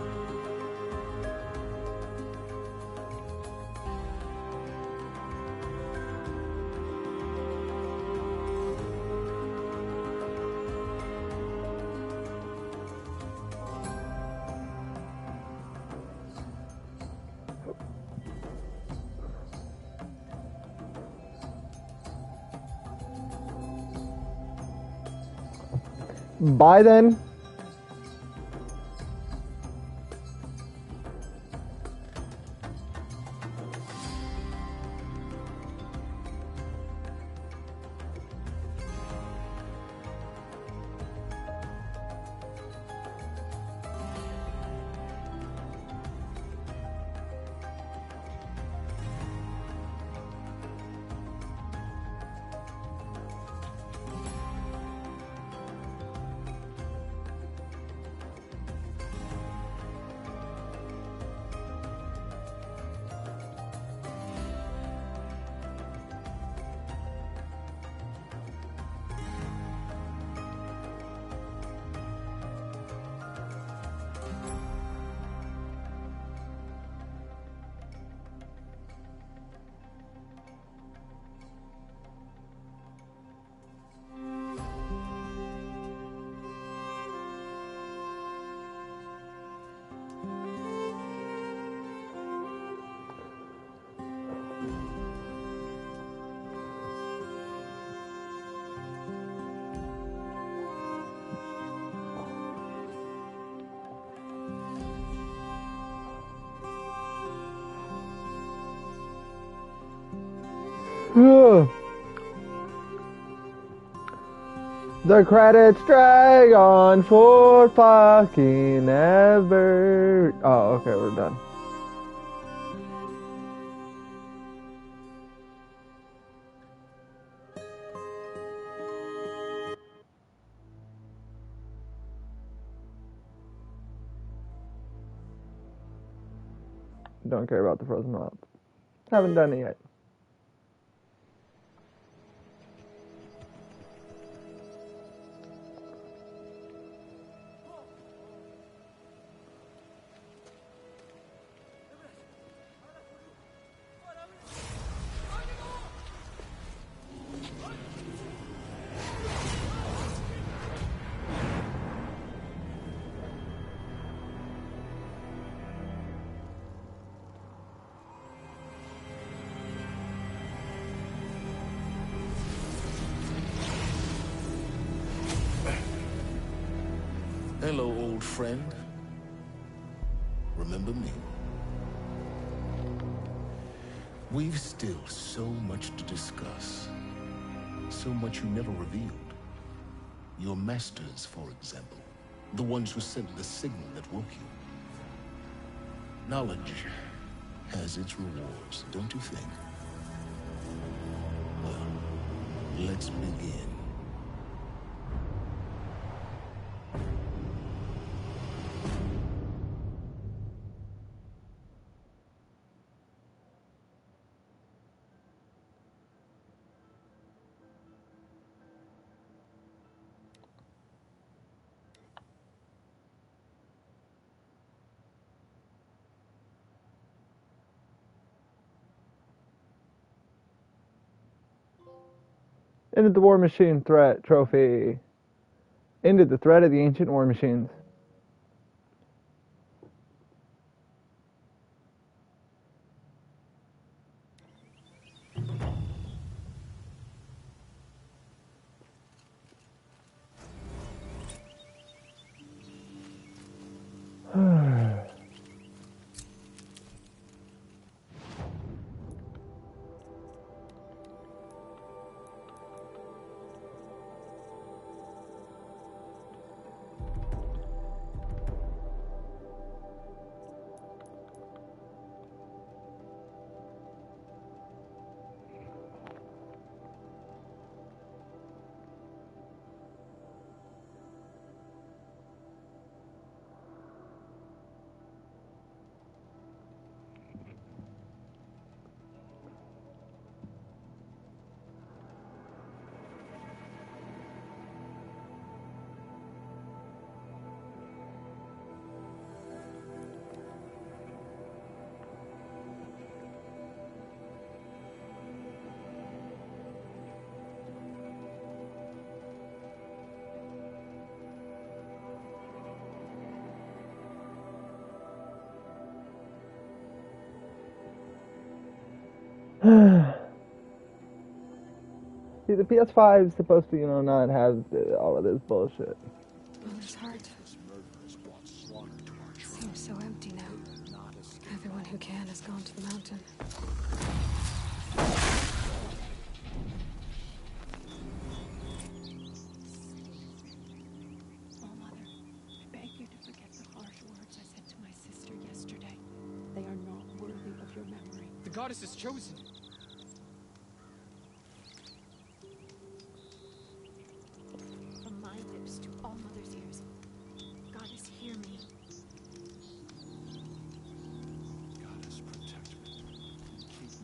Bye then. The credits drag on for fucking ever. Oh, okay, we're done. Don't care about the frozen wilds. Haven't done it yet. Hello, old friend. Remember me? We've still so much to discuss. So much you never revealed. Your masters, for example. The ones who sent the signal that woke you. Knowledge has its rewards, don't you think? Well, let's begin. Ended the war machine threat trophy. Ended the threat of the ancient war machines. See, the PS5 is supposed to, not have all of this bullshit. Mother's heart seems so empty now. Everyone who can has gone to the mountain. Oh, Mother, I beg you to forget the harsh words I said to my sister yesterday. They are not worthy of your memory. The goddess is chosen. From my lips to all Mother's ears. Goddess, hear me. Goddess, protect me. Keep me.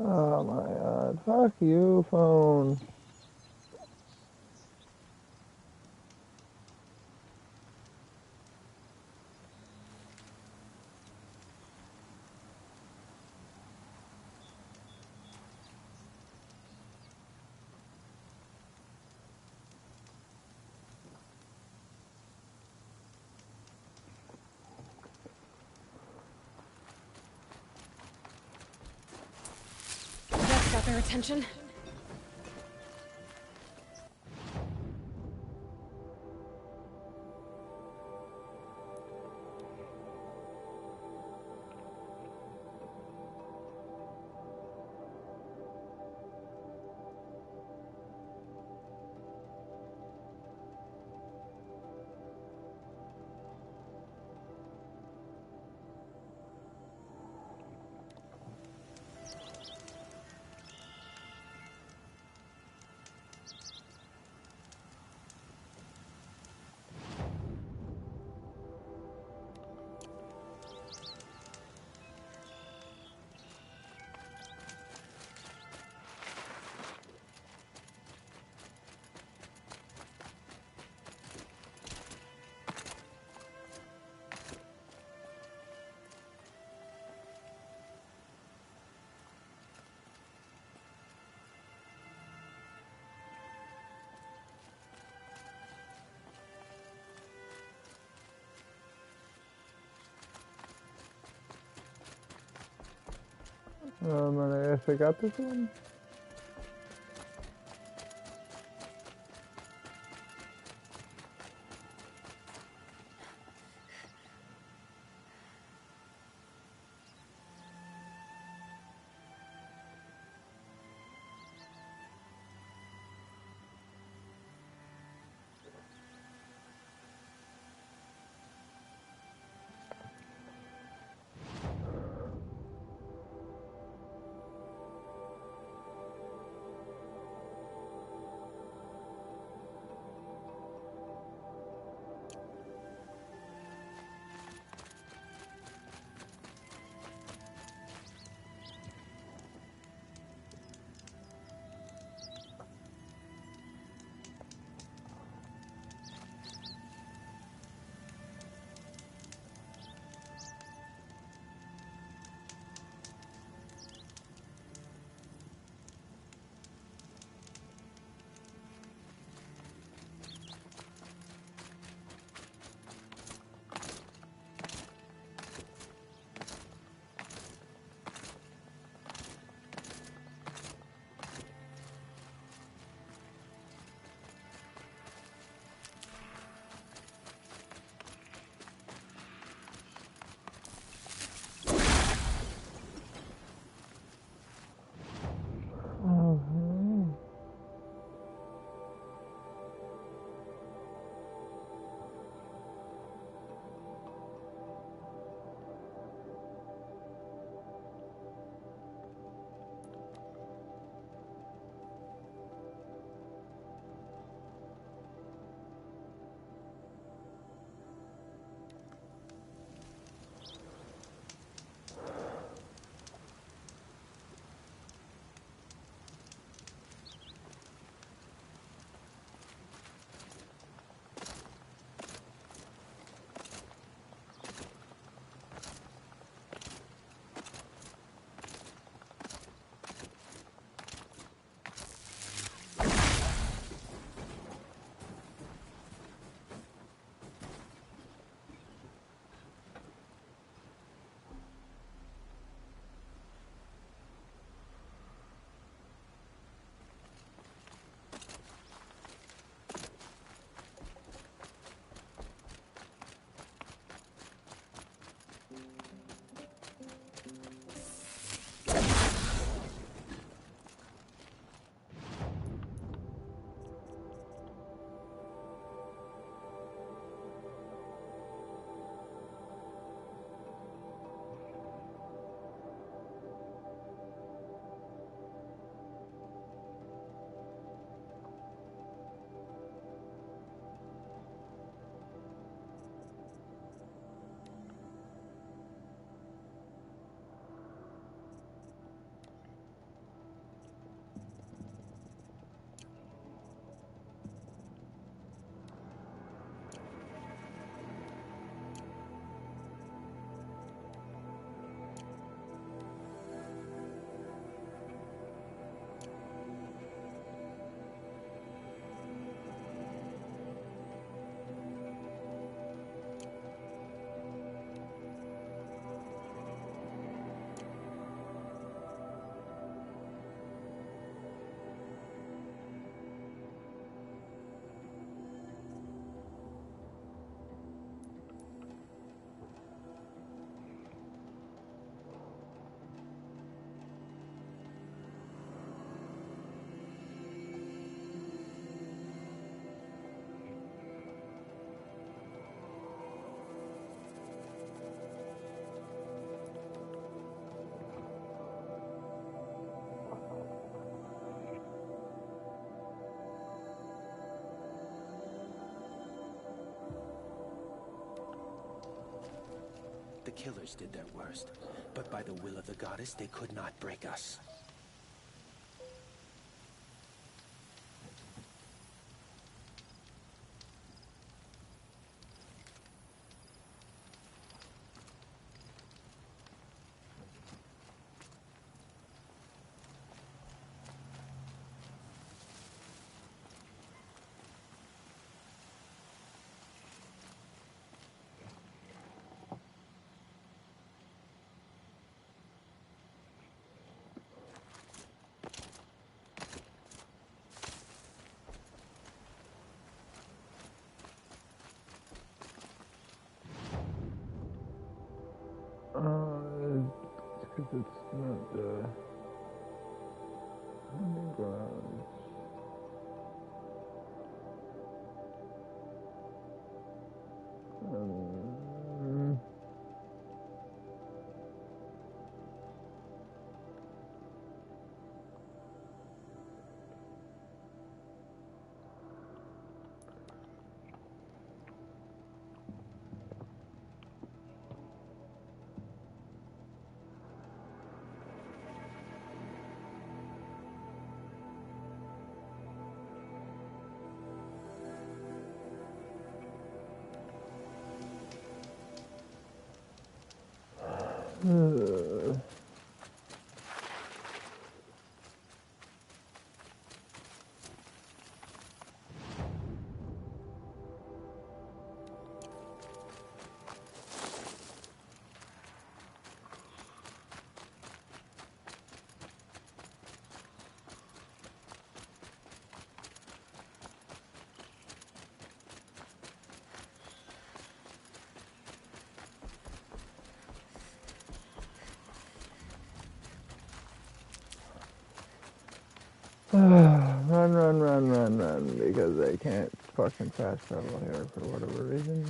Oh my god. Fuck you, phone. That's got their attention. I guess I got this one. The killers did their worst, but by the will of the goddess, they could not break us. Because it's not the underground. Run, because they can't fucking fast travel here for whatever reason.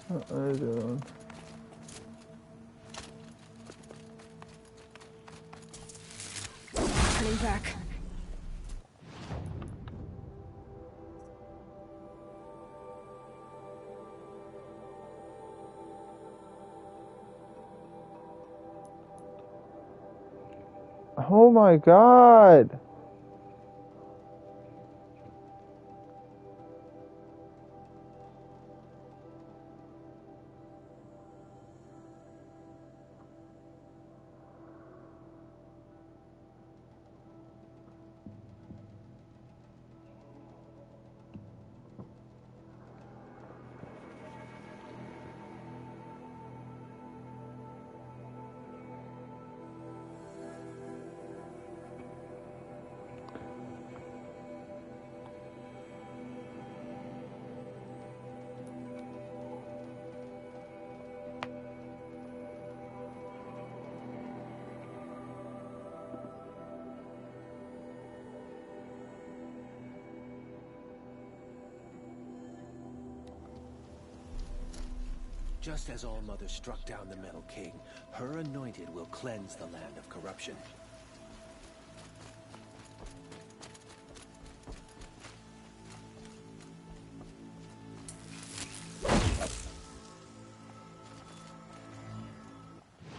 What are they doing? Turning back. Oh my god! Just as All-Mother struck down the Metal King, her anointed will cleanse the land of corruption.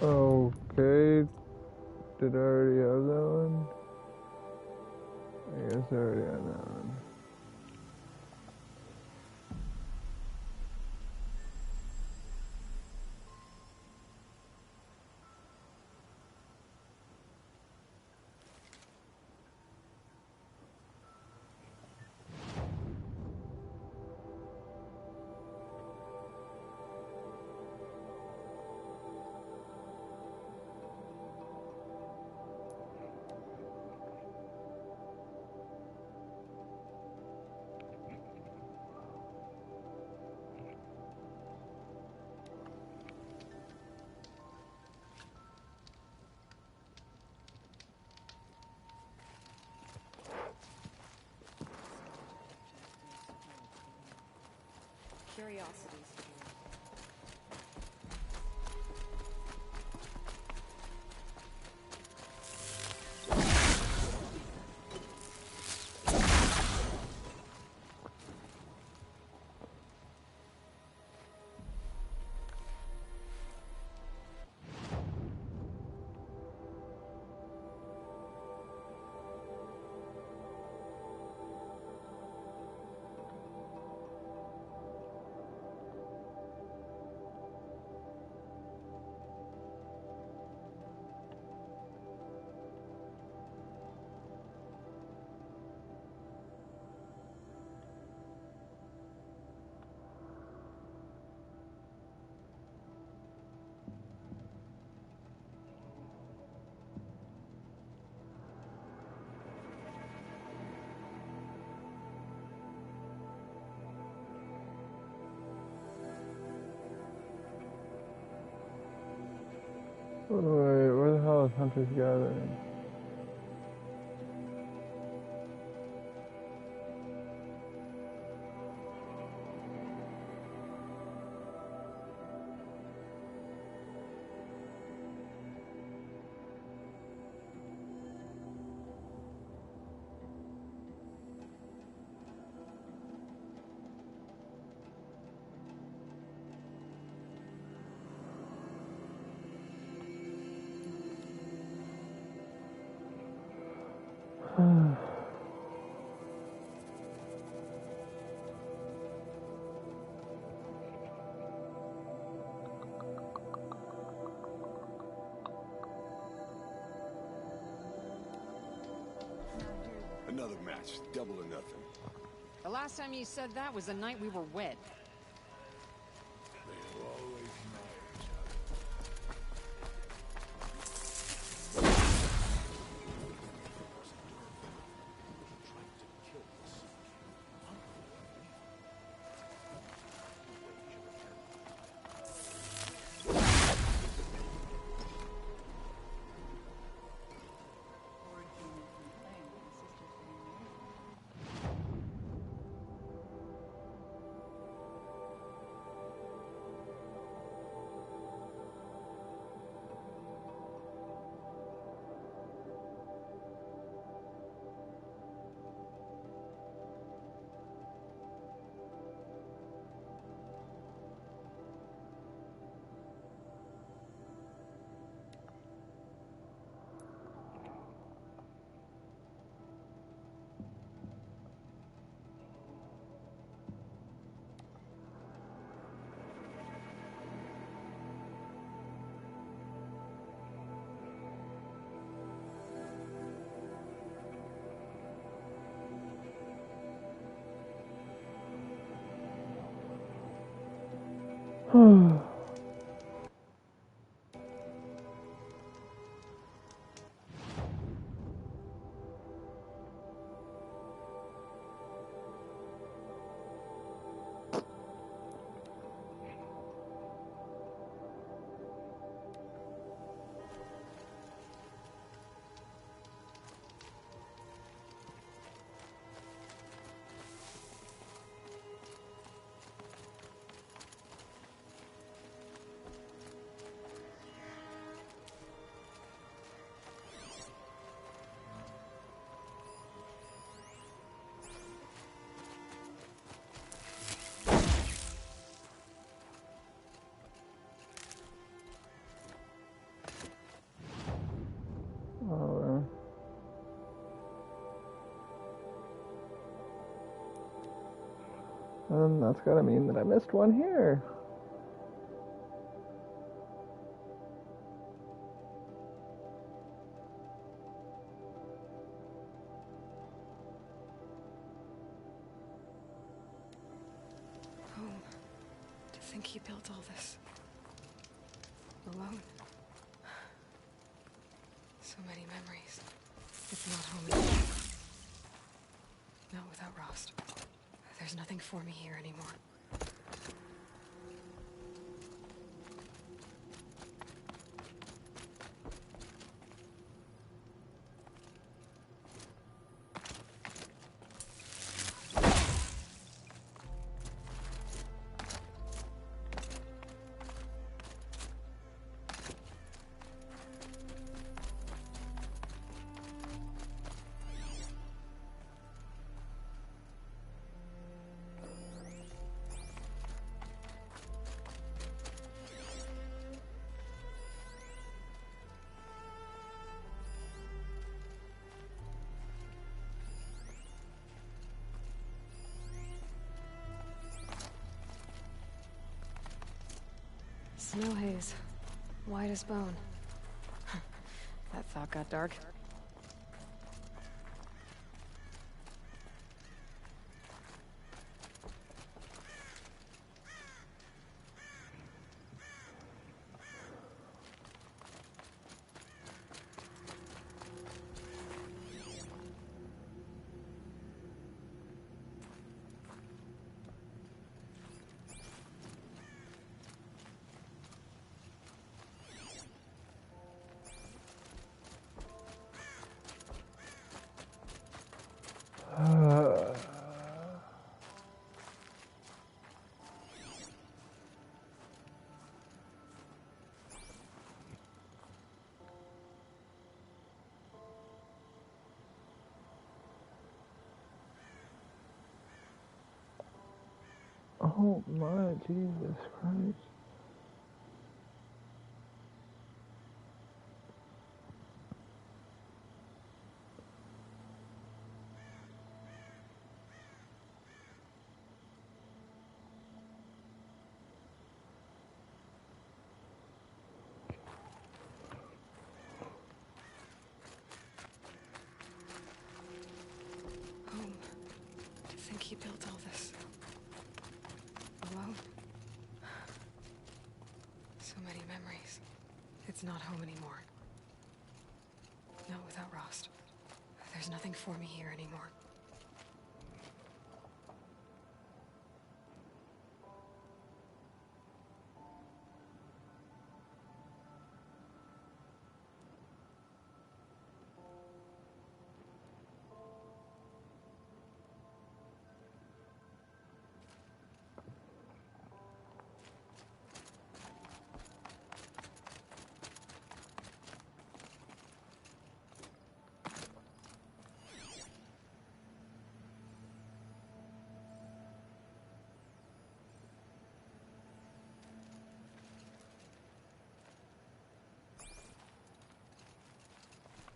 Okay. Did I already have that one? I guess I already have that one. Curiosities. Wait, where the hell is Hunter's Gathering? Another match, double or nothing. The last time you said that was the night we were wed. They'll always know each Oh, that's gotta mean that I missed one here. Home. To think he built all this. Alone. So many memories. It's not home anymore. Not without Rost. There's nothing for me here anymore. Snow haze. White as bone. That thought got dark. Oh my Jesus Christ. Home. To think he built all this. Alone. So many memories. It's not home anymore. Not without Rost. There's nothing for me here anymore.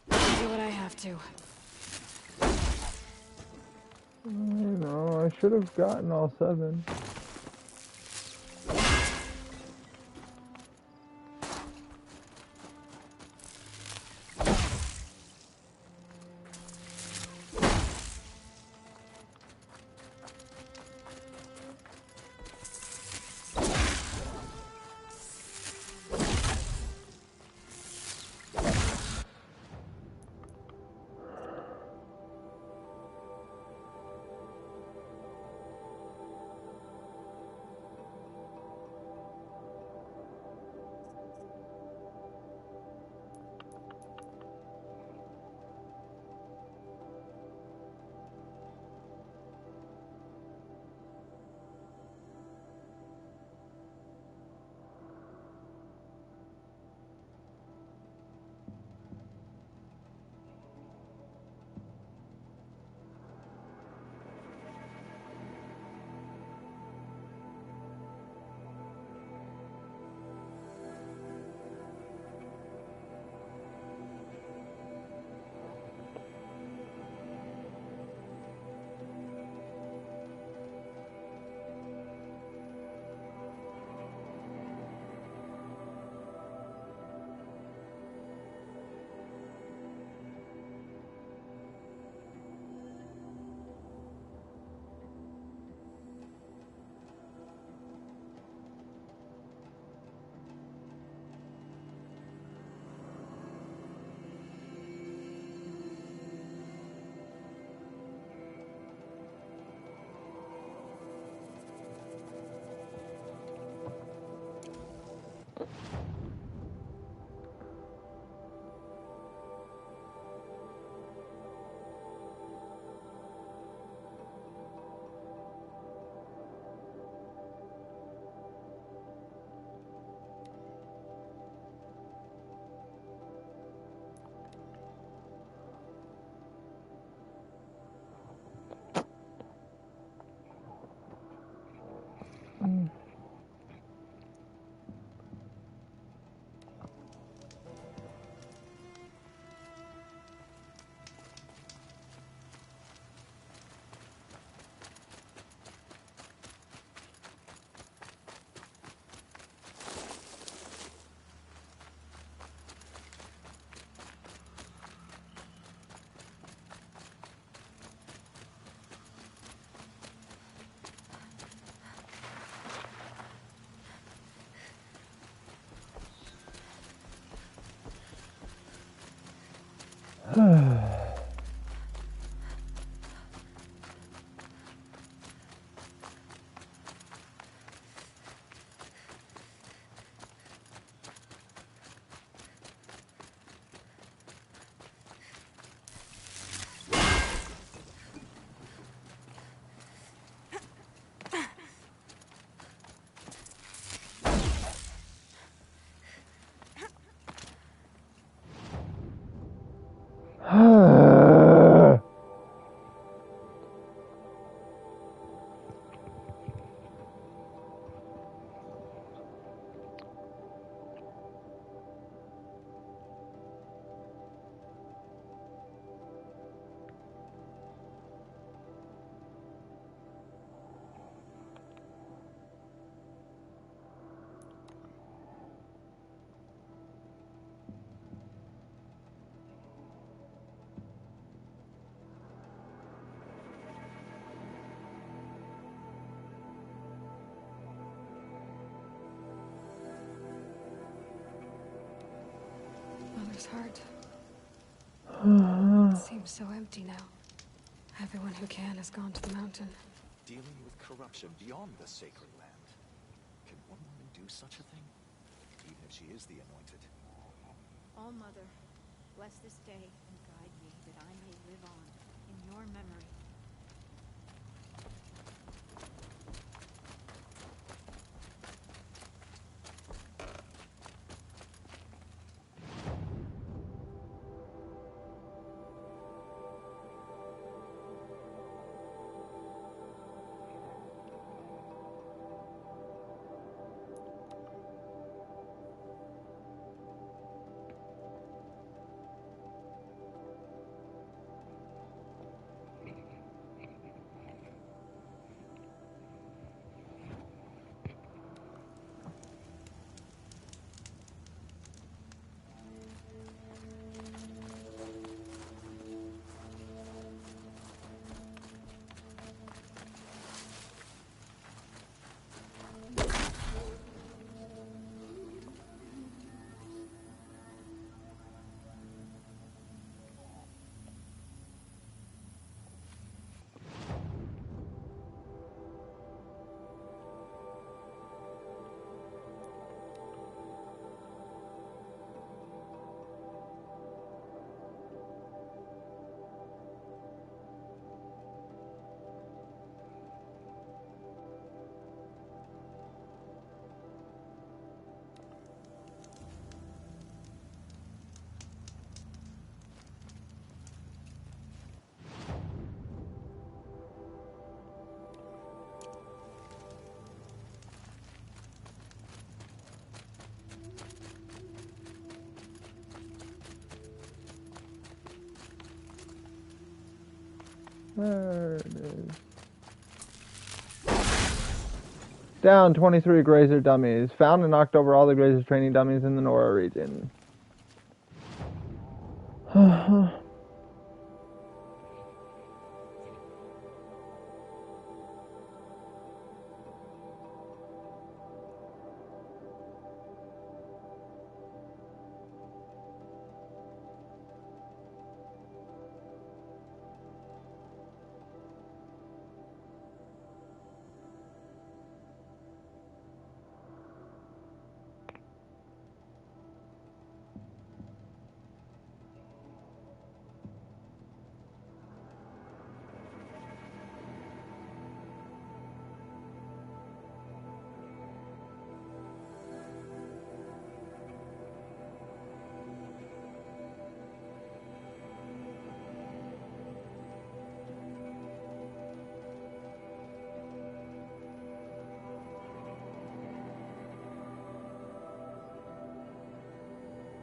Do what I have to. No, I should have gotten all 7. Grandma's heart. It seems so empty now. Everyone who can has gone to the mountain. Dealing with corruption beyond the sacred land. Can one woman do such a thing? Even if she is the anointed. All Mother, bless this day and guide me that I may live on in your memory. There it is. Down 23 Grazer dummies. Found and knocked over all the Grazer training dummies in the Nora region.